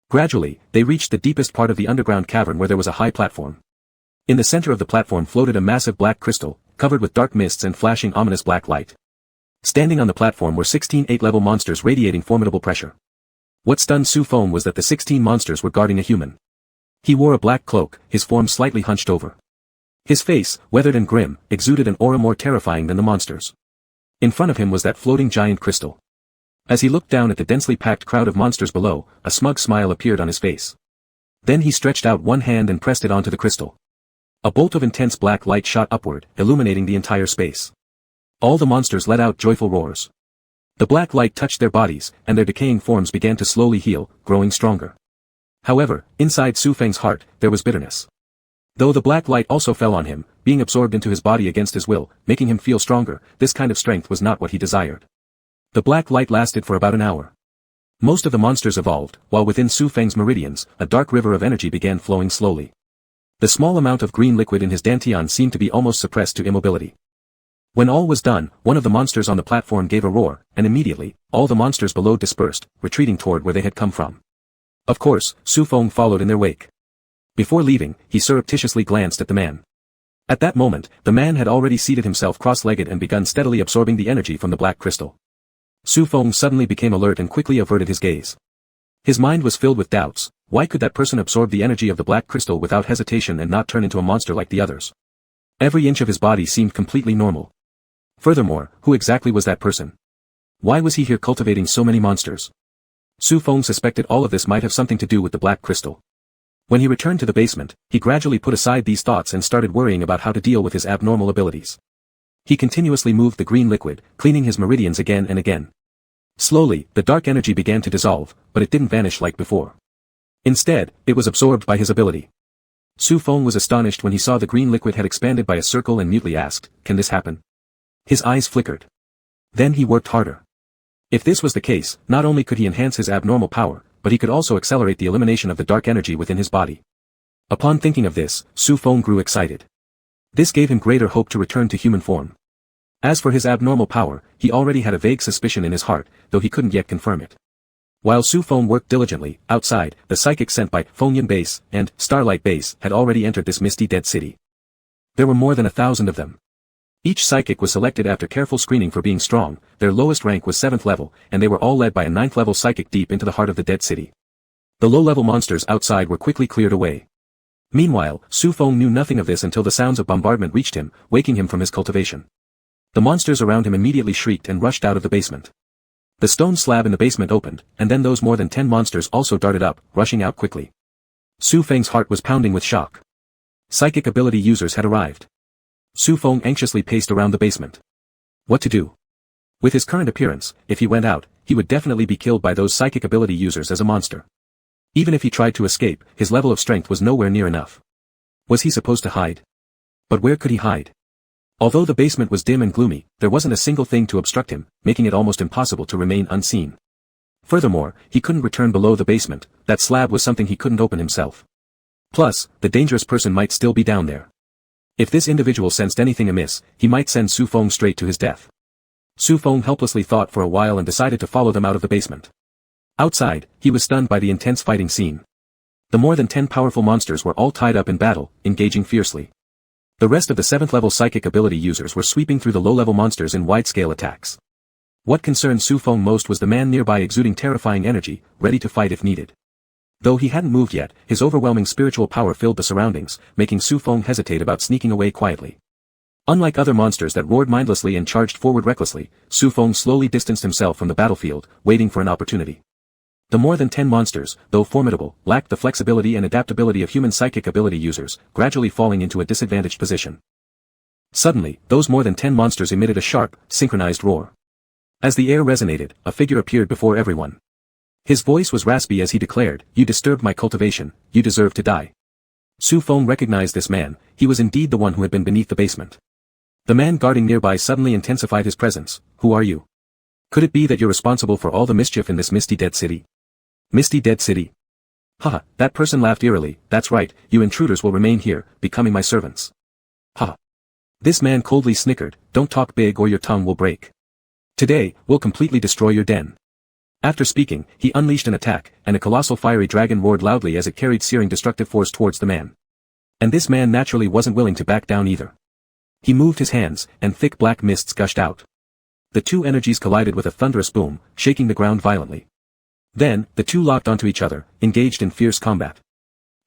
Gradually, they reached the deepest part of the underground cavern where there was a high platform. In the center of the platform floated a massive black crystal, covered with dark mists and flashing ominous black light. Standing on the platform were 16 8-level monsters radiating formidable pressure. What stunned Su Feng was that the 16 monsters were guarding a human. He wore a black cloak, his form slightly hunched over. His face, weathered and grim, exuded an aura more terrifying than the monsters. In front of him was that floating giant crystal. As he looked down at the densely packed crowd of monsters below, a smug smile appeared on his face. Then he stretched out one hand and pressed it onto the crystal. A bolt of intense black light shot upward, illuminating the entire space. All the monsters let out joyful roars. The black light touched their bodies, and their decaying forms began to slowly heal, growing stronger. However, inside Su Feng's heart, there was bitterness. Though the black light also fell on him, being absorbed into his body against his will, making him feel stronger, this kind of strength was not what he desired. The black light lasted for about an hour. Most of the monsters evolved, while within Su Feng's meridians, a dark river of energy began flowing slowly. The small amount of green liquid in his dantian seemed to be almost suppressed to immobility. When all was done, one of the monsters on the platform gave a roar, and immediately, all the monsters below dispersed, retreating toward where they had come from. Of course, Su Feng followed in their wake. Before leaving, he surreptitiously glanced at the man. At that moment, the man had already seated himself cross-legged and begun steadily absorbing the energy from the black crystal. Su Feng suddenly became alert and quickly averted his gaze. His mind was filled with doubts. Why could that person absorb the energy of the black crystal without hesitation and not turn into a monster like the others? Every inch of his body seemed completely normal. Furthermore, who exactly was that person? Why was he here cultivating so many monsters? Su Feng suspected all of this might have something to do with the black crystal. When he returned to the basement, he gradually put aside these thoughts and started worrying about how to deal with his abnormal abilities. He continuously moved the green liquid, cleaning his meridians again and again. Slowly, the dark energy began to dissolve, but it didn't vanish like before. Instead, it was absorbed by his ability. Su Feng was astonished when he saw the green liquid had expanded by a circle and mutely asked, "Can this happen?" His eyes flickered. Then he worked harder. If this was the case, not only could he enhance his abnormal power, but he could also accelerate the elimination of the dark energy within his body. Upon thinking of this, Su Feng grew excited. This gave him greater hope to return to human form. As for his abnormal power, he already had a vague suspicion in his heart, though he couldn't yet confirm it. While Su Feng worked diligently, outside, the psychic sent by Fengyan Base and Starlight Base had already entered this misty dead city. There were more than 1,000 of them. Each psychic was selected after careful screening for being strong, their lowest rank was 7th level, and they were all led by a 9th level psychic deep into the heart of the dead city. The low-level monsters outside were quickly cleared away. Meanwhile, Su Feng knew nothing of this until the sounds of bombardment reached him, waking him from his cultivation. The monsters around him immediately shrieked and rushed out of the basement. The stone slab in the basement opened, and then those more than 10 monsters also darted up, rushing out quickly. Su Feng's heart was pounding with shock. Psychic ability users had arrived. Su Feng anxiously paced around the basement. What to do? With his current appearance, if he went out, he would definitely be killed by those psychic ability users as a monster. Even if he tried to escape, his level of strength was nowhere near enough. Was he supposed to hide? But where could he hide? Although the basement was dim and gloomy, there wasn't a single thing to obstruct him, making it almost impossible to remain unseen. Furthermore, he couldn't return below the basement, that slab was something he couldn't open himself. Plus, the dangerous person might still be down there. If this individual sensed anything amiss, he might send Su Feng straight to his death. Su Feng helplessly thought for a while and decided to follow them out of the basement. Outside, he was stunned by the intense fighting scene. The more than 10 powerful monsters were all tied up in battle, engaging fiercely. The rest of the 7th level psychic ability users were sweeping through the low-level monsters in wide-scale attacks. What concerned Su Feng most was the man nearby exuding terrifying energy, ready to fight if needed. Though he hadn't moved yet, his overwhelming spiritual power filled the surroundings, making Su Feng hesitate about sneaking away quietly. Unlike other monsters that roared mindlessly and charged forward recklessly, Su Feng slowly distanced himself from the battlefield, waiting for an opportunity. The more than 10 monsters, though formidable, lacked the flexibility and adaptability of human psychic ability users, gradually falling into a disadvantaged position. Suddenly, those more than 10 monsters emitted a sharp, synchronized roar. As the air resonated, a figure appeared before everyone. His voice was raspy as he declared, "You disturbed my cultivation, you deserve to die." Su Feng recognized this man, he was indeed the one who had been beneath the basement. The man guarding nearby suddenly intensified his presence. "Who are you? Could it be that you're responsible for all the mischief in this misty dead city?" "Misty dead city?" "Haha," that person laughed eerily, "that's right, you intruders will remain here, becoming my servants." "Ha." This man coldly snickered, "Don't talk big or your tongue will break. Today, we'll completely destroy your den." After speaking, he unleashed an attack, and a colossal fiery dragon roared loudly as it carried searing destructive force towards the man. And this man naturally wasn't willing to back down either. He moved his hands, and thick black mists gushed out. The two energies collided with a thunderous boom, shaking the ground violently. Then, the two locked onto each other, engaged in fierce combat.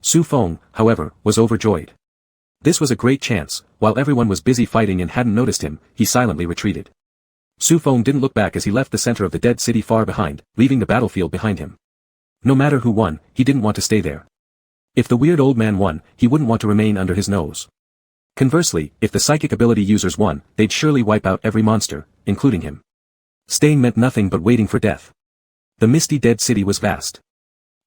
Su Feng, however, was overjoyed. This was a great chance. While everyone was busy fighting and hadn't noticed him, he silently retreated. Su Feng didn't look back as he left the center of the dead city far behind, leaving the battlefield behind him. No matter who won, he didn't want to stay there. If the weird old man won, he wouldn't want to remain under his nose. Conversely, if the psychic ability users won, they'd surely wipe out every monster, including him. Staying meant nothing but waiting for death. The misty dead city was vast.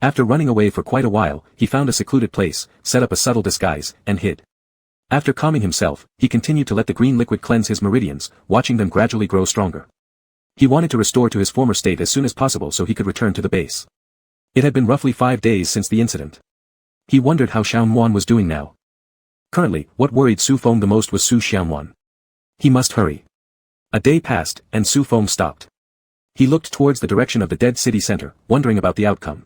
After running away for quite a while, he found a secluded place, set up a subtle disguise, and hid. After calming himself, he continued to let the green liquid cleanse his meridians, watching them gradually grow stronger. He wanted to restore to his former state as soon as possible so he could return to the base. It had been roughly 5 days since the incident. He wondered how Xiaomuan was doing now. Currently, what worried Su Feng the most was Su Xiaomuan. He must hurry. A day passed, and Su Feng stopped. He looked towards the direction of the dead city center, wondering about the outcome.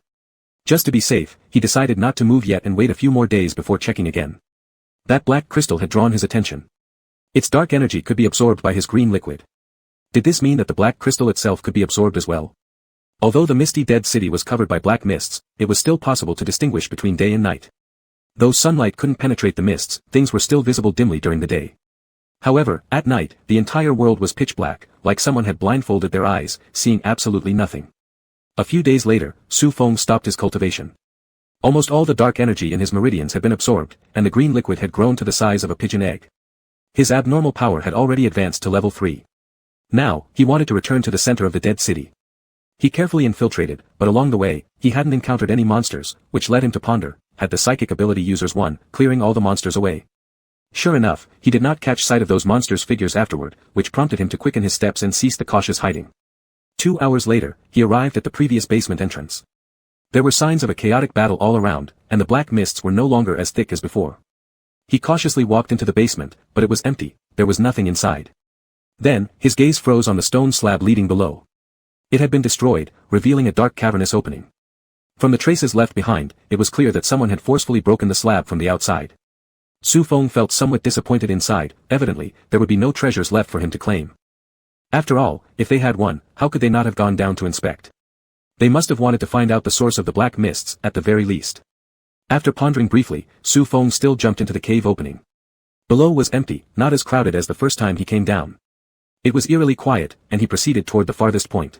Just to be safe, he decided not to move yet and wait a few more days before checking again. That black crystal had drawn his attention. Its dark energy could be absorbed by his green liquid. Did this mean that the black crystal itself could be absorbed as well? Although the misty dead city was covered by black mists, it was still possible to distinguish between day and night. Though sunlight couldn't penetrate the mists, things were still visible dimly during the day. However, at night, the entire world was pitch black, like someone had blindfolded their eyes, seeing absolutely nothing. A few days later, Su Feng stopped his cultivation. Almost all the dark energy in his meridians had been absorbed, and the green liquid had grown to the size of a pigeon egg. His abnormal power had already advanced to level 3. Now, he wanted to return to the center of the dead city. He carefully infiltrated, but along the way, he hadn't encountered any monsters, which led him to ponder, had the psychic ability users won, clearing all the monsters away. Sure enough, he did not catch sight of those monsters' figures afterward, which prompted him to quicken his steps and cease the cautious hiding. 2 hours later, he arrived at the previous basement entrance. There were signs of a chaotic battle all around, and the black mists were no longer as thick as before. He cautiously walked into the basement, but it was empty, there was nothing inside. Then, his gaze froze on the stone slab leading below. It had been destroyed, revealing a dark cavernous opening. From the traces left behind, it was clear that someone had forcefully broken the slab from the outside. Su Feng felt somewhat disappointed inside. Evidently, there would be no treasures left for him to claim. After all, if they had one, how could they not have gone down to inspect? They must have wanted to find out the source of the black mists, at the very least. After pondering briefly, Su Feng still jumped into the cave opening. Below was empty, not as crowded as the first time he came down. It was eerily quiet, and he proceeded toward the farthest point.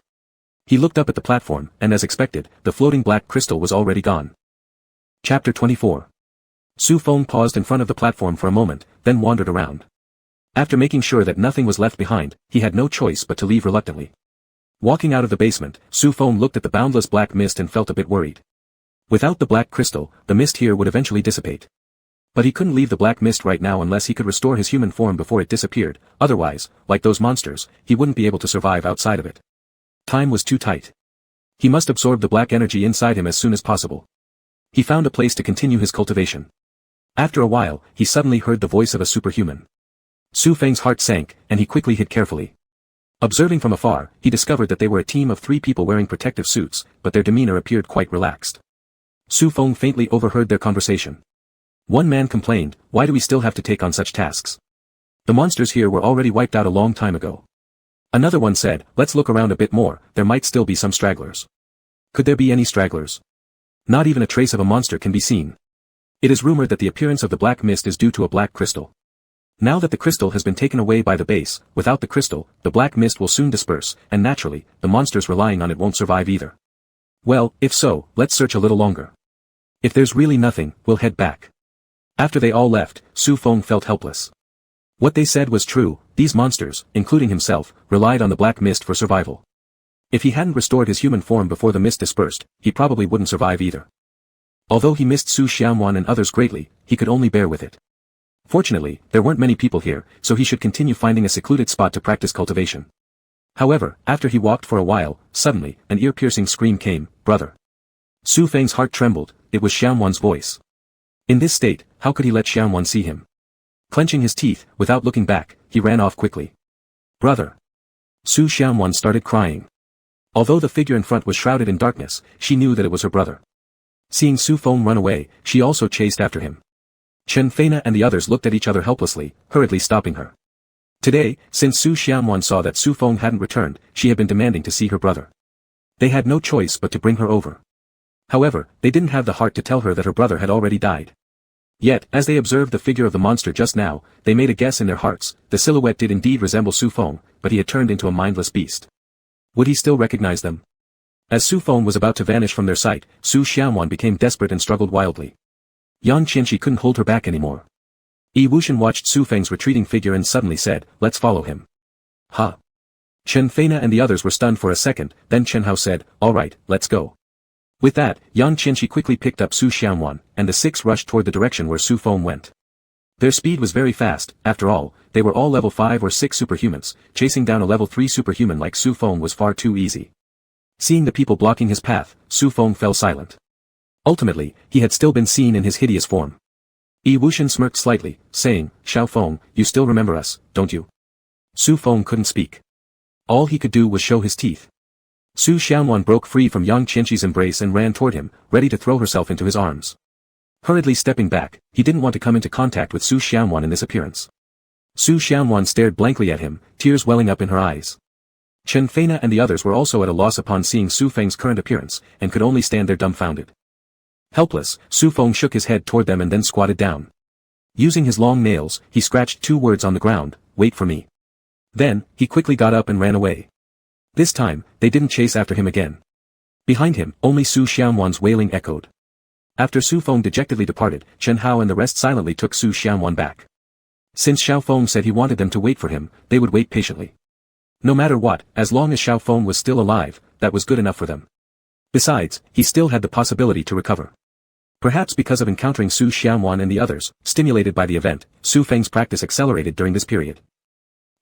He looked up at the platform, and as expected, the floating black crystal was already gone. Chapter 24. Su Feng paused in front of the platform for a moment, then wandered around. After making sure that nothing was left behind, he had no choice but to leave reluctantly. Walking out of the basement, Su Feng looked at the boundless black mist and felt a bit worried. Without the black crystal, the mist here would eventually dissipate. But he couldn't leave the black mist right now unless he could restore his human form before it disappeared, otherwise, like those monsters, he wouldn't be able to survive outside of it. Time was too tight. He must absorb the black energy inside him as soon as possible. He found a place to continue his cultivation. After a while, he suddenly heard the voice of a superhuman. Su Feng's heart sank, and he quickly hid carefully. Observing from afar, he discovered that they were a team of 3 people wearing protective suits, but their demeanor appeared quite relaxed. Su Feng faintly overheard their conversation. One man complained, "Why do we still have to take on such tasks? The monsters here were already wiped out a long time ago." Another one said, "Let's look around a bit more, there might still be some stragglers." Could there be any stragglers? Not even a trace of a monster can be seen. It is rumored that the appearance of the black mist is due to a black crystal. Now that the crystal has been taken away by the base, without the crystal, the black mist will soon disperse, and naturally, the monsters relying on it won't survive either. Well, if so, let's search a little longer. If there's really nothing, we'll head back. After they all left, Su Feng felt helpless. What they said was true, these monsters, including himself, relied on the black mist for survival. If he hadn't restored his human form before the mist dispersed, he probably wouldn't survive either. Although he missed Su Xianwan and others greatly, he could only bear with it. Fortunately, there weren't many people here, so he should continue finding a secluded spot to practice cultivation. However, after he walked for a while, suddenly, an ear-piercing scream came, "Brother!" Su Feng's heart trembled, it was Xianwan's voice. In this state, how could he let Xianwan see him? Clenching his teeth, without looking back, he ran off quickly. "Brother!" Su Xianwan started crying. Although the figure in front was shrouded in darkness, she knew that it was her brother. Seeing Su Feng run away, she also chased after him. Chen Feina and the others looked at each other helplessly, hurriedly stopping her. Today, since Su Xianwan saw that Su Feng hadn't returned, she had been demanding to see her brother. They had no choice but to bring her over. However, they didn't have the heart to tell her that her brother had already died. Yet, as they observed the figure of the monster just now, they made a guess in their hearts, the silhouette did indeed resemble Su Feng, but he had turned into a mindless beast. Would he still recognize them? As Su Feng was about to vanish from their sight, Su Xianwan became desperate and struggled wildly. Yang Qianxi couldn't hold her back anymore. Yi Wuxian watched Su Feng's retreating figure and suddenly said, "Let's follow him." "Huh?" Chen Feina and the others were stunned for a second, then Chen Hao said, "All right, let's go." With that, Yang Qianxi quickly picked up Su Xianwan, and the 6 rushed toward the direction where Su Feng went. Their speed was very fast, after all, they were all level 5 or 6 superhumans, chasing down a level 3 superhuman like Su Feng was far too easy. Seeing the people blocking his path, Su Feng fell silent. Ultimately, he had still been seen in his hideous form. Yi Wuxian smirked slightly, saying, "Xiao Feng, you still remember us, don't you?" Su Feng couldn't speak. All he could do was show his teeth. Su Xianwan broke free from Yang Qianxi's embrace and ran toward him, ready to throw herself into his arms. Hurriedly stepping back, he didn't want to come into contact with Su Xianwan in this appearance. Su Xianwan stared blankly at him, tears welling up in her eyes. Chen Feina and the others were also at a loss upon seeing Su Feng's current appearance, and could only stand there dumbfounded. Helpless, Su Feng shook his head toward them and then squatted down. Using his long nails, he scratched 2 words on the ground, "Wait for me." Then, he quickly got up and ran away. This time, they didn't chase after him again. Behind him, only Su Xianwan's wailing echoed. After Su Feng dejectedly departed, Chen Hao and the rest silently took Su Xianwan back. Since Xiao Feng said he wanted them to wait for him, they would wait patiently. No matter what, as long as Xiao Feng was still alive, that was good enough for them. Besides, he still had the possibility to recover. Perhaps because of encountering Su Xianwan and the others, stimulated by the event, Su Feng's practice accelerated during this period.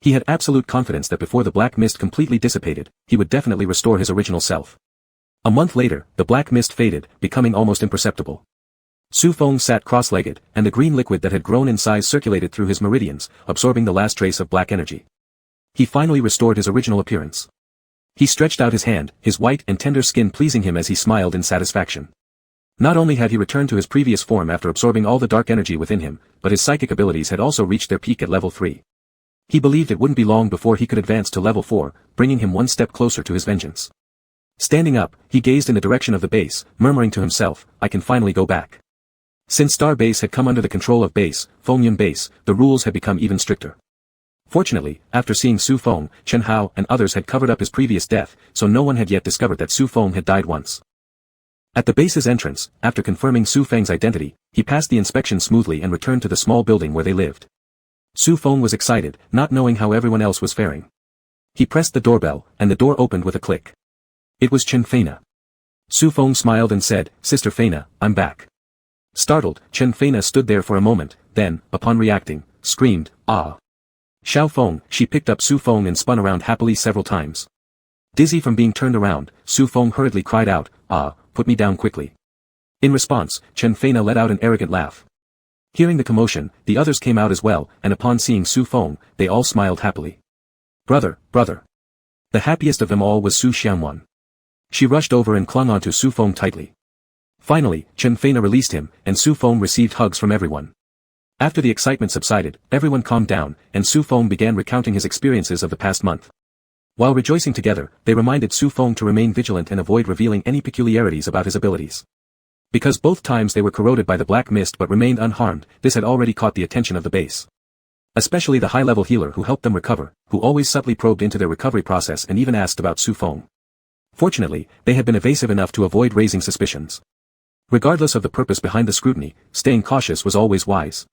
He had absolute confidence that before the black mist completely dissipated, he would definitely restore his original self. A month later, the black mist faded, becoming almost imperceptible. Su Feng sat cross-legged, and the green liquid that had grown in size circulated through his meridians, absorbing the last trace of black energy. He finally restored his original appearance. He stretched out his hand, his white and tender skin pleasing him as he smiled in satisfaction. Not only had he returned to his previous form after absorbing all the dark energy within him, but his psychic abilities had also reached their peak at level 3. He believed it wouldn't be long before he could advance to level 4, bringing him one step closer to his vengeance. Standing up, he gazed in the direction of the base, murmuring to himself, "I can finally go back." Since Star Base had come under the control of Base, Fengyun Base, the rules had become even stricter. Fortunately, after seeing Su Feng, Chen Hao and others had covered up his previous death, so no one had yet discovered that Su Feng had died once. At the base's entrance, after confirming Su Feng's identity, he passed the inspection smoothly and returned to the small building where they lived. Su Feng was excited, not knowing how everyone else was faring. He pressed the doorbell, and the door opened with a click. It was Chen Feina. Su Feng smiled and said, "Sister Feina, I'm back." Startled, Chen Feina stood there for a moment, then, upon reacting, screamed, "Ah!" Xiao Feng, she picked up Su Feng and spun around happily several times. Dizzy from being turned around, Su Feng hurriedly cried out, put me down quickly. In response, Chen Feina let out an arrogant laugh. Hearing the commotion, the others came out as well, and upon seeing Su Feng, they all smiled happily. Brother, brother. The happiest of them all was Su Xianwan. She rushed over and clung onto Su Feng tightly. Finally, Chen Feina released him, and Su Feng received hugs from everyone. After the excitement subsided, everyone calmed down, and Su Feng began recounting his experiences of the past month. While rejoicing together, they reminded Su Feng to remain vigilant and avoid revealing any peculiarities about his abilities. Because both times they were corroded by the black mist but remained unharmed, this had already caught the attention of the base. Especially the high-level healer who helped them recover, who always subtly probed into their recovery process and even asked about Su Feng. Fortunately, they had been evasive enough to avoid raising suspicions. Regardless of the purpose behind the scrutiny, staying cautious was always wise.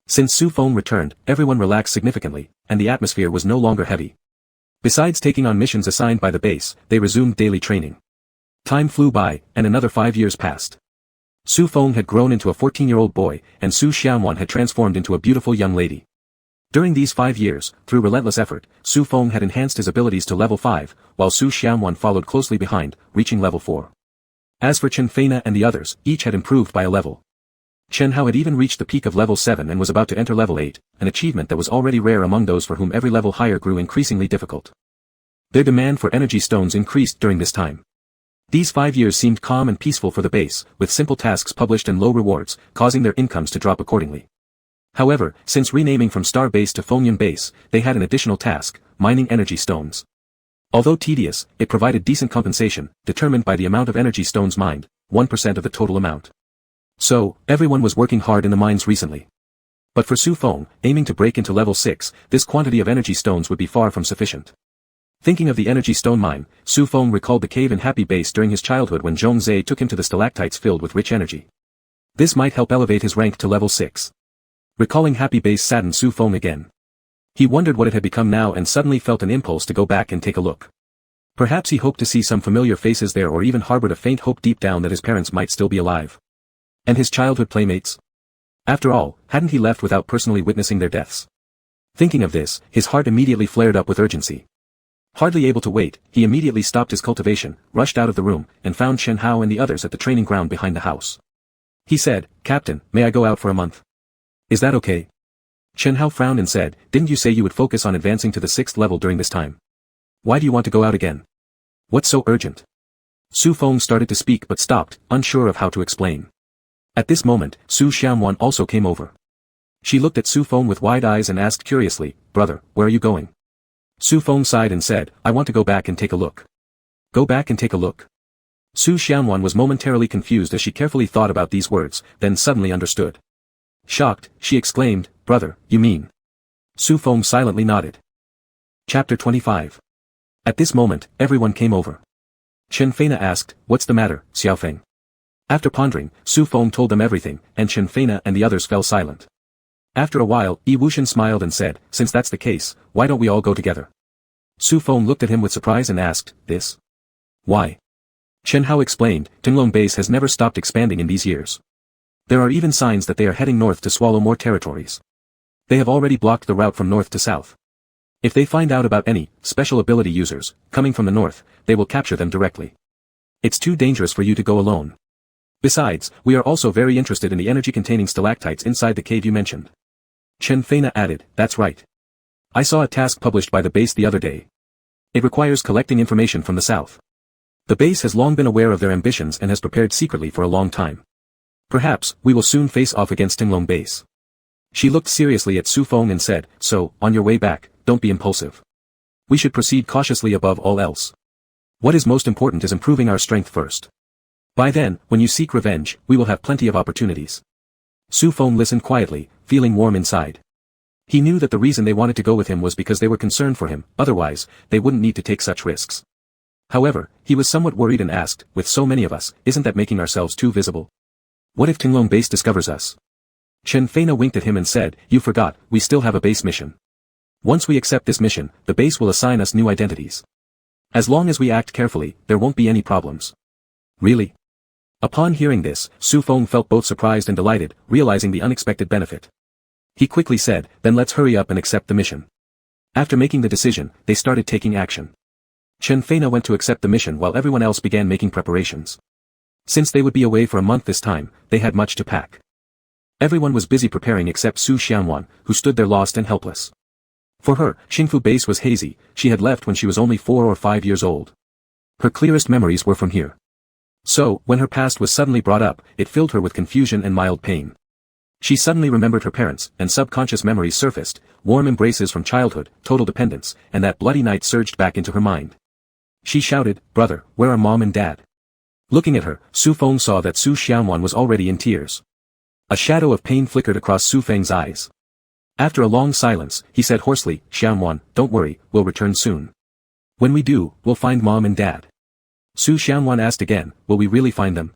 Since Su Feng returned, everyone relaxed significantly, and the atmosphere was no longer heavy. Besides taking on missions assigned by the base, they resumed daily training. Time flew by, and another 5 years passed. Su Feng had grown into a 14-year-old boy, and Su Xianwan had transformed into a beautiful young lady. During these 5 years, through relentless effort, Su Feng had enhanced his abilities to level 5, while Su Xianwan followed closely behind, reaching level 4. As for Chen Feina and the others, each had improved by a level. Chen Hao had even reached the peak of level 7 and was about to enter level 8, an achievement that was already rare among those for whom every level higher grew increasingly difficult. Their demand for energy stones increased during this time. These 5 years seemed calm and peaceful for the base, with simple tasks published and low rewards, causing their incomes to drop accordingly. However, since renaming from Star Base to Fengyan Base, they had an additional task, mining energy stones. Although tedious, it provided decent compensation, determined by the amount of energy stones mined, 1% of the total amount. So, everyone was working hard in the mines recently. But for Su Feng, aiming to break into level 6, this quantity of energy stones would be far from sufficient. Thinking of the energy stone mine, Su Feng recalled the cave in Happy Base during his childhood when Zhong Zhe took him to the stalactites filled with rich energy. This might help elevate his rank to level 6. Recalling Happy Base saddened Su Feng again. He wondered what it had become now and suddenly felt an impulse to go back and take a look. Perhaps he hoped to see some familiar faces there or even harbored a faint hope deep down that his parents might still be alive. And his childhood playmates? After all, hadn't he left without personally witnessing their deaths? Thinking of this, his heart immediately flared up with urgency. Hardly able to wait, he immediately stopped his cultivation, rushed out of the room, and found Chen Hao and the others at the training ground behind the house. He said, "Captain, may I go out for a month? Is that okay?" Chen Hao frowned and said, "Didn't you say you would focus on advancing to the 6th level during this time? Why do you want to go out again? What's so urgent?" Su Feng started to speak but stopped, unsure of how to explain. At this moment, Su Xianwan also came over. She looked at Su Feng with wide eyes and asked curiously, "Brother, where are you going?" Su Feng sighed and said, "I want to go back and take a look." Go back and take a look. Su Xianwan was momentarily confused as she carefully thought about these words, then suddenly understood. Shocked, she exclaimed, "Brother, you mean?" Su Feng silently nodded. Chapter 25. At this moment, everyone came over. Chen Feina asked, "What's the matter, Xiaofeng?" After pondering, Su Feng told them everything, and Chen Feina and the others fell silent. After a while, Yi Wuxian smiled and said, "Since that's the case, why don't we all go together?" Su Feng looked at him with surprise and asked, "This? Why?" Chen Hao explained, Tinglong Base has never stopped expanding in these years. There are even signs that they are heading north to swallow more territories. They have already blocked the route from north to south. If they find out about any special ability users coming from the north, they will capture them directly. It's too dangerous for you to go alone. Besides, we are also very interested in the energy-containing stalactites inside the cave you mentioned. Chen Feina added, "That's right. I saw a task published by the base the other day. It requires collecting information from the south. The base has long been aware of their ambitions and has prepared secretly for a long time. Perhaps, we will soon face off against Tinglong Base." She looked seriously at Su Feng and said, "So, on your way back, don't be impulsive. We should proceed cautiously above all else. What is most important is improving our strength first. By then, when you seek revenge, we will have plenty of opportunities." Su Feng listened quietly, feeling warm inside. He knew that the reason they wanted to go with him was because they were concerned for him, otherwise, they wouldn't need to take such risks. However, he was somewhat worried and asked, "With so many of us, isn't that making ourselves too visible? What if Tinglong Base discovers us?" Chen Feina winked at him and said, "You forgot, we still have a base mission. Once we accept this mission, the base will assign us new identities. As long as we act carefully, there won't be any problems." "Really?" Upon hearing this, Su Feng felt both surprised and delighted, realizing the unexpected benefit. He quickly said, "Then let's hurry up and accept the mission." After making the decision, they started taking action. Chen Feina went to accept the mission while everyone else began making preparations. Since they would be away for a month this time, they had much to pack. Everyone was busy preparing except Su Xianwan, who stood there lost and helpless. For her, Xingfu Base was hazy. She had left when she was only 4 or 5 years old. Her clearest memories were from here. So, when her past was suddenly brought up, it filled her with confusion and mild pain. She suddenly remembered her parents, and subconscious memories surfaced, warm embraces from childhood, total dependence, and that bloody night surged back into her mind. She shouted, "Brother, where are Mom and Dad?" Looking at her, Su Feng saw that Su Xianwan was already in tears. A shadow of pain flickered across Su Feng's eyes. After a long silence, he said hoarsely, "Xianwan, don't worry, we'll return soon. When we do, we'll find Mom and Dad." Su Xianwan asked again, "Will we really find them?"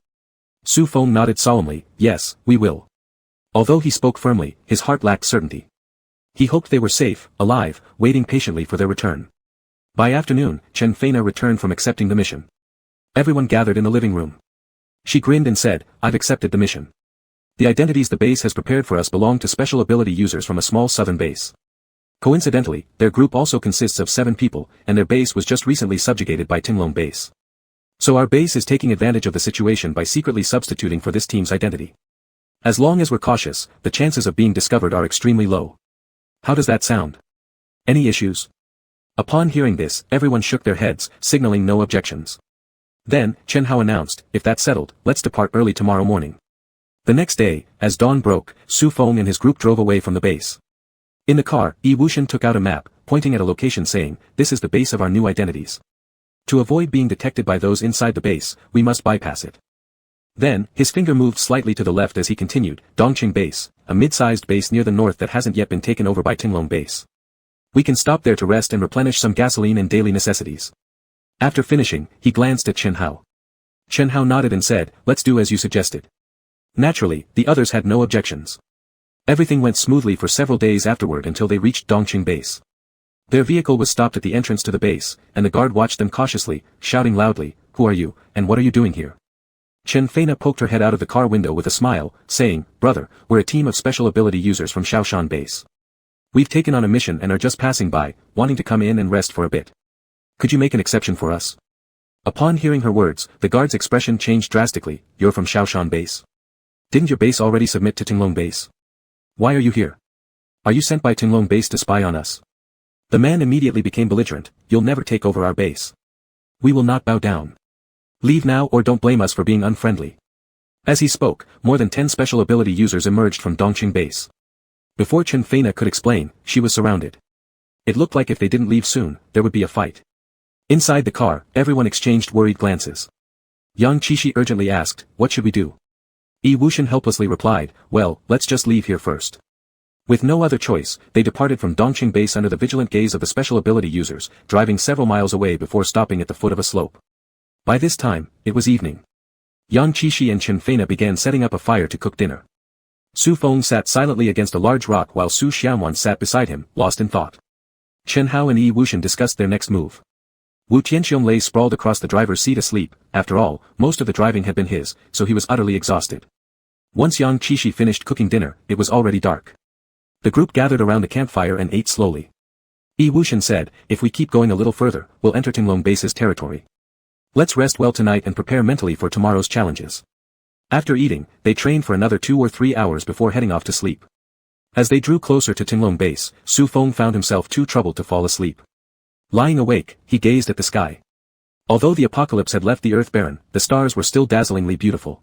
Su Feng nodded solemnly, "Yes, we will." Although he spoke firmly, his heart lacked certainty. He hoped they were safe, alive, waiting patiently for their return. By afternoon, Chen Feina returned from accepting the mission. Everyone gathered in the living room. She grinned and said, "I've accepted the mission. The identities the base has prepared for us belong to special ability users from a small southern base. Coincidentally, their group also consists of 7 people, and their base was just recently subjugated by Tinglong Base. So our base is taking advantage of the situation by secretly substituting for this team's identity. As long as we're cautious, the chances of being discovered are extremely low. How does that sound? Any issues?" Upon hearing this, everyone shook their heads, signaling no objections. Then, Chen Hao announced, "If that's settled, let's depart early tomorrow morning." The next day, as dawn broke, Su Feng and his group drove away from the base. In the car, Yi Wuxian took out a map, pointing at a location saying, "This is the base of our new identities. To avoid being detected by those inside the base, we must bypass it." Then, his finger moved slightly to the left as he continued, "Dongqing Base, a mid-sized base near the north that hasn't yet been taken over by Tinglong Base. We can stop there to rest and replenish some gasoline and daily necessities." After finishing, he glanced at Chen Hao. Chen Hao nodded and said, "Let's do as you suggested." Naturally, the others had no objections. Everything went smoothly for several days afterward until they reached Dongqing Base. Their vehicle was stopped at the entrance to the base, and the guard watched them cautiously, shouting loudly, "Who are you, and what are you doing here?" Chen Feina poked her head out of the car window with a smile, saying, "Brother, we're a team of special ability users from Shaoshan Base. We've taken on a mission and are just passing by, wanting to come in and rest for a bit. Could you make an exception for us?" Upon hearing her words, the guard's expression changed drastically. "You're from Shaoshan Base? Didn't your base already submit to Tinglong Base? Why are you here? Are you sent by Tinglong Base to spy on us?" The man immediately became belligerent, "You'll never take over our base. We will not bow down. Leave now or don't blame us for being unfriendly." As he spoke, more than 10 special ability users emerged from Dongqing Base. Before Chen Feina could explain, she was surrounded. It looked like if they didn't leave soon, there would be a fight. Inside the car, everyone exchanged worried glances. Yang Qishi urgently asked, "What should we do?" Yi Wuxian helplessly replied, "Well, let's just leave here first." With no other choice, they departed from Dongqing Base under the vigilant gaze of the special ability users, driving several miles away before stopping at the foot of a slope. By this time, it was evening. Yang Qishi and Chen Feina began setting up a fire to cook dinner. Su Feng sat silently against a large rock while Su Xianwan sat beside him, lost in thought. Chen Hao and Yi Wuxian discussed their next move. Wu Tianxiong lay sprawled across the driver's seat asleep. After all, most of the driving had been his, so he was utterly exhausted. Once Yang Qishi finished cooking dinner, it was already dark. The group gathered around the campfire and ate slowly. Yi Wuxian said, "If we keep going a little further, we'll enter Tinglong Base's territory. Let's rest well tonight and prepare mentally for tomorrow's challenges." After eating, they trained for another 2 or 3 hours before heading off to sleep. As they drew closer to Tinglong Base, Su Feng found himself too troubled to fall asleep. Lying awake, he gazed at the sky. Although the apocalypse had left the earth barren, the stars were still dazzlingly beautiful.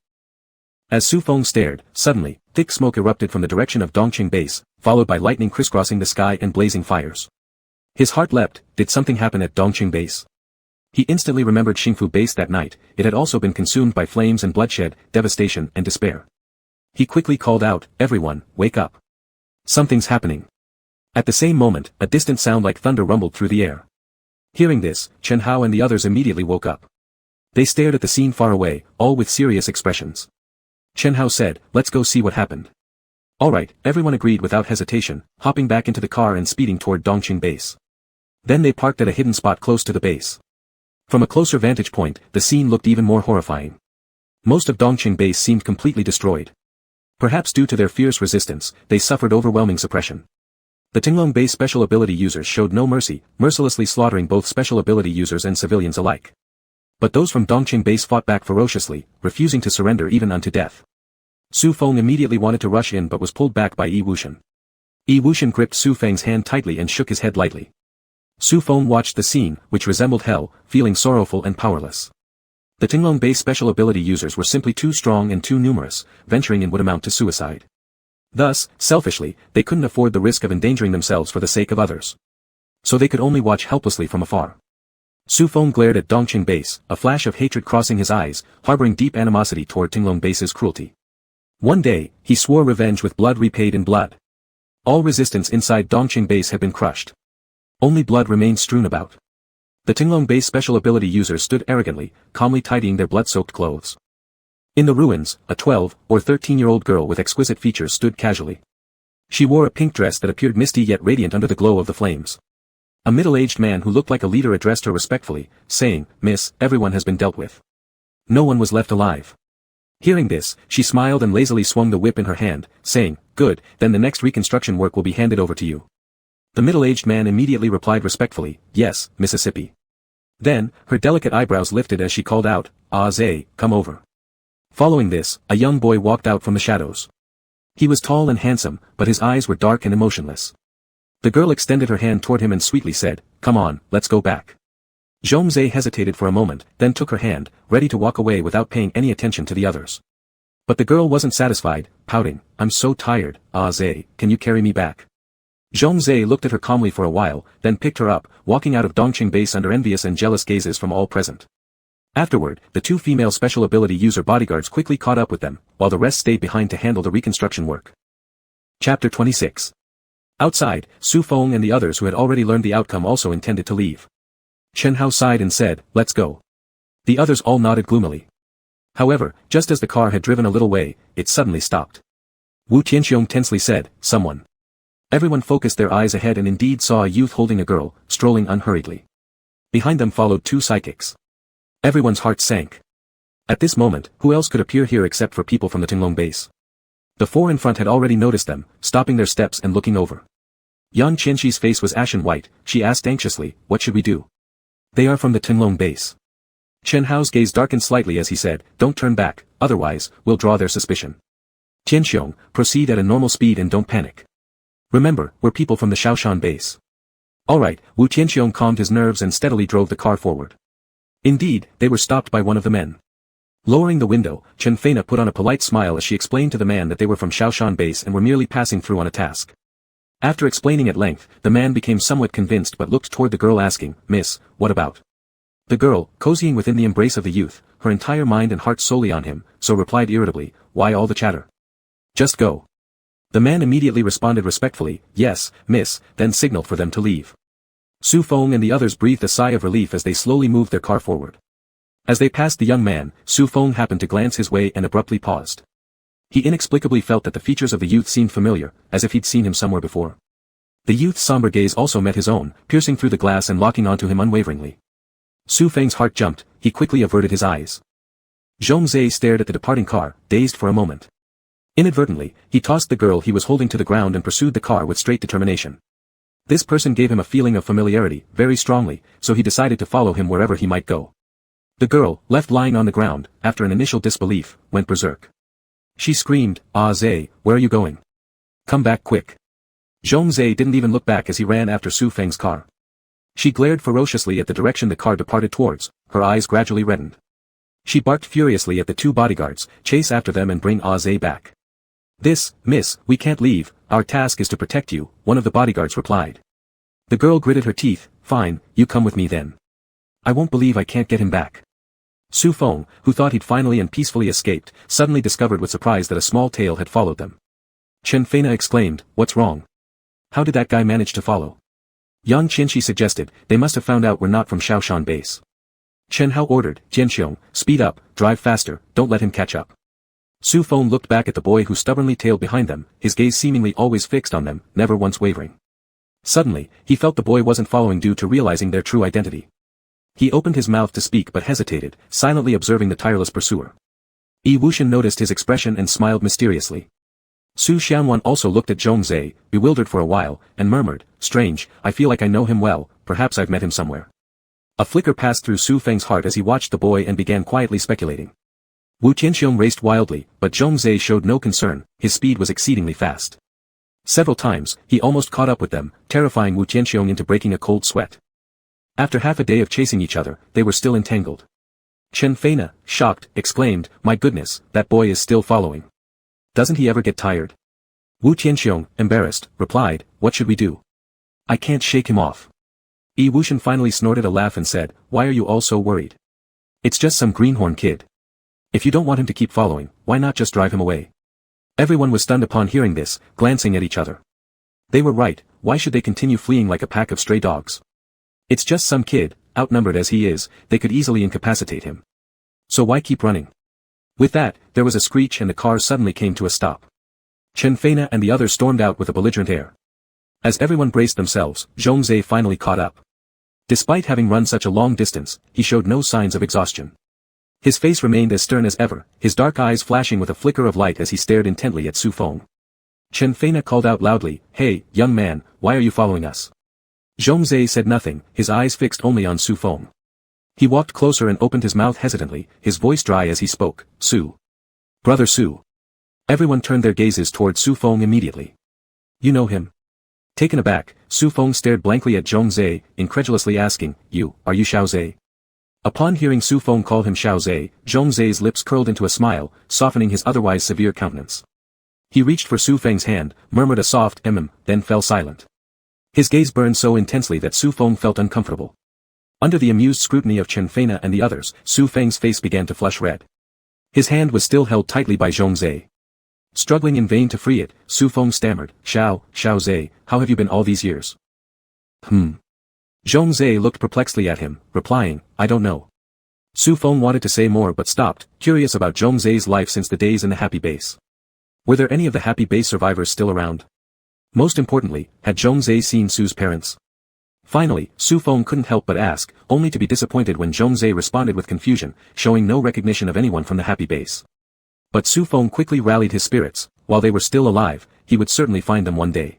As Su Feng stared, suddenly, thick smoke erupted from the direction of Dongqing Base, followed by lightning crisscrossing the sky and blazing fires. His heart leapt. Did something happen at Dongqing Base? He instantly remembered Xingfu Base that night. It had also been consumed by flames and bloodshed, devastation and despair. He quickly called out, "Everyone, wake up. Something's happening." At the same moment, a distant sound like thunder rumbled through the air. Hearing this, Chen Hao and the others immediately woke up. They stared at the scene far away, all with serious expressions. Chen Hao said, "Let's go see what happened." "All right," everyone agreed without hesitation, hopping back into the car and speeding toward Dongqing Base. Then they parked at a hidden spot close to the base. From a closer vantage point, the scene looked even more horrifying. Most of Dongqing Base seemed completely destroyed. Perhaps due to their fierce resistance, they suffered overwhelming suppression. The Tinglong base special ability users showed no mercy, mercilessly slaughtering both special ability users and civilians alike. But those from Dongqing base fought back ferociously, refusing to surrender even unto death. Su Feng immediately wanted to rush in but was pulled back by Yi Wuxian. Yi Wuxian gripped Su Feng's hand tightly and shook his head lightly. Su Feng watched the scene, which resembled hell, feeling sorrowful and powerless. The Tinglong base special ability users were simply too strong and too numerous, venturing in would amount to suicide. Thus, selfishly, they couldn't afford the risk of endangering themselves for the sake of others. So they could only watch helplessly from afar. Su Feng glared at Dongqing base, a flash of hatred crossing his eyes, harboring deep animosity toward Tinglong base's cruelty. One day, he swore revenge with blood repaid in blood. All resistance inside Dongqing base had been crushed. Only blood remained strewn about. The Tinglong base special ability users stood arrogantly, calmly tidying their blood-soaked clothes. In the ruins, a 12 or 13-year-old girl with exquisite features stood casually. She wore a pink dress that appeared misty yet radiant under the glow of the flames. A middle-aged man who looked like a leader addressed her respectfully, saying, "Miss, everyone has been dealt with. No one was left alive." Hearing this, she smiled and lazily swung the whip in her hand, saying, "Good, then the next reconstruction work will be handed over to you." The middle-aged man immediately replied respectfully, "Yes, Mississippi." Then, her delicate eyebrows lifted as she called out, "Ah Zay, come over." Following this, a young boy walked out from the shadows. He was tall and handsome, but his eyes were dark and emotionless. The girl extended her hand toward him and sweetly said, "Come on, let's go back." Zhongzhe hesitated for a moment, then took her hand, ready to walk away without paying any attention to the others. But the girl wasn't satisfied, pouting, "I'm so tired, Ah Zhe, can you carry me back?" Zhongzhe looked at her calmly for a while, then picked her up, walking out of Dongqing base under envious and jealous gazes from all present. Afterward, the two female special ability user bodyguards quickly caught up with them, while the rest stayed behind to handle the reconstruction work. Chapter 26. Outside, Su Feng and the others who had already learned the outcome also intended to leave. Chen Hao sighed and said, "Let's go." The others all nodded gloomily. However, just as the car had driven a little way, it suddenly stopped. Wu Tianxiong tensely said, "Someone." Everyone focused their eyes ahead and indeed saw a youth holding a girl, strolling unhurriedly. Behind them followed two psychics. Everyone's heart sank. At this moment, who else could appear here except for people from the Tinglong base? The four in front had already noticed them, stopping their steps and looking over. Yan Qianxi's face was ashen white. She asked anxiously, "What should we do?" "They are from the Tinglong base." Chen Hao's gaze darkened slightly as he said, "Don't turn back, otherwise, we'll draw their suspicion. Tianxiong, proceed at a normal speed and don't panic. Remember, we're people from the Shaoshan base." "Alright," Wu Tianxiong calmed his nerves and steadily drove the car forward. Indeed, they were stopped by one of the men. Lowering the window, Chen Feina put on a polite smile as she explained to the man that they were from Shaoshan base and were merely passing through on a task. After explaining at length, the man became somewhat convinced but looked toward the girl asking, "Miss, what about?" The girl, cozying within the embrace of the youth, her entire mind and heart solely on him, so replied irritably, "Why all the chatter? Just go." The man immediately responded respectfully, "Yes, miss," then signaled for them to leave. Su Feng and the others breathed a sigh of relief as they slowly moved their car forward. As they passed the young man, Su Feng happened to glance his way and abruptly paused. He inexplicably felt that the features of the youth seemed familiar, as if he'd seen him somewhere before. The youth's somber gaze also met his own, piercing through the glass and locking onto him unwaveringly. Su Feng's heart jumped, he quickly averted his eyes. Zhongzhe stared at the departing car, dazed for a moment. Inadvertently, he tossed the girl he was holding to the ground and pursued the car with straight determination. This person gave him a feeling of familiarity, very strongly, so he decided to follow him wherever he might go. The girl, left lying on the ground, after an initial disbelief, went berserk. She screamed, "Ah Zhe, where are you going? Come back quick." Zhongzhe didn't even look back as he ran after Su Feng's car. She glared ferociously at the direction the car departed towards, her eyes gradually reddened. She barked furiously at the two bodyguards, "Chase after them and bring Ah Zhe back." "This, miss, we can't leave, our task is to protect you," one of the bodyguards replied. The girl gritted her teeth, "Fine, you come with me then. I won't believe I can't get him back." Su Feng, who thought he'd finally and peacefully escaped, suddenly discovered with surprise that a small tail had followed them. Chen Feina exclaimed, "What's wrong? How did that guy manage to follow?" Yang Qianxi suggested, "They must have found out we're not from Shaoshan base." Chen Hao ordered, "Jianxiong, speed up, drive faster, don't let him catch up." Su Feng looked back at the boy who stubbornly tailed behind them, his gaze seemingly always fixed on them, never once wavering. Suddenly, he felt the boy wasn't following due to realizing their true identity. He opened his mouth to speak but hesitated, silently observing the tireless pursuer. Yi Wuxian noticed his expression and smiled mysteriously. Su Xianwan also looked at Zhongzhe, bewildered for a while, and murmured, strange, I feel like I know him well, perhaps I've met him somewhere. A flicker passed through Su Feng's heart as he watched the boy and began quietly speculating. Wu Tianxiong raced wildly, but Zhongzhe showed no concern, his speed was exceedingly fast. Several times, he almost caught up with them, terrifying Wu Tianxiong into breaking a cold sweat. After half a day of chasing each other, they were still entangled. Chen Feina, shocked, exclaimed, my goodness, that boy is still following. Doesn't he ever get tired? Wu Tianxiong, embarrassed, replied, what should we do? I can't shake him off. Yi Wuxian finally snorted a laugh and said, why are you all so worried? It's just some greenhorn kid. If you don't want him to keep following, why not just drive him away? Everyone was stunned upon hearing this, glancing at each other. They were right, why should they continue fleeing like a pack of stray dogs? It's just some kid, outnumbered as he is, they could easily incapacitate him. So why keep running? With that, there was a screech and the car suddenly came to a stop. Chen Feina and the others stormed out with a belligerent air. As everyone braced themselves, Zhongzhe finally caught up. Despite having run such a long distance, he showed no signs of exhaustion. His face remained as stern as ever, his dark eyes flashing with a flicker of light as he stared intently at Su Feng. Chen Feina called out loudly, hey, young man, why are you following us? Zhongzhe said nothing, his eyes fixed only on Su Feng. He walked closer and opened his mouth hesitantly, his voice dry as he spoke, Su. Brother Su. Everyone turned their gazes toward Su Feng immediately. You know him? Taken aback, Su Feng stared blankly at Zhongzhe, incredulously asking, are you Xiaozhe? Upon hearing Su Feng call him Xiaozhe, Zhongzhe's lips curled into a smile, softening his otherwise severe countenance. He reached for Su Feng's hand, murmured a soft then fell silent. His gaze burned so intensely that Su Feng felt uncomfortable. Under the amused scrutiny of Chen Feina and the others, Su Feng's face began to flush red. His hand was still held tightly by Zhongzhe. Struggling in vain to free it, Su Feng stammered, Xiaozhe, how have you been all these years? Zhongzhe looked perplexedly at him, replying, I don't know. Su Feng wanted to say more but stopped, curious about Zhongzhe's life since the days in the Happy Base. Were there any of the Happy Base survivors still around? Most importantly, had Zhongzhe seen Su's parents? Finally, Su Feng couldn't help but ask, only to be disappointed when Zhongzhe responded with confusion, showing no recognition of anyone from the Happy Base. But Su Feng quickly rallied his spirits, while they were still alive, he would certainly find them one day.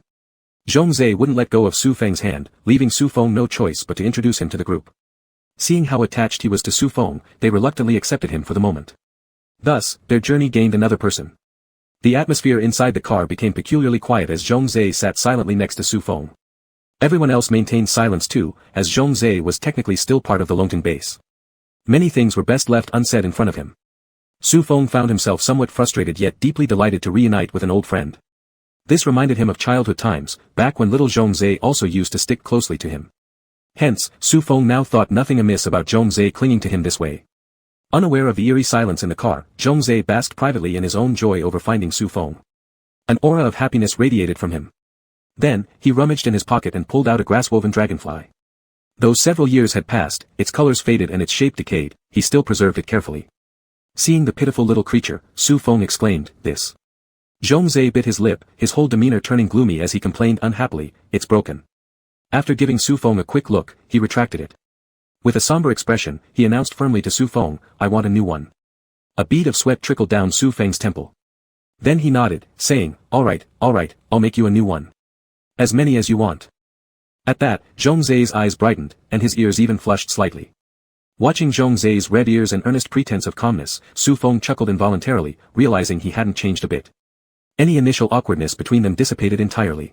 Zhongzhe wouldn't let go of Su Feng's hand, leaving Su Feng no choice but to introduce him to the group. Seeing how attached he was to Su Feng, they reluctantly accepted him for the moment. Thus, their journey gained another person. The atmosphere inside the car became peculiarly quiet as Zhongzhe sat silently next to Su Feng. Everyone else maintained silence too, as Zhongzhe was technically still part of the Longtan base. Many things were best left unsaid in front of him. Su Feng found himself somewhat frustrated yet deeply delighted to reunite with an old friend. This reminded him of childhood times, back when little Zhongzhe also used to stick closely to him. Hence, Su Feng now thought nothing amiss about Zhongzhe clinging to him this way. Unaware of the eerie silence in the car, Zhongzhe basked privately in his own joy over finding Su Feng. An aura of happiness radiated from him. Then, he rummaged in his pocket and pulled out a grass-woven dragonfly. Though several years had passed, its colors faded and its shape decayed, he still preserved it carefully. Seeing the pitiful little creature, Su Feng exclaimed, this. Zhongzhe bit his lip, his whole demeanor turning gloomy as he complained unhappily, it's broken. After giving Su Feng a quick look, he retracted it. With a somber expression, he announced firmly to Su Feng, I want a new one. A bead of sweat trickled down Su Feng's temple. Then he nodded, saying, all right, I'll make you a new one. As many as you want. At that, Zhongzhe's eyes brightened, and his ears even flushed slightly. Watching Zhongzhe's red ears and earnest pretense of calmness, Su Feng chuckled involuntarily, realizing he hadn't changed a bit. Any initial awkwardness between them dissipated entirely.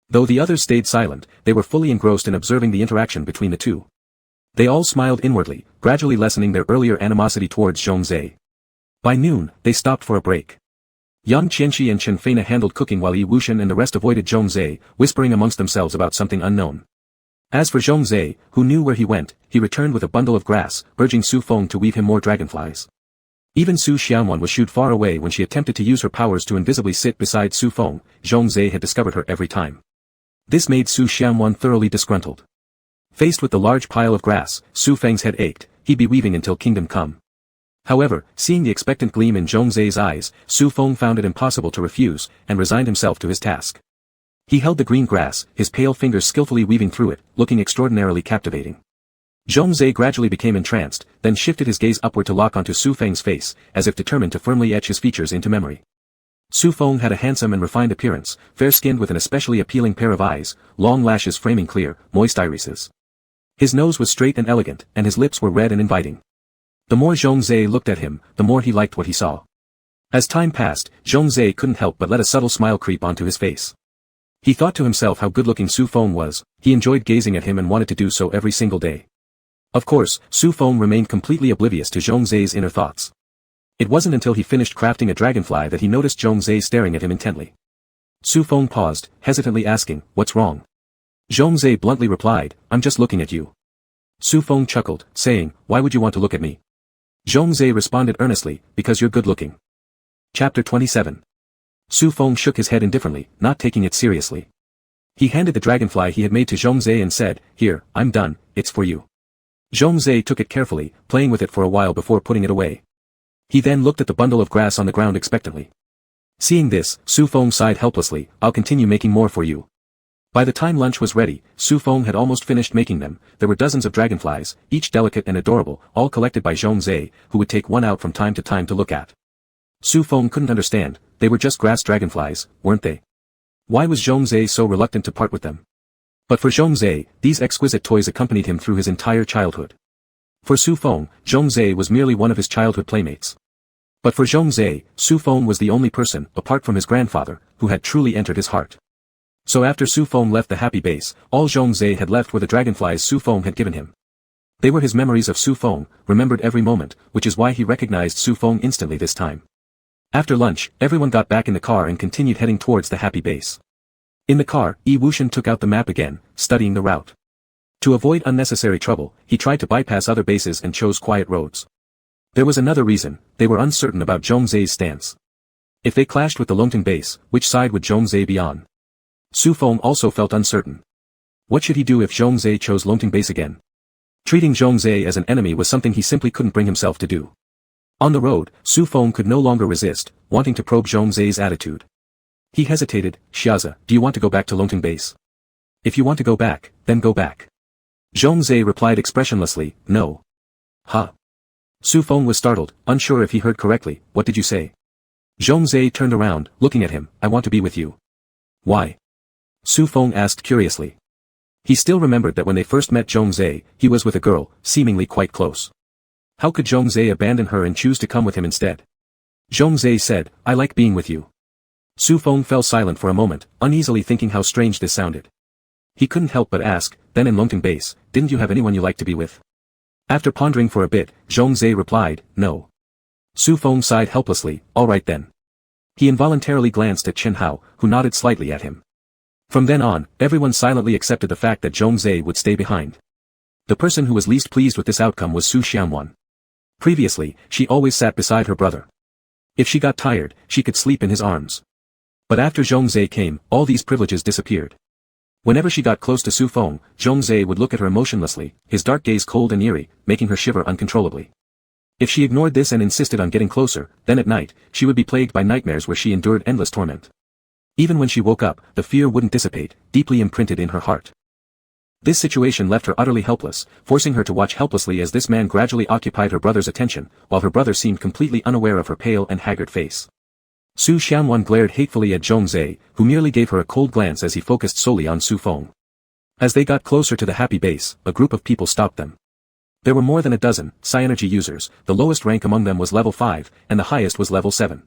Though the others stayed silent, they were fully engrossed in observing the interaction between the two. They all smiled inwardly, gradually lessening their earlier animosity towards Zhongzhe. By noon, they stopped for a break. Yang Qianxi and Chen Feina handled cooking while Yi Wuxian and the rest avoided Zhongzhe, whispering amongst themselves about something unknown. As for Zhongzhe, who knew where he went, he returned with a bundle of grass, urging Su Feng to weave him more dragonflies. Even Su Xianwan was shooed far away when she attempted to use her powers to invisibly sit beside Su Feng. Zhongzhe had discovered her every time. This made Su Xianwan thoroughly disgruntled. Faced with the large pile of grass, Su Feng's head ached, he'd be weaving until kingdom come. However, seeing the expectant gleam in Zhongzhe's eyes, Su Feng found it impossible to refuse, and resigned himself to his task. He held the green grass, his pale fingers skillfully weaving through it, looking extraordinarily captivating. Zhongzhe gradually became entranced, then shifted his gaze upward to lock onto Su Feng's face, as if determined to firmly etch his features into memory. Su Feng had a handsome and refined appearance, fair-skinned with an especially appealing pair of eyes, long lashes framing clear, moist irises. His nose was straight and elegant, and his lips were red and inviting. The more Zhongzhe looked at him, the more he liked what he saw. As time passed, Zhongzhe couldn't help but let a subtle smile creep onto his face. He thought to himself how good-looking Su Feng was, he enjoyed gazing at him and wanted to do so every single day. Of course, Su Feng remained completely oblivious to Zhongzhe's inner thoughts. It wasn't until he finished crafting a dragonfly that he noticed Zhongzhe staring at him intently. Su Feng paused, hesitantly asking, "What's wrong?" Zhongzhe bluntly replied, "I'm just looking at you." Su Feng chuckled, saying, "Why would you want to look at me?" Zhongzhe responded earnestly, "Because you're good-looking." Chapter 27. Su Feng shook his head indifferently, not taking it seriously. He handed the dragonfly he had made to Zhongzhe and said, "Here, I'm done, it's for you." Zhongzhe took it carefully, playing with it for a while before putting it away. He then looked at the bundle of grass on the ground expectantly. Seeing this, Su Feng sighed helplessly, "I'll continue making more for you." By the time lunch was ready, Su Feng had almost finished making them. There were dozens of dragonflies, each delicate and adorable, all collected by Zhongzhe, who would take one out from time to look at. Su Feng couldn't understand, they were just grass dragonflies, weren't they? Why was Zhongzhe so reluctant to part with them? But for Zhongzhe, these exquisite toys accompanied him through his entire childhood. For Su Feng, Zhongzhe was merely one of his childhood playmates. But for Zhongzhe, Su Feng was the only person, apart from his grandfather, who had truly entered his heart. So after Su Feng left the happy base, all Zhongzhe had left were the dragonflies Su Feng had given him. They were his memories of Su Feng, remembered every moment, which is why he recognized Su Feng instantly this time. After lunch, everyone got back in the car and continued heading towards the happy base. In the car, Yi Wuxian took out the map again, studying the route. To avoid unnecessary trouble, he tried to bypass other bases and chose quiet roads. There was another reason, they were uncertain about Zhongzhe's stance. If they clashed with the Longting base, which side would Zhongzhe be on? Su Feng also felt uncertain. What should he do if Zhongzhe chose Longting base again? Treating Zhongzhe as an enemy was something he simply couldn't bring himself to do. On the road, Su Feng could no longer resist, wanting to probe Zhongzhe's attitude. He hesitated, "Xiaze, do you want to go back to Longting base?" "If you want to go back, then go back." Zhongzhe replied expressionlessly, "No." "Huh?" Su Feng was startled, unsure if he heard correctly. "What did you say?" Zhongzhe turned around, looking at him. "I want to be with you." "Why?" Su Feng asked curiously. He still remembered that when they first met Zhongzhe, he was with a girl, seemingly quite close. How could Zhongzhe abandon her and choose to come with him instead? Zhongzhe said, "I like being with you." Su Feng fell silent for a moment, uneasily thinking how strange this sounded. He couldn't help but ask, "Then in Longting base, didn't you have anyone you liked to be with?" After pondering for a bit, Zhongzhe replied, "No." Su Feng sighed helplessly, "All right then." He involuntarily glanced at Chen Hao, who nodded slightly at him. From then on, everyone silently accepted the fact that Zhongzhe would stay behind. The person who was least pleased with this outcome was Su Xianwan. Previously, she always sat beside her brother. If she got tired, she could sleep in his arms. But after Zhongzhe came, all these privileges disappeared. Whenever she got close to Su Feng, Zhongzhe would look at her emotionlessly, his dark gaze cold and eerie, making her shiver uncontrollably. If she ignored this and insisted on getting closer, then at night, she would be plagued by nightmares where she endured endless torment. Even when she woke up, the fear wouldn't dissipate, deeply imprinted in her heart. This situation left her utterly helpless, forcing her to watch helplessly as this man gradually occupied her brother's attention, while her brother seemed completely unaware of her pale and haggard face. Su Xianwan glared hatefully at Zhongzhe, who merely gave her a cold glance as he focused solely on Su Feng. As they got closer to the happy base, a group of people stopped them. There were more than a dozen, Psyenergy users, the lowest rank among them was level 5, and the highest was level 7.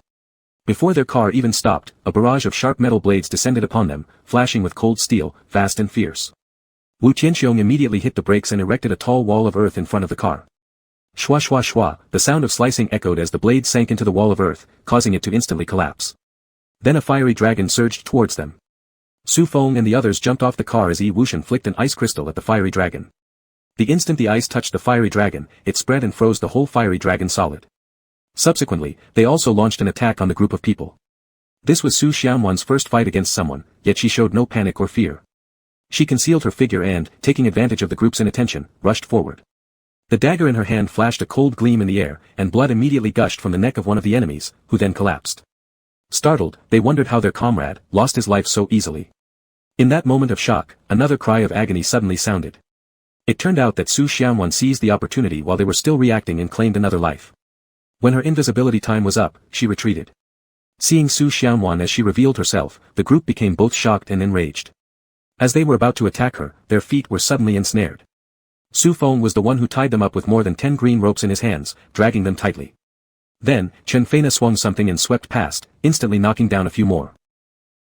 Before their car even stopped, a barrage of sharp metal blades descended upon them, flashing with cold steel, fast and fierce. Wu Tianxiong immediately hit the brakes and erected a tall wall of earth in front of the car. Shwa shwa shwa, the sound of slicing echoed as the blade sank into the wall of earth, causing it to instantly collapse. Then a fiery dragon surged towards them. Su Feng and the others jumped off the car as Yi Wuxian flicked an ice crystal at the fiery dragon. The instant the ice touched the fiery dragon, it spread and froze the whole fiery dragon solid. Subsequently, they also launched an attack on the group of people. This was Su Xianwan's first fight against someone, yet she showed no panic or fear. She concealed her figure and, taking advantage of the group's inattention, rushed forward. The dagger in her hand flashed a cold gleam in the air, and blood immediately gushed from the neck of one of the enemies, who then collapsed. Startled, they wondered how their comrade lost his life so easily. In that moment of shock, another cry of agony suddenly sounded. It turned out that Su Xianwan seized the opportunity while they were still reacting and claimed another life. When her invisibility time was up, she retreated. Seeing Su Xianwan as she revealed herself, the group became both shocked and enraged. As they were about to attack her, their feet were suddenly ensnared. Su Feng was the one who tied them up with more than 10 green ropes in his hands, dragging them tightly. Then, Chen Feina swung something and swept past, instantly knocking down a few more.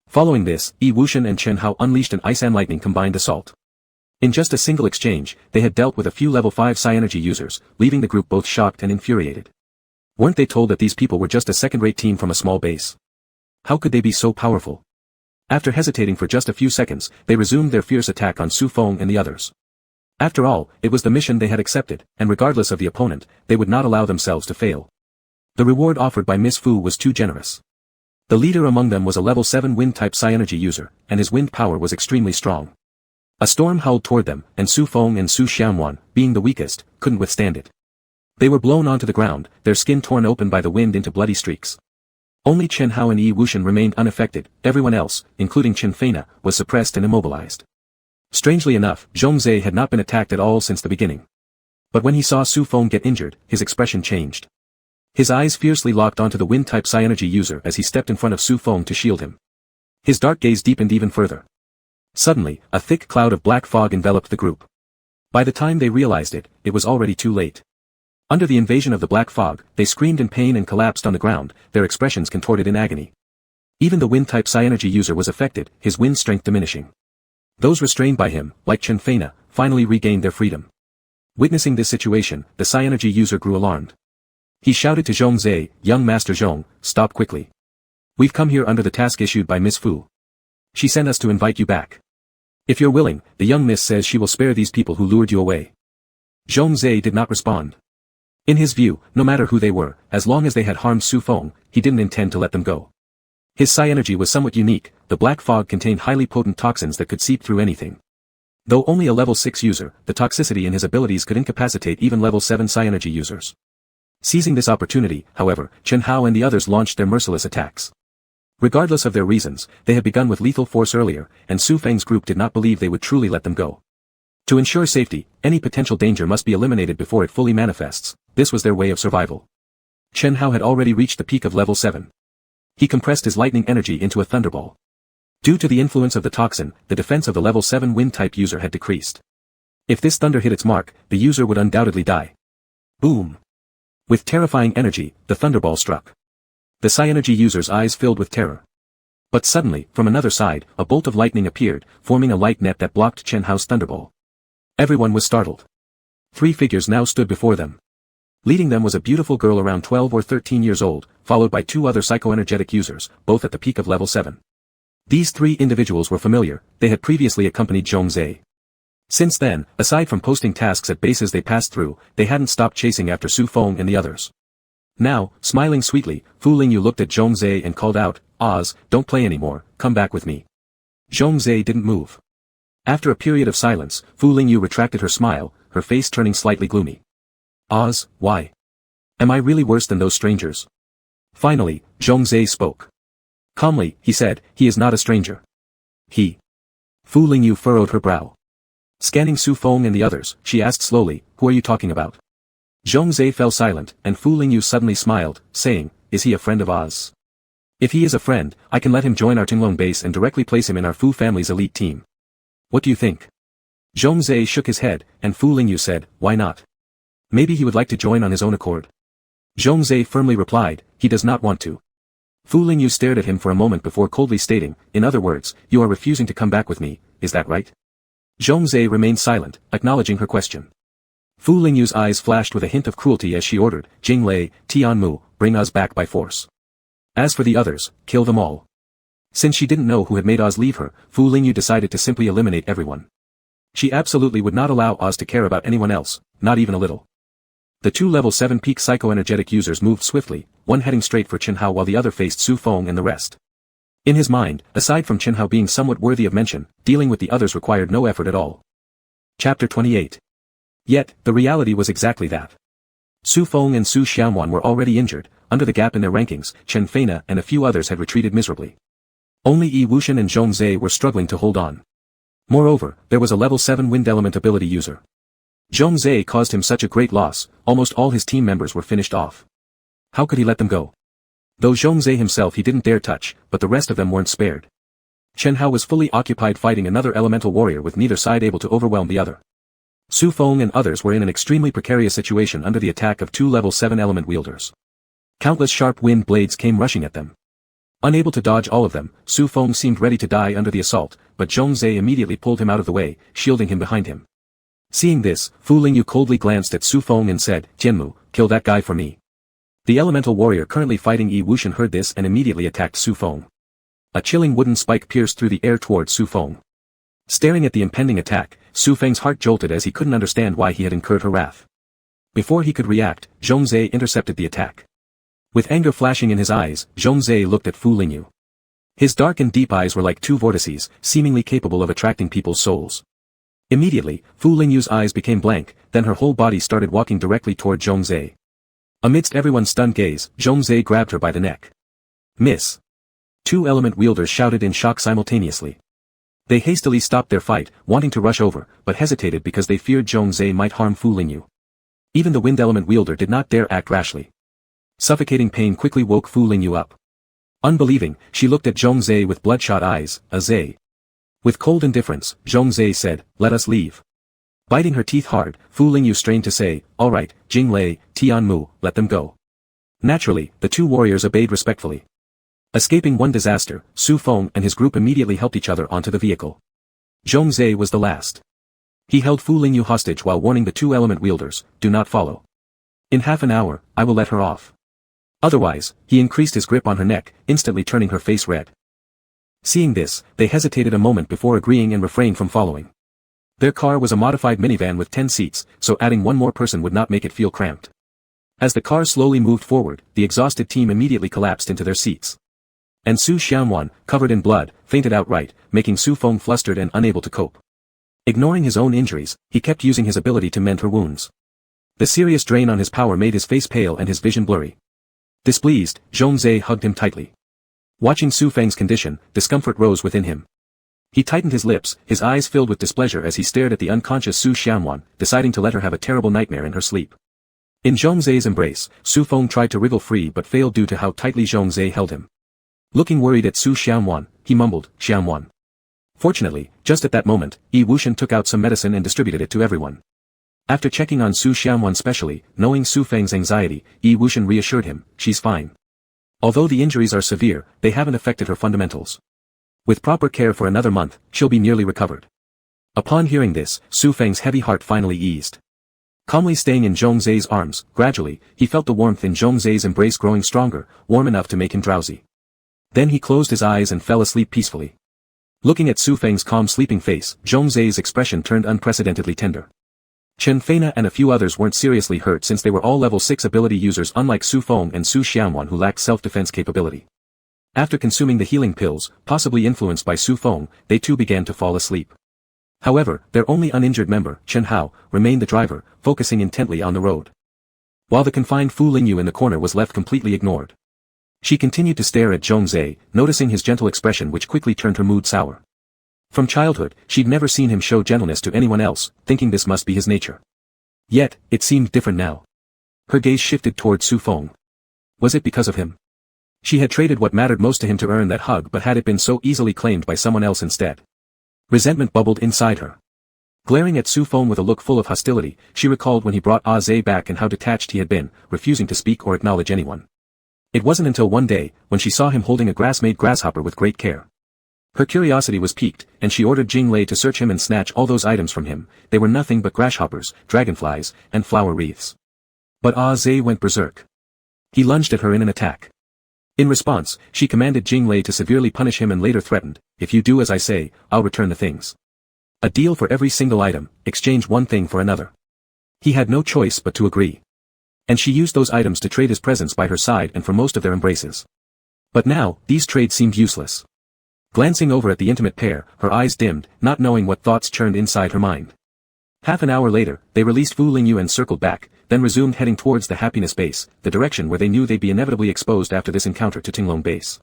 Following this, Yi Wuxian and Chen Hao unleashed an ice and lightning combined assault. In just a single exchange, they had dealt with a few level 5 psi energy users, leaving the group both shocked and infuriated. Weren't they told that these people were just a second-rate team from a small base? How could they be so powerful? After hesitating for just a few seconds, they resumed their fierce attack on Su Feng and the others. After all, it was the mission they had accepted, and regardless of the opponent, they would not allow themselves to fail. The reward offered by Miss Fu was too generous. The leader among them was a level 7 wind-type psi energy user, and his wind power was extremely strong. A storm howled toward them, and Su Feng and Su Xianwan, being the weakest, couldn't withstand it. They were blown onto the ground, their skin torn open by the wind into bloody streaks. Only Chen Hao and Yi Wuxian remained unaffected, everyone else, including Chen Feina, was suppressed and immobilized. Strangely enough, Zhongzhe had not been attacked at all since the beginning. But when he saw Su Feng get injured, his expression changed. His eyes fiercely locked onto the wind-type psi energy user as he stepped in front of Su Feng to shield him. His dark gaze deepened even further. Suddenly, a thick cloud of black fog enveloped the group. By the time they realized it, it was already too late. Under the invasion of the black fog, they screamed in pain and collapsed on the ground, their expressions contorted in agony. Even the wind-type psi energy user was affected, his wind strength diminishing. Those restrained by him, like Chen Feina, finally regained their freedom. Witnessing this situation, the psi energy user grew alarmed. He shouted to Zhongzhe, "Young Master Zhong, stop quickly. We've come here under the task issued by Miss Fu. She sent us to invite you back. If you're willing, the young miss says she will spare these people who lured you away." Zhongzhe did not respond. In his view, no matter who they were, as long as they had harmed Su Feng, he didn't intend to let them go. His psi energy was somewhat unique, the black fog contained highly potent toxins that could seep through anything. Though only a level 6 user, the toxicity in his abilities could incapacitate even level 7 psi energy users. Seizing this opportunity, however, Chen Hao and the others launched their merciless attacks. Regardless of their reasons, they had begun with lethal force earlier, and Su Feng's group did not believe they would truly let them go. To ensure safety, any potential danger must be eliminated before it fully manifests. This was their way of survival. Chen Hao had already reached the peak of level 7. He compressed his lightning energy into a thunderball. Due to the influence of the toxin, the defense of the level 7 wind-type user had decreased. If this thunder hit its mark, the user would undoubtedly die. Boom! With terrifying energy, the thunderball struck. The psi energy user's eyes filled with terror. But suddenly, from another side, a bolt of lightning appeared, forming a light net that blocked Chen Hao's thunderball. Everyone was startled. 3 figures now stood before them. Leading them was a beautiful girl around 12 or 13 years old, followed by 2 other psychoenergetic users, both at the peak of level 7. These 3 individuals were familiar, they had previously accompanied Zhongzhe. Since then, aside from posting tasks at bases they passed through, they hadn't stopped chasing after Su Feng and the others. Now, smiling sweetly, Fu Lingyu looked at Zhongzhe and called out, "Oz, don't play anymore, come back with me." Zhongzhe didn't move. After a period of silence, Fu Lingyu retracted her smile, her face turning slightly gloomy. "Oz, why? Am I really worse than those strangers?" Finally, Zhongzhe spoke. Calmly, he said, "He is not a stranger." "He?" Fu Lingyu furrowed her brow. Scanning Su Feng and the others, she asked slowly, "Who are you talking about?" Zhongzhe fell silent, and Fu Lingyu suddenly smiled, saying, "Is he a friend of Oz? If he is a friend, I can let him join our Tinglong base and directly place him in our Fu family's elite team. What do you think?" Zhongzhe shook his head, and Fu Lingyu said, "Why not? Maybe he would like to join on his own accord." Zhongzhe firmly replied, "He does not want to." Fu Lingyu stared at him for a moment before coldly stating, "In other words, you are refusing to come back with me, is that right?" Zhongzhe remained silent, acknowledging her question. Fu Lingyu's eyes flashed with a hint of cruelty as she ordered, "Jing Lei, Tianmu, bring Oz back by force. As for the others, kill them all." Since she didn't know who had made Oz leave her, Fu Lingyu decided to simply eliminate everyone. She absolutely would not allow Oz to care about anyone else, not even a little. The 2 level 7 peak psychoenergetic users moved swiftly, one heading straight for Chen Hao while the other faced Su Feng and the rest. In his mind, aside from Chen Hao being somewhat worthy of mention, dealing with the others required no effort at all. Chapter 28. Yet, the reality was exactly that. Su Feng and Su Xianwan were already injured, under the gap in their rankings, Chen Feina and a few others had retreated miserably. Only Yi Wuxian and Zhongzhe were struggling to hold on. Moreover, there was a level 7 wind element ability user. Zhongzhe caused him such a great loss, almost all his team members were finished off. How could he let them go? Though Zhongzhe himself he didn't dare touch, but the rest of them weren't spared. Chen Hao was fully occupied fighting another elemental warrior with neither side able to overwhelm the other. Su Feng and others were in an extremely precarious situation under the attack of two level 7 element wielders. Countless sharp wind blades came rushing at them. Unable to dodge all of them, Su Feng seemed ready to die under the assault, but Zhongzhe immediately pulled him out of the way, shielding him behind him. Seeing this, Fu Lingyu coldly glanced at Su Feng and said, "Jianmu, kill that guy for me." The elemental warrior currently fighting Yi Wuxian heard this and immediately attacked Su Feng. A chilling wooden spike pierced through the air towards Su Feng. Staring at the impending attack, Su Feng's heart jolted as he couldn't understand why he had incurred her wrath. Before he could react, Zhongzhe intercepted the attack. With anger flashing in his eyes, Zhongzhe looked at Fu Lingyu. His dark and deep eyes were like two vortices, seemingly capable of attracting people's souls. Immediately, Fu Lingyu's eyes became blank, then her whole body started walking directly toward Zhongzhe. Amidst everyone's stunned gaze, Zhongzhe grabbed her by the neck. "Miss!" Two element wielders shouted in shock simultaneously. They hastily stopped their fight, wanting to rush over, but hesitated because they feared Zhongzhe might harm Fu Lingyu. Even the wind element wielder did not dare act rashly. Suffocating pain quickly woke Fu Lingyu up. Unbelieving, she looked at Zhongzhe with bloodshot eyes, "Azay." With cold indifference, Zhongzhe said, "Let us leave." Biting her teeth hard, Fu Lingyu strained to say, "All right, Jinglei, Tianmu, let them go." Naturally, the two warriors obeyed respectfully. Escaping one disaster, Su Feng and his group immediately helped each other onto the vehicle. Zhongzhe was the last. He held Fu Lingyu hostage while warning the two element wielders, "Do not follow. In half an hour, I will let her off. Otherwise," he increased his grip on her neck, instantly turning her face red. Seeing this, they hesitated a moment before agreeing and refrained from following. Their car was a modified minivan with 10 seats, so adding one more person would not make it feel cramped. As the car slowly moved forward, the exhausted team immediately collapsed into their seats. And Su Xianwan, covered in blood, fainted outright, making Su Feng flustered and unable to cope. Ignoring his own injuries, he kept using his ability to mend her wounds. The serious drain on his power made his face pale and his vision blurry. Displeased, Zhongzhe hugged him tightly. Watching Su Feng's condition, discomfort rose within him. He tightened his lips, his eyes filled with displeasure as he stared at the unconscious Su Xianwan, deciding to let her have a terrible nightmare in her sleep. In Zhongzhe's embrace, Su Feng tried to wriggle free but failed due to how tightly Zhongzhe held him. Looking worried at Su Xianwan, he mumbled, "Xianwan." Fortunately, just at that moment, Yi Wuxian took out some medicine and distributed it to everyone. After checking on Su Xianwan specially, knowing Su Feng's anxiety, Yi Wuxian reassured him, "She's fine. Although the injuries are severe, they haven't affected her fundamentals. With proper care for another month, she'll be nearly recovered." Upon hearing this, Su Feng's heavy heart finally eased. Calmly staying in Zhongzhe's arms, gradually, he felt the warmth in Zhongzhe's embrace growing stronger, warm enough to make him drowsy. Then he closed his eyes and fell asleep peacefully. Looking at Su Feng's calm sleeping face, Zhongzhe's expression turned unprecedentedly tender. Chen Feina and a few others weren't seriously hurt since they were all level 6 ability users unlike Su Feng and Su Xianwan who lacked self-defense capability. After consuming the healing pills, possibly influenced by Su Feng, they too began to fall asleep. However, their only uninjured member, Chen Hao, remained the driver, focusing intently on the road. While the confined Fu Lingyu in the corner was left completely ignored. She continued to stare at Zhongzhe, noticing his gentle expression which quickly turned her mood sour. From childhood, she'd never seen him show gentleness to anyone else, thinking this must be his nature. Yet, it seemed different now. Her gaze shifted toward Su Feng. Was it because of him? She had traded what mattered most to him to earn that hug, but had it been so easily claimed by someone else instead? Resentment bubbled inside her. Glaring at Su Feng with a look full of hostility, she recalled when he brought Ah Zhe back and how detached he had been, refusing to speak or acknowledge anyone. It wasn't until one day, when she saw him holding a grass-made grasshopper with great care. Her curiosity was piqued, and she ordered Jinglei to search him and snatch all those items from him. They were nothing but grasshoppers, dragonflies, and flower wreaths. But Ah Zhe went berserk. He lunged at her in an attack. In response, she commanded Jinglei to severely punish him and later threatened, "If you do as I say, I'll return the things. A deal for every single item, exchange one thing for another." He had no choice but to agree. And she used those items to trade his presence by her side and for most of their embraces. But now, these trades seemed useless. Glancing over at the intimate pair, her eyes dimmed, not knowing what thoughts churned inside her mind. Half an hour later, they released Fu Lingyu and circled back, then resumed heading towards the happiness base, the direction where they knew they'd be inevitably exposed after this encounter to Tinglong base.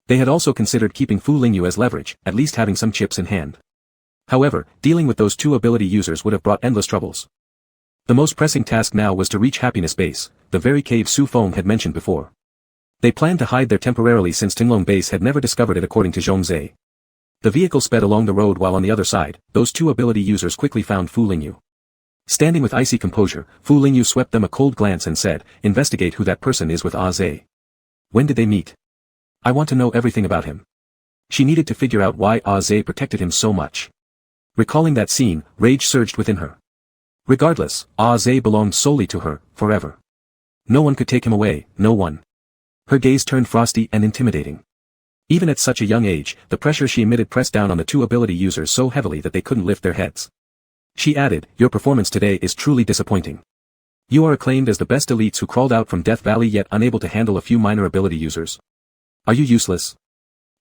They had also considered keeping Fu Lingyu as leverage, at least having some chips in hand. However, dealing with those two ability users would have brought endless troubles. The most pressing task now was to reach Happiness Base, the very cave Su Feng had mentioned before. They planned to hide there temporarily since Tinglong Base had never discovered it according to Zhongzhe. The vehicle sped along the road while on the other side, those two ability users quickly found Fu Lingyu. Standing with icy composure, Fu Lingyu swept them a cold glance and said, "Investigate who that person is with Zhe. When did they meet? I want to know everything about him." She needed to figure out why Zhe protected him so much. Recalling that scene, rage surged within her. Regardless, Zhe belonged solely to her, forever. No one could take him away, no one. Her gaze turned frosty and intimidating. Even at such a young age, the pressure she emitted pressed down on the two ability users so heavily that they couldn't lift their heads. She added, "Your performance today is truly disappointing. You are acclaimed as the best elites who crawled out from Death Valley yet unable to handle a few minor ability users. Are you useless?"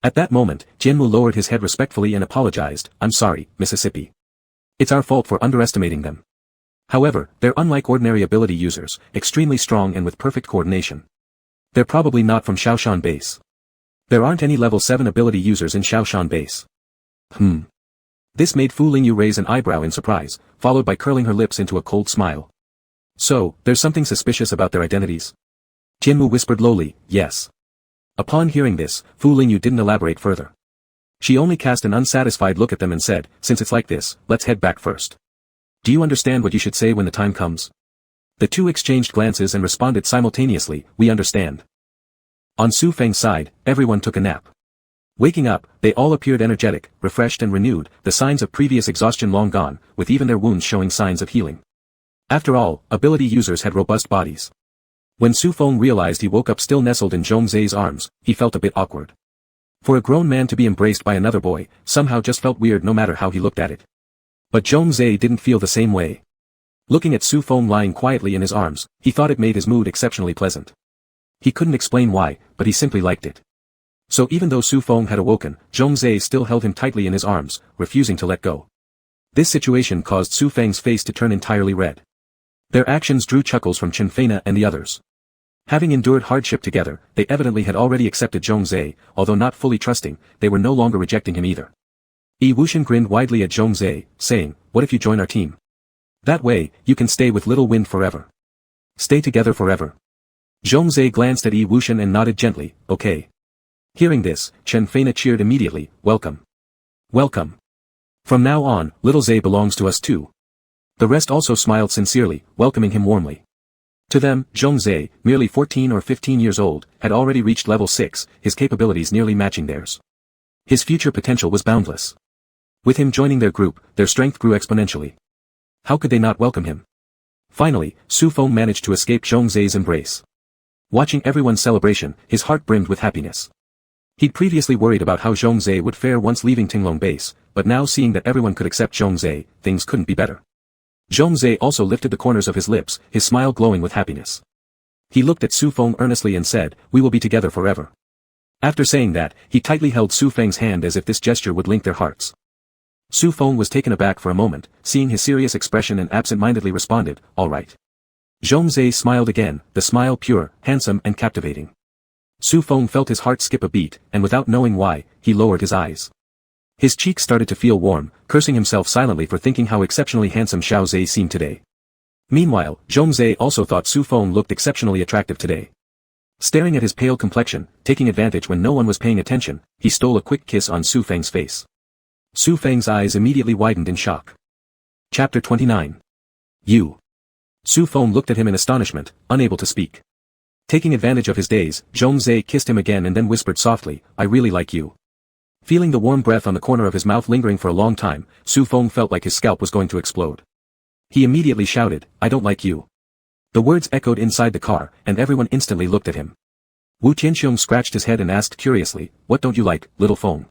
At that moment, Jianmu lowered his head respectfully and apologized, "I'm sorry, Mississippi. It's our fault for underestimating them. However, they're unlike ordinary ability users, extremely strong and with perfect coordination. They're probably not from Shaoshan Base. There aren't any level 7 ability users in Shaoshan Base." This made Fu Lingyu raise an eyebrow in surprise, followed by curling her lips into a cold smile. "So, there's something suspicious about their identities?" Jianmu whispered lowly, "Yes." Upon hearing this, Fu Lingyu didn't elaborate further. She only cast an unsatisfied look at them and said, "Since it's like this, let's head back first. Do you understand what you should say when the time comes?" The two exchanged glances and responded simultaneously, "We understand." On Su Feng's side, everyone took a nap. Waking up, they all appeared energetic, refreshed and renewed, the signs of previous exhaustion long gone, with even their wounds showing signs of healing. After all, ability users had robust bodies. When Su Feng realized he woke up still nestled in Zhongzhe's arms, he felt a bit awkward. For a grown man to be embraced by another boy, somehow just felt weird no matter how he looked at it. But Zhongzhe didn't feel the same way. Looking at Su Feng lying quietly in his arms, he thought it made his mood exceptionally pleasant. He couldn't explain why, but he simply liked it. So even though Su Feng had awoken, Zhongzhe still held him tightly in his arms, refusing to let go. This situation caused Su Feng's face to turn entirely red. Their actions drew chuckles from Chen Feina and the others. Having endured hardship together, they evidently had already accepted Zhongzhe, although not fully trusting, they were no longer rejecting him either. Yi Wuxian grinned widely at Zhongzhe, saying, "What if you join our team? That way, you can stay with Little Wind forever. Stay together forever." Zhongzhe glanced at Yi Wuxian and nodded gently, "Okay." Hearing this, Chen Feina cheered immediately, "Welcome. Welcome. From now on, Little Zhe belongs to us too." The rest also smiled sincerely, welcoming him warmly. To them, Zhongzhe, merely 14 or 15 years old, had already reached level 6, his capabilities nearly matching theirs. His future potential was boundless. With him joining their group, their strength grew exponentially. How could they not welcome him? Finally, Su Feng managed to escape Zhongzhe's embrace. Watching everyone's celebration, his heart brimmed with happiness. He'd previously worried about how Zhongzhe would fare once leaving Tinglong Base, but now seeing that everyone could accept Zhongzhe, things couldn't be better. Zhongzhe also lifted the corners of his lips, his smile glowing with happiness. He looked at Su Feng earnestly and said, "We will be together forever." After saying that, he tightly held Su Feng's hand as if this gesture would link their hearts. Su Feng was taken aback for a moment, seeing his serious expression and absent-mindedly responded, "All right." Zhongzhe smiled again, the smile pure, handsome and captivating. Su Feng felt his heart skip a beat, and without knowing why, he lowered his eyes. His cheeks started to feel warm, cursing himself silently for thinking how exceptionally handsome Xiao Zhe seemed today. Meanwhile, Zhongzhe also thought Su Feng looked exceptionally attractive today. Staring at his pale complexion, taking advantage when no one was paying attention, he stole a quick kiss on Su Feng's face. Su Feng's eyes immediately widened in shock. Chapter 29. You. Su Feng looked at him in astonishment, unable to speak. Taking advantage of his daze, Zhongzhe kissed him again and then whispered softly, "I really like you." Feeling the warm breath on the corner of his mouth lingering for a long time, Su Feng felt like his scalp was going to explode. He immediately shouted, "I don't like you." The words echoed inside the car, and everyone instantly looked at him. Wu Tianxiong scratched his head and asked curiously, "What don't you like, little Feng?"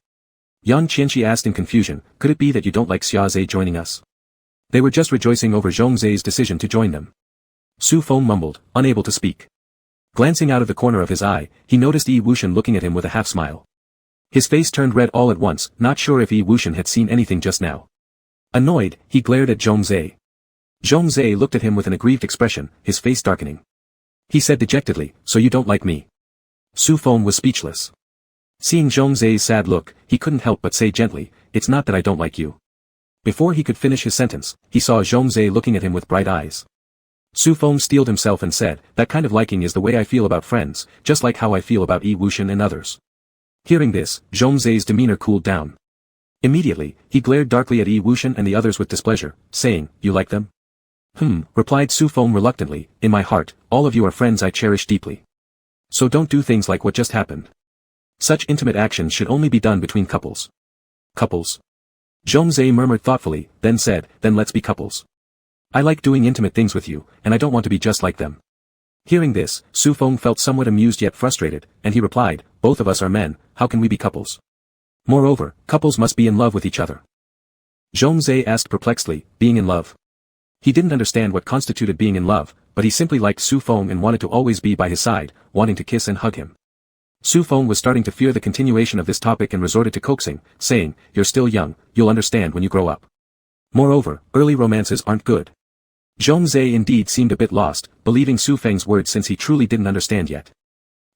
Yan Qianxi asked in confusion, "Could it be that you don't like Xia Zhe joining us?" They were just rejoicing over Zhongzhe's decision to join them. Su Feng mumbled, unable to speak. Glancing out of the corner of his eye, he noticed Yi Wuxian looking at him with a half-smile. His face turned red all at once, not sure if Yi Wuxian had seen anything just now. Annoyed, he glared at Zhongzhe. Zhongzhe looked at him with an aggrieved expression, his face darkening. He said dejectedly, "So you don't like me?" Su Feng was speechless. Seeing Zhongzhe's sad look, he couldn't help but say gently, "It's not that I don't like you." Before he could finish his sentence, he saw Zhongzhe looking at him with bright eyes. Su Feng steeled himself and said, that kind of liking is the way I feel about friends, just like how I feel about Yi Wuxian and others. Hearing this, Zhongzai's demeanor cooled down. Immediately, he glared darkly at Yi Wuxian and the others with displeasure, saying, you like them? Replied Su Feng reluctantly, in my heart, all of you are friends I cherish deeply. So don't do things like what just happened. Such intimate actions should only be done between couples. Couples? Zhongzai murmured thoughtfully, then said, then let's be couples. I like doing intimate things with you, and I don't want to be just like them. Hearing this, Su Feng felt somewhat amused yet frustrated, and he replied, both of us are men, how can we be couples? Moreover, couples must be in love with each other. Zhongzai asked perplexedly, being in love? He didn't understand what constituted being in love, but he simply liked Su Feng and wanted to always be by his side, wanting to kiss and hug him. Su Feng was starting to fear the continuation of this topic and resorted to coaxing, saying, you're still young, you'll understand when you grow up. Moreover, early romances aren't good. Zhongzai indeed seemed a bit lost, believing Su Feng's words since he truly didn't understand yet.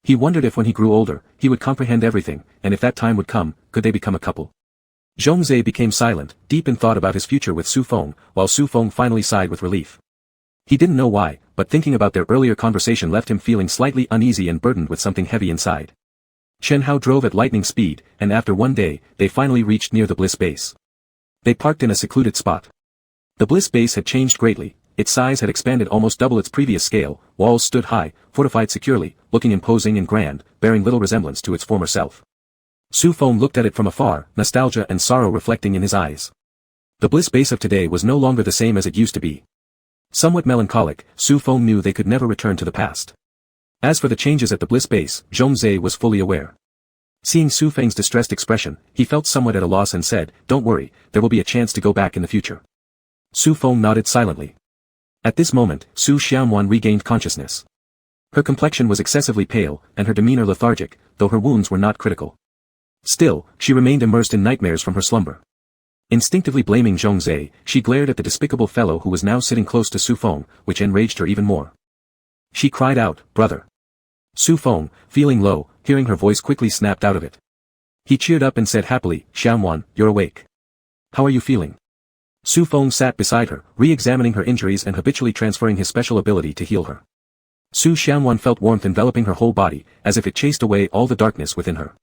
He wondered if when he grew older, he would comprehend everything, and if that time would come, could they become a couple? Zhongzai became silent, deep in thought about his future with Su Feng, while Su Feng finally sighed with relief. He didn't know why, but thinking about their earlier conversation left him feeling slightly uneasy and burdened with something heavy inside. Chen Hao drove at lightning speed, and after one day, they finally reached near the Bliss base. They parked in a secluded spot. The Bliss base had changed greatly, its size had expanded almost double its previous scale, walls stood high, fortified securely, looking imposing and grand, bearing little resemblance to its former self. Su Feng looked at it from afar, nostalgia and sorrow reflecting in his eyes. The Bliss base of today was no longer the same as it used to be. Somewhat melancholic, Su Feng knew they could never return to the past. As for the changes at the Bliss base, Zhongzai was fully aware. Seeing Su Feng's distressed expression, he felt somewhat at a loss and said, don't worry, there will be a chance to go back in the future. Su Feng nodded silently. At this moment, Su Xiaomuan regained consciousness. Her complexion was excessively pale, and her demeanor lethargic, though her wounds were not critical. Still, she remained immersed in nightmares from her slumber. Instinctively blaming Zhongzai, she glared at the despicable fellow who was now sitting close to Su Feng, which enraged her even more. She cried out, brother. Su Feng, feeling low, hearing her voice quickly snapped out of it. He cheered up and said happily, Xiaomuan, you're awake. How are you feeling? Su Feng sat beside her, re-examining her injuries and habitually transferring his special ability to heal her. Su Xiaomuan felt warmth enveloping her whole body, as if it chased away all the darkness within her.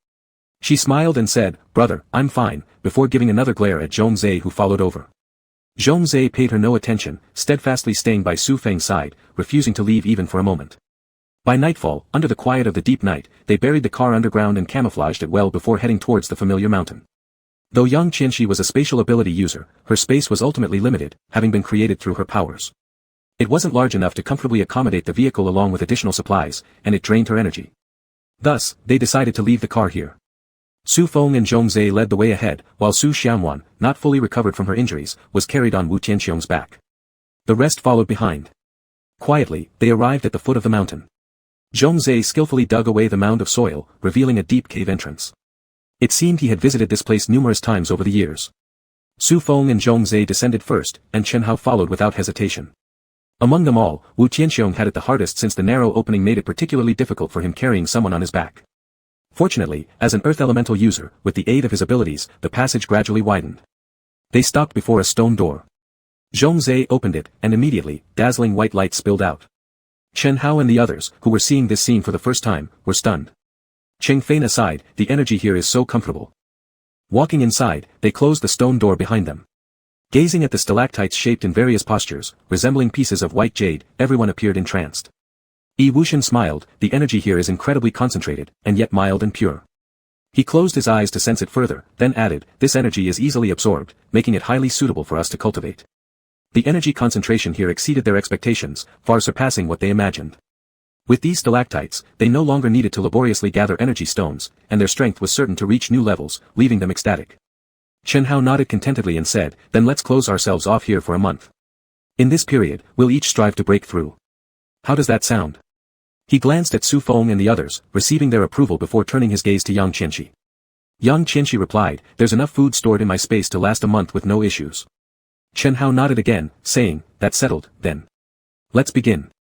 She smiled and said, brother, I'm fine, before giving another glare at Zhongzai who followed over. Zhongzai paid her no attention, steadfastly staying by Su Feng's side, refusing to leave even for a moment. By nightfall, under the quiet of the deep night, they buried the car underground and camouflaged it well before heading towards the familiar mountain. Though young Qianxi was a spatial ability user, her space was ultimately limited, having been created through her powers. It wasn't large enough to comfortably accommodate the vehicle along with additional supplies, and it drained her energy. Thus, they decided to leave the car here. Su Feng and Zhongzai led the way ahead, while Su Xiaomuan, not fully recovered from her injuries, was carried on Wu Tianxiong's back. The rest followed behind. Quietly, they arrived at the foot of the mountain. Zhongzai skillfully dug away the mound of soil, revealing a deep cave entrance. It seemed he had visited this place numerous times over the years. Su Feng and Zhongzai descended first, and Chen Hao followed without hesitation. Among them all, Wu Tianxiong had it the hardest since the narrow opening made it particularly difficult for him carrying someone on his back. Fortunately, as an earth elemental user, with the aid of his abilities, the passage gradually widened. They stopped before a stone door. Zhongzai opened it, and immediately, dazzling white light spilled out. Chen Hao and the others, who were seeing this scene for the first time, were stunned. Cheng Fein aside, the energy here is so comfortable. Walking inside, they closed the stone door behind them. Gazing at the stalactites shaped in various postures, resembling pieces of white jade, everyone appeared entranced. Yi Wuxian smiled, the energy here is incredibly concentrated, and yet mild and pure. He closed his eyes to sense it further, then added, this energy is easily absorbed, making it highly suitable for us to cultivate. The energy concentration here exceeded their expectations, far surpassing what they imagined. With these stalactites, they no longer needed to laboriously gather energy stones, and their strength was certain to reach new levels, leaving them ecstatic. Chen Hao nodded contentedly and said, then let's close ourselves off here for a month. In this period, we'll each strive to break through. How does that sound? He glanced at Su Feng and the others, receiving their approval before turning his gaze to Yang Qianxi. Yang Qianxi replied, there's enough food stored in my space to last a month with no issues. Chen Hao nodded again, saying, that's settled, then. Let's begin.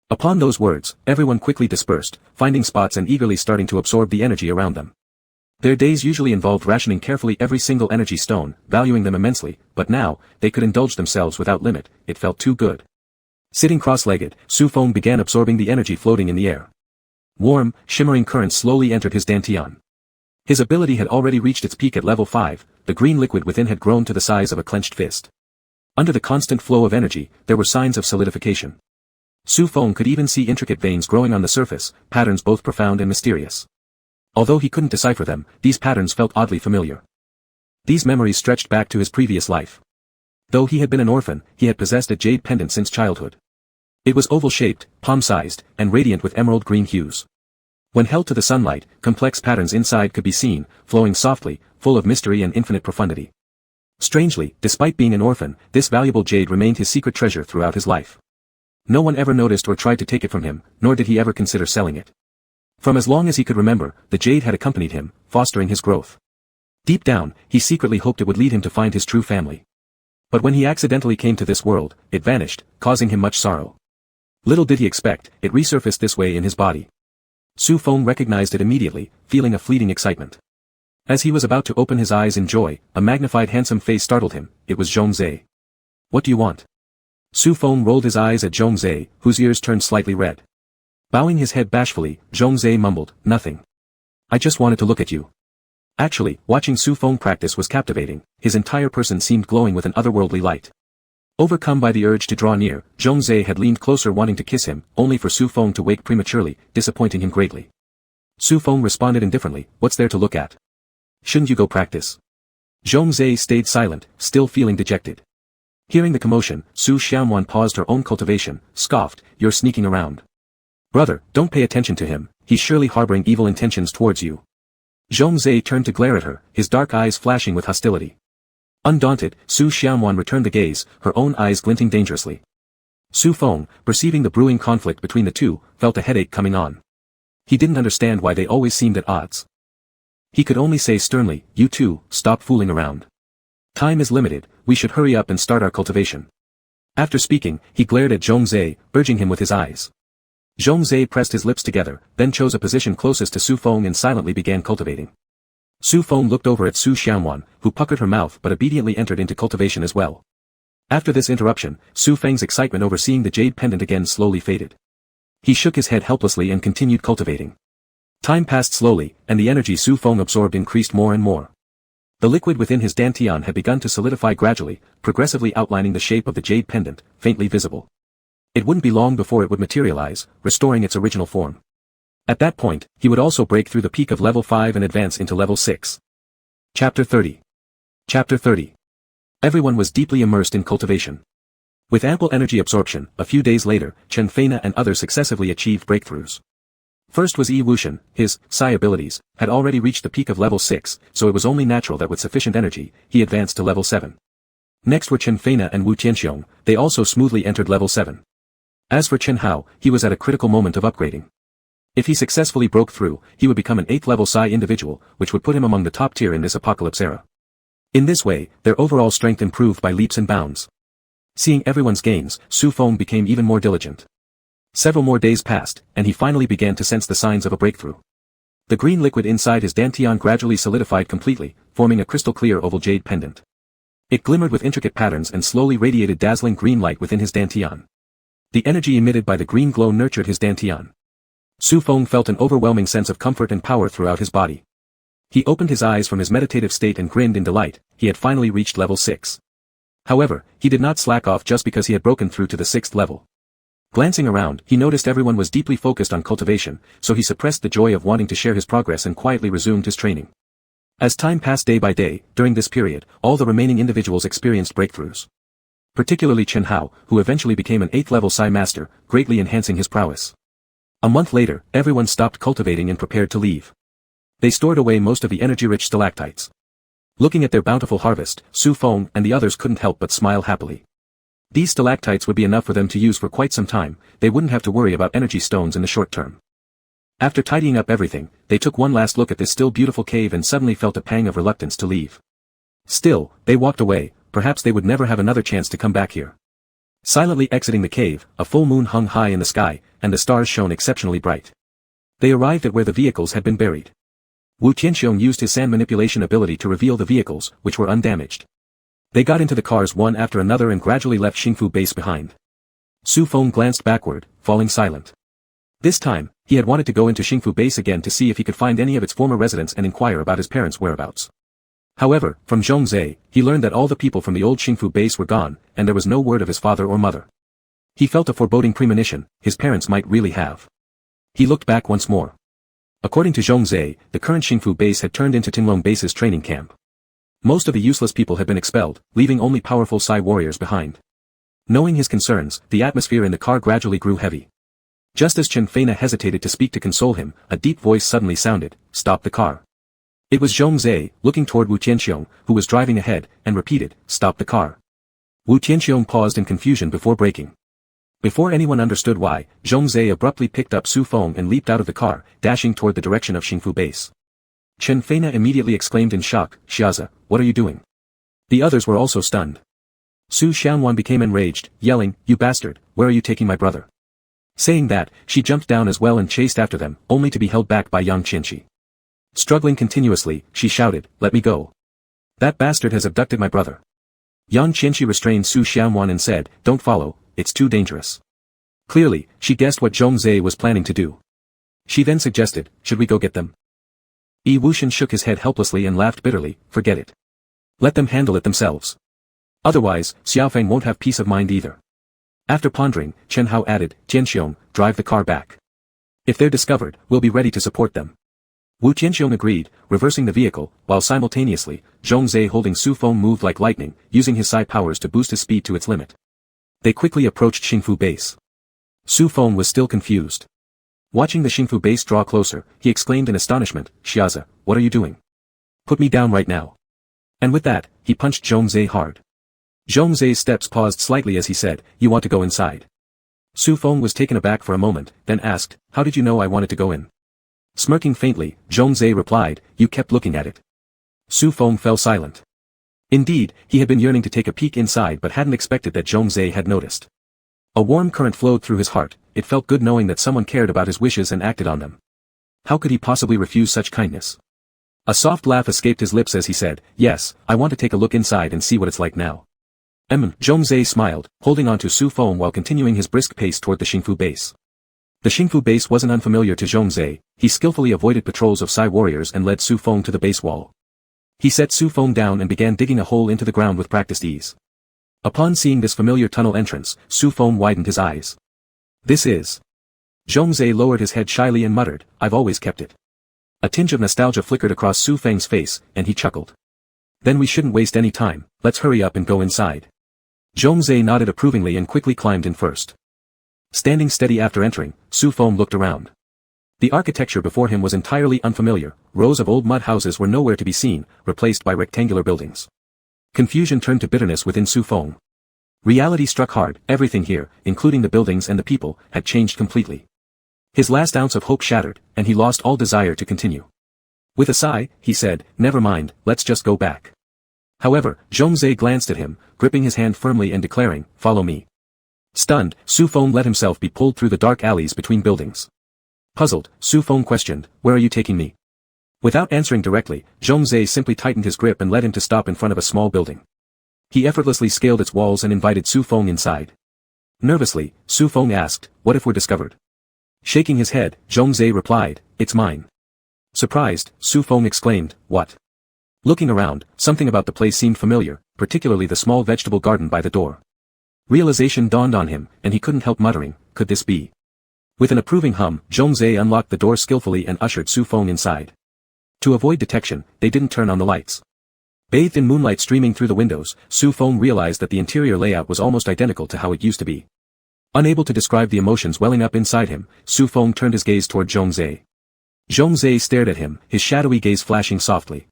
Upon those words, everyone quickly dispersed, finding spots and eagerly starting to absorb the energy around them. Their days usually involved rationing carefully every single energy stone, valuing them immensely, but now, they could indulge themselves without limit, it felt too good. Sitting cross-legged, Su Feng began absorbing the energy floating in the air. Warm, shimmering currents slowly entered his dantian. His ability had already reached its peak at level 5, the green liquid within had grown to the size of a clenched fist. Under the constant flow of energy, there were signs of solidification. Su Feng could even see intricate veins growing on the surface, patterns both profound and mysterious. Although he couldn't decipher them, these patterns felt oddly familiar. These memories stretched back to his previous life. Though he had been an orphan, he had possessed a jade pendant since childhood. It was oval-shaped, palm-sized, and radiant with emerald green hues. When held to the sunlight, complex patterns inside could be seen, flowing softly, full of mystery and infinite profundity. Strangely, despite being an orphan, this valuable jade remained his secret treasure throughout his life. No one ever noticed or tried to take it from him, nor did he ever consider selling it. From as long as he could remember, the jade had accompanied him, fostering his growth. Deep down, he secretly hoped it would lead him to find his true family. But when he accidentally came to this world, it vanished, causing him much sorrow. Little did he expect, it resurfaced this way in his body. Su Feng recognized it immediately, feeling a fleeting excitement. As he was about to open his eyes in joy, a magnified handsome face startled him. It was Zhongzhe. What do you want? Su Feng rolled his eyes at Zhongzhe, whose ears turned slightly red. Bowing his head bashfully, Zhongzhe mumbled, nothing. I just wanted to look at you. Actually, watching Su Feng practice was captivating, his entire person seemed glowing with an otherworldly light. Overcome by the urge to draw near, Zhongzhe had leaned closer wanting to kiss him, only for Su Feng to wake prematurely, disappointing him greatly. Su Feng responded indifferently, what's there to look at? Shouldn't you go practice? Zhongzhe stayed silent, still feeling dejected. Hearing the commotion, Su Xiaomuan paused her own cultivation, scoffed, you're sneaking around. Brother, don't pay attention to him, he's surely harboring evil intentions towards you. Zhongzhe turned to glare at her, his dark eyes flashing with hostility. Undaunted, Su Xiaomuan returned the gaze, her own eyes glinting dangerously. Su Feng, perceiving the brewing conflict between the two, felt a headache coming on. He didn't understand why they always seemed at odds. He could only say sternly, you two, stop fooling around. Time is limited, we should hurry up and start our cultivation. After speaking, he glared at Zhongzhe, urging him with his eyes. Zhongzhe pressed his lips together, then chose a position closest to Su Feng and silently began cultivating. Su Feng looked over at Su Xiaomuan, who puckered her mouth but obediently entered into cultivation as well. After this interruption, Su Feng's excitement over seeing the jade pendant again slowly faded. He shook his head helplessly and continued cultivating. Time passed slowly, and the energy Su Feng absorbed increased more and more. The liquid within his dantian had begun to solidify gradually, progressively outlining the shape of the jade pendant, faintly visible. It wouldn't be long before it would materialize, restoring its original form. At that point, he would also break through the peak of level 5 and advance into level 6. Chapter 30. Chapter 30. Everyone was deeply immersed in cultivation. With ample energy absorption, a few days later, Chen Feina and others successively achieved breakthroughs. First was Yi Wuxian, his psi abilities had already reached the peak of level 6, so it was only natural that with sufficient energy, he advanced to level 7. Next were Chen Feina and Wu Tianxiong, they also smoothly entered level 7. As for Chen Hao, he was at a critical moment of upgrading. If he successfully broke through, he would become an 8th level psi individual, which would put him among the top tier in this apocalypse era. In this way, their overall strength improved by leaps and bounds. Seeing everyone's gains, Su Feng became even more diligent. Several more days passed, and he finally began to sense the signs of a breakthrough. The green liquid inside his dantian gradually solidified completely, forming a crystal-clear oval jade pendant. It glimmered with intricate patterns and slowly radiated dazzling green light within his dantian. The energy emitted by the green glow nurtured his dantian. Su Feng felt an overwhelming sense of comfort and power throughout his body. He opened his eyes from his meditative state and grinned in delight, he had finally reached level 6. However, he did not slack off just because he had broken through to the 6th level. Glancing around, he noticed everyone was deeply focused on cultivation, so he suppressed the joy of wanting to share his progress and quietly resumed his training. As time passed day by day, during this period, all the remaining individuals experienced breakthroughs. Particularly Chen Hao, who eventually became an 8th level psi master, greatly enhancing his prowess. A month later, everyone stopped cultivating and prepared to leave. They stored away most of the energy-rich stalactites. Looking at their bountiful harvest, Su Feng and the others couldn't help but smile happily. These stalactites would be enough for them to use for quite some time, they wouldn't have to worry about energy stones in the short term. After tidying up everything, they took one last look at this still beautiful cave and suddenly felt a pang of reluctance to leave. Still, they walked away, perhaps they would never have another chance to come back here. Silently exiting the cave, a full moon hung high in the sky, and the stars shone exceptionally bright. They arrived at where the vehicles had been buried. Wu Tianxiong used his sand manipulation ability to reveal the vehicles, which were undamaged. They got into the cars one after another and gradually left Xingfu base behind. Su Feng glanced backward, falling silent. This time, he had wanted to go into Xingfu base again to see if he could find any of its former residents and inquire about his parents' whereabouts. However, from Zhongzhe, he learned that all the people from the old Xingfu base were gone, and there was no word of his father or mother. He felt a foreboding premonition, his parents might really have. He looked back once more. According to Zhongzhe, the current Xingfu base had turned into Tinglong base's training camp. Most of the useless people had been expelled, leaving only powerful Sai warriors behind. Knowing his concerns, the atmosphere in the car gradually grew heavy. Just as Chen Feina hesitated to speak to console him, a deep voice suddenly sounded, "Stop the car." It was Zhongzhe, looking toward Wu Tianxiong, who was driving ahead, and repeated, "Stop the car." Wu Tianxiong paused in confusion before braking. Before anyone understood why, Zhongzhe abruptly picked up Su Feng and leaped out of the car, dashing toward the direction of Xingfu base. Chen Feina immediately exclaimed in shock, "Xiaza, what are you doing?" The others were also stunned. Su Xianwan became enraged, yelling, "You bastard, where are you taking my brother?" Saying that, she jumped down as well and chased after them, only to be held back by Yang Qianqi. Struggling continuously, she shouted, "Let me go. That bastard has abducted my brother." Yang Qianqi restrained Su Xianwan and said, "Don't follow, it's too dangerous." Clearly, she guessed what Zhongzhe was planning to do. She then suggested, "Should we go get them?" Yi Wuxian shook his head helplessly and laughed bitterly, "Forget it. Let them handle it themselves. Otherwise, Xiaofeng won't have peace of mind either." After pondering, Chen Hao added, "Tianxiong, drive the car back. If they're discovered, we'll be ready to support them." Wu Tianxiong agreed, reversing the vehicle, while simultaneously, Zhongzhe holding Su Feng moved like lightning, using his Sai powers to boost his speed to its limit. They quickly approached Xingfu base. Su Feng was still confused. Watching the Xingfu base draw closer, he exclaimed in astonishment, "Xiaza, what are you doing? Put me down right now." And with that, he punched Zhongzhe hard. Zhongzhe's steps paused slightly as he said, "You want to go inside?" Su Feng was taken aback for a moment, then asked, "How did you know I wanted to go in?" Smirking faintly, Zhongzhe replied, "You kept looking at it." Su Feng fell silent. Indeed, he had been yearning to take a peek inside but hadn't expected that Zhongzhe had noticed. A warm current flowed through his heart, it felt good knowing that someone cared about his wishes and acted on them. How could he possibly refuse such kindness? A soft laugh escaped his lips as he said, "Yes, I want to take a look inside and see what it's like now." Zhongzhe smiled, holding on to Su Feng while continuing his brisk pace toward the Xingfu base. The Xingfu base wasn't unfamiliar to Zhongzhe, he skillfully avoided patrols of Sai warriors and led Su Feng to the base wall. He set Su Feng down and began digging a hole into the ground with practiced ease. Upon seeing this familiar tunnel entrance, Su Feng widened his eyes. "This is..." Zhongzhe lowered his head shyly and muttered, "I've always kept it." A tinge of nostalgia flickered across Su Feng's face, and he chuckled. "Then we shouldn't waste any time, let's hurry up and go inside." Zhongzhe nodded approvingly and quickly climbed in first. Standing steady after entering, Su Feng looked around. The architecture before him was entirely unfamiliar, rows of old mud houses were nowhere to be seen, replaced by rectangular buildings. Confusion turned to bitterness within Su Feng. Reality struck hard, everything here, including the buildings and the people, had changed completely. His last ounce of hope shattered, and he lost all desire to continue. With a sigh, he said, "Never mind, let's just go back." However, Zhongzhe glanced at him, gripping his hand firmly and declaring, "Follow me." Stunned, Su Feng let himself be pulled through the dark alleys between buildings. Puzzled, Su Feng questioned, "Where are you taking me?" Without answering directly, Zhongzhe simply tightened his grip and led him to stop in front of a small building. He effortlessly scaled its walls and invited Su Feng inside. Nervously, Su Feng asked, "What if we're discovered?" Shaking his head, Zhongzhe replied, "It's mine." Surprised, Su Feng exclaimed, "What?" Looking around, something about the place seemed familiar, particularly the small vegetable garden by the door. Realization dawned on him, and he couldn't help muttering, "Could this be?" With an approving hum, Zhongzhe unlocked the door skillfully and ushered Su Feng inside. To avoid detection, they didn't turn on the lights. Bathed in moonlight streaming through the windows, Su Feng realized that the interior layout was almost identical to how it used to be. Unable to describe the emotions welling up inside him, Su Feng turned his gaze toward Zhongzhe. Zhongzhe stared at him, his shadowy gaze flashing softly.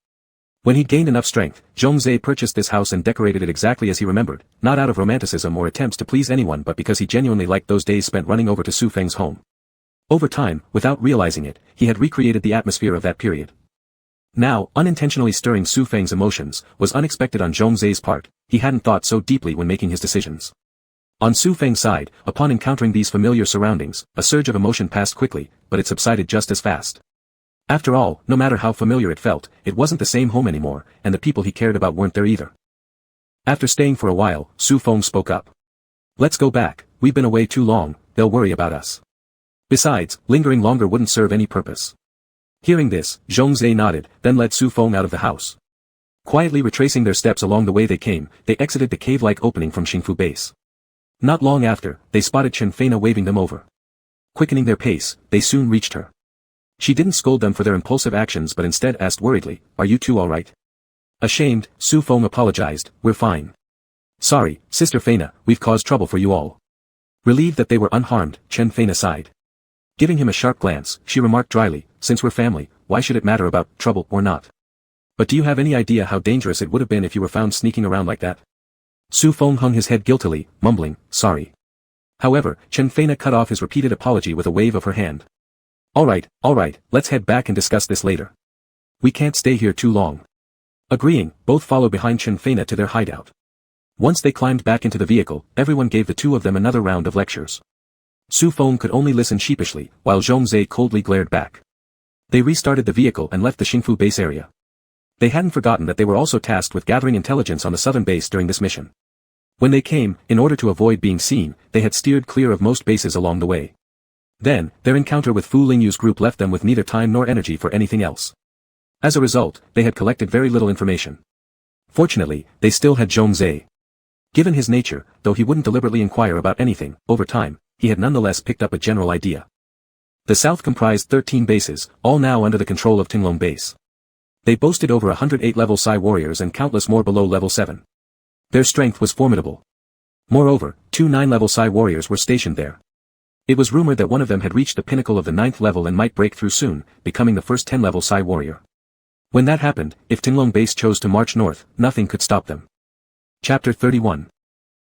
When he'd gained enough strength, Zhongzhe purchased this house and decorated it exactly as he remembered, not out of romanticism or attempts to please anyone but because he genuinely liked those days spent running over to Su Feng's home. Over time, without realizing it, he had recreated the atmosphere of that period. Now, unintentionally stirring Su Feng's emotions, was unexpected on Zhongzhe's part, he hadn't thought so deeply when making his decisions. On Su Feng's side, upon encountering these familiar surroundings, a surge of emotion passed quickly, but it subsided just as fast. After all, no matter how familiar it felt, it wasn't the same home anymore, and the people he cared about weren't there either. After staying for a while, Su Feng spoke up. "Let's go back, we've been away too long, they'll worry about us. Besides, lingering longer wouldn't serve any purpose. Hearing this, Zhongzhe nodded, then led Su Feng out of the house. Quietly retracing their steps along the way they came, they exited the cave-like opening from Xingfu base. Not long after, they spotted Chen Feina waving them over. Quickening their pace, they soon reached her. She didn't scold them for their impulsive actions but instead asked worriedly, "Are you two alright?" Ashamed, Su Feng apologized, "We're fine. Sorry, Sister Feina, we've caused trouble for you all." Relieved that they were unharmed, Chen Feina sighed. Giving him a sharp glance, she remarked dryly, "Since we're family, why should it matter about trouble or not? But do you have any idea how dangerous it would have been if you were found sneaking around like that?" Su Feng hung his head guiltily, mumbling, "Sorry." However, Chen Feina cut off his repeated apology with a wave of her hand. Alright, let's head back and discuss this later. We can't stay here too long." Agreeing, both followed behind Chen Feina to their hideout. Once they climbed back into the vehicle, everyone gave the two of them another round of lectures. Su Feng could only listen sheepishly, while Zhongzhe coldly glared back. They restarted the vehicle and left the Xingfu base area. They hadn't forgotten that they were also tasked with gathering intelligence on the southern base during this mission. When they came, in order to avoid being seen, they had steered clear of most bases along the way. Then, their encounter with Fu Lingyu's group left them with neither time nor energy for anything else. As a result, they had collected very little information. Fortunately, they still had Zhongzhe. Given his nature, though he wouldn't deliberately inquire about anything, over time, he had nonetheless picked up a general idea. The south comprised 13 bases, all now under the control of Tinglong base. They boasted over 108 level Psi warriors and countless more below level 7. Their strength was formidable. Moreover, 2 9-level Psi warriors were stationed there. It was rumored that one of them had reached the pinnacle of the 9th level and might break through soon, becoming the first 10-level Psi warrior. When that happened, if Tinglong base chose to march north, nothing could stop them. Chapter 31.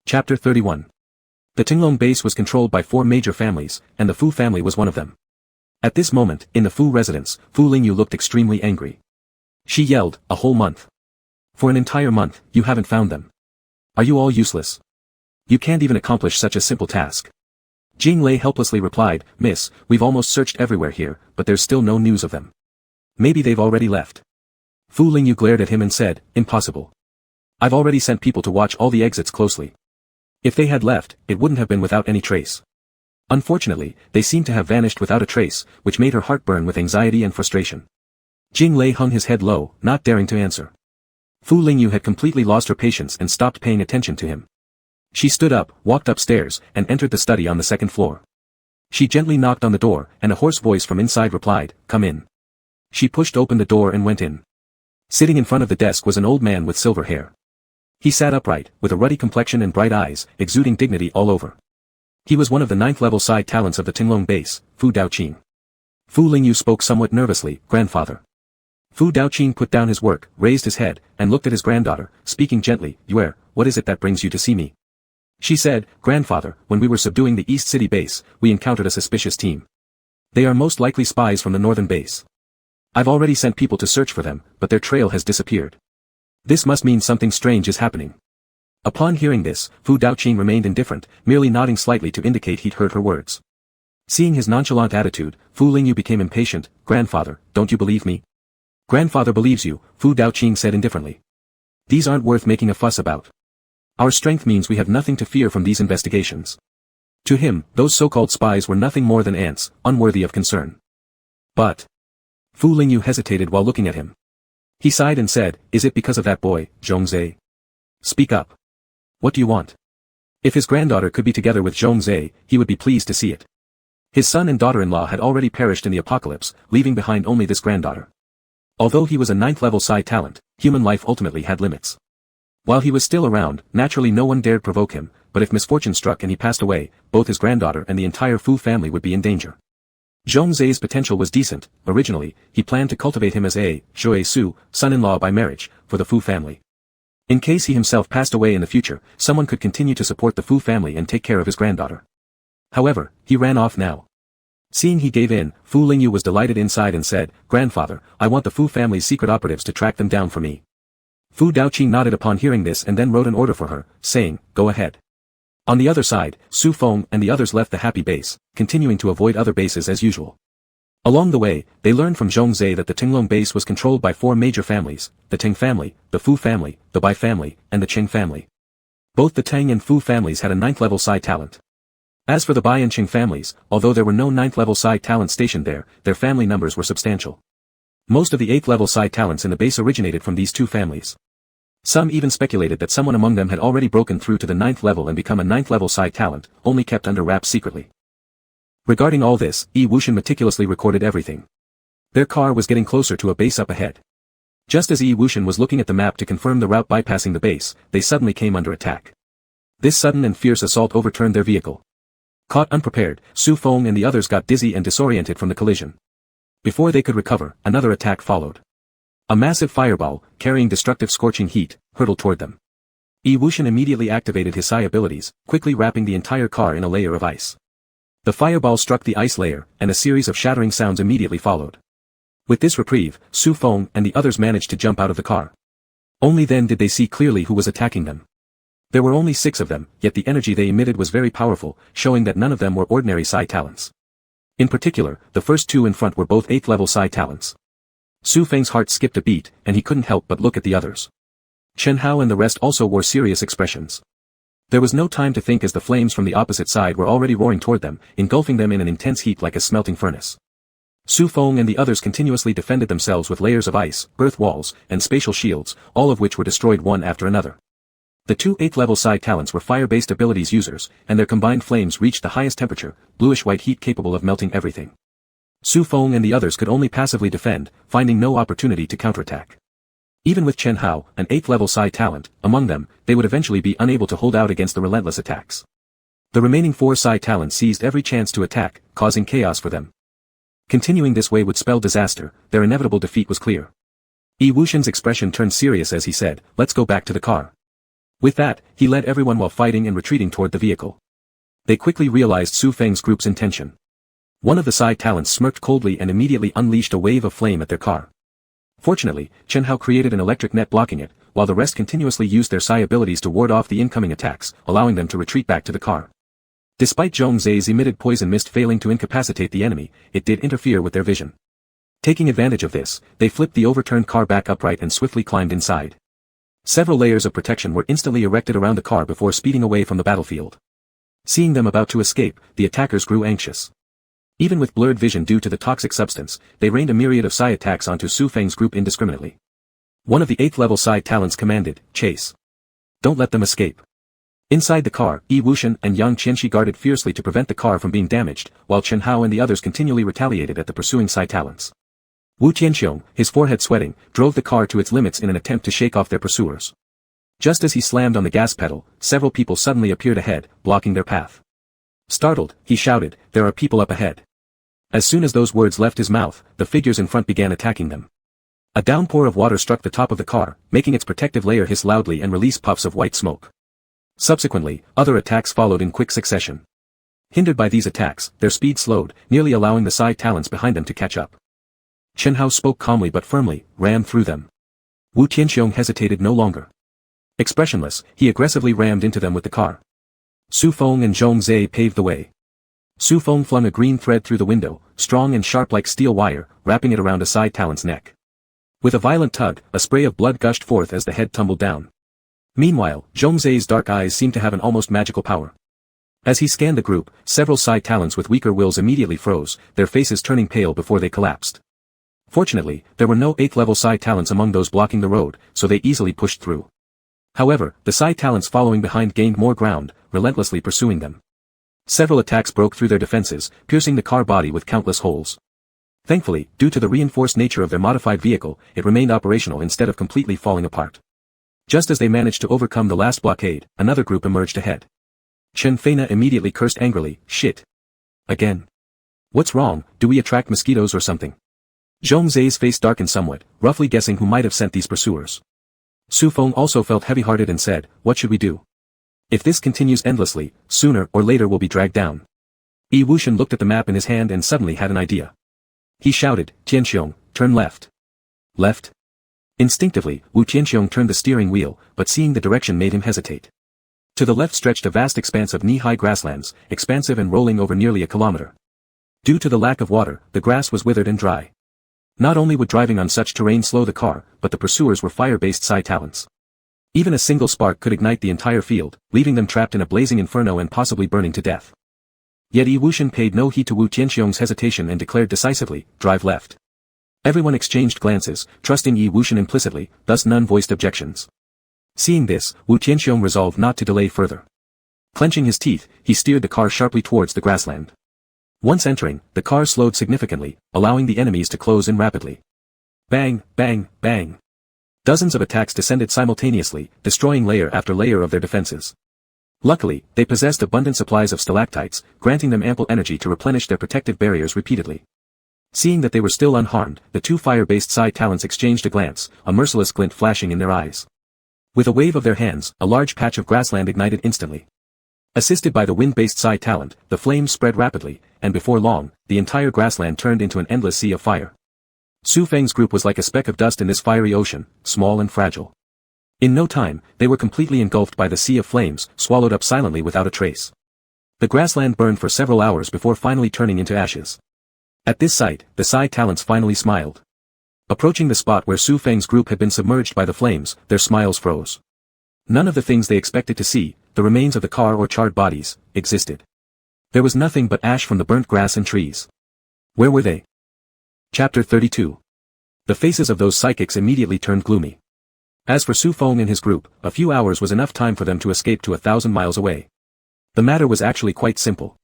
Chapter 31. The Tinglong base was controlled by 4 major families, and the Fu family was one of them. At this moment, in the Fu residence, Fu Lingyu looked extremely angry. She yelled, "A whole month. For an entire month, you haven't found them. Are you all useless? You can't even accomplish such a simple task." Jing Lei helplessly replied, "Miss, we've almost searched everywhere here, but there's still no news of them. Maybe they've already left." Fu Lingyu glared at him and said, "Impossible. I've already sent people to watch all the exits closely. If they had left, it wouldn't have been without any trace. Unfortunately, they seem to have vanished without a trace, which made her heart burn with anxiety and frustration." Jing Lei hung his head low, not daring to answer. Fu Lingyu had completely lost her patience and stopped paying attention to him. She stood up, walked upstairs, and entered the study on the 2nd floor. She gently knocked on the door, and a hoarse voice from inside replied, "Come in." She pushed open the door and went in. Sitting in front of the desk was an old man with silver hair. He sat upright, with a ruddy complexion and bright eyes, exuding dignity all over. He was one of the 9th-level Psi talents of the Tinglong base, Fu Daoqing. Fu Lingyu spoke somewhat nervously, "Grandfather." Fu Daoqing put down his work, raised his head, and looked at his granddaughter, speaking gently, "Yue, what is it that brings you to see me?" She said, "Grandfather, when we were subduing the East City base, we encountered a suspicious team. They are most likely spies from the northern base. I've already sent people to search for them, but their trail has disappeared. This must mean something strange is happening." Upon hearing this, Fu Daoqing remained indifferent, merely nodding slightly to indicate he'd heard her words. Seeing his nonchalant attitude, Fu Lingyu became impatient. "Grandfather, don't you believe me?" "Grandfather believes you," Fu Daoqing said indifferently. "These aren't worth making a fuss about. Our strength means we have nothing to fear from these investigations." To him, those so-called spies were nothing more than ants, unworthy of concern. But Fu Lingyu hesitated while looking at him. He sighed and said, "Is it because of that boy, Zhongzhe? Speak up. What do you want?" If his granddaughter could be together with Zhongzhe, he would be pleased to see it. His son and daughter-in-law had already perished in the apocalypse, leaving behind only this granddaughter. Although he was a 9th-level Psi talent, human life ultimately had limits. While he was still around, naturally no one dared provoke him, but if misfortune struck and he passed away, both his granddaughter and the entire Fu family would be in danger. Zhongzhe's potential was decent. Originally, he planned to cultivate him as a Zhuai-Su, son-in-law by marriage, for the Fu family. In case he himself passed away in the future, someone could continue to support the Fu family and take care of his granddaughter. However, he ran off now. Seeing he gave in, Fu Lingyu was delighted inside and said, "Grandfather, I want the Fu family's secret operatives to track them down for me." Fu Daoqing nodded upon hearing this and then wrote an order for her, saying, "Go ahead." On the other side, Su Feng and the others left the happy base, continuing to avoid other bases as usual. Along the way, they learned from Zhongzhe that the Tinglong base was controlled by 4 major families, the Ting family, the Fu family, the Bai family, and the Qing family. Both the Tang and Fu families had a 9th-level Psi talent. As for the Bai and Qing families, although there were no 9th level Psi talents stationed there, their family numbers were substantial. Most of the 8th level Psi talents in the base originated from these two families. Some even speculated that someone among them had already broken through to the 9th level and become a 9th level Psi talent, only kept under wraps secretly. Regarding all this, Yi Wuxian meticulously recorded everything. Their car was getting closer to a base up ahead. Just as Yi Wuxian was looking at the map to confirm the route bypassing the base, they suddenly came under attack. This sudden and fierce assault overturned their vehicle. Caught unprepared, Su Feng and the others got dizzy and disoriented from the collision. Before they could recover, another attack followed. A massive fireball, carrying destructive scorching heat, hurtled toward them. Yi Wuxian immediately activated his Psi abilities, quickly wrapping the entire car in a layer of ice. The fireball struck the ice layer, and a series of shattering sounds immediately followed. With this reprieve, Su Feng and the others managed to jump out of the car. Only then did they see clearly who was attacking them. There were only 6 of them, yet the energy they emitted was very powerful, showing that none of them were ordinary Psi talents. In particular, the first 2 in front were both 8th level Psi talents. Su Feng's heart skipped a beat, and he couldn't help but look at the others. Chen Hao and the rest also wore serious expressions. There was no time to think as the flames from the opposite side were already roaring toward them, engulfing them in an intense heat like a smelting furnace. Su Feng and the others continuously defended themselves with layers of ice, earth walls, and spatial shields, all of which were destroyed one after another. The 2 8th level Psi talents were fire-based abilities users, and their combined flames reached the highest temperature, bluish-white heat capable of melting everything. Su Feng and the others could only passively defend, finding no opportunity to counterattack. Even with Chen Hao, an 8th level Psi talent, among them, they would eventually be unable to hold out against the relentless attacks. The remaining 4 Psi talents seized every chance to attack, causing chaos for them. Continuing this way would spell disaster, their inevitable defeat was clear. Yi Wuxian's expression turned serious as he said, "Let's go back to the car." With that, he led everyone while fighting and retreating toward the vehicle. They quickly realized Su Feng's group's intention. One of the Psi talents smirked coldly and immediately unleashed a wave of flame at their car. Fortunately, Chen Hao created an electric net blocking it, while the rest continuously used their Psi abilities to ward off the incoming attacks, allowing them to retreat back to the car. Despite Zhong Zai's emitted poison mist failing to incapacitate the enemy, it did interfere with their vision. Taking advantage of this, they flipped the overturned car back upright and swiftly climbed inside. Several layers of protection were instantly erected around the car before speeding away from the battlefield. Seeing them about to escape, the attackers grew anxious. Even with blurred vision due to the toxic substance, they rained a myriad of Psi attacks onto Su Feng's group indiscriminately. One of the 8th level Psi talents commanded, "Chase. Don't let them escape." Inside the car, Yi Wuxian and Yang Qianxi guarded fiercely to prevent the car from being damaged, while Chen Hao and the others continually retaliated at the pursuing Psi talents. Wu Tianxiong, his forehead sweating, drove the car to its limits in an attempt to shake off their pursuers. Just as he slammed on the gas pedal, several people suddenly appeared ahead, blocking their path. Startled, he shouted, "There are people up ahead." As soon as those words left his mouth, the figures in front began attacking them. A downpour of water struck the top of the car, making its protective layer hiss loudly and release puffs of white smoke. Subsequently, other attacks followed in quick succession. Hindered by these attacks, their speed slowed, nearly allowing the Psi talents behind them to catch up. Chen Hao spoke calmly but firmly, rammed through them. Wu Tianxiong hesitated no longer. Expressionless, he aggressively rammed into them with the car. Su Feng and Zhong Zai paved the way. Su Feng flung a green thread through the window, strong and sharp like steel wire, wrapping it around a Psi talent's neck. With a violent tug, a spray of blood gushed forth as the head tumbled down. Meanwhile, Zhong Zai's dark eyes seemed to have an almost magical power. As he scanned the group, several Psi talents with weaker wills immediately froze, their faces turning pale before they collapsed. Fortunately, there were no 8th level Psi talents among those blocking the road, so they easily pushed through. However, the Psi talents following behind gained more ground, relentlessly pursuing them. Several attacks broke through their defenses, piercing the car body with countless holes. Thankfully, due to the reinforced nature of their modified vehicle, it remained operational instead of completely falling apart. Just as they managed to overcome the last blockade, another group emerged ahead. Chen Feina immediately cursed angrily, "Shit. Again. What's wrong, do we attract mosquitoes or something?" Zhong Zai's face darkened somewhat, roughly guessing who might have sent these pursuers. Su Feng also felt heavy-hearted and said, "What should we do? If this continues endlessly, sooner or later we'll be dragged down." Yi Wuxian looked at the map in his hand and suddenly had an idea. He shouted, "Tianxiong, turn left." Left? Instinctively, Wu Tianxiong turned the steering wheel, but seeing the direction made him hesitate. To the left stretched a vast expanse of knee-high grasslands, expansive and rolling over nearly a kilometer. Due to the lack of water, the grass was withered and dry. Not only would driving on such terrain slow the car, but the pursuers were fire-based Psi talents. Even a single spark could ignite the entire field, leaving them trapped in a blazing inferno and possibly burning to death. Yet Yi Wuxian paid no heed to Wu Tianxiong's hesitation and declared decisively, drive left. Everyone exchanged glances, trusting Yi Wuxian implicitly, thus none voiced objections. Seeing this, Wu Tianxiong resolved not to delay further. Clenching his teeth, he steered the car sharply towards the grassland. Once entering, the car slowed significantly, allowing the enemies to close in rapidly. Bang, bang, bang. Dozens of attacks descended simultaneously, destroying layer after layer of their defenses. Luckily, they possessed abundant supplies of stalactites, granting them ample energy to replenish their protective barriers repeatedly. Seeing that they were still unharmed, the two fire-based Psi talents exchanged a glance, a merciless glint flashing in their eyes. With a wave of their hands, a large patch of grassland ignited instantly. Assisted by the wind-based Psi talent, the flames spread rapidly, and before long, the entire grassland turned into an endless sea of fire. Su Feng's group was like a speck of dust in this fiery ocean, small and fragile. In no time, they were completely engulfed by the sea of flames, swallowed up silently without a trace. The grassland burned for several hours before finally turning into ashes. At this sight, the Psi talents finally smiled. Approaching the spot where Su Feng's group had been submerged by the flames, their smiles froze. None of the things they expected to see, the remains of the car or charred bodies, existed. There was nothing but ash from the burnt grass and trees. Where were they? Chapter 32. The faces of those psychics immediately turned gloomy. As for Su Feng and his group, a few hours was enough time for them to escape to 1,000 miles away. The matter was actually quite simple.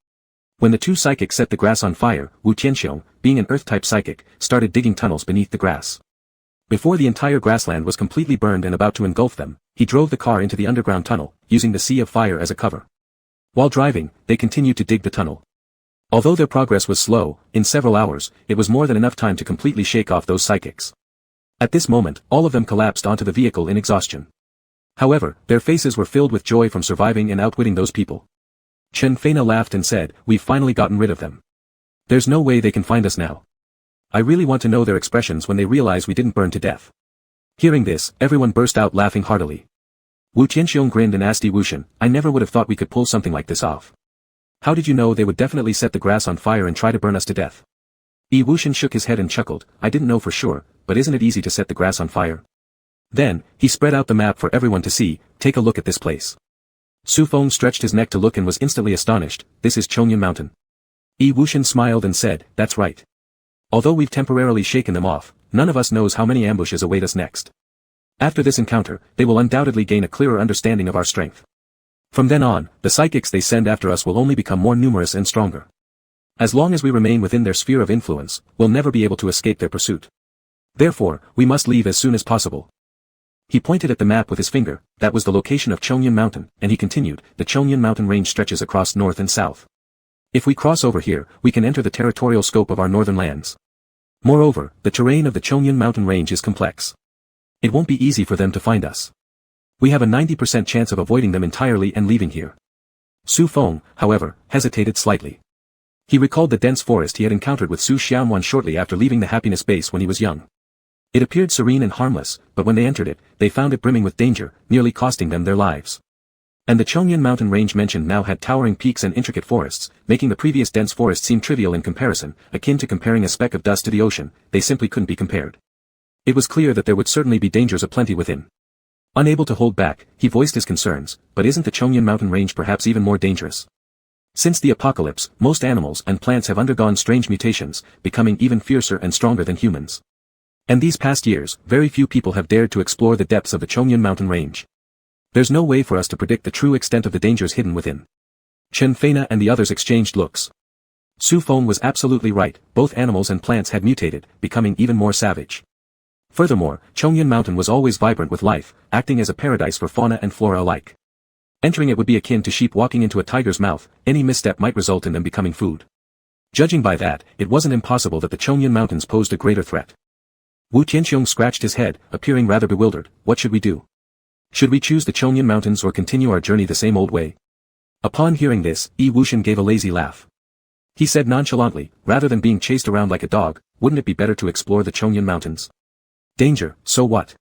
When the two psychics set the grass on fire, Wu Tianxiong, being an earth-type psychic, started digging tunnels beneath the grass. Before the entire grassland was completely burned and about to engulf them, he drove the car into the underground tunnel, using the sea of fire as a cover. While driving, they continued to dig the tunnel. Although their progress was slow, in several hours, it was more than enough time to completely shake off those psychics. At this moment, all of them collapsed onto the vehicle in exhaustion. However, their faces were filled with joy from surviving and outwitting those people. Chen Feina laughed and said, "We've finally gotten rid of them. There's no way they can find us now. I really want to know their expressions when they realize we didn't burn to death." Hearing this, everyone burst out laughing heartily. Wu Tianxiong grinned and asked Yi Wuxian, "I never would have thought we could pull something like this off. How did you know they would definitely set the grass on fire and try to burn us to death?" Yi Wuxian shook his head and chuckled, "I didn't know for sure, but isn't it easy to set the grass on fire?" Then, he spread out the map for everyone to see. "Take a look at this place." Su Feng stretched his neck to look and was instantly astonished. "This is Chongyan Mountain." Yi Wuxian smiled and said, "That's right. Although we've temporarily shaken them off, none of us knows how many ambushes await us next. After this encounter, they will undoubtedly gain a clearer understanding of our strength. From then on, the psychics they send after us will only become more numerous and stronger. As long as we remain within their sphere of influence, we'll never be able to escape their pursuit. Therefore, we must leave as soon as possible." He pointed at the map with his finger. That was the location of Chongyan Mountain, and he continued, "The Chongyan Mountain range stretches across north and south. If we cross over here, we can enter the territorial scope of our northern lands. Moreover, the terrain of the Chongyan Mountain range is complex. It won't be easy for them to find us. We have a 90% chance of avoiding them entirely and leaving here." Su Feng, however, hesitated slightly. He recalled the dense forest he had encountered with Su Xianwan shortly after leaving the happiness base when he was young. It appeared serene and harmless, but when they entered it, they found it brimming with danger, nearly costing them their lives. And the Chongyan Mountain range mentioned now had towering peaks and intricate forests, making the previous dense forest seem trivial in comparison, akin to comparing a speck of dust to the ocean. They simply couldn't be compared. It was clear that there would certainly be dangers aplenty within. Unable to hold back, he voiced his concerns, "But isn't the Chongyan Mountain range perhaps even more dangerous? Since the apocalypse, most animals and plants have undergone strange mutations, becoming even fiercer and stronger than humans. And these past years, very few people have dared to explore the depths of the Chongyan Mountain range. There's no way for us to predict the true extent of the dangers hidden within." Chen Feina and the others exchanged looks. Su Feng was absolutely right, both animals and plants had mutated, becoming even more savage. Furthermore, Chongyan Mountain was always vibrant with life, acting as a paradise for fauna and flora alike. Entering it would be akin to sheep walking into a tiger's mouth. Any misstep might result in them becoming food. Judging by that, it wasn't impossible that the Chongyan Mountains posed a greater threat. Wu Tianxiong scratched his head, appearing rather bewildered. "What should we do? Should we choose the Chongyan Mountains or continue our journey the same old way?" Upon hearing this, Yi Wuxian gave a lazy laugh. He said nonchalantly, "Rather than being chased around like a dog, wouldn't it be better to explore the Chongyan Mountains? Danger, so what?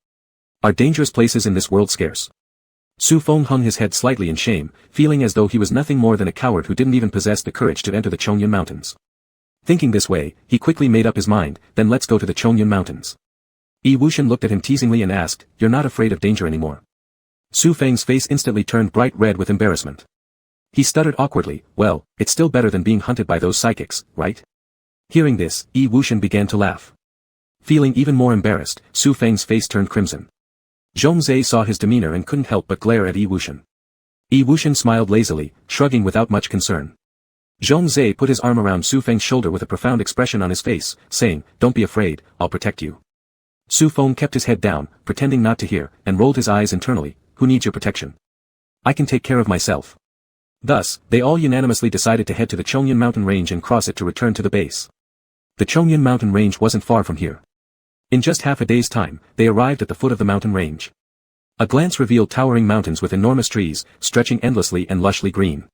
Are dangerous places in this world scarce?" Su Feng hung his head slightly in shame, feeling as though he was nothing more than a coward who didn't even possess the courage to enter the Chongyan Mountains. Thinking this way, he quickly made up his mind. "Then let's go to the Chongyan Mountains." Yi Wuxian looked at him teasingly and asked, "You're not afraid of danger anymore?" Su Feng's face instantly turned bright red with embarrassment. He stuttered awkwardly, well, it's still better than being hunted by those psychics, right? Hearing this, Yi Wuxian began to laugh. Feeling even more embarrassed, Su Feng's face turned crimson. Zhongzhe saw his demeanor and couldn't help but glare at Yi Wuxian. Yi Wuxian smiled lazily, shrugging without much concern. Zhongzhe put his arm around Su Feng's shoulder with a profound expression on his face, saying, "Don't be afraid, I'll protect you." Su Feng kept his head down, pretending not to hear, and rolled his eyes internally. "Who needs your protection? I can take care of myself." Thus, they all unanimously decided to head to the Chongyan mountain range and cross it to return to the base. The Chongyan mountain range wasn't far from here. In just half a day's time, they arrived at the foot of the mountain range. A glance revealed towering mountains with enormous trees, stretching endlessly and lushly green.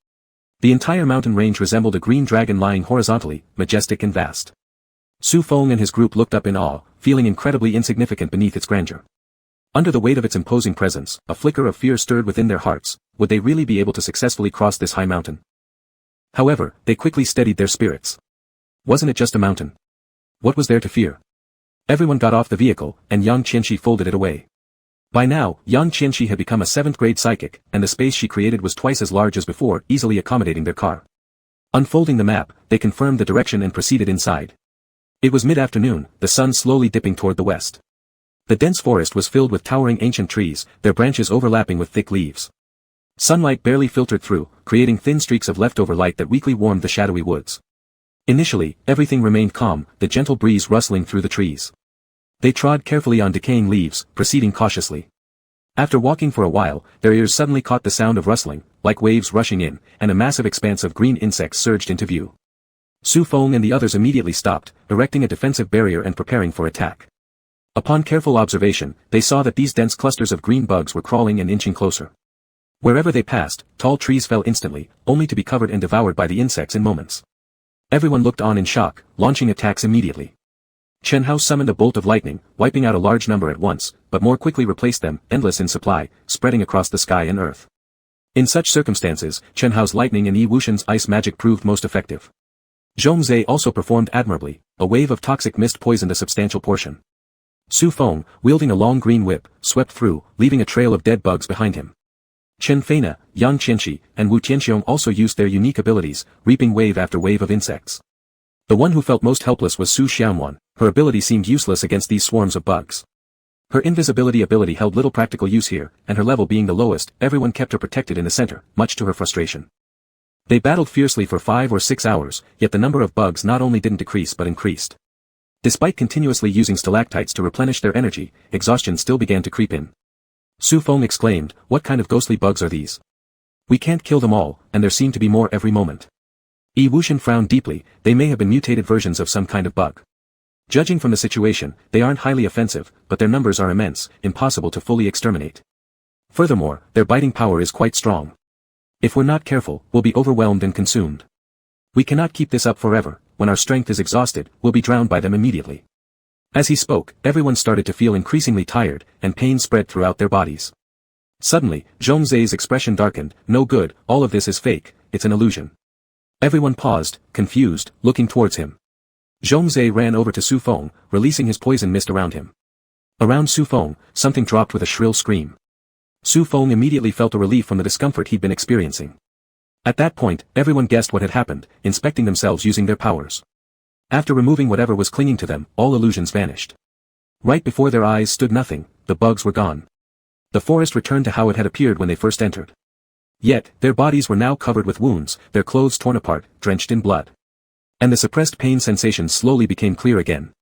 The entire mountain range resembled a green dragon lying horizontally, majestic and vast. Su Feng and his group looked up in awe, feeling incredibly insignificant beneath its grandeur. Under the weight of its imposing presence, a flicker of fear stirred within their hearts. Would they really be able to successfully cross this high mountain? However, they quickly steadied their spirits. Wasn't it just a mountain? What was there to fear? Everyone got off the vehicle, and Yang Qianxi folded it away. By now, Yang Qianxi had become a 7th-grade psychic, and the space she created was twice as large as before, easily accommodating their car. Unfolding the map, they confirmed the direction and proceeded inside. It was mid-afternoon, the sun slowly dipping toward the west. The dense forest was filled with towering ancient trees, their branches overlapping with thick leaves. Sunlight barely filtered through, creating thin streaks of leftover light that weakly warmed the shadowy woods. Initially, everything remained calm, the gentle breeze rustling through the trees. They trod carefully on decaying leaves, proceeding cautiously. After walking for a while, their ears suddenly caught the sound of rustling, like waves rushing in, and a massive expanse of green insects surged into view. Su Feng and the others immediately stopped, erecting a defensive barrier and preparing for attack. Upon careful observation, they saw that these dense clusters of green bugs were crawling and inching closer. Wherever they passed, tall trees fell instantly, only to be covered and devoured by the insects in moments. Everyone looked on in shock, launching attacks immediately. Chen Hao summoned a bolt of lightning, wiping out a large number at once, but more quickly replaced them, endless in supply, spreading across the sky and earth. In such circumstances, Chen Hao's lightning and Yi Wuxian's ice magic proved most effective. Zhongzhe also performed admirably, a wave of toxic mist poisoned a substantial portion. Su Feng, wielding a long green whip, swept through, leaving a trail of dead bugs behind him. Chen Feina, Yang Qianxi, and Wu Tianxiong also used their unique abilities, reaping wave after wave of insects. The one who felt most helpless was Su Xianwan. Her ability seemed useless against these swarms of bugs. Her invisibility ability held little practical use here, and her level being the lowest, everyone kept her protected in the center, much to her frustration. They battled fiercely for 5 or 6 hours, yet the number of bugs not only didn't decrease but increased. Despite continuously using stalactites to replenish their energy, exhaustion still began to creep in. Su Feng exclaimed, "What kind of ghostly bugs are these? We can't kill them all, and there seem to be more every moment." Yi Wuxian frowned deeply. They may have been mutated versions of some kind of bug. Judging from the situation, they aren't highly offensive, but their numbers are immense, impossible to fully exterminate. Furthermore, their biting power is quite strong. If we're not careful, we'll be overwhelmed and consumed. We cannot keep this up forever. When our strength is exhausted, we'll be drowned by them immediately. As he spoke, everyone started to feel increasingly tired, and pain spread throughout their bodies. Suddenly, Zhongzhe's expression darkened. "No good, all of this is fake, it's an illusion." Everyone paused, confused, looking towards him. Zhongzhe ran over to Su Feng, releasing his poison mist around him. Around Su Feng, something dropped with a shrill scream. Su Feng immediately felt a relief from the discomfort he'd been experiencing. At that point, everyone guessed what had happened, inspecting themselves using their powers. After removing whatever was clinging to them, all illusions vanished. Right before their eyes stood nothing, the bugs were gone. The forest returned to how it had appeared when they first entered. Yet, their bodies were now covered with wounds, their clothes torn apart, drenched in blood. And the suppressed pain sensation slowly became clear again.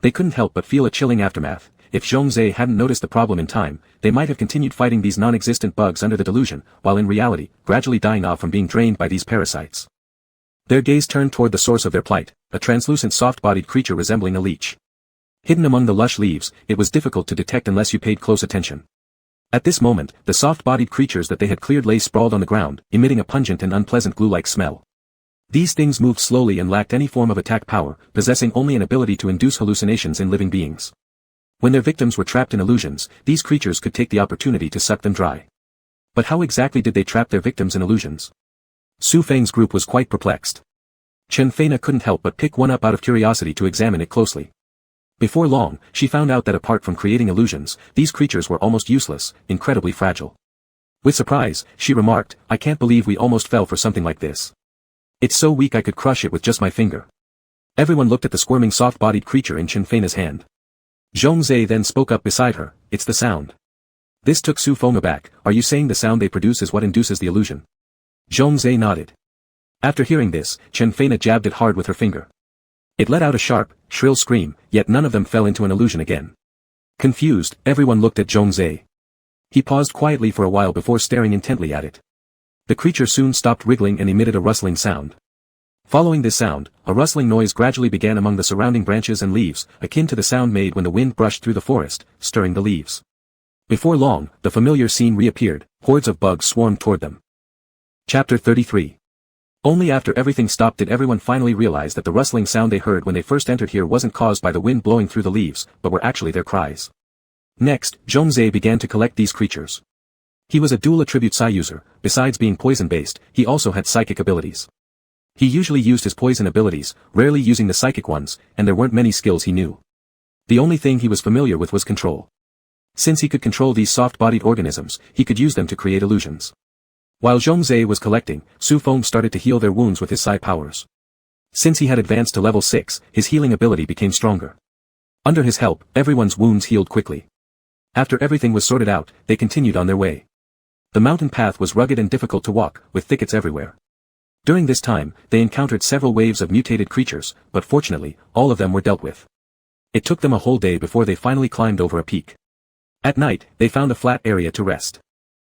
They couldn't help but feel a chilling aftermath. If Zhongzhe hadn't noticed the problem in time, they might have continued fighting these non-existent bugs under the delusion, while in reality, gradually dying off from being drained by these parasites. Their gaze turned toward the source of their plight, a translucent soft-bodied creature resembling a leech. Hidden among the lush leaves, it was difficult to detect unless you paid close attention. At this moment, the soft-bodied creatures that they had cleared lay sprawled on the ground, emitting a pungent and unpleasant glue-like smell. These things moved slowly and lacked any form of attack power, possessing only an ability to induce hallucinations in living beings. When their victims were trapped in illusions, these creatures could take the opportunity to suck them dry. But how exactly did they trap their victims in illusions? Su Feng's group was quite perplexed. Chen Feina couldn't help but pick one up out of curiosity to examine it closely. Before long, she found out that apart from creating illusions, these creatures were almost useless, incredibly fragile. With surprise, she remarked, I can't believe we almost fell for something like this. It's so weak I could crush it with just my finger. Everyone looked at the squirming soft-bodied creature in Chenfeina's hand. Zhongzhe then spoke up beside her, it's the sound. This took Su Feng aback, are you saying the sound they produce is what induces the illusion? Zhongzhe nodded. After hearing this, Chenfeina jabbed it hard with her finger. It let out a sharp, shrill scream, yet none of them fell into an illusion again. Confused, everyone looked at Zhongzhe. He paused quietly for a while before staring intently at it. The creature soon stopped wriggling and emitted a rustling sound. Following this sound, a rustling noise gradually began among the surrounding branches and leaves, akin to the sound made when the wind brushed through the forest, stirring the leaves. Before long, the familiar scene reappeared, hordes of bugs swarmed toward them. Chapter 33. Only after everything stopped did everyone finally realize that the rustling sound they heard when they first entered here wasn't caused by the wind blowing through the leaves, but were actually their cries. Next, Zhongzhe began to collect these creatures. He was a dual attribute psi user, besides being poison-based, he also had psychic abilities. He usually used his poison abilities, rarely using the psychic ones, and there weren't many skills he knew. The only thing he was familiar with was control. Since he could control these soft-bodied organisms, he could use them to create illusions. While Zhongzhe was collecting, Su Feng started to heal their wounds with his psi powers. Since he had advanced to level 6, his healing ability became stronger. Under his help, everyone's wounds healed quickly. After everything was sorted out, they continued on their way. The mountain path was rugged and difficult to walk, with thickets everywhere. During this time, they encountered several waves of mutated creatures, but fortunately, all of them were dealt with. It took them a whole day before they finally climbed over a peak. At night, they found a flat area to rest.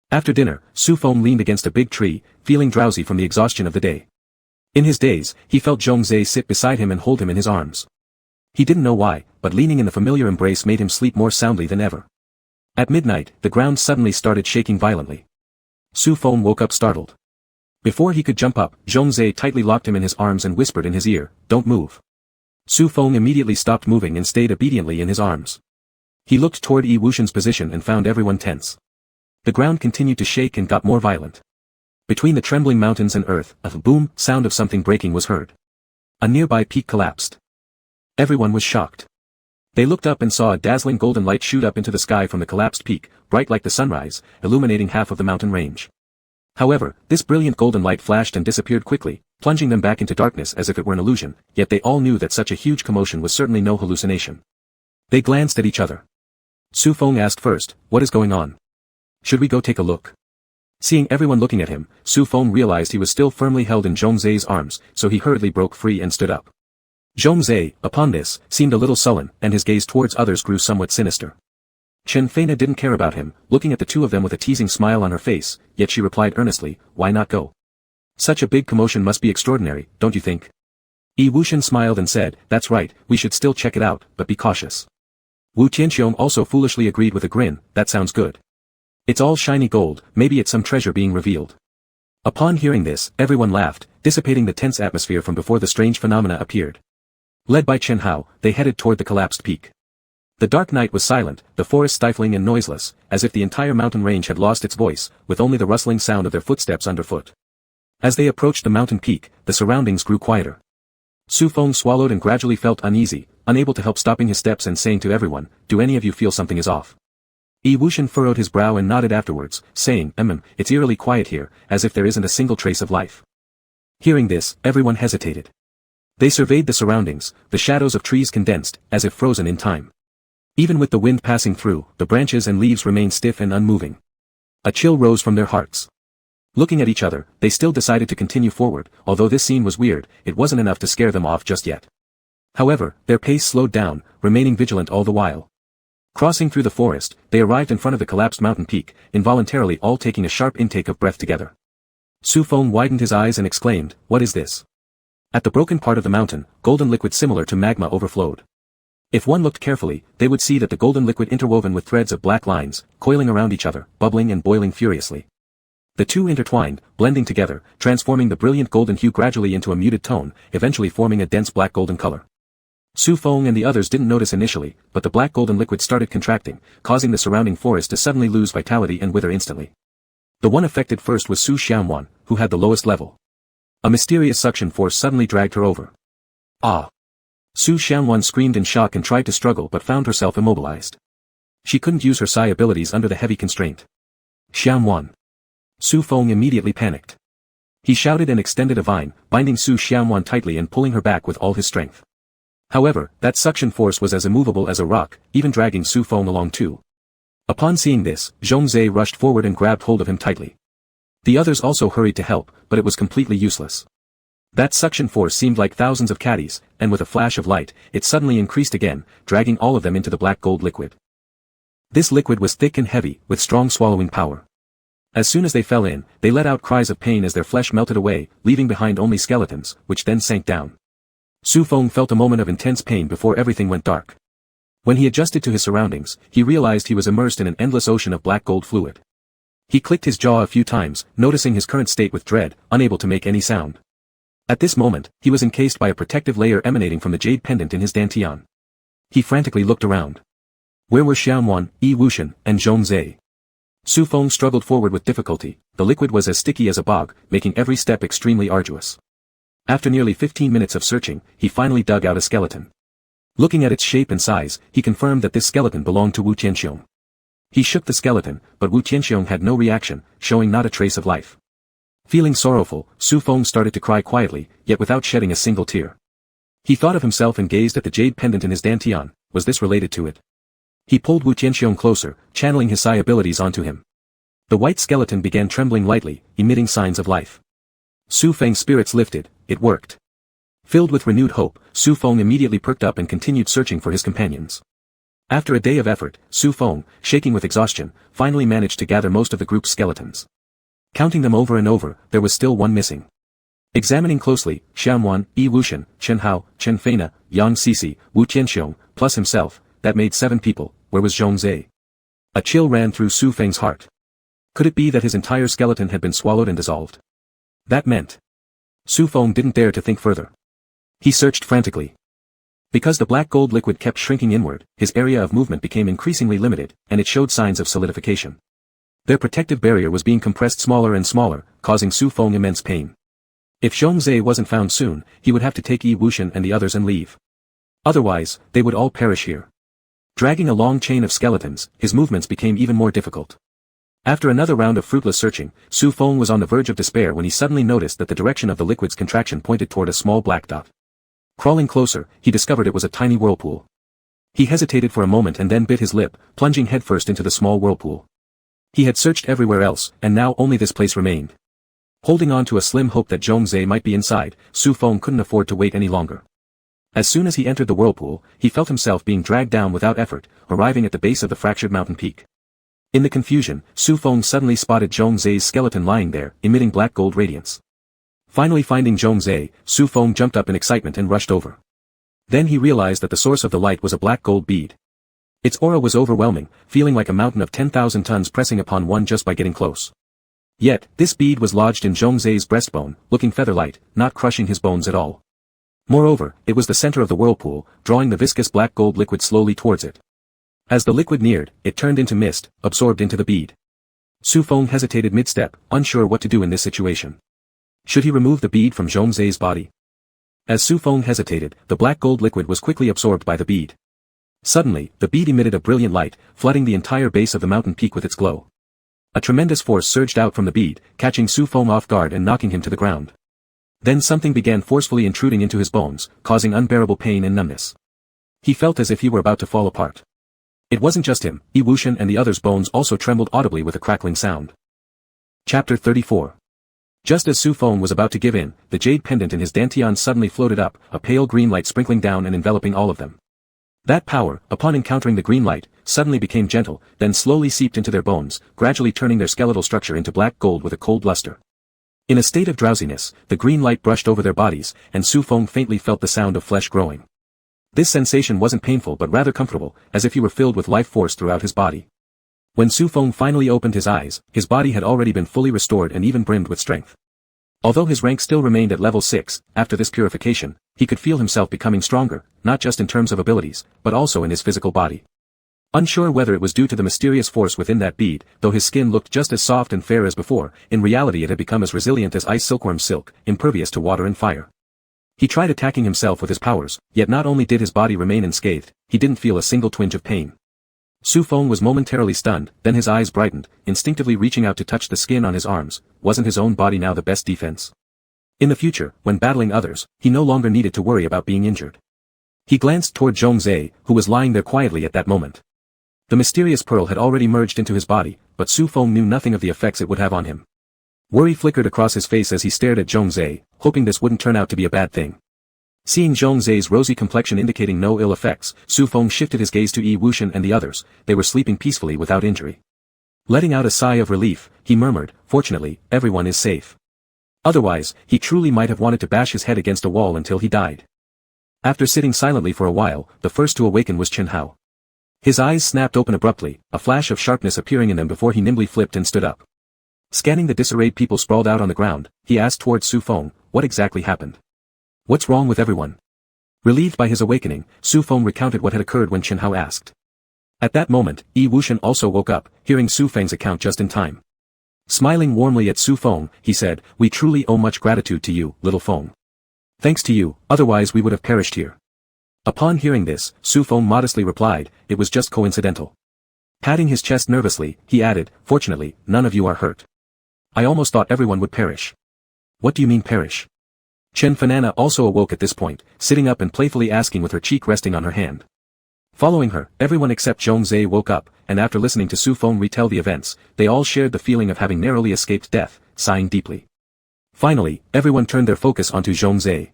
After dinner, Su Feng leaned against a big tree, feeling drowsy from the exhaustion of the day. In his daze, he felt Zhongzhe sit beside him and hold him in his arms. He didn't know why, but leaning in the familiar embrace made him sleep more soundly than ever. At midnight, the ground suddenly started shaking violently. Su Feng woke up startled. Before he could jump up, Zhongzhe tightly locked him in his arms and whispered in his ear, don't move. Su Feng immediately stopped moving and stayed obediently in his arms. He looked toward Yi Wuxian's position and found everyone tense. The ground continued to shake and got more violent. Between the trembling mountains and earth, a boom sound of something breaking was heard. A nearby peak collapsed. Everyone was shocked. They looked up and saw a dazzling golden light shoot up into the sky from the collapsed peak, bright like the sunrise, illuminating half of the mountain range. However, this brilliant golden light flashed and disappeared quickly, plunging them back into darkness as if it were an illusion, yet they all knew that such a huge commotion was certainly no hallucination. They glanced at each other. Su Feng asked first, what is going on? Should we go take a look? Seeing everyone looking at him, Su Feng realized he was still firmly held in Zhongzhe's arms, so he hurriedly broke free and stood up. Zhongzhe, upon this, seemed a little sullen, and his gaze towards others grew somewhat sinister. Chenfeina didn't care about him, looking at the two of them with a teasing smile on her face, yet she replied earnestly, why not go? Such a big commotion must be extraordinary, don't you think? Yi Wuxian smiled and said, that's right, we should still check it out, but be cautious. Wu Tianxiong also foolishly agreed with a grin, that sounds good. It's all shiny gold, maybe it's some treasure being revealed. Upon hearing this, everyone laughed, dissipating the tense atmosphere from before the strange phenomena appeared. Led by Chen Hao, they headed toward the collapsed peak. The dark night was silent, the forest stifling and noiseless, as if the entire mountain range had lost its voice, with only the rustling sound of their footsteps underfoot. As they approached the mountain peak, the surroundings grew quieter. Su Feng swallowed and gradually felt uneasy, unable to help stopping his steps and saying to everyone, do any of you feel something is off? Yi Wuxian furrowed his brow and nodded afterwards, saying, it's eerily quiet here, as if there isn't a single trace of life. Hearing this, everyone hesitated. They surveyed the surroundings, the shadows of trees condensed, as if frozen in time. Even with the wind passing through, the branches and leaves remained stiff and unmoving. A chill rose from their hearts. Looking at each other, they still decided to continue forward, although this scene was weird, it wasn't enough to scare them off just yet. However, their pace slowed down, remaining vigilant all the while. Crossing through the forest, they arrived in front of the collapsed mountain peak, involuntarily all taking a sharp intake of breath together. Su Feng widened his eyes and exclaimed, what is this? At the broken part of the mountain, golden liquid similar to magma overflowed. If one looked carefully, they would see that the golden liquid interwoven with threads of black lines, coiling around each other, bubbling and boiling furiously. The two intertwined, blending together, transforming the brilliant golden hue gradually into a muted tone, eventually forming a dense black golden color. Su Feng and the others didn't notice initially, but the black golden liquid started contracting, causing the surrounding forest to suddenly lose vitality and wither instantly. The one affected first was Su Xianwan, who had the lowest level. A mysterious suction force suddenly dragged her over. Ah! Su Xianwan screamed in shock and tried to struggle but found herself immobilized. She couldn't use her psi abilities under the heavy constraint. Xianwan. Su Feng immediately panicked. He shouted and extended a vine, binding Su Xianwan tightly and pulling her back with all his strength. However, that suction force was as immovable as a rock, even dragging Su Feng along too. Upon seeing this, Zhongzhe rushed forward and grabbed hold of him tightly. The others also hurried to help, but it was completely useless. That suction force seemed like thousands of caddies, and with a flash of light, it suddenly increased again, dragging all of them into the black gold liquid. This liquid was thick and heavy, with strong swallowing power. As soon as they fell in, they let out cries of pain as their flesh melted away, leaving behind only skeletons, which then sank down. Su Feng felt a moment of intense pain before everything went dark. When he adjusted to his surroundings, he realized he was immersed in an endless ocean of black gold fluid. He clicked his jaw a few times, noticing his current state with dread, unable to make any sound. At this moment, he was encased by a protective layer emanating from the jade pendant in his dantian. He frantically looked around. Where were Xianwan, Yi Wuxian, and Zhongzhe? Su Feng struggled forward with difficulty. The liquid was as sticky as a bog, making every step extremely arduous. After nearly 15 minutes of searching, he finally dug out a skeleton. Looking at its shape and size, he confirmed that this skeleton belonged to Wu Tianxiong. He shook the skeleton, but Wu Tianxiong had no reaction, showing not a trace of life. Feeling sorrowful, Su Feng started to cry quietly, yet without shedding a single tear. He thought of himself and gazed at the jade pendant in his dantian. Was this related to it? He pulled Wu Tianxiong closer, channeling his psi abilities onto him. The white skeleton began trembling lightly, emitting signs of life. Su Feng's spirits lifted. It worked. Filled with renewed hope, Su Feng immediately perked up and continued searching for his companions. After a day of effort, Su Feng, shaking with exhaustion, finally managed to gather most of the group's skeletons. Counting them over and over, there was still one missing. Examining closely, Xianwan, Yi Wuxian, Chen Hao, Chen Feina, Yang Sisi, Wu Tianxiong, plus himself, that made 7 people. Where was Zhongzhe? A chill ran through Su Feng's heart. Could it be that his entire skeleton had been swallowed and dissolved? That meant. Su Feng didn't dare to think further. He searched frantically. Because the black gold liquid kept shrinking inward, his area of movement became increasingly limited, and it showed signs of solidification. Their protective barrier was being compressed smaller and smaller, causing Su Feng immense pain. If Zhongzhe wasn't found soon, he would have to take Yi Wuxian and the others and leave. Otherwise, they would all perish here. Dragging a long chain of skeletons, his movements became even more difficult. After another round of fruitless searching, Su Feng was on the verge of despair when he suddenly noticed that the direction of the liquid's contraction pointed toward a small black dot. Crawling closer, he discovered it was a tiny whirlpool. He hesitated for a moment and then bit his lip, plunging headfirst into the small whirlpool. He had searched everywhere else, and now only this place remained. Holding on to a slim hope that Zhongzhe might be inside, Su Feng couldn't afford to wait any longer. As soon as he entered the whirlpool, he felt himself being dragged down without effort, arriving at the base of the fractured mountain peak. In the confusion, Su Feng suddenly spotted Zhongzhe's skeleton lying there, emitting black gold radiance. Finally finding Zhongzhe, Su Feng jumped up in excitement and rushed over. Then he realized that the source of the light was a black gold bead. Its aura was overwhelming, feeling like a mountain of 10,000 tons pressing upon one just by getting close. Yet, this bead was lodged in Zhongzhe's breastbone, looking feather-light, not crushing his bones at all. Moreover, it was the center of the whirlpool, drawing the viscous black gold liquid slowly towards it. As the liquid neared, it turned into mist, absorbed into the bead. Su Feng hesitated mid-step, unsure what to do in this situation. Should he remove the bead from Zhongzhe's body? As Su Feng hesitated, the black gold liquid was quickly absorbed by the bead. Suddenly, the bead emitted a brilliant light, flooding the entire base of the mountain peak with its glow. A tremendous force surged out from the bead, catching Su Feng off guard and knocking him to the ground. Then something began forcefully intruding into his bones, causing unbearable pain and numbness. He felt as if he were about to fall apart. It wasn't just him, Yi Wuxian and the others' bones also trembled audibly with a crackling sound. Chapter 34. Just as Su Feng was about to give in, the jade pendant in his dantian suddenly floated up, a pale green light sprinkling down and enveloping all of them. That power, upon encountering the green light, suddenly became gentle, then slowly seeped into their bones, gradually turning their skeletal structure into black gold with a cold luster. In a state of drowsiness, the green light brushed over their bodies, and Su Feng faintly felt the sound of flesh growing. This sensation wasn't painful but rather comfortable, as if he were filled with life force throughout his body. When Su Feng finally opened his eyes, his body had already been fully restored and even brimmed with strength. Although his rank still remained at level 6, after this purification, he could feel himself becoming stronger, not just in terms of abilities, but also in his physical body. Unsure whether it was due to the mysterious force within that bead, though his skin looked just as soft and fair as before, in reality it had become as resilient as ice silkworm silk, impervious to water and fire. He tried attacking himself with his powers, yet not only did his body remain unscathed, he didn't feel a single twinge of pain. Su Feng was momentarily stunned, then his eyes brightened, instinctively reaching out to touch the skin on his arms. Wasn't his own body now the best defense? In the future, when battling others, he no longer needed to worry about being injured. He glanced toward Zhongzhe, who was lying there quietly at that moment. The mysterious pearl had already merged into his body, but Su Feng knew nothing of the effects it would have on him. Worry flickered across his face as he stared at Zhongzhe, hoping this wouldn't turn out to be a bad thing. Seeing Zhongzhe's rosy complexion indicating no ill effects, Su Feng shifted his gaze to Yi Wuxian and the others. They were sleeping peacefully without injury. Letting out a sigh of relief, he murmured, "Fortunately, everyone is safe." Otherwise, he truly might have wanted to bash his head against a wall until he died. After sitting silently for a while, the first to awaken was Chen Hao. His eyes snapped open abruptly, a flash of sharpness appearing in them before he nimbly flipped and stood up. Scanning the disarrayed people sprawled out on the ground, he asked towards Su Feng, "What exactly happened? What's wrong with everyone?" Relieved by his awakening, Su Feng recounted what had occurred when Chen Hao asked. At that moment, Yi Wuxian also woke up, hearing Su Feng's account just in time. Smiling warmly at Su Feng, he said, "We truly owe much gratitude to you, little Feng. Thanks to you, otherwise we would have perished here." Upon hearing this, Su Feng modestly replied, "It was just coincidental." Patting his chest nervously, he added, "Fortunately, none of you are hurt. I almost thought everyone would perish." "What do you mean perish?" Chen Fanana also awoke at this point, sitting up and playfully asking with her cheek resting on her hand. Following her, everyone except Zhongzhe woke up, and after listening to Su Feng retell the events, they all shared the feeling of having narrowly escaped death, sighing deeply. Finally, everyone turned their focus onto Zhongzhe.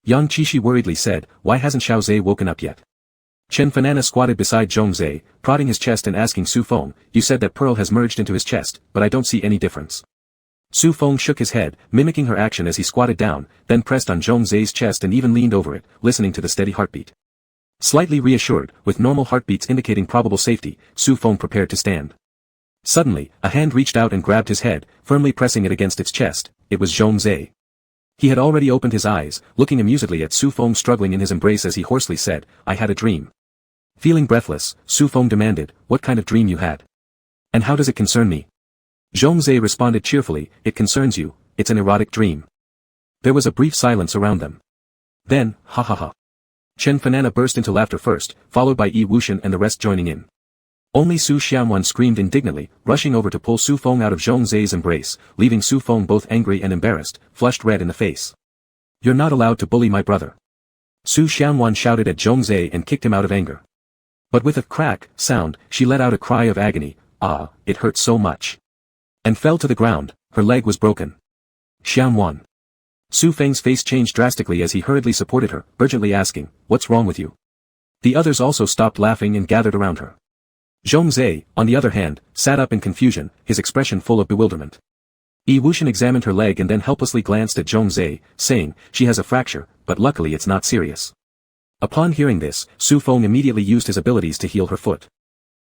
Yang Qishi worriedly said, "Why hasn't Xiaozhe woken up yet?" Chen Fanana squatted beside Zhongzhe, prodding his chest and asking Su Feng, "You said that pearl has merged into his chest, but I don't see any difference." Su Feng shook his head, mimicking her action as he squatted down, then pressed on Zhongzhe's chest and even leaned over it, listening to the steady heartbeat. Slightly reassured, with normal heartbeats indicating probable safety, Su Feng prepared to stand. Suddenly, a hand reached out and grabbed his head, firmly pressing it against its chest. It was Zhongzhe. He had already opened his eyes, looking amusedly at Su Feng struggling in his embrace as he hoarsely said, "I had a dream." Feeling breathless, Su Feng demanded, "What kind of dream you had? And how does it concern me?" Zhongzhe responded cheerfully, "It concerns you, it's an erotic dream." There was a brief silence around them. Then, ha ha ha. Chen Fanana burst into laughter first, followed by Yi Wuxian and the rest joining in. Only Su Xianwan screamed indignantly, rushing over to pull Su Feng out of Zhongzhe's embrace, leaving Su Feng both angry and embarrassed, flushed red in the face. "You're not allowed to bully my brother." Su Xianwan shouted at Zhongzhe and kicked him out of anger. But with a crack sound, she let out a cry of agony, "Ah, it hurt so much," and fell to the ground. Her leg was broken. "Xianwan." Su Feng's face changed drastically as he hurriedly supported her, urgently asking, "What's wrong with you?" The others also stopped laughing and gathered around her. Zhongzhe, on the other hand, sat up in confusion, his expression full of bewilderment. Yi Wuxian examined her leg and then helplessly glanced at Zhongzhe, saying, "She has a fracture, but luckily it's not serious." Upon hearing this, Su Feng immediately used his abilities to heal her foot.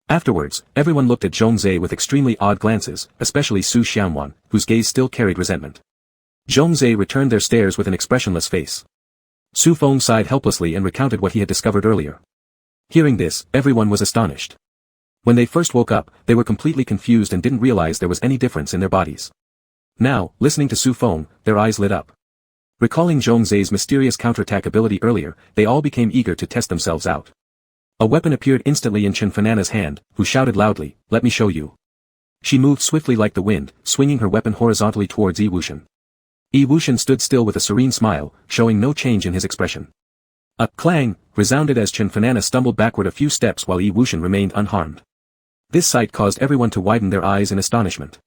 Afterwards, everyone looked at Zhongzhe with extremely odd glances, especially Su Xianwan, whose gaze still carried resentment. Zhongzhe returned their stares with an expressionless face. Su Feng sighed helplessly and recounted what he had discovered earlier. Hearing this, everyone was astonished. When they first woke up, they were completely confused and didn't realize there was any difference in their bodies. Now, listening to Su Feng, their eyes lit up. Recalling Zhongzhe's mysterious counterattack ability earlier, they all became eager to test themselves out. A weapon appeared instantly in Chen Fanana's hand, who shouted loudly, "Let me show you." She moved swiftly like the wind, swinging her weapon horizontally towards Yi Wuxian. Yi Wuxian stood still with a serene smile, showing no change in his expression. A clang resounded as Chen Fanana stumbled backward a few steps while Yi Wuxian remained unharmed. This sight caused everyone to widen their eyes in astonishment.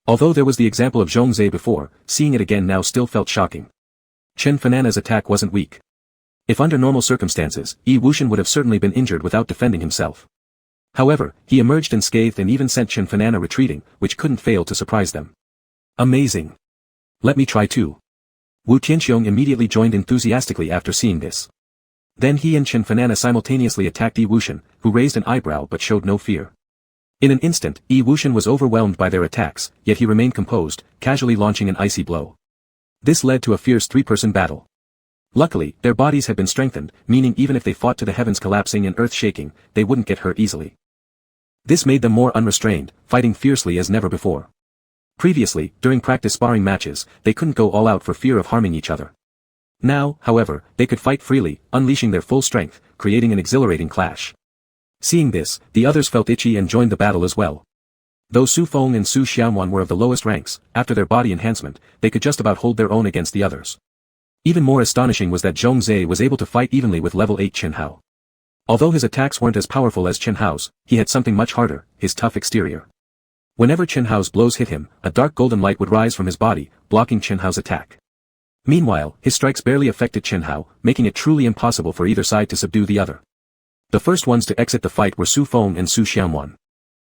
Although there was the example of Zhongzhe before, seeing it again now still felt shocking. Chen Fanana's attack wasn't weak. If under normal circumstances, Yi Wuxian would have certainly been injured without defending himself. However, he emerged unscathed and even sent Chen Fanana retreating, which couldn't fail to surprise them. Amazing. Let me try too. Wu Tianxiong immediately joined enthusiastically after seeing this. Then he and Chen Fanana simultaneously attacked Yi Wuxian, who raised an eyebrow but showed no fear. In an instant, Yi Wuxian was overwhelmed by their attacks, yet he remained composed, casually launching an icy blow. This led to a fierce three-person battle. Luckily, their bodies had been strengthened, meaning even if they fought to the heavens collapsing and earth shaking, they wouldn't get hurt easily. This made them more unrestrained, fighting fiercely as never before. Previously, during practice sparring matches, they couldn't go all out for fear of harming each other. Now, however, they could fight freely, unleashing their full strength, creating an exhilarating clash. Seeing this, the others felt itchy and joined the battle as well. Though Su Feng and Su Xiaoman were of the lowest ranks, after their body enhancement, they could just about hold their own against the others. Even more astonishing was that Zhong Zhe was able to fight evenly with level 8 Chen Hao. Although his attacks weren't as powerful as Chen Hao's, he had something much harder, his tough exterior. Whenever Chen Hao's blows hit him, a dark golden light would rise from his body, blocking Chen Hao's attack. Meanwhile, his strikes barely affected Chen Hao, making it truly impossible for either side to subdue the other. The first ones to exit the fight were Su Feng and Su Xiaoman.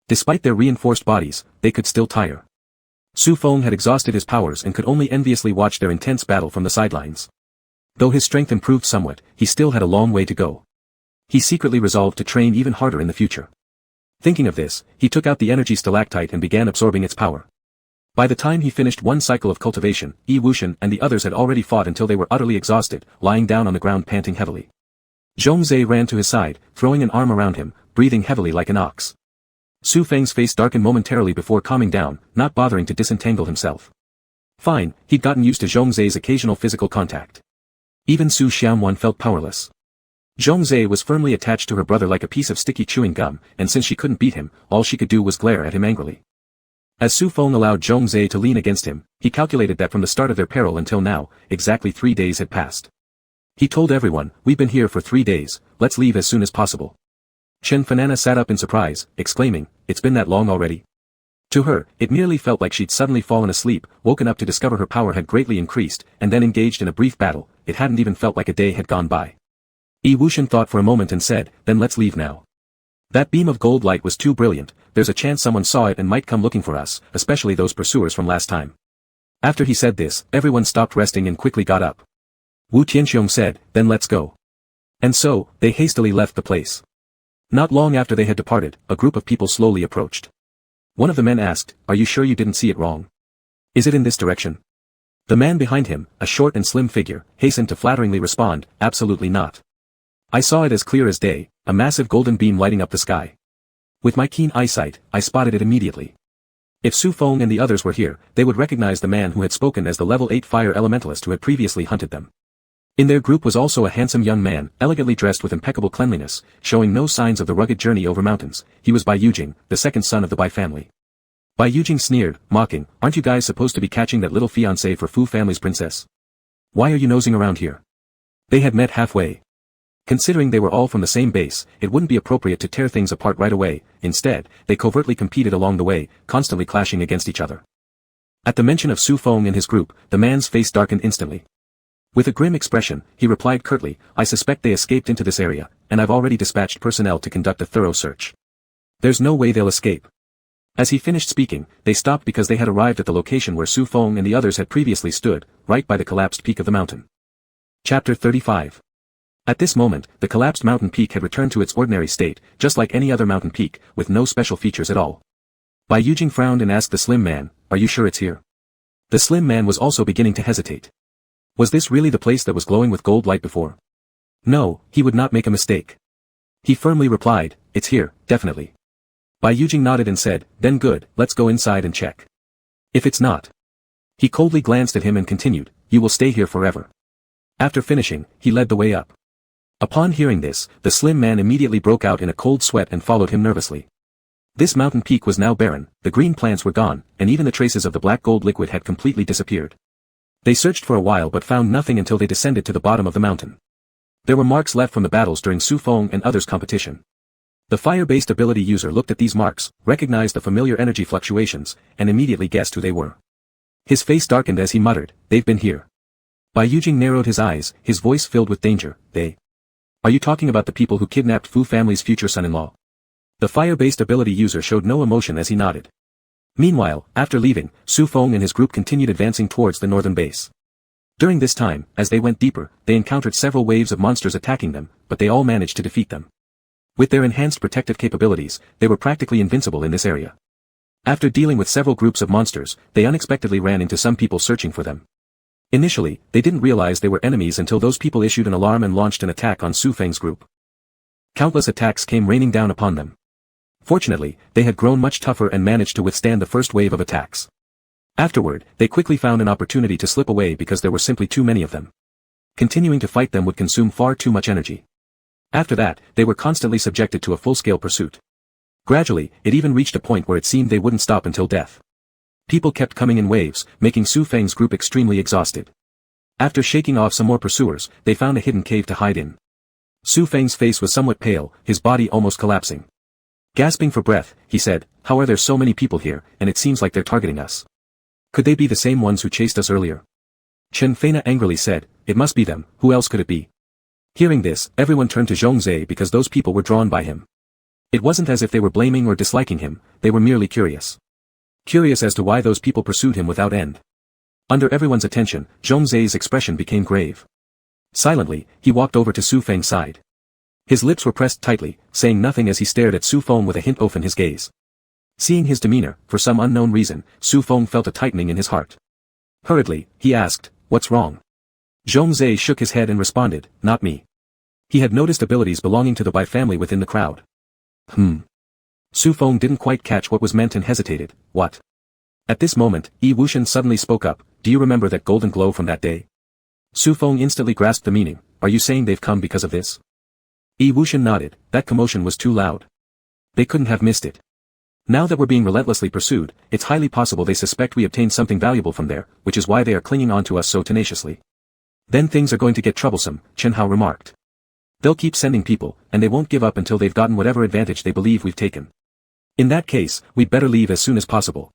Despite their reinforced bodies, they could still tire. Su Feng had exhausted his powers and could only enviously watch their intense battle from the sidelines. Though his strength improved somewhat, he still had a long way to go. He secretly resolved to train even harder in the future. Thinking of this, he took out the energy stalactite and began absorbing its power. By the time he finished one cycle of cultivation, Yi Wuxian and the others had already fought until they were utterly exhausted, lying down on the ground panting heavily. Zhong Zhe ran to his side, throwing an arm around him, breathing heavily like an ox. Su Feng's face darkened momentarily before calming down, not bothering to disentangle himself. Fine, he'd gotten used to Zhong Zhe's occasional physical contact. Even Su Xiaoman felt powerless. Zhong Zhe was firmly attached to her brother like a piece of sticky chewing gum, and since she couldn't beat him, all she could do was glare at him angrily. As Su Feng allowed Zhong Zhe to lean against him, he calculated that from the start of their peril until now, exactly 3 days had passed. He told everyone, "We've been here for 3 days, let's leave as soon as possible." Chen Fanana sat up in surprise, exclaiming, "It's been that long already?" To her, it merely felt like she'd suddenly fallen asleep, woken up to discover her power had greatly increased, and then engaged in a brief battle. It hadn't even felt like a day had gone by. Yi Wuxian thought for a moment and said, "Then let's leave now. That beam of gold light was too brilliant, there's a chance someone saw it and might come looking for us, especially those pursuers from last time." After he said this, everyone stopped resting and quickly got up. Wu Tianxiong said, "Then let's go." And so, they hastily left the place. Not long after they had departed, a group of people slowly approached. One of the men asked, "Are you sure you didn't see it wrong? Is it in this direction?" The man behind him, a short and slim figure, hastened to flatteringly respond, "Absolutely not. I saw it as clear as day, a massive golden beam lighting up the sky. With my keen eyesight, I spotted it immediately. If Su Feng and the others were here, they would recognize the man who had spoken as the level 8 fire elementalist who had previously hunted them. In their group was also a handsome young man, elegantly dressed with impeccable cleanliness, showing no signs of the rugged journey over mountains. He was Bai Yujing, the second son of the Bai family. Bai Yujing sneered, mocking, "Aren't you guys supposed to be catching that little fiancé for Fu family's princess? Why are you nosing around here?" They had met halfway. Considering they were all from the same base, it wouldn't be appropriate to tear things apart right away. Instead, they covertly competed along the way, constantly clashing against each other. At the mention of Su Feng and his group, the man's face darkened instantly. With a grim expression, he replied curtly, "I suspect they escaped into this area, and I've already dispatched personnel to conduct a thorough search. There's no way they'll escape." As he finished speaking, they stopped because they had arrived at the location where Su Feng and the others had previously stood, right by the collapsed peak of the mountain. Chapter 35. At this moment, the collapsed mountain peak had returned to its ordinary state, just like any other mountain peak, with no special features at all. Bai Yujing frowned and asked the slim man, "Are you sure it's here?" The slim man was also beginning to hesitate. Was this really the place that was glowing with gold light before? No, he would not make a mistake. He firmly replied, "It's here, definitely." Bai Yujing nodded and said, "Then good, let's go inside and check. If it's not." He coldly glanced at him and continued, "You will stay here forever." After finishing, he led the way up. Upon hearing this, the slim man immediately broke out in a cold sweat and followed him nervously. This mountain peak was now barren, the green plants were gone, and even the traces of the black gold liquid had completely disappeared. They searched for a while but found nothing until they descended to the bottom of the mountain. There were marks left from the battles during Su Feng and others' competition. The fire-based ability user looked at these marks, recognized the familiar energy fluctuations, and immediately guessed who they were. His face darkened as he muttered, "They've been here." Bai Yujing narrowed his eyes, his voice filled with danger. "They? Are you talking about the people who kidnapped Fu family's future son-in-law?" The fire-based ability user showed no emotion as he nodded. Meanwhile, after leaving, Su Feng and his group continued advancing towards the northern base. During this time, as they went deeper, they encountered several waves of monsters attacking them, but they all managed to defeat them. With their enhanced protective capabilities, they were practically invincible in this area. After dealing with several groups of monsters, they unexpectedly ran into some people searching for them. Initially, they didn't realize they were enemies until those people issued an alarm and launched an attack on Su Feng's group. Countless attacks came raining down upon them. Fortunately, they had grown much tougher and managed to withstand the first wave of attacks. Afterward, they quickly found an opportunity to slip away because there were simply too many of them. Continuing to fight them would consume far too much energy. After that, they were constantly subjected to a full-scale pursuit. Gradually, it even reached a point where it seemed they wouldn't stop until death. People kept coming in waves, making Su Feng's group extremely exhausted. After shaking off some more pursuers, they found a hidden cave to hide in. Su Feng's face was somewhat pale, his body almost collapsing. Gasping for breath, he said, "How are there so many people here, and it seems like they're targeting us? Could they be the same ones who chased us earlier?" Chen Feina angrily said, "It must be them, who else could it be?" Hearing this, everyone turned to Zhongzhe because those people were drawn by him. It wasn't as if they were blaming or disliking him, they were merely curious. Curious as to why those people pursued him without end. Under everyone's attention, Zhongzhe's expression became grave. Silently, he walked over to Su Feng's side. His lips were pressed tightly, saying nothing as he stared at Su Feng with a hint off in his gaze. Seeing his demeanor, for some unknown reason, Su Feng felt a tightening in his heart. Hurriedly, he asked, "What's wrong?" Zhongzhe shook his head and responded, "Not me." He had noticed abilities belonging to the Bai family within the crowd. Su Feng didn't quite catch what was meant and hesitated, "What?" At this moment, Yi Wuxian suddenly spoke up, "Do you remember that golden glow from that day?" Su Feng instantly grasped the meaning, "Are you saying they've come because of this?" Yi Wuxian nodded, "That commotion was too loud. They couldn't have missed it. Now that we're being relentlessly pursued, it's highly possible they suspect we obtained something valuable from there, which is why they are clinging on to us so tenaciously. Then things are going to get troublesome," Chen Hao remarked. "They'll keep sending people, and they won't give up until they've gotten whatever advantage they believe we've taken. In that case, we'd better leave as soon as possible.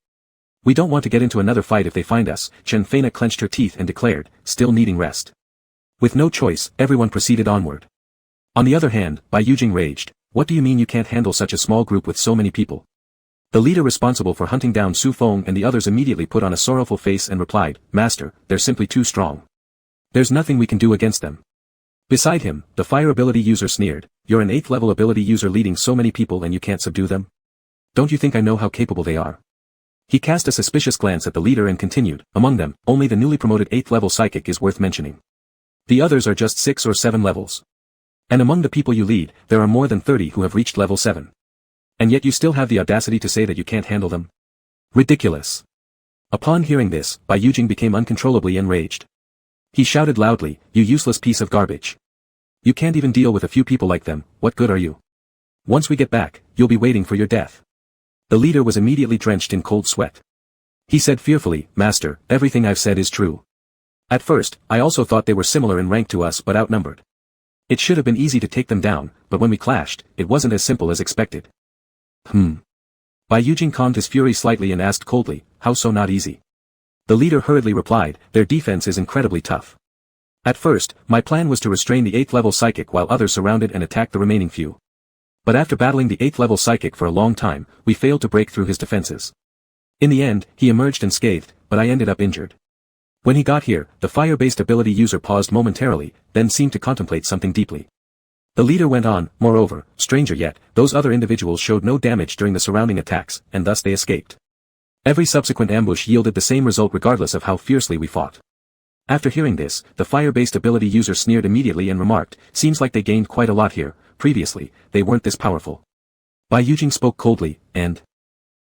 We don't want to get into another fight if they find us." Chen Feina clenched her teeth and declared, still needing rest. With no choice, everyone proceeded onward. On the other hand, Bai Yujing raged, "What do you mean you can't handle such a small group with so many people?" The leader responsible for hunting down Su Feng and the others immediately put on a sorrowful face and replied, "Master, they're simply too strong. There's nothing we can do against them." Beside him, the fire ability user sneered, "You're an 8th level ability user leading so many people and you can't subdue them? Don't you think I know how capable they are?" He cast a suspicious glance at the leader and continued, "Among them, only the newly promoted 8th level psychic is worth mentioning. The others are just 6 or 7 levels. And among the people you lead, there are more than 30 who have reached level 7. And yet you still have the audacity to say that you can't handle them? Ridiculous." Upon hearing this, Bai Yujing became uncontrollably enraged. He shouted loudly, "You useless piece of garbage. You can't even deal with a few people like them, what good are you? Once we get back, you'll be waiting for your death." The leader was immediately drenched in cold sweat. He said fearfully, "Master, everything I've said is true. At first, I also thought they were similar in rank to us but outnumbered. It should have been easy to take them down, but when we clashed, it wasn't as simple as expected." Bai Yujing calmed his fury slightly and asked coldly, "How so not easy?" The leader hurriedly replied, "Their defense is incredibly tough. At first, my plan was to restrain the 8th level psychic while others surrounded and attacked the remaining few. But after battling the 8th level psychic for a long time, we failed to break through his defenses. In the end, he emerged unscathed, but I ended up injured." When he got here, the fire-based ability user paused momentarily, then seemed to contemplate something deeply. The leader went on, "Moreover, stranger yet, those other individuals showed no damage during the surrounding attacks, and thus they escaped. Every subsequent ambush yielded the same result regardless of how fiercely we fought." After hearing this, the fire-based ability user sneered immediately and remarked, "Seems like they gained quite a lot here. Previously, they weren't this powerful." Bai Yujing spoke coldly, "And?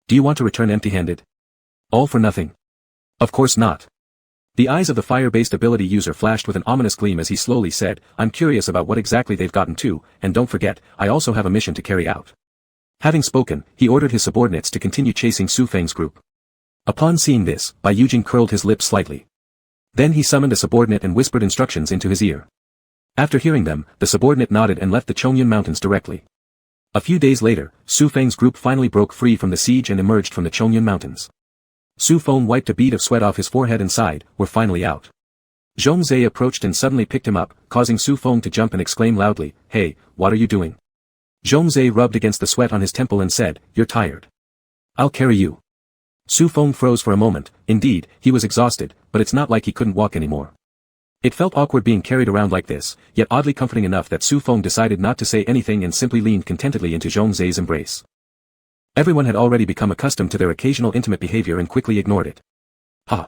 Do you want to return empty-handed? All for nothing?" "Of course not." The eyes of the fire-based ability user flashed with an ominous gleam as he slowly said, "I'm curious about what exactly they've gotten to, and don't forget, I also have a mission to carry out." Having spoken, he ordered his subordinates to continue chasing Su Feng's group. Upon seeing this, Bai Yujing curled his lips slightly. Then he summoned a subordinate and whispered instructions into his ear. After hearing them, the subordinate nodded and left the Chongyun Mountains directly. A few days later, Su Feng's group finally broke free from the siege and emerged from the Chongyun Mountains. Su Feng wiped a bead of sweat off his forehead and sighed, "We're finally out." Zhongzhe approached and suddenly picked him up, causing Su Feng to jump and exclaim loudly, "Hey, what are you doing?" Zhongzhe rubbed against the sweat on his temple and said, "You're tired. I'll carry you." Su Feng froze for a moment. Indeed, he was exhausted, but it's not like he couldn't walk anymore. It felt awkward being carried around like this, yet oddly comforting enough that Su Feng decided not to say anything and simply leaned contentedly into Zhongzhe's embrace. Everyone had already become accustomed to their occasional intimate behavior and quickly ignored it. "Ha!"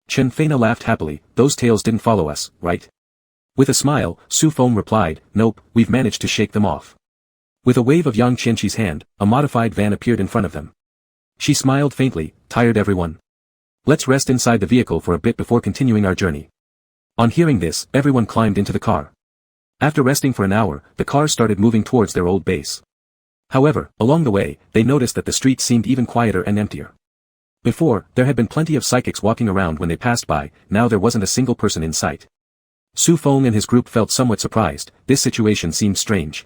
Chen Feina laughed happily, "Those tales didn't follow us, right?" With a smile, Su Feng replied, "Nope, we've managed to shake them off." With a wave of Yang Qianqi's hand, a modified van appeared in front of them. She smiled faintly, "Tired everyone? Let's rest inside the vehicle for a bit before continuing our journey." On hearing this, everyone climbed into the car. After resting for an hour, the cars started moving towards their old base. However, along the way, they noticed that the streets seemed even quieter and emptier. Before, there had been plenty of psychics walking around when they passed by, now there wasn't a single person in sight. Su Feng and his group felt somewhat surprised, this situation seemed strange.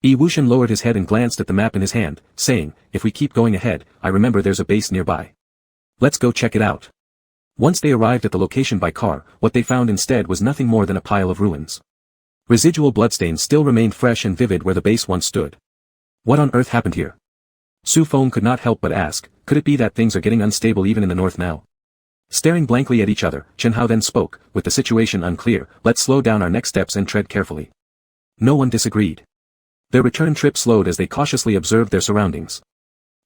Yi Wuxian lowered his head and glanced at the map in his hand, saying, if we keep going ahead, I remember there's a base nearby. Let's go check it out. Once they arrived at the location by car, what they found instead was nothing more than a pile of ruins. Residual bloodstains still remained fresh and vivid where the base once stood. What on earth happened here? Su Feng could not help but ask, could it be that things are getting unstable even in the north now? Staring blankly at each other, Chen Hao then spoke, with the situation unclear, let's slow down our next steps and tread carefully. No one disagreed. Their return trip slowed as they cautiously observed their surroundings.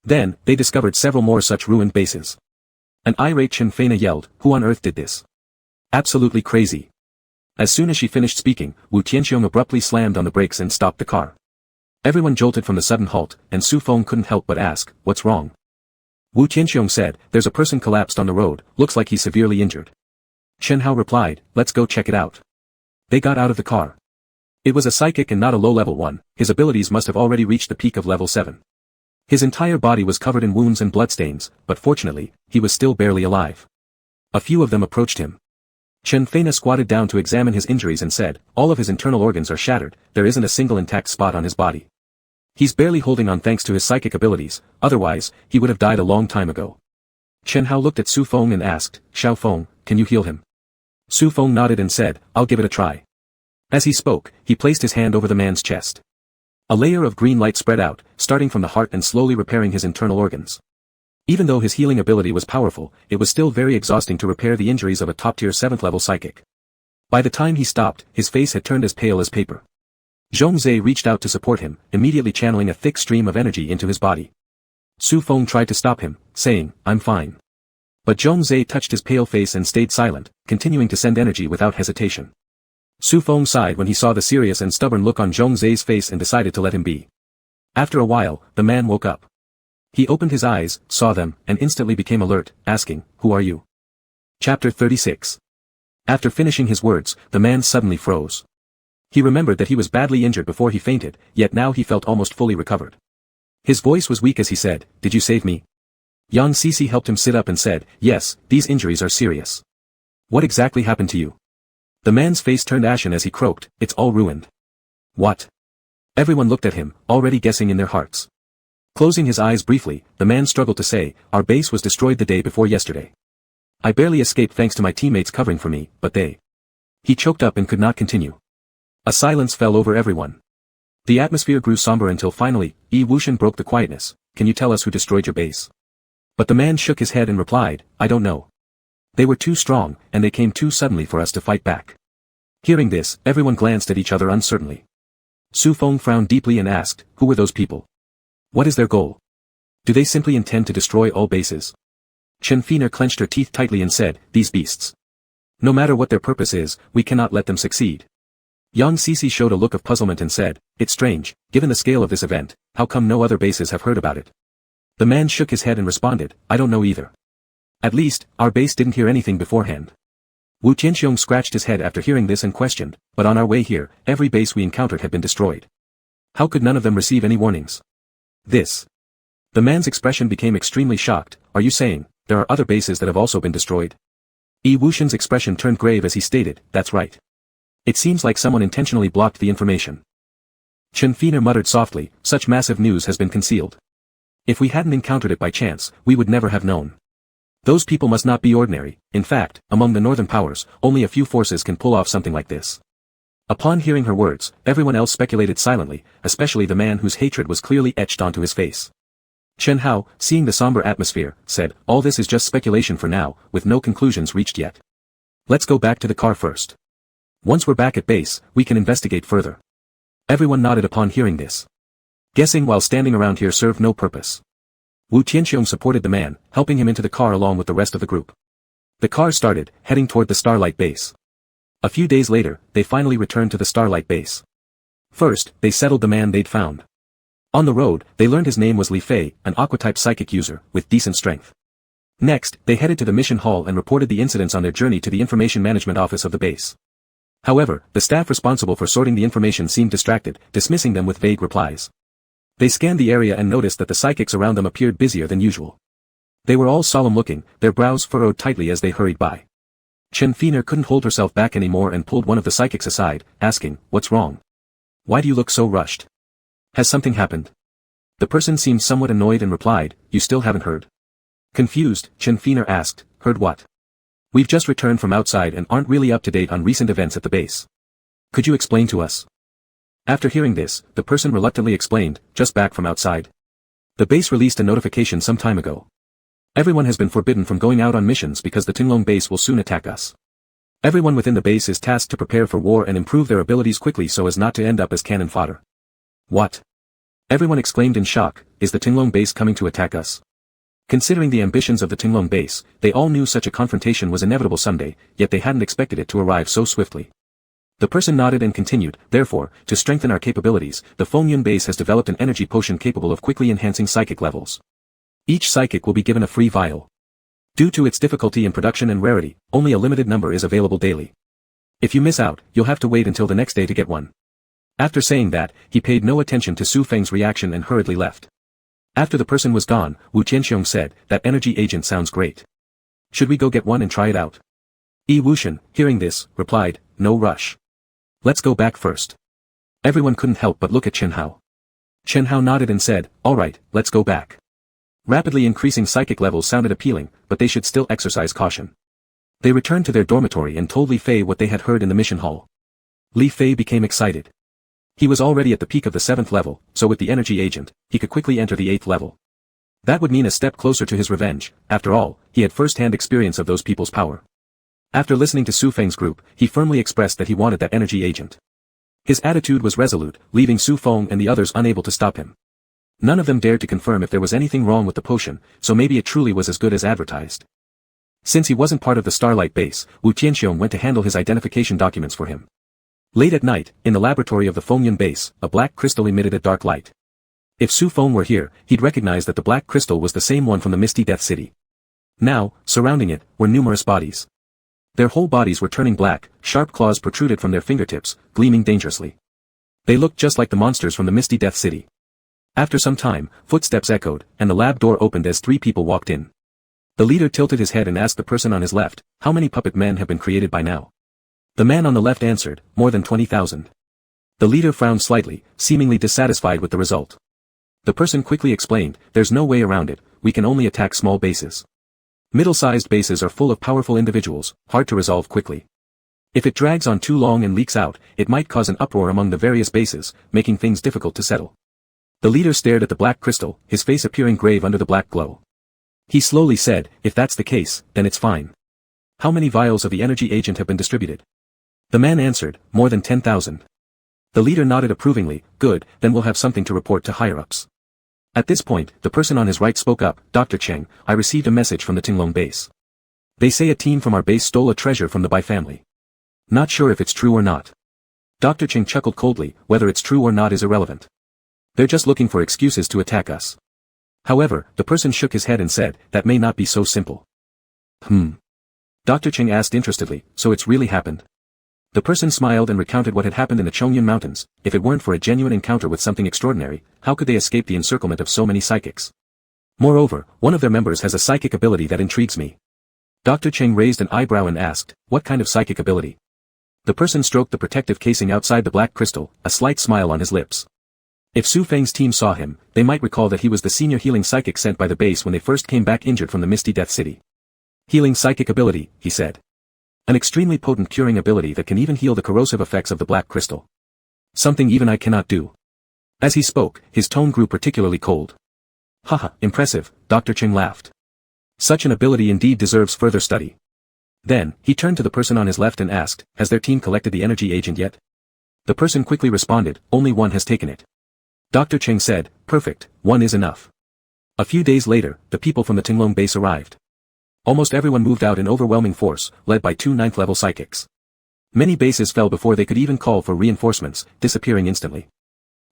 Then, they discovered several more such ruined bases. An irate Chen Feina yelled, who on earth did this? Absolutely crazy. As soon as she finished speaking, Wu Tianxiong abruptly slammed on the brakes and stopped the car. Everyone jolted from the sudden halt, and Su Feng couldn't help but ask, what's wrong? Wu Tianxiong said, there's a person collapsed on the road, looks like he's severely injured. Chen Hao replied, let's go check it out. They got out of the car. It was a psychic and not a low-level one, his abilities must have already reached the peak of level 7. His entire body was covered in wounds and bloodstains, but fortunately, he was still barely alive. A few of them approached him. Chen Feina squatted down to examine his injuries and said, all of his internal organs are shattered, there isn't a single intact spot on his body. He's barely holding on thanks to his psychic abilities, otherwise, he would have died a long time ago. Chen Hao looked at Su Feng and asked, Xiao Feng, can you heal him? Su Feng nodded and said, I'll give it a try. As he spoke, he placed his hand over the man's chest. A layer of green light spread out, starting from the heart and slowly repairing his internal organs. Even though his healing ability was powerful, it was still very exhausting to repair the injuries of a top-tier 7th-level psychic. By the time he stopped, his face had turned as pale as paper. Zhongzhe reached out to support him, immediately channeling a thick stream of energy into his body. Su Feng tried to stop him, saying, I'm fine. But Zhongzhe touched his pale face and stayed silent, continuing to send energy without hesitation. Su Feng sighed when he saw the serious and stubborn look on Zhongzhe's face and decided to let him be. After a while, the man woke up. He opened his eyes, saw them, and instantly became alert, asking, who are you? Chapter 36. After finishing his words, the man suddenly froze. He remembered that he was badly injured before he fainted, yet now he felt almost fully recovered. His voice was weak as he said, did you save me? Yang Sisi helped him sit up and said, yes, these injuries are serious. What exactly happened to you? The man's face turned ashen as he croaked, it's all ruined. What? Everyone looked at him, already guessing in their hearts. Closing his eyes briefly, the man struggled to say, our base was destroyed the day before yesterday. I barely escaped thanks to my teammates covering for me, but they... He choked up and could not continue. A silence fell over everyone. The atmosphere grew somber until finally, Yi Wuxian broke the quietness, can you tell us who destroyed your base? But the man shook his head and replied, I don't know. They were too strong, and they came too suddenly for us to fight back. Hearing this, everyone glanced at each other uncertainly. Su Feng frowned deeply and asked, who were those people? What is their goal? Do they simply intend to destroy all bases? Chen Feina clenched her teeth tightly and said, these beasts. No matter what their purpose is, we cannot let them succeed. Yang Sisi showed a look of puzzlement and said, it's strange, given the scale of this event, how come no other bases have heard about it? The man shook his head and responded, I don't know either. At least, our base didn't hear anything beforehand. Wu Tianxiong scratched his head after hearing this and questioned, but on our way here, every base we encountered had been destroyed. How could none of them receive any warnings? This. The man's expression became extremely shocked, are you saying, there are other bases that have also been destroyed? Yi Wuxian's expression turned grave as he stated, that's right. It seems like someone intentionally blocked the information. Chen Feina muttered softly, such massive news has been concealed. If we hadn't encountered it by chance, we would never have known. Those people must not be ordinary, in fact, among the northern powers, only a few forces can pull off something like this. Upon hearing her words, everyone else speculated silently, especially the man whose hatred was clearly etched onto his face. Chen Hao, seeing the somber atmosphere, said, all this is just speculation for now, with no conclusions reached yet. Let's go back to the car first. Once we're back at base, we can investigate further. Everyone nodded upon hearing this. Guessing while standing around here served no purpose. Wu Tianxiong supported the man, helping him into the car along with the rest of the group. The car started, heading toward the Starlight base. A few days later, they finally returned to the Starlight base. First, they settled the man they'd found. On the road, they learned his name was Li Fei, an aqua-type psychic user, with decent strength. Next, they headed to the mission hall and reported the incidents on their journey to the information management office of the base. However, the staff responsible for sorting the information seemed distracted, dismissing them with vague replies. They scanned the area and noticed that the psychics around them appeared busier than usual. They were all solemn-looking, their brows furrowed tightly as they hurried by. Chen Fener couldn't hold herself back anymore and pulled one of the psychics aside, asking, "What's wrong? Why do you look so rushed? Has something happened?" The person seemed somewhat annoyed and replied, "You still haven't heard?" Confused, Chen Fener asked, "Heard what? We've just returned from outside and aren't really up to date on recent events at the base. Could you explain to us?" After hearing this, the person reluctantly explained, "Just back from outside. The base released a notification some time ago. Everyone has been forbidden from going out on missions because the Tinglong base will soon attack us. Everyone within the base is tasked to prepare for war and improve their abilities quickly so as not to end up as cannon fodder." "What?" Everyone exclaimed in shock, "Is the Tinglong base coming to attack us?" Considering the ambitions of the Tinglong base, they all knew such a confrontation was inevitable someday, yet they hadn't expected it to arrive so swiftly. The person nodded and continued, "Therefore, to strengthen our capabilities, the Fengyun base has developed an energy potion capable of quickly enhancing psychic levels. Each psychic will be given a free vial. Due to its difficulty in production and rarity, only a limited number is available daily. If you miss out, you'll have to wait until the next day to get one." After saying that, he paid no attention to Su Feng's reaction and hurriedly left. After the person was gone, Wu Tianxiong said, "That energy agent sounds great. Should we go get one and try it out?" Yi Wuxian, hearing this, replied, "No rush. Let's go back first." Everyone couldn't help but look at Chen Hao. Chen Hao nodded and said, "All right, let's go back." Rapidly increasing psychic levels sounded appealing, but they should still exercise caution. They returned to their dormitory and told Li Fei what they had heard in the mission hall. Li Fei became excited. He was already at the peak of the 7th level, so with the energy agent, he could quickly enter the 8th level. That would mean a step closer to his revenge. After all, he had first-hand experience of those people's power. After listening to Su Feng's group, he firmly expressed that he wanted that energy agent. His attitude was resolute, leaving Su Feng and the others unable to stop him. None of them dared to confirm if there was anything wrong with the potion, so maybe it truly was as good as advertised. Since he wasn't part of the Starlight base, Wu Tianxiong went to handle his identification documents for him. Late at night, in the laboratory of the Fengyun base, a black crystal emitted a dark light. If Su Feng were here, he'd recognize that the black crystal was the same one from the Misty Death City. Now, surrounding it, were numerous bodies. Their whole bodies were turning black, sharp claws protruded from their fingertips, gleaming dangerously. They looked just like the monsters from the Misty Death City. After some time, footsteps echoed, and the lab door opened as 3 people walked in. The leader tilted his head and asked the person on his left, "How many puppet men have been created by now?" The man on the left answered, "More than 20,000. The leader frowned slightly, seemingly dissatisfied with the result. The person quickly explained, "There's no way around it, we can only attack small bases. Middle-sized bases are full of powerful individuals, hard to resolve quickly. If it drags on too long and leaks out, it might cause an uproar among the various bases, making things difficult to settle." The leader stared at the black crystal, his face appearing grave under the black glow. He slowly said, "If that's the case, then it's fine. How many vials of the energy agent have been distributed?" The man answered, "More than 10,000. The leader nodded approvingly, "Good, then we'll have something to report to higher-ups." At this point, the person on his right spoke up, "Dr. Cheng, I received a message from the Tinglong base. They say a team from our base stole a treasure from the Bai family. Not sure if it's true or not." Dr. Cheng chuckled coldly, "Whether it's true or not is irrelevant. They're just looking for excuses to attack us." However, the person shook his head and said, "That may not be so simple." Dr. Cheng asked interestedly, "So it's really happened?" The person smiled and recounted what had happened in the Chongyun Mountains. If it weren't for a genuine encounter with something extraordinary, how could they escape the encirclement of so many psychics? Moreover, one of their members has a psychic ability that intrigues me. Dr. Cheng raised an eyebrow and asked, "What kind of psychic ability?" The person stroked the protective casing outside the black crystal, a slight smile on his lips. If Su Feng's team saw him, they might recall that he was the senior healing psychic sent by the base when they first came back injured from the Misty Death City. "Healing psychic ability," he said. "An extremely potent curing ability that can even heal the corrosive effects of the black crystal. Something even I cannot do." As he spoke, his tone grew particularly cold. "Haha, impressive," Dr. Cheng laughed. "Such an ability indeed deserves further study." Then, he turned to the person on his left and asked, "Has their team collected the energy agent yet?" The person quickly responded, "Only one has taken it." Dr. Cheng said, "Perfect, one is enough." A few days later, the people from the Tinglong base arrived. Almost everyone moved out in overwhelming force, led by 2 9th-level psychics. Many bases fell before they could even call for reinforcements, disappearing instantly.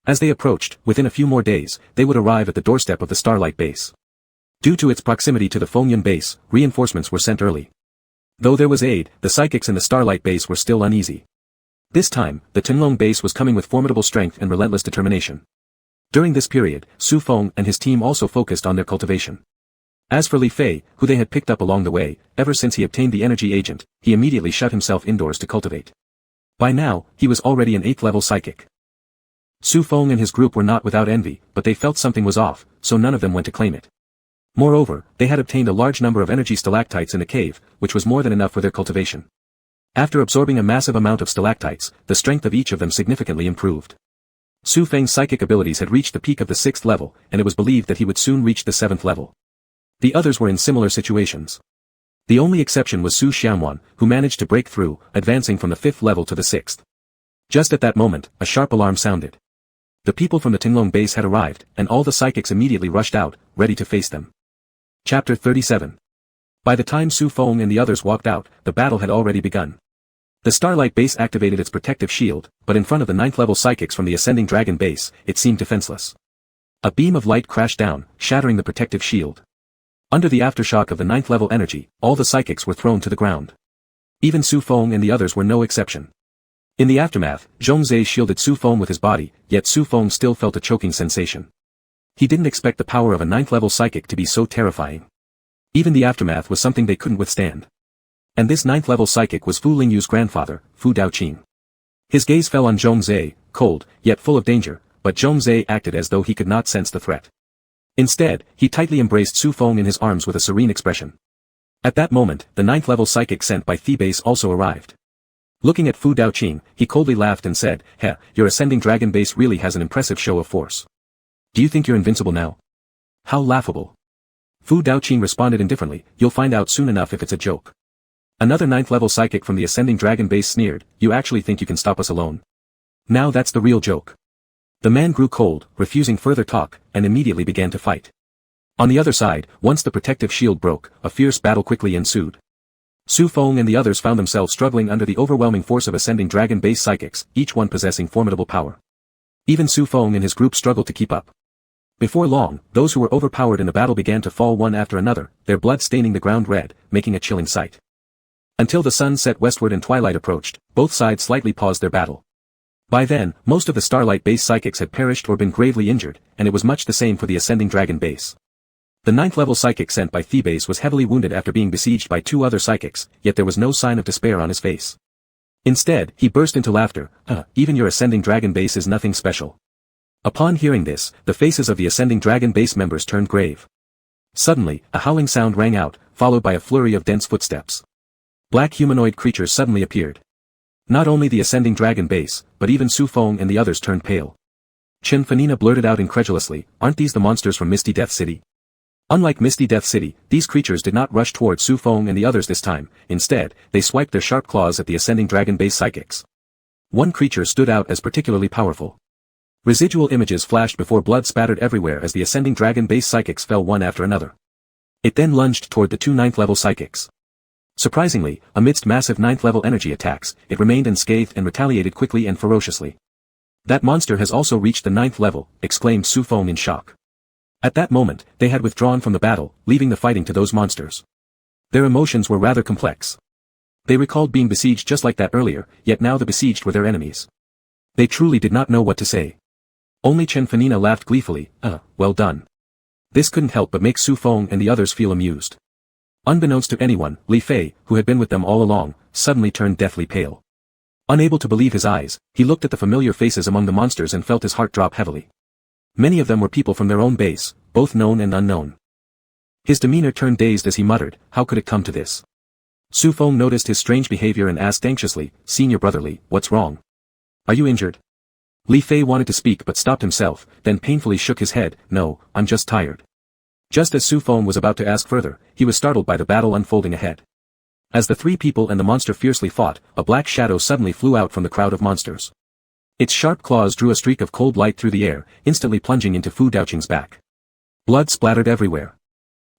As they approached, within a few more days, they would arrive at the doorstep of the Starlight base. Due to its proximity to the Fengyun base, reinforcements were sent early. Though there was aid, the psychics in the Starlight base were still uneasy. This time, the Tinglong base was coming with formidable strength and relentless determination. During this period, Su Feng and his team also focused on their cultivation. As for Li Fei, who they had picked up along the way, ever since he obtained the energy agent, he immediately shut himself indoors to cultivate. By now, he was already an 8th level psychic. Su Feng and his group were not without envy, but they felt something was off, so none of them went to claim it. Moreover, they had obtained a large number of energy stalactites in the cave, which was more than enough for their cultivation. After absorbing a massive amount of stalactites, the strength of each of them significantly improved. Su Feng's psychic abilities had reached the peak of the 6th level, and it was believed that he would soon reach the 7th level. The others were in similar situations. The only exception was Su Xianwan, who managed to break through, advancing from the 5th level to the 6th. Just at that moment, a sharp alarm sounded. The people from the Tinglong base had arrived, and all the psychics immediately rushed out, ready to face them. Chapter 37. By the time Su Feng and the others walked out, the battle had already begun. The Starlight base activated its protective shield, but in front of the 9th level psychics from the Ascending Dragon base, it seemed defenseless. A beam of light crashed down, shattering the protective shield. Under the aftershock of the 9th level energy, all the psychics were thrown to the ground. Even Su Feng and the others were no exception. In the aftermath, Zhongzhe shielded Su Feng with his body, yet Su Feng still felt a choking sensation. He didn't expect the power of a 9th level psychic to be so terrifying. Even the aftermath was something they couldn't withstand. And this 9th level psychic was Fu Lingyu's grandfather, Fu Daoqing. His gaze fell on Zhongzhe, cold, yet full of danger, but Zhongzhe acted as though he could not sense the threat. Instead, he tightly embraced Su Feng in his arms with a serene expression. At that moment, the 9th level psychic sent by Thebase also arrived. Looking at Fu Daoqing, he coldly laughed and said, "Heh, your Ascending Dragon base really has an impressive show of force. Do you think you're invincible now? How laughable." Fu Daoqing responded indifferently, "You'll find out soon enough if it's a joke." Another 9th level psychic from the Ascending Dragon base sneered, "You actually think you can stop us alone? Now that's the real joke." The man grew cold, refusing further talk, and immediately began to fight. On the other side, once the protective shield broke, a fierce battle quickly ensued. Su Feng and the others found themselves struggling under the overwhelming force of Ascending Dragon base psychics, each one possessing formidable power. Even Su Feng and his group struggled to keep up. Before long, those who were overpowered in the battle began to fall one after another, their blood staining the ground red, making a chilling sight. Until the sun set westward and twilight approached, both sides slightly paused their battle. By then, most of the Starlight base psychics had perished or been gravely injured, and it was much the same for the Ascending Dragon base. The 9th level psychic sent by Thebase was heavily wounded after being besieged by 2 other psychics, yet there was no sign of despair on his face. Instead, he burst into laughter, "Even your Ascending Dragon base is nothing special." Upon hearing this, the faces of the Ascending Dragon base members turned grave. Suddenly, a howling sound rang out, followed by a flurry of dense footsteps. Black humanoid creatures suddenly appeared. Not only the Ascending Dragon base, but even Su Feng and the others turned pale. Chen Fanina blurted out incredulously, "Aren't these the monsters from Misty Death City?" Unlike Misty Death City, these creatures did not rush toward Su Feng and the others this time. Instead, they swiped their sharp claws at the Ascending Dragon base psychics. One creature stood out as particularly powerful. Residual images flashed before blood spattered everywhere as the Ascending Dragon base psychics fell one after another. It then lunged toward the 2 9th level psychics. Surprisingly, amidst massive 9th level energy attacks, it remained unscathed and retaliated quickly and ferociously. "That monster has also reached the 9th level," exclaimed Su Feng in shock. At that moment, they had withdrawn from the battle, leaving the fighting to those monsters. Their emotions were rather complex. They recalled being besieged just like that earlier, yet now the besieged were their enemies. They truly did not know what to say. Only Chen Fanina laughed gleefully, "Well done." This couldn't help but make Su Feng and the others feel amused. Unbeknownst to anyone, Li Fei, who had been with them all along, suddenly turned deathly pale. Unable to believe his eyes, he looked at the familiar faces among the monsters and felt his heart drop heavily. Many of them were people from their own base, both known and unknown. His demeanor turned dazed as he muttered, "How could it come to this?" Su Feng noticed his strange behavior and asked anxiously, "Senior brotherly, what's wrong? Are you injured?" Li Fei wanted to speak but stopped himself, then painfully shook his head, "No, I'm just tired." Just as Su Feng was about to ask further, he was startled by the battle unfolding ahead. As the 3 people and the monster fiercely fought, a black shadow suddenly flew out from the crowd of monsters. Its sharp claws drew a streak of cold light through the air, instantly plunging into Fu Daoqing's back. Blood splattered everywhere.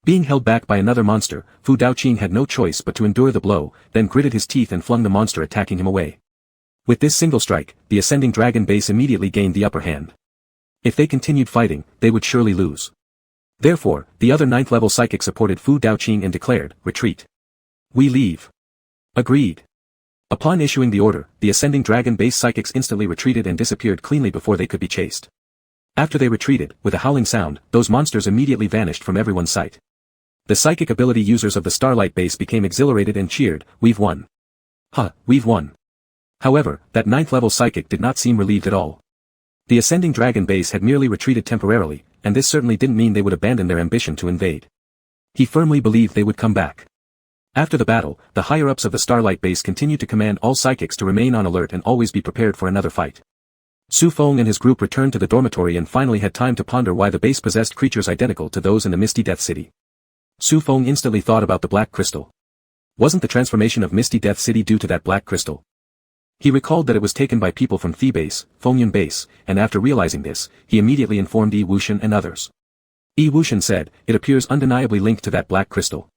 Being held back by another monster, Fu Daoqing had no choice but to endure the blow, then gritted his teeth and flung the monster attacking him away. With this single strike, the Ascending Dragon base immediately gained the upper hand. If they continued fighting, they would surely lose. Therefore, the other 9th level psychic supported Fu Daoqing and declared, "Retreat. We leave." Agreed. Upon issuing the order, the ascending dragon base psychics instantly retreated and disappeared cleanly before they could be chased. After they retreated, with a howling sound, those monsters immediately vanished from everyone's sight. The psychic ability users of the Starlight base became exhilarated and cheered, "We've won. Huh, we've won." However, that 9th level psychic did not seem relieved at all. The ascending dragon base had merely retreated temporarily, and this certainly didn't mean they would abandon their ambition to invade. He firmly believed they would come back. After the battle, the higher-ups of the Starlight base continued to command all psychics to remain on alert and always be prepared for another fight. Su Feng and his group returned to the dormitory and finally had time to ponder why the base possessed creatures identical to those in the Misty Death City. Su Feng instantly thought about the black crystal. Wasn't the transformation of Misty Death City due to that black crystal? He recalled that it was taken by people from Phi Base, Fengyun Base, and after realizing this, he immediately informed Yi Wuxian and others. Yi Wuxian said, "It appears undeniably linked to that black crystal."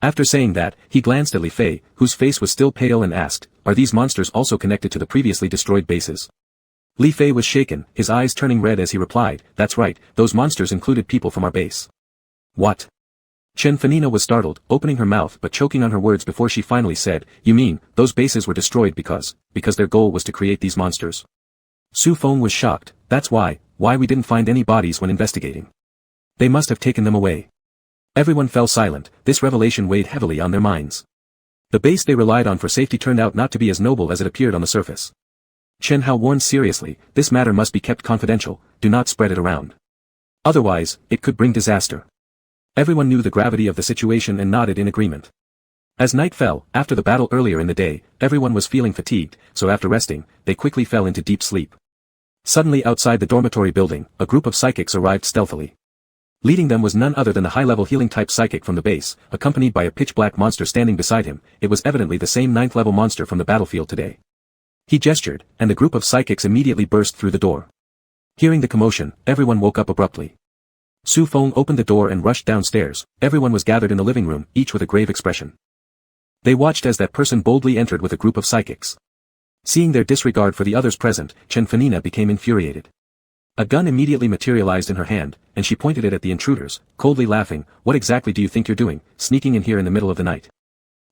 After saying that, he glanced at Li Fei, whose face was still pale and asked, "Are these monsters also connected to the previously destroyed bases?" Li Fei was shaken, his eyes turning red as he replied, "That's right, those monsters included people from our base." "What?" Chen Fanina was startled, opening her mouth but choking on her words before she finally said, "You mean, those bases were destroyed because their goal was to create these monsters?" Su Feng was shocked, "That's why we didn't find any bodies when investigating. They must have taken them away." Everyone fell silent, this revelation weighed heavily on their minds. The base they relied on for safety turned out not to be as noble as it appeared on the surface. Chen Hao warned seriously, "This matter must be kept confidential, do not spread it around. Otherwise, it could bring disaster." Everyone knew the gravity of the situation and nodded in agreement. As night fell, after the battle earlier in the day, everyone was feeling fatigued, so after resting, they quickly fell into deep sleep. Suddenly outside the dormitory building, a group of psychics arrived stealthily. Leading them was none other than the high-level healing-type psychic from the base, accompanied by a pitch-black monster standing beside him. It was evidently the same 9th-level monster from the battlefield today. He gestured, and the group of psychics immediately burst through the door. Hearing the commotion, everyone woke up abruptly. Su Feng opened the door and rushed downstairs. Everyone was gathered in the living room, each with a grave expression. They watched as that person boldly entered with a group of psychics. Seeing their disregard for the others present, Chen Fanina became infuriated. A gun immediately materialized in her hand, and she pointed it at the intruders, coldly laughing, "What exactly do you think you're doing, sneaking in here in the middle of the night?"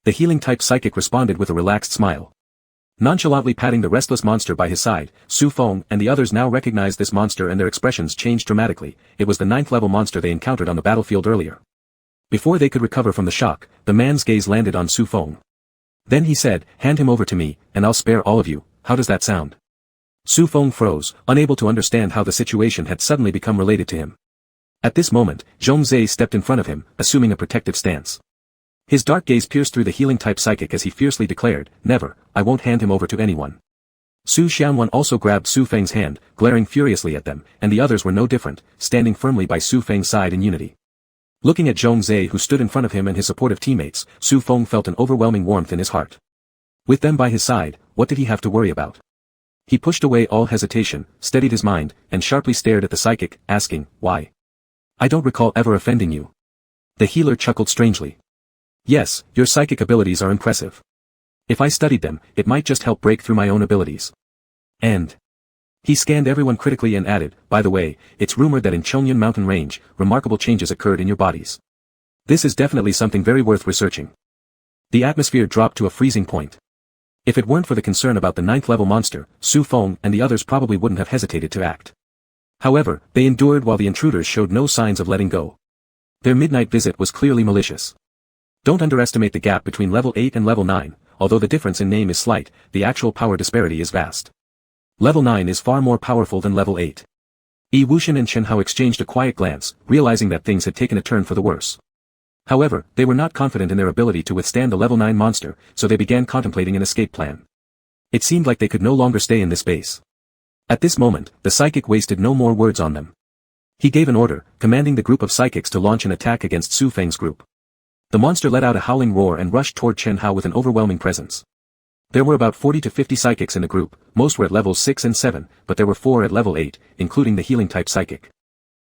The healing-type psychic responded with a relaxed smile. Nonchalantly patting the restless monster by his side, Su Feng and the others now recognized this monster and their expressions changed dramatically. It was the 9th-level monster they encountered on the battlefield earlier. Before they could recover from the shock, the man's gaze landed on Su Feng. Then he said, "Hand him over to me, and I'll spare all of you. How does that sound?" Su Feng froze, unable to understand how the situation had suddenly become related to him. At this moment, Zhongzhe stepped in front of him, assuming a protective stance. His dark gaze pierced through the healing-type psychic as he fiercely declared, "Never, I won't hand him over to anyone." Su Xianwan also grabbed Su Feng's hand, glaring furiously at them, and the others were no different, standing firmly by Su Feng's side in unity. Looking at Zhongzhe who stood in front of him and his supportive teammates, Su Feng felt an overwhelming warmth in his heart. With them by his side, what did he have to worry about? He pushed away all hesitation, steadied his mind, and sharply stared at the psychic, asking, "Why? I don't recall ever offending you." The healer chuckled strangely. "Yes, your psychic abilities are impressive. If I studied them, it might just help break through my own abilities. And..." He scanned everyone critically and added, "By the way, it's rumored that in Chongyun Mountain Range, remarkable changes occurred in your bodies. This is definitely something very worth researching." The atmosphere dropped to a freezing point. If it weren't for the concern about the 9th-level monster, Su Feng and the others probably wouldn't have hesitated to act. However, they endured while the intruders showed no signs of letting go. Their midnight visit was clearly malicious. Don't underestimate the gap between level 8 and level 9, although the difference in name is slight, the actual power disparity is vast. Level 9 is far more powerful than level 8. Yi Wuxian and Chen Hao exchanged a quiet glance, realizing that things had taken a turn for the worse. However, they were not confident in their ability to withstand the level 9 monster, so they began contemplating an escape plan. It seemed like they could no longer stay in this base. At this moment, the psychic wasted no more words on them. He gave an order, commanding the group of psychics to launch an attack against Su Feng's group. The monster let out a howling roar and rushed toward Chen Hao with an overwhelming presence. There were about 40 to 50 psychics in the group, most were at levels 6 and 7, but there were 4 at level 8, including the healing-type psychic.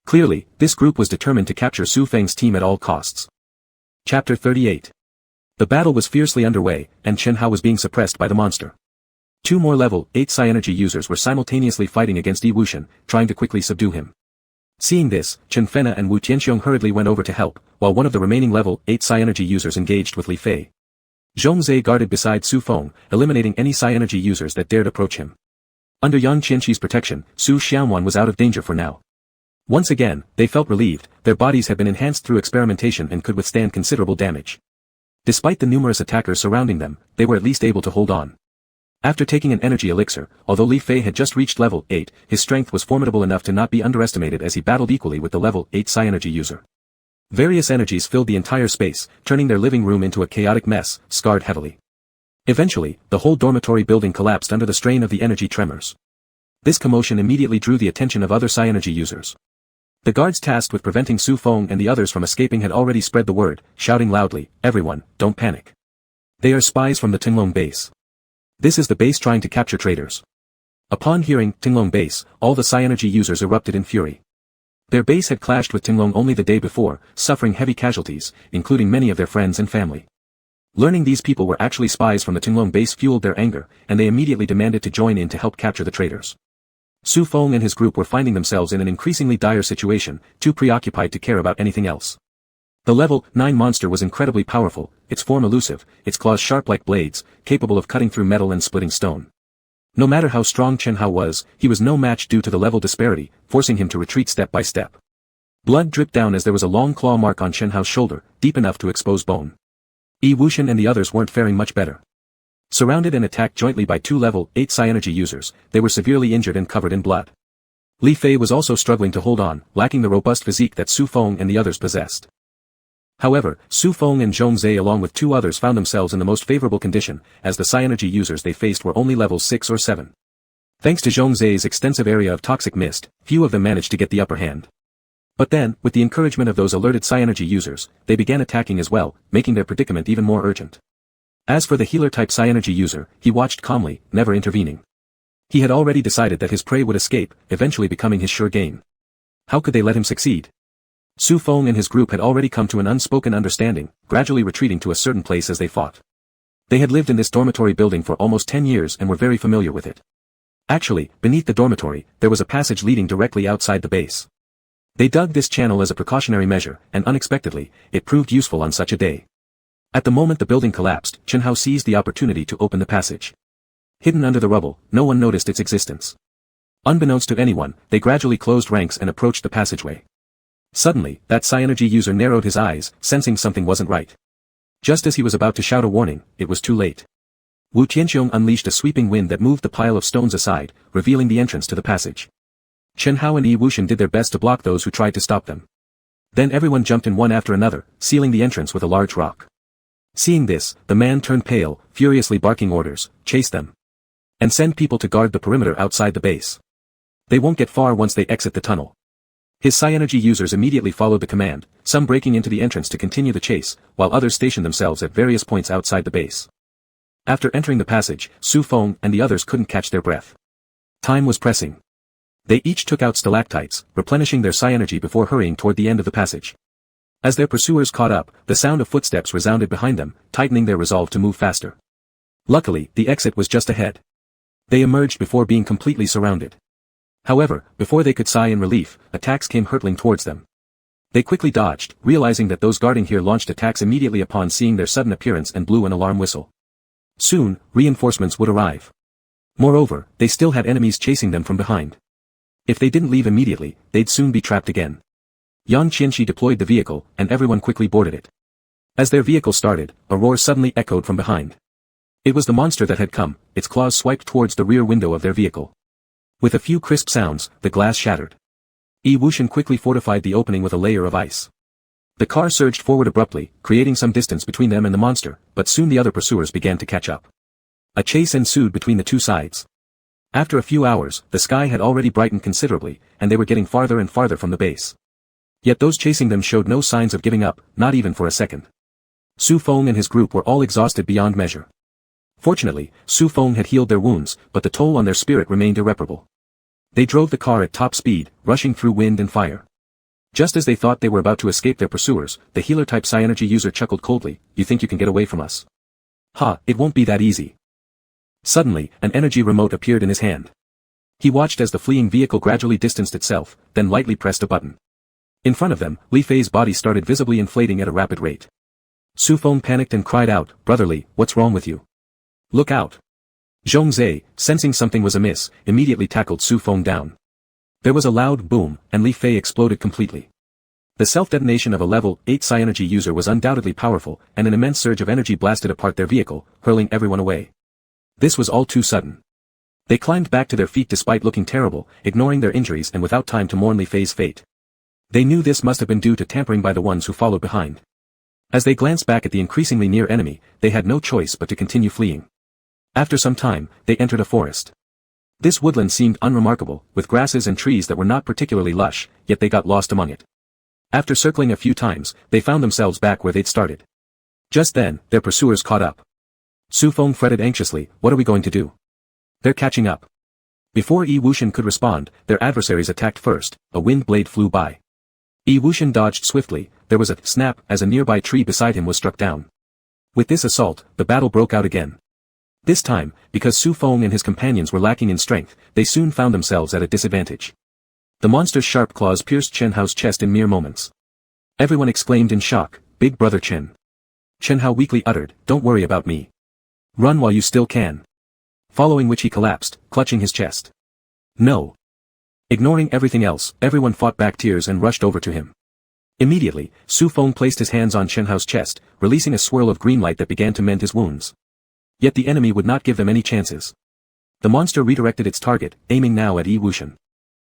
Clearly, this group was determined to capture Su Feng's team at all costs. Chapter 38. The battle was fiercely underway, and Chen Hao was being suppressed by the monster. 2 more level 8 Psi-energy users were simultaneously fighting against Yi Wuxian, trying to quickly subdue him. Seeing this, Chen Fena and Wu Tianxiong hurriedly went over to help, while one of the remaining level 8 Psi-energy users engaged with Li Fei. Zhongzhe guarded beside Su Feng, eliminating any psi energy users that dared approach him. Under Yang Qianqi's protection, Su Xianwan was out of danger for now. Once again, they felt relieved, their bodies had been enhanced through experimentation and could withstand considerable damage. Despite the numerous attackers surrounding them, they were at least able to hold on. After taking an energy elixir, although Li Fei had just reached level 8, his strength was formidable enough to not be underestimated as he battled equally with the level 8 psi energy user. Various energies filled the entire space, turning their living room into a chaotic mess, scarred heavily. Eventually, the whole dormitory building collapsed under the strain of the energy tremors. This commotion immediately drew the attention of other psi energy users. The guards tasked with preventing Su Feng and the others from escaping had already spread the word, shouting loudly, "Everyone, don't panic. They are spies from the Tinglong base. This is the base trying to capture traitors." Upon hearing Tinglong base, all the psi energy users erupted in fury. Their base had clashed with Tinglong only the day before, suffering heavy casualties, including many of their friends and family. Learning these people were actually spies from the Tinglong base fueled their anger, and they immediately demanded to join in to help capture the traitors. Su Feng and his group were finding themselves in an increasingly dire situation, too preoccupied to care about anything else. The level 9 monster was incredibly powerful, its form elusive, its claws sharp like blades, capable of cutting through metal and splitting stone. No matter how strong Chen Hao was, he was no match due to the level disparity, forcing him to retreat step by step. Blood dripped down as there was a long claw mark on Chen Hao's shoulder, deep enough to expose bone. Yi Wuxian and the others weren't faring much better. Surrounded and attacked jointly by 2 level 8 psi energy users, they were severely injured and covered in blood. Li Fei was also struggling to hold on, lacking the robust physique that Su Feng and the others possessed. However, Su Feng and Zhongzhe along with 2 others found themselves in the most favorable condition, as the psi energy users they faced were only levels 6 or 7. Thanks to Zhongzhe's extensive area of toxic mist, few of them managed to get the upper hand. But then, with the encouragement of those alerted psi energy users, they began attacking as well, making their predicament even more urgent. As for the healer-type psi energy user, he watched calmly, never intervening. He had already decided that his prey would escape, eventually becoming his sure gain. How could they let him succeed? Su Feng and his group had already come to an unspoken understanding, gradually retreating to a certain place as they fought. They had lived in this dormitory building for almost 10 years and were very familiar with it. Actually, beneath the dormitory, there was a passage leading directly outside the base. They dug this channel as a precautionary measure, and unexpectedly, it proved useful on such a day. At the moment the building collapsed, Chen Hao seized the opportunity to open the passage. Hidden under the rubble, no one noticed its existence. Unbeknownst to anyone, they gradually closed ranks and approached the passageway. Suddenly, that psi energy user narrowed his eyes, sensing something wasn't right. Just as he was about to shout a warning, it was too late. Wu Tianxiong unleashed a sweeping wind that moved the pile of stones aside, revealing the entrance to the passage. Chen Hao and Yi Wuxian did their best to block those who tried to stop them. Then everyone jumped in one after another, sealing the entrance with a large rock. Seeing this, the man turned pale, furiously barking orders, "Chase them. And send people to guard the perimeter outside the base. They won't get far once they exit the tunnel." His psi energy users immediately followed the command, some breaking into the entrance to continue the chase, while others stationed themselves at various points outside the base. After entering the passage, Su Feng and the others couldn't catch their breath. Time was pressing. They each took out stalactites, replenishing their psi energy before hurrying toward the end of the passage. As their pursuers caught up, the sound of footsteps resounded behind them, tightening their resolve to move faster. Luckily, the exit was just ahead. They emerged before being completely surrounded. However, before they could sigh in relief, attacks came hurtling towards them. They quickly dodged, realizing that those guarding here launched attacks immediately upon seeing their sudden appearance and blew an alarm whistle. Soon, reinforcements would arrive. Moreover, they still had enemies chasing them from behind. If they didn't leave immediately, they'd soon be trapped again. Yang Qianqi deployed the vehicle, and everyone quickly boarded it. As their vehicle started, a roar suddenly echoed from behind. It was the monster that had come, its claws swiped towards the rear window of their vehicle. With a few crisp sounds, the glass shattered. Yi Wuxian quickly fortified the opening with a layer of ice. The car surged forward abruptly, creating some distance between them and the monster, but soon the other pursuers began to catch up. A chase ensued between the two sides. After a few hours, the sky had already brightened considerably, and they were getting farther and farther from the base. Yet those chasing them showed no signs of giving up, not even for a second. Su Feng and his group were all exhausted beyond measure. Fortunately, Su Feng had healed their wounds, but the toll on their spirit remained irreparable. They drove the car at top speed, rushing through wind and fire. Just as they thought they were about to escape their pursuers, the healer-type psi energy user chuckled coldly, "You think you can get away from us? Ha, it won't be that easy." Suddenly, an energy remote appeared in his hand. He watched as the fleeing vehicle gradually distanced itself, then lightly pressed a button. In front of them, Li Fei's body started visibly inflating at a rapid rate. Su Feng panicked and cried out, "Brotherly, what's wrong with you? Look out!" Zhongzhe, sensing something was amiss, immediately tackled Su Feng down. There was a loud boom, and Li Fei exploded completely. The self-detonation of a level 8 psi-energy user was undoubtedly powerful, and an immense surge of energy blasted apart their vehicle, hurling everyone away. This was all too sudden. They climbed back to their feet despite looking terrible, ignoring their injuries and without time to mourn Li Fei's fate. They knew this must have been due to tampering by the ones who followed behind. As they glanced back at the increasingly near enemy, they had no choice but to continue fleeing. After some time, they entered a forest. This woodland seemed unremarkable, with grasses and trees that were not particularly lush, yet they got lost among it. After circling a few times, they found themselves back where they'd started. Just then, their pursuers caught up. Su Feng fretted anxiously, "What are we going to do? They're catching up." Before Yi Wuxian could respond, their adversaries attacked first. A wind blade flew by. Yi Wuxian dodged swiftly. There was a snap as a nearby tree beside him was struck down. With this assault, the battle broke out again. This time, because Su Feng and his companions were lacking in strength, they soon found themselves at a disadvantage. The monster's sharp claws pierced Chen Hao's chest in mere moments. Everyone exclaimed in shock, "Big brother Chen." Chen Hao weakly uttered, "Don't worry about me. Run while you still can." Following which he collapsed, clutching his chest. "No." Ignoring everything else, everyone fought back tears and rushed over to him. Immediately, Su Feng placed his hands on Chen Hao's chest, releasing a swirl of green light that began to mend his wounds. Yet the enemy would not give them any chances. The monster redirected its target, aiming now at Yi Wuxian.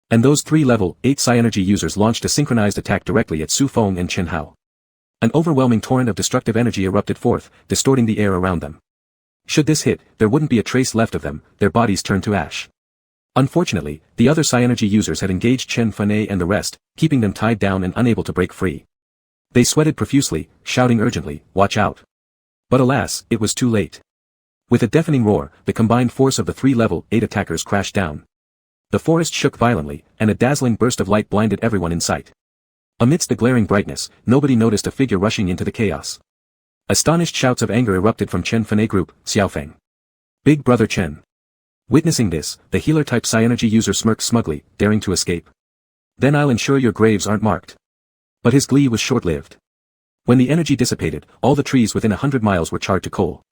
And those 3 level 8 psi-energy users launched a synchronized attack directly at Su Feng and Chen Hao. An overwhelming torrent of destructive energy erupted forth, distorting the air around them. Should this hit, there wouldn't be a trace left of them, their bodies turned to ash. Unfortunately, the other psi-energy users had engaged Chen Fanei and the rest, keeping them tied down and unable to break free. They sweated profusely, shouting urgently, "Watch out." But alas, it was too late. With a deafening roar, the combined force of the 3 level 8 attackers crashed down. The forest shook violently, and a dazzling burst of light blinded everyone in sight. Amidst the glaring brightness, nobody noticed a figure rushing into the chaos. Astonished shouts of anger erupted from Chen Fanei group, Xiaofeng. "Big brother Chen." Witnessing this, the healer-type psi-energy user smirked smugly, daring to escape. "Then I'll ensure your graves aren't marked." But his glee was short-lived. When the energy dissipated, all the trees within 100 miles were charred to coal.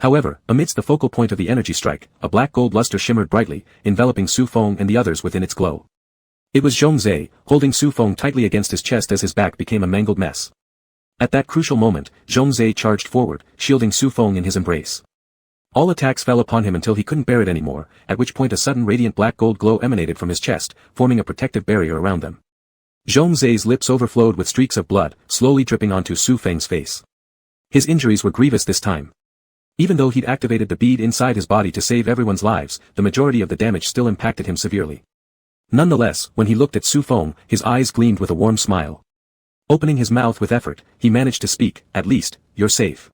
However, amidst the focal point of the energy strike, a black gold luster shimmered brightly, enveloping Su Feng and the others within its glow. It was Zhongzhe, holding Su Feng tightly against his chest as his back became a mangled mess. At that crucial moment, Zhongzhe charged forward, shielding Su Feng in his embrace. All attacks fell upon him until he couldn't bear it anymore, at which point a sudden radiant black gold glow emanated from his chest, forming a protective barrier around them. Zhongzhe's lips overflowed with streaks of blood, slowly dripping onto Su Feng's face. His injuries were grievous this time. Even though he'd activated the bead inside his body to save everyone's lives, the majority of the damage still impacted him severely. Nonetheless, when he looked at Su Feng, his eyes gleamed with a warm smile. Opening his mouth with effort, he managed to speak, "At least, you're safe."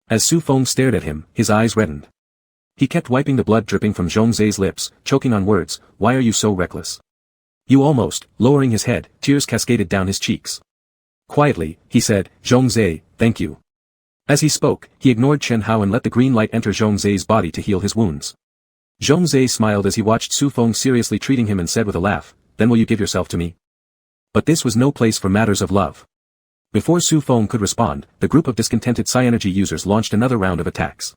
As Su Feng stared at him, his eyes reddened. He kept wiping the blood dripping from Zhongzhe's lips, choking on words, "Why are you so reckless?" "You almost," lowering his head, tears cascaded down his cheeks. Quietly, he said, "Zhongzhe, thank you." As he spoke, he ignored Chen Hao and let the green light enter Zhongzhe's body to heal his wounds. Zhongzhe smiled as he watched Su Feng seriously treating him and said with a laugh, "Then will you give yourself to me?" But this was no place for matters of love. Before Su Feng could respond, the group of discontented psi-energy users launched another round of attacks.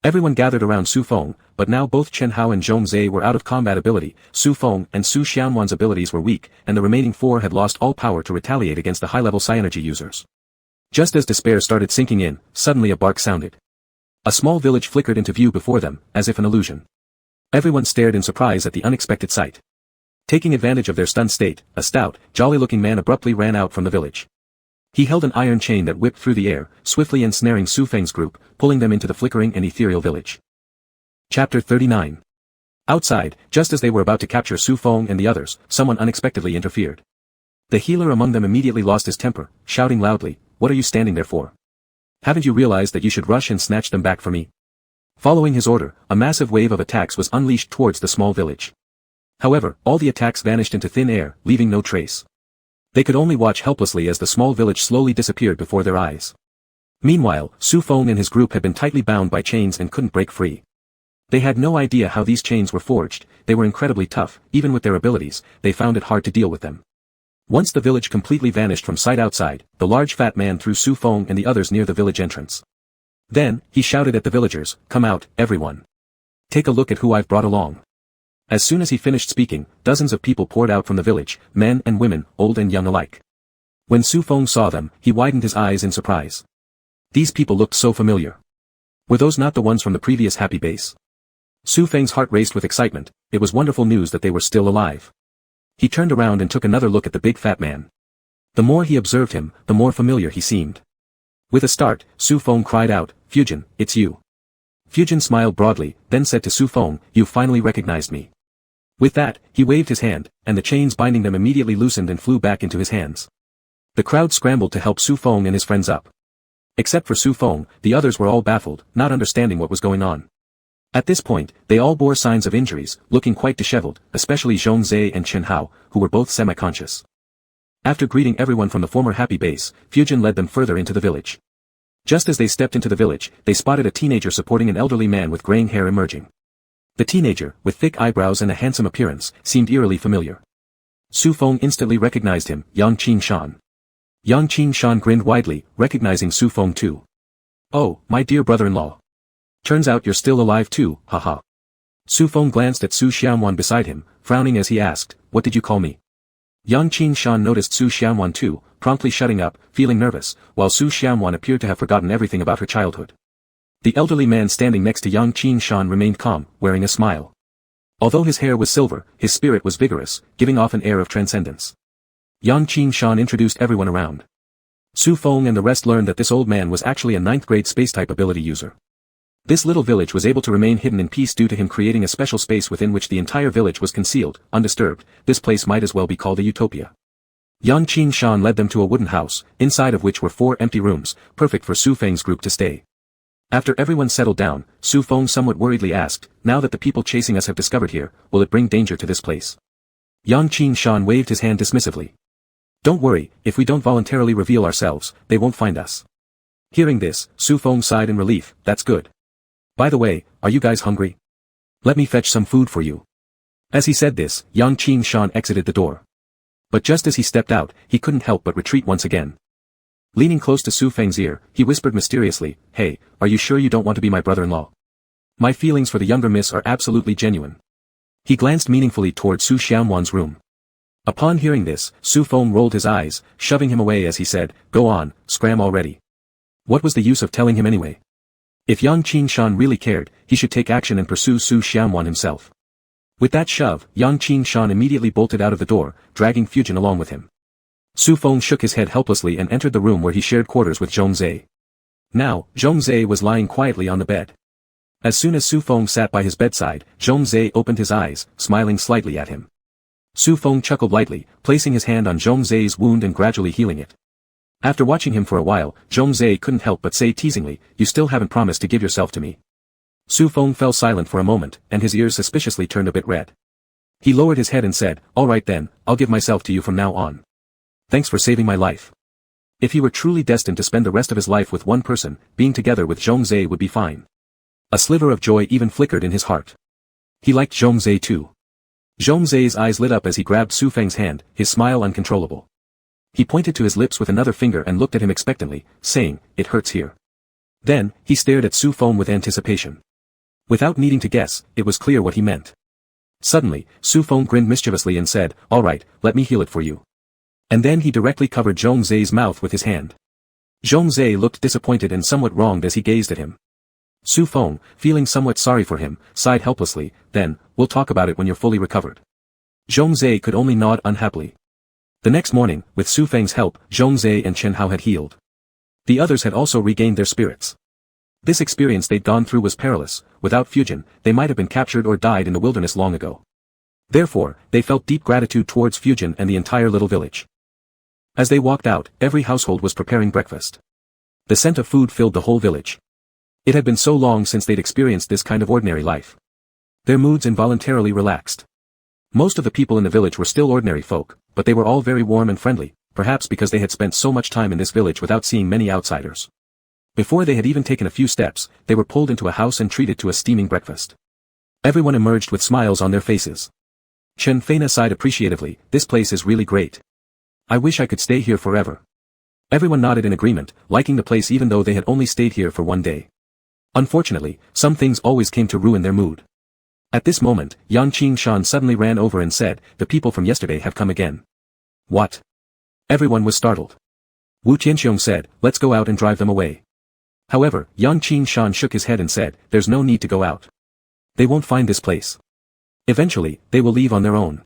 Everyone gathered around Su Feng, but now both Chen Hao and Zhongzhe were out of combat ability, Su Feng and Su Xianwan's abilities were weak, and the remaining 4 had lost all power to retaliate against the high-level psi-energy users. Just as despair started sinking in, suddenly a bark sounded. A small village flickered into view before them, as if an illusion. Everyone stared in surprise at the unexpected sight. Taking advantage of their stunned state, a stout, jolly-looking man abruptly ran out from the village. He held an iron chain that whipped through the air, swiftly ensnaring Su Feng's group, pulling them into the flickering and ethereal village. Chapter 39. Outside, just as they were about to capture Su Feng and the others, someone unexpectedly interfered. The healer among them immediately lost his temper, shouting loudly, "What are you standing there for? Haven't you realized that you should rush and snatch them back for me?" Following his order, a massive wave of attacks was unleashed towards the small village. However, all the attacks vanished into thin air, leaving no trace. They could only watch helplessly as the small village slowly disappeared before their eyes. Meanwhile, Su Feng and his group had been tightly bound by chains and couldn't break free. They had no idea how these chains were forged, they were incredibly tough, even with their abilities, they found it hard to deal with them. Once the village completely vanished from sight outside, the large fat man threw Su Feng and the others near the village entrance. Then, he shouted at the villagers, "Come out, everyone. Take a look at who I've brought along." As soon as he finished speaking, dozens of people poured out from the village, men and women, old and young alike. When Su Feng saw them, he widened his eyes in surprise. These people looked so familiar. Were those not the ones from the previous happy base? Su Feng's heart raced with excitement. It was wonderful news that they were still alive. He turned around and took another look at the big fat man. The more he observed him, the more familiar he seemed. With a start, Su Feng cried out, "Fujin, it's you." Fujin smiled broadly, then said to Su Feng, "You finally recognized me." With that, he waved his hand, and the chains binding them immediately loosened and flew back into his hands. The crowd scrambled to help Su Feng and his friends up. Except for Su Feng, the others were all baffled, not understanding what was going on. At this point, they all bore signs of injuries, looking quite disheveled, especially Zhong Zhe and Chen Hao, who were both semi-conscious. After greeting everyone from the former happy base, Fujin led them further into the village. Just as they stepped into the village, they spotted a teenager supporting an elderly man with graying hair emerging. The teenager, with thick eyebrows and a handsome appearance, seemed eerily familiar. Su Feng instantly recognized him, Yang Qingshan. Yang Qingshan grinned widely, recognizing Su Feng too. "Oh, my dear brother-in-law. Turns out you're still alive too, haha." Su Feng glanced at Su Xianwan beside him, frowning as he asked, "What did you call me?" Yang Qingshan noticed Su Xianwan too, promptly shutting up, feeling nervous, while Su Xianwan appeared to have forgotten everything about her childhood. The elderly man standing next to Yang Qingshan remained calm, wearing a smile. Although his hair was silver, his spirit was vigorous, giving off an air of transcendence. Yang Qingshan introduced everyone around. Su Feng and the rest learned that this old man was actually a 9th-grade space-type ability user. This little village was able to remain hidden in peace due to him creating a special space within which the entire village was concealed, undisturbed. This place might as well be called a utopia. Yang Qingshan led them to a wooden house, inside of which were 4 empty rooms, perfect for Su Feng's group to stay. After everyone settled down, Su Feng somewhat worriedly asked, "Now that the people chasing us have discovered here, will it bring danger to this place?" Yang Qingshan waved his hand dismissively. "Don't worry, if we don't voluntarily reveal ourselves, they won't find us." Hearing this, Su Feng sighed in relief. "That's good. By the way, are you guys hungry? Let me fetch some food for you." As he said this, Yang Qingshan exited the door. But just as he stepped out, he couldn't help but retreat once again. Leaning close to Su Feng's ear, he whispered mysteriously, "Hey, are you sure you don't want to be my brother-in-law? My feelings for the younger miss are absolutely genuine." He glanced meaningfully toward Su Xianwan's room. Upon hearing this, Su Feng rolled his eyes, shoving him away as he said, "Go on, scram already." What was the use of telling him anyway? If Yang Qingshan really cared, he should take action and pursue Su Xianwan himself. With that shove, Yang Qingshan immediately bolted out of the door, dragging Fujin along with him. Su Feng shook his head helplessly and entered the room where he shared quarters with Zhong Zhe. Now, Zhong Zhe was lying quietly on the bed. As soon as Su Feng sat by his bedside, Zhong Zhe opened his eyes, smiling slightly at him. Su Feng chuckled lightly, placing his hand on Zhong Zhe's wound and gradually healing it. After watching him for a while, Zhong Zhe couldn't help but say teasingly, "You still haven't promised to give yourself to me." Su Feng fell silent for a moment, and his ears suspiciously turned a bit red. He lowered his head and said, "All right then, I'll give myself to you from now on. Thanks for saving my life." If he were truly destined to spend the rest of his life with one person, being together with Zhong Zhe would be fine. A sliver of joy even flickered in his heart. He liked Zhong Zhe too. Zhong Zhe's eyes lit up as he grabbed Su Feng's hand, his smile uncontrollable. He pointed to his lips with another finger and looked at him expectantly, saying, "It hurts here." Then, he stared at Su Feng with anticipation. Without needing to guess, it was clear what he meant. Suddenly, Su Feng grinned mischievously and said, "All right, let me heal it for you." And then he directly covered Zhong Zhe's mouth with his hand. Zhong Zhe looked disappointed and somewhat wronged as he gazed at him. Su Feng, feeling somewhat sorry for him, sighed helplessly, "Then, we'll talk about it when you're fully recovered." Zhong Zhe could only nod unhappily. The next morning, with Su Feng's help, Zhong Zhe and Chen Hao had healed. The others had also regained their spirits. This experience they'd gone through was perilous. Without Fujin, they might have been captured or died in the wilderness long ago. Therefore, they felt deep gratitude towards Fujin and the entire little village. As they walked out, every household was preparing breakfast. The scent of food filled the whole village. It had been so long since they'd experienced this kind of ordinary life. Their moods involuntarily relaxed. Most of the people in the village were still ordinary folk, but they were all very warm and friendly, perhaps because they had spent so much time in this village without seeing many outsiders. Before they had even taken a few steps, they were pulled into a house and treated to a steaming breakfast. Everyone emerged with smiles on their faces. Chen Feina sighed appreciatively, "This place is really great. I wish I could stay here forever. Everyone nodded in agreement, liking the place even though they had only stayed here for one day. Unfortunately, some things always came to ruin their mood. At this moment, Yang Qingshan suddenly ran over and said, "The people from yesterday have come again." What? Everyone was startled. Wu Tianxiong said, "Let's go out and drive them away." However, Yang Qingshan shook his head and said, "There's no need to go out. They won't find this place. Eventually, they will leave on their own."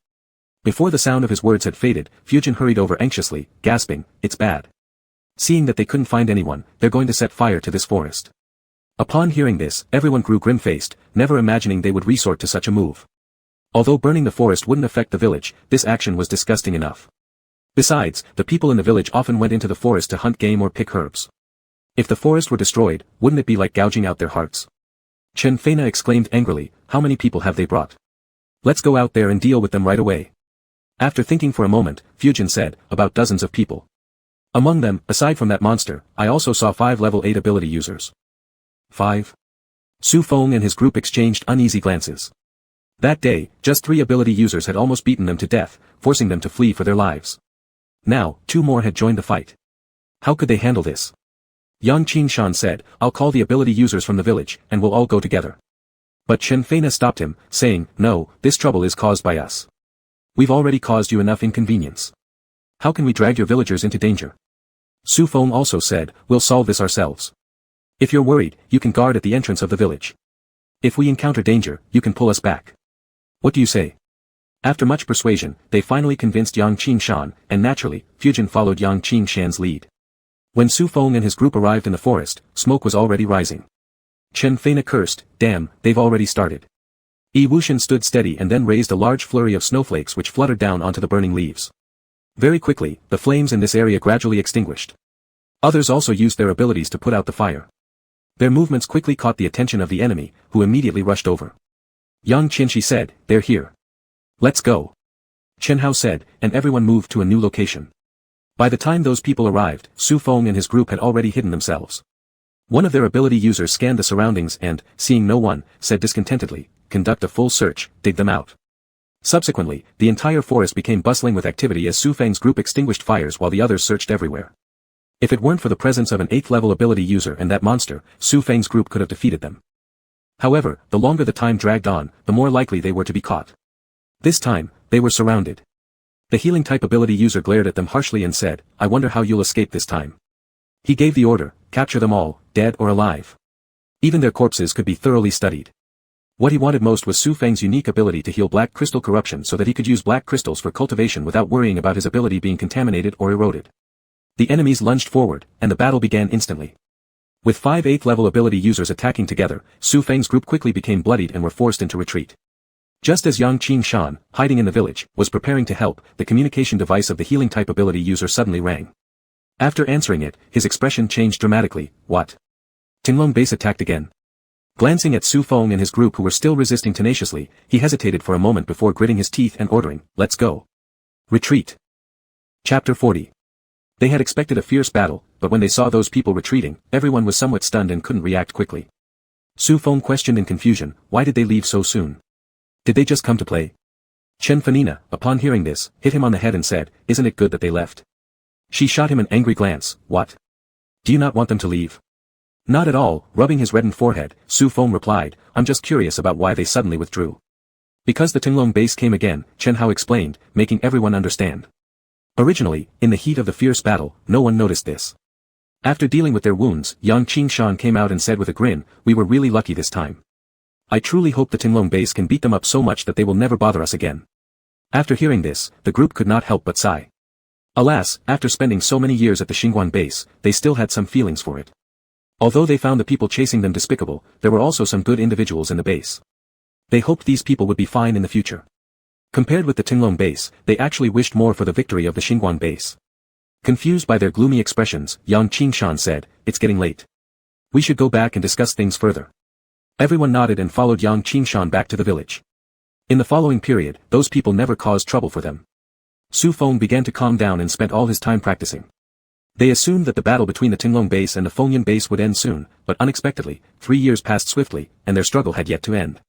Before the sound of his words had faded, Fujin hurried over anxiously, gasping, "It's bad. Seeing that they couldn't find anyone, they're going to set fire to this forest." Upon hearing this, everyone grew grim-faced, never imagining they would resort to such a move. Although burning the forest wouldn't affect the village, this action was disgusting enough. Besides, the people in the village often went into the forest to hunt game or pick herbs. If the forest were destroyed, wouldn't it be like gouging out their hearts? Chen Feina exclaimed angrily, "How many people have they brought? Let's go out there and deal with them right away." After thinking for a moment, Fujin said, "About dozens of people. Among them, aside from that monster, I also saw 5 level 8 ability users." 5. Su Feng and his group exchanged uneasy glances. That day, just 3 ability users had almost beaten them to death, forcing them to flee for their lives. Now, 2 more had joined the fight. How could they handle this? Yang Qingshan said, "I'll call the ability users from the village, and we'll all go together." But Chen Feina stopped him, saying, "No, this trouble is caused by us. We've already caused you enough inconvenience. How can we drag your villagers into danger?" Su Feng also said, "We'll solve this ourselves. If you're worried, you can guard at the entrance of the village. If we encounter danger, you can pull us back. What do you say?" After much persuasion, they finally convinced Yang Qingshan, and naturally, Fujin followed Yang Qingshan's lead. When Su Feng and his group arrived in the forest, smoke was already rising. Chen Feina cursed, "Damn, they've already started." Yi Wuxian stood steady and then raised a large flurry of snowflakes which fluttered down onto the burning leaves. Very quickly, the flames in this area gradually extinguished. Others also used their abilities to put out the fire. Their movements quickly caught the attention of the enemy, who immediately rushed over. Yang Qianxi said, "They're here. Let's go." Chen Hao said, and everyone moved to a new location. By the time those people arrived, Su Feng and his group had already hidden themselves. One of their ability users scanned the surroundings and, seeing no one, said discontentedly, "Conduct a full search, dig them out." Subsequently, the entire forest became bustling with activity as Su Feng's group extinguished fires while the others searched everywhere. If it weren't for the presence of an 8th level ability user and that monster, Su Feng's group could have defeated them. However, the longer the time dragged on, the more likely they were to be caught. This time, they were surrounded. The healing type ability user glared at them harshly and said, "I wonder how you'll escape this time." He gave the order, "Capture them all, dead or alive." Even their corpses could be thoroughly studied. What he wanted most was Su Feng's unique ability to heal black crystal corruption so that he could use black crystals for cultivation without worrying about his ability being contaminated or eroded. The enemies lunged forward, and the battle began instantly. With 5 8th level ability users attacking together, Su Feng's group quickly became bloodied and were forced into retreat. Just as Yang Qingshan, hiding in the village, was preparing to help, the communication device of the healing type ability user suddenly rang. After answering it, his expression changed dramatically. "What? Tinglong base attacked again?" Glancing at Su Feng and his group who were still resisting tenaciously, he hesitated for a moment before gritting his teeth and ordering, "Let's go. Retreat." Chapter 40. They had expected a fierce battle, but when they saw those people retreating, everyone was somewhat stunned and couldn't react quickly. Su Feng questioned in confusion, why did they leave so soon? Did they just come to play? Chen Fanina, upon hearing this, hit him on the head and said, "Isn't it good that they left?" She shot him an angry glance. "What? Do you not want them to leave?" "Not at all," rubbing his reddened forehead, Su Feng replied, "I'm just curious about why they suddenly withdrew." Because the Tinglong base came again, Chen Hao explained, making everyone understand. Originally, in the heat of the fierce battle, no one noticed this. After dealing with their wounds, Yang Qingshan came out and said with a grin, "We were really lucky this time. I truly hope the Tinglong base can beat them up so much that they will never bother us again." After hearing this, the group could not help but sigh. Alas, after spending so many years at the Xingguan base, they still had some feelings for it. Although they found the people chasing them despicable, there were also some good individuals in the base. They hoped these people would be fine in the future. Compared with the Tinglong base, they actually wished more for the victory of the Xingguan base. Confused by their gloomy expressions, Yang Qingshan said, "It's getting late. We should go back and discuss things further." Everyone nodded and followed Yang Qingshan back to the village. In the following period, those people never caused trouble for them. Su Feng began to calm down and spent all his time practicing. They assumed that the battle between the Tinglong base and the Fengyan base would end soon, but unexpectedly, 3 years passed swiftly, and their struggle had yet to end.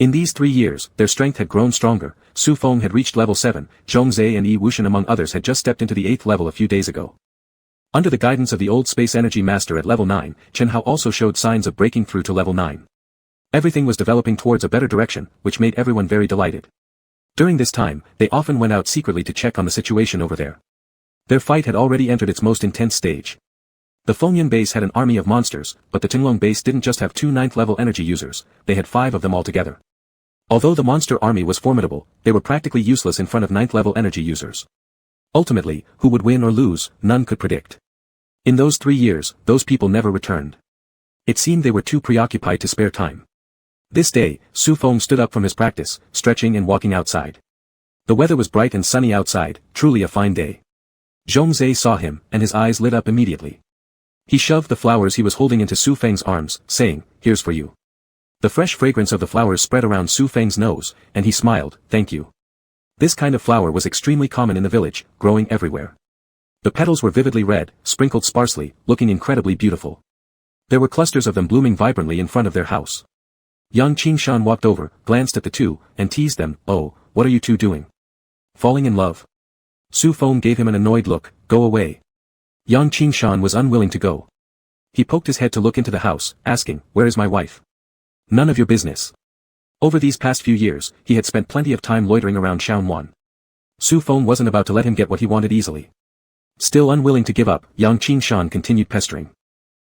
In these 3 years, their strength had grown stronger. Su Feng had reached level 7, Zhongzhe and Yi Wuxian among others had just stepped into the 8th level a few days ago. Under the guidance of the old space energy master at level 9, Chen Hao also showed signs of breaking through to level 9. Everything was developing towards a better direction, which made everyone very delighted. During this time, they often went out secretly to check on the situation over there. Their fight had already entered its most intense stage. The Fengyun base had an army of monsters, but the Tinglong base didn't just have 2 9th-level energy users, they had 5 of them altogether. Although the monster army was formidable, they were practically useless in front of 9th-level energy users. Ultimately, who would win or lose, none could predict. In those 3 years, those people never returned. It seemed they were too preoccupied to spare time. This day, Su Feng stood up from his practice, stretching and walking outside. The weather was bright and sunny outside, truly a fine day. Zhongzhe saw him, and his eyes lit up immediately. He shoved the flowers he was holding into Su Feng's arms, saying, "Here's for you." The fresh fragrance of the flowers spread around Su Feng's nose, and he smiled, "Thank you." This kind of flower was extremely common in the village, growing everywhere. The petals were vividly red, sprinkled sparsely, looking incredibly beautiful. There were clusters of them blooming vibrantly in front of their house. Yang Qingshan walked over, glanced at the two, and teased them, "Oh, what are you two doing? Falling in love?" Su Feng gave him an annoyed look, "Go away." Yang Qingshan was unwilling to go. He poked his head to look into the house, asking, "Where is my wife?" "None of your business." Over these past few years, he had spent plenty of time loitering around Xiaonan. Su Feng wasn't about to let him get what he wanted easily. Still unwilling to give up, Yang Qingshan continued pestering.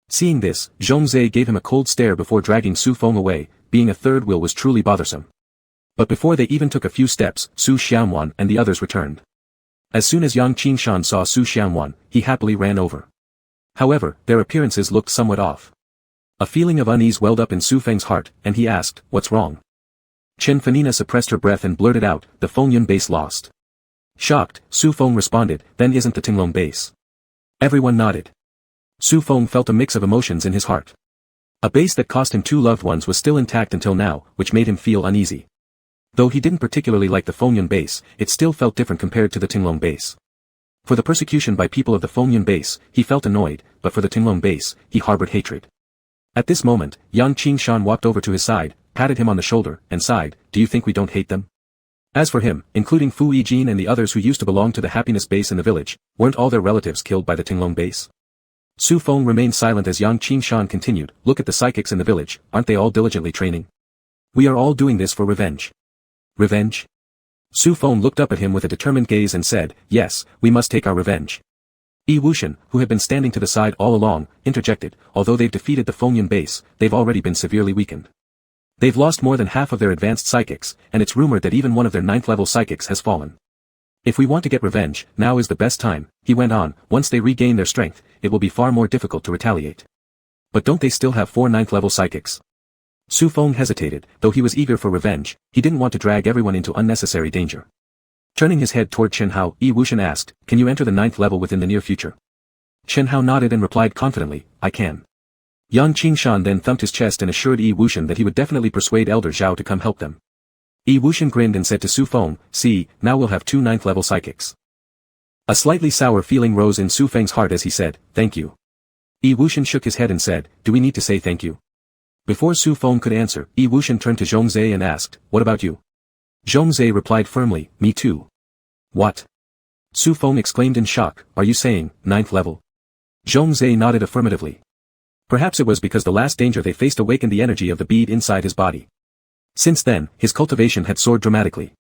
Seeing this, Zhongzhe gave him a cold stare before dragging Su Feng away. Being a third wheel was truly bothersome. But before they even took a few steps, Su Xianwan and the others returned. As soon as Yang Qingshan saw Su Xianwan, he happily ran over. However, their appearances looked somewhat off. A feeling of unease welled up in Su Feng's heart, and he asked, "What's wrong?" Chen Fanina suppressed her breath and blurted out, "The Fengyun base lost." Shocked, Su Feng responded, "Then isn't the Tinglong base?" Everyone nodded. Su Feng felt a mix of emotions in his heart. A base that cost him 2 loved ones was still intact until now, which made him feel uneasy. Though he didn't particularly like the Fengyun base, it still felt different compared to the Tinglong base. For the persecution by people of the Fengyun base, he felt annoyed, but for the Tinglong base, he harbored hatred. At this moment, Yang Qingshan walked over to his side, patted him on the shoulder, and sighed, "Do you think we don't hate them?" As for him, including Fu Yijin and the others who used to belong to the happiness base in the village, weren't all their relatives killed by the Tinglong base? Su Feng remained silent as Yang Qingshan continued, "Look at the psychics in the village, aren't they all diligently training? We are all doing this for revenge." "Revenge?" Su Feng looked up at him with a determined gaze and said, "Yes, we must take our revenge." Yi Wuxian, who had been standing to the side all along, interjected, "Although they've defeated the Fengyun base, they've already been severely weakened. They've lost more than half of their advanced psychics, and it's rumored that even one of their 9th-level psychics has fallen. If we want to get revenge, now is the best time," he went on, "once they regain their strength, it will be far more difficult to retaliate." "But don't they still have 4 9th-level psychics?" Su Feng hesitated, though he was eager for revenge, he didn't want to drag everyone into unnecessary danger. Turning his head toward Chen Hao, Yi Wuxian asked, "Can you enter the 9th level within the near future?" Chen Hao nodded and replied confidently, "I can." Yang Qingshan then thumped his chest and assured Yi Wuxian that he would definitely persuade Elder Zhao to come help them. Yi Wuxian grinned and said to Su Feng, "See, now we'll have 2 9th-level psychics." A slightly sour feeling rose in Su Feng's heart as he said, "Thank you." Yi Wuxian shook his head and said, "Do we need to say thank you?" Before Su Feng could answer, Yi Wuxian turned to Zhongzhe and asked, "What about you?" Zhongzhe replied firmly, "Me too." "What?" Su Feng exclaimed in shock, "Are you saying, 9th level?" Zhongzhe nodded affirmatively. Perhaps it was because the last danger they faced awakened the energy of the bead inside his body. Since then, his cultivation had soared dramatically.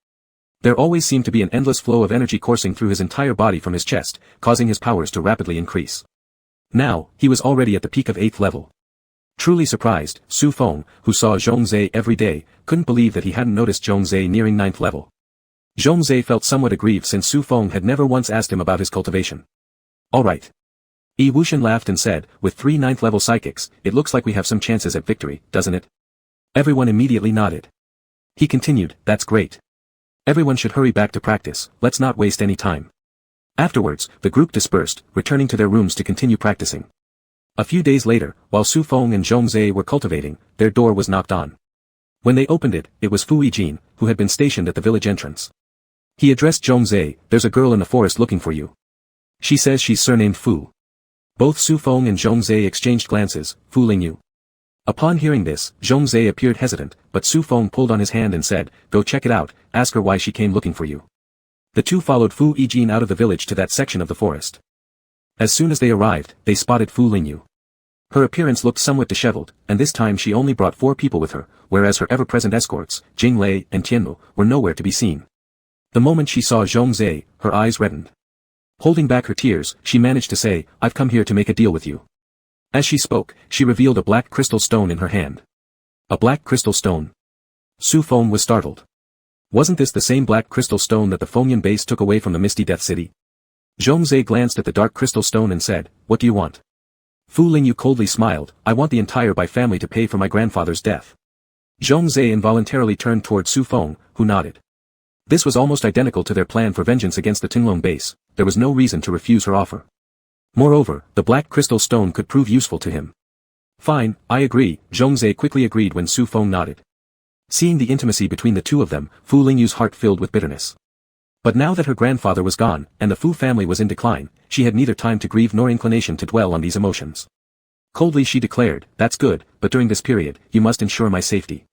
There always seemed to be an endless flow of energy coursing through his entire body from his chest, causing his powers to rapidly increase. Now, he was already at the peak of 8th level. Truly surprised, Su Feng, who saw Zhongzhe every day, couldn't believe that he hadn't noticed Zhongzhe nearing 9th level. Zhongzhe felt somewhat aggrieved since Su Feng had never once asked him about his cultivation. "All right." Yi Wuxian laughed and said, "With 3 9th-level psychics, it looks like we have some chances at victory, doesn't it?" Everyone immediately nodded. He continued, "That's great. Everyone should hurry back to practice, let's not waste any time." Afterwards, the group dispersed, returning to their rooms to continue practicing. A few days later, while Su Feng and Zhongzhe were cultivating, their door was knocked on. When they opened it, it was Fu Yijin, who had been stationed at the village entrance. He addressed Zhongzhe, "There's a girl in the forest looking for you. She says she's surnamed Fu." Both Su Feng and Zhongzhe exchanged glances, "Fooling you?" Upon hearing this, Zhongzhe appeared hesitant, but Su Feng pulled on his hand and said, "Go check it out, ask her why she came looking for you." The two followed Fu Yijin out of the village to that section of the forest. As soon as they arrived, they spotted Fu Lingyu. Her appearance looked somewhat disheveled, and this time she only brought 4 people with her, whereas her ever-present escorts, Jing Lei and Tianlu, were nowhere to be seen. The moment she saw Zhongzhe, her eyes reddened. Holding back her tears, she managed to say, "I've come here to make a deal with you." As she spoke, she revealed a black crystal stone in her hand. A black crystal stone. Su Feng was startled. Wasn't this the same black crystal stone that the Fengyan base took away from the Misty Death City? Zhongzhe glanced at the dark crystal stone and said, "What do you want?" Fu Lingyu coldly smiled, "I want the entire Bai family to pay for my grandfather's death." Zhongzhe involuntarily turned toward Su Feng, who nodded. This was almost identical to their plan for vengeance against the Tinglong base. There was no reason to refuse her offer. Moreover, the black crystal stone could prove useful to him. "Fine, I agree," Zhongzhe quickly agreed when Su Feng nodded. Seeing the intimacy between the two of them, Fu Lingyu's heart filled with bitterness. But now that her grandfather was gone, and the Fu family was in decline, she had neither time to grieve nor inclination to dwell on these emotions. Coldly she declared, "That's good, but during this period, you must ensure my safety."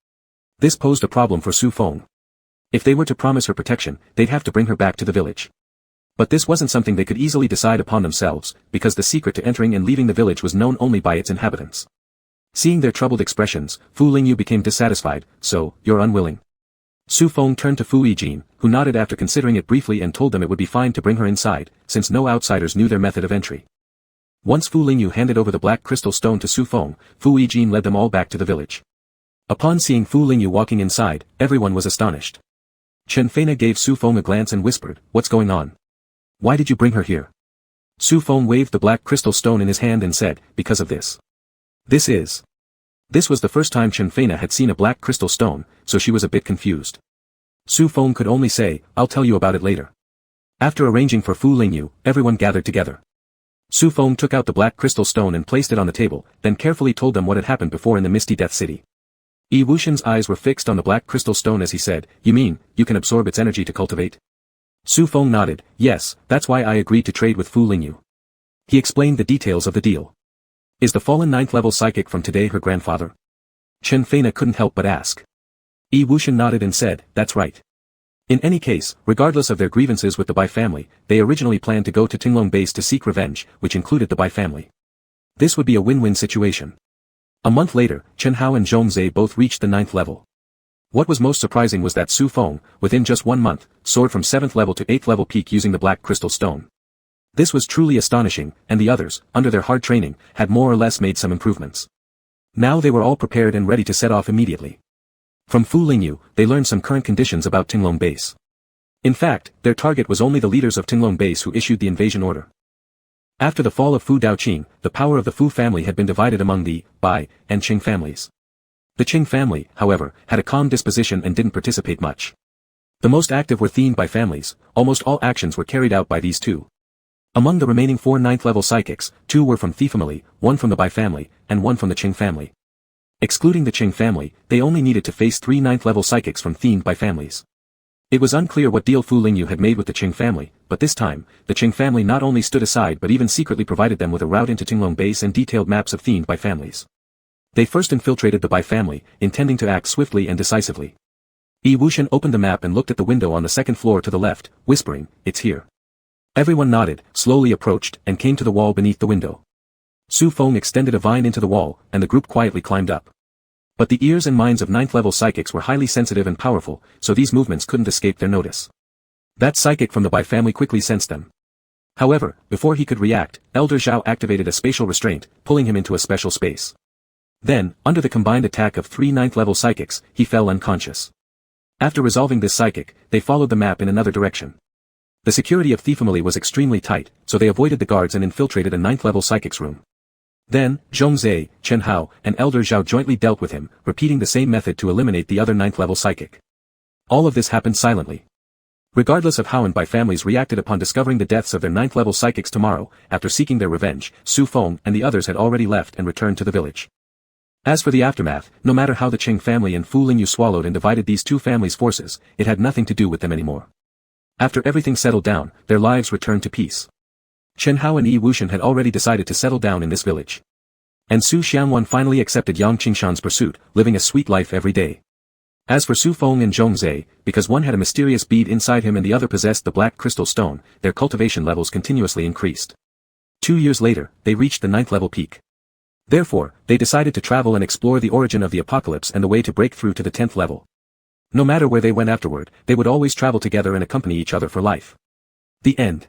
This posed a problem for Su Feng. If they were to promise her protection, they'd have to bring her back to the village. But this wasn't something they could easily decide upon themselves, because the secret to entering and leaving the village was known only by its inhabitants. Seeing their troubled expressions, Fu Lingyu became dissatisfied. "So, you're unwilling?" Su Feng turned to Fu Yijin, who nodded after considering it briefly and told them it would be fine to bring her inside, since no outsiders knew their method of entry. Once Fu Lingyu handed over the black crystal stone to Su Feng, Fu Yijin led them all back to the village. Upon seeing Fu Lingyu walking inside, everyone was astonished. Chen Feina gave Su Feng a glance and whispered, "What's going on? Why did you bring her here?" Su Feng waved the black crystal stone in his hand and said, "Because of this." This was the first time Chen Feina had seen a black crystal stone, so she was a bit confused. Su Feng could only say, "I'll tell you about it later." After arranging for Fu Lingyu, everyone gathered together. Su Feng took out the black crystal stone and placed it on the table, then carefully told them what had happened before in the Misty Death City. Yi Wuxian's eyes were fixed on the black crystal stone as he said, "You mean, you can absorb its energy to cultivate?" Su Feng nodded, "Yes, that's why I agreed to trade with Fu Lingyu." He explained the details of the deal. "Is the fallen 9th level psychic from today her grandfather?" Chen Feina couldn't help but ask. Yi Wuxian nodded and said, "That's right." In any case, regardless of their grievances with the Bai family, they originally planned to go to Tinglong base to seek revenge, which included the Bai family. This would be a win-win situation. A month later, Chen Hao and Zhongzhe both reached the 9th level. What was most surprising was that Su Feng, within just 1 month, soared from 7th level to 8th level peak using the black crystal stone. This was truly astonishing, and the others, under their hard training, had more or less made some improvements. Now they were all prepared and ready to set off immediately. From Fu Lingyu, they learned some current conditions about Tinglong base. In fact, their target was only the leaders of Tinglong base who issued the invasion order. After the fall of Fu Daoqing, the power of the Fu family had been divided among the Bai and Qing families. The Qing family, however, had a calm disposition and didn't participate much. The most active were themed Bai families. Almost all actions were carried out by these two. Among the remaining 4 9th-level psychics, 2 were from Thi family, 1 from the Bai family, and 1 from the Qing family. Excluding the Qing family, they only needed to face 3 9th-level psychics from themed Bai families. It was unclear what deal Fu Lingyu had made with the Qing family, but this time, the Qing family not only stood aside but even secretly provided them with a route into Tinglong base and detailed maps of themed Bai families. They first infiltrated the Bai family, intending to act swiftly and decisively. Yi Wuxian opened the map and looked at the window on the 2nd floor to the left, whispering, "It's here." Everyone nodded, slowly approached, and came to the wall beneath the window. Su Feng extended a vine into the wall, and the group quietly climbed up. But the ears and minds of 9th-level psychics were highly sensitive and powerful, so these movements couldn't escape their notice. That psychic from the Bai family quickly sensed them. However, before he could react, Elder Zhao activated a spatial restraint, pulling him into a special space. Then, under the combined attack of 3 9th-level psychics, he fell unconscious. After resolving this psychic, they followed the map in another direction. The security of Thi family was extremely tight, so they avoided the guards and infiltrated a 9th-level psychic's room. Then, Zhongzhe, Chen Hao, and Elder Zhao jointly dealt with him, repeating the same method to eliminate the other 9th-level psychic. All of this happened silently. Regardless of how and Bai families reacted upon discovering the deaths of their 9th-level psychics tomorrow, after seeking their revenge, Su Feng and the others had already left and returned to the village. As for the aftermath, no matter how the Qing family and Fu Lingyu swallowed and divided these two families' forces, it had nothing to do with them anymore. After everything settled down, their lives returned to peace. Chen Hao and Yi Wuxian had already decided to settle down in this village. And Su Xianwan finally accepted Yang Qingshan's pursuit, living a sweet life every day. As for Su Feng and Zhong Zhe, because one had a mysterious bead inside him and the other possessed the black crystal stone, their cultivation levels continuously increased. 2 years later, they reached the 9th level peak. Therefore, they decided to travel and explore the origin of the apocalypse and the way to break through to the 10th level. No matter where they went afterward, they would always travel together and accompany each other for life. The end.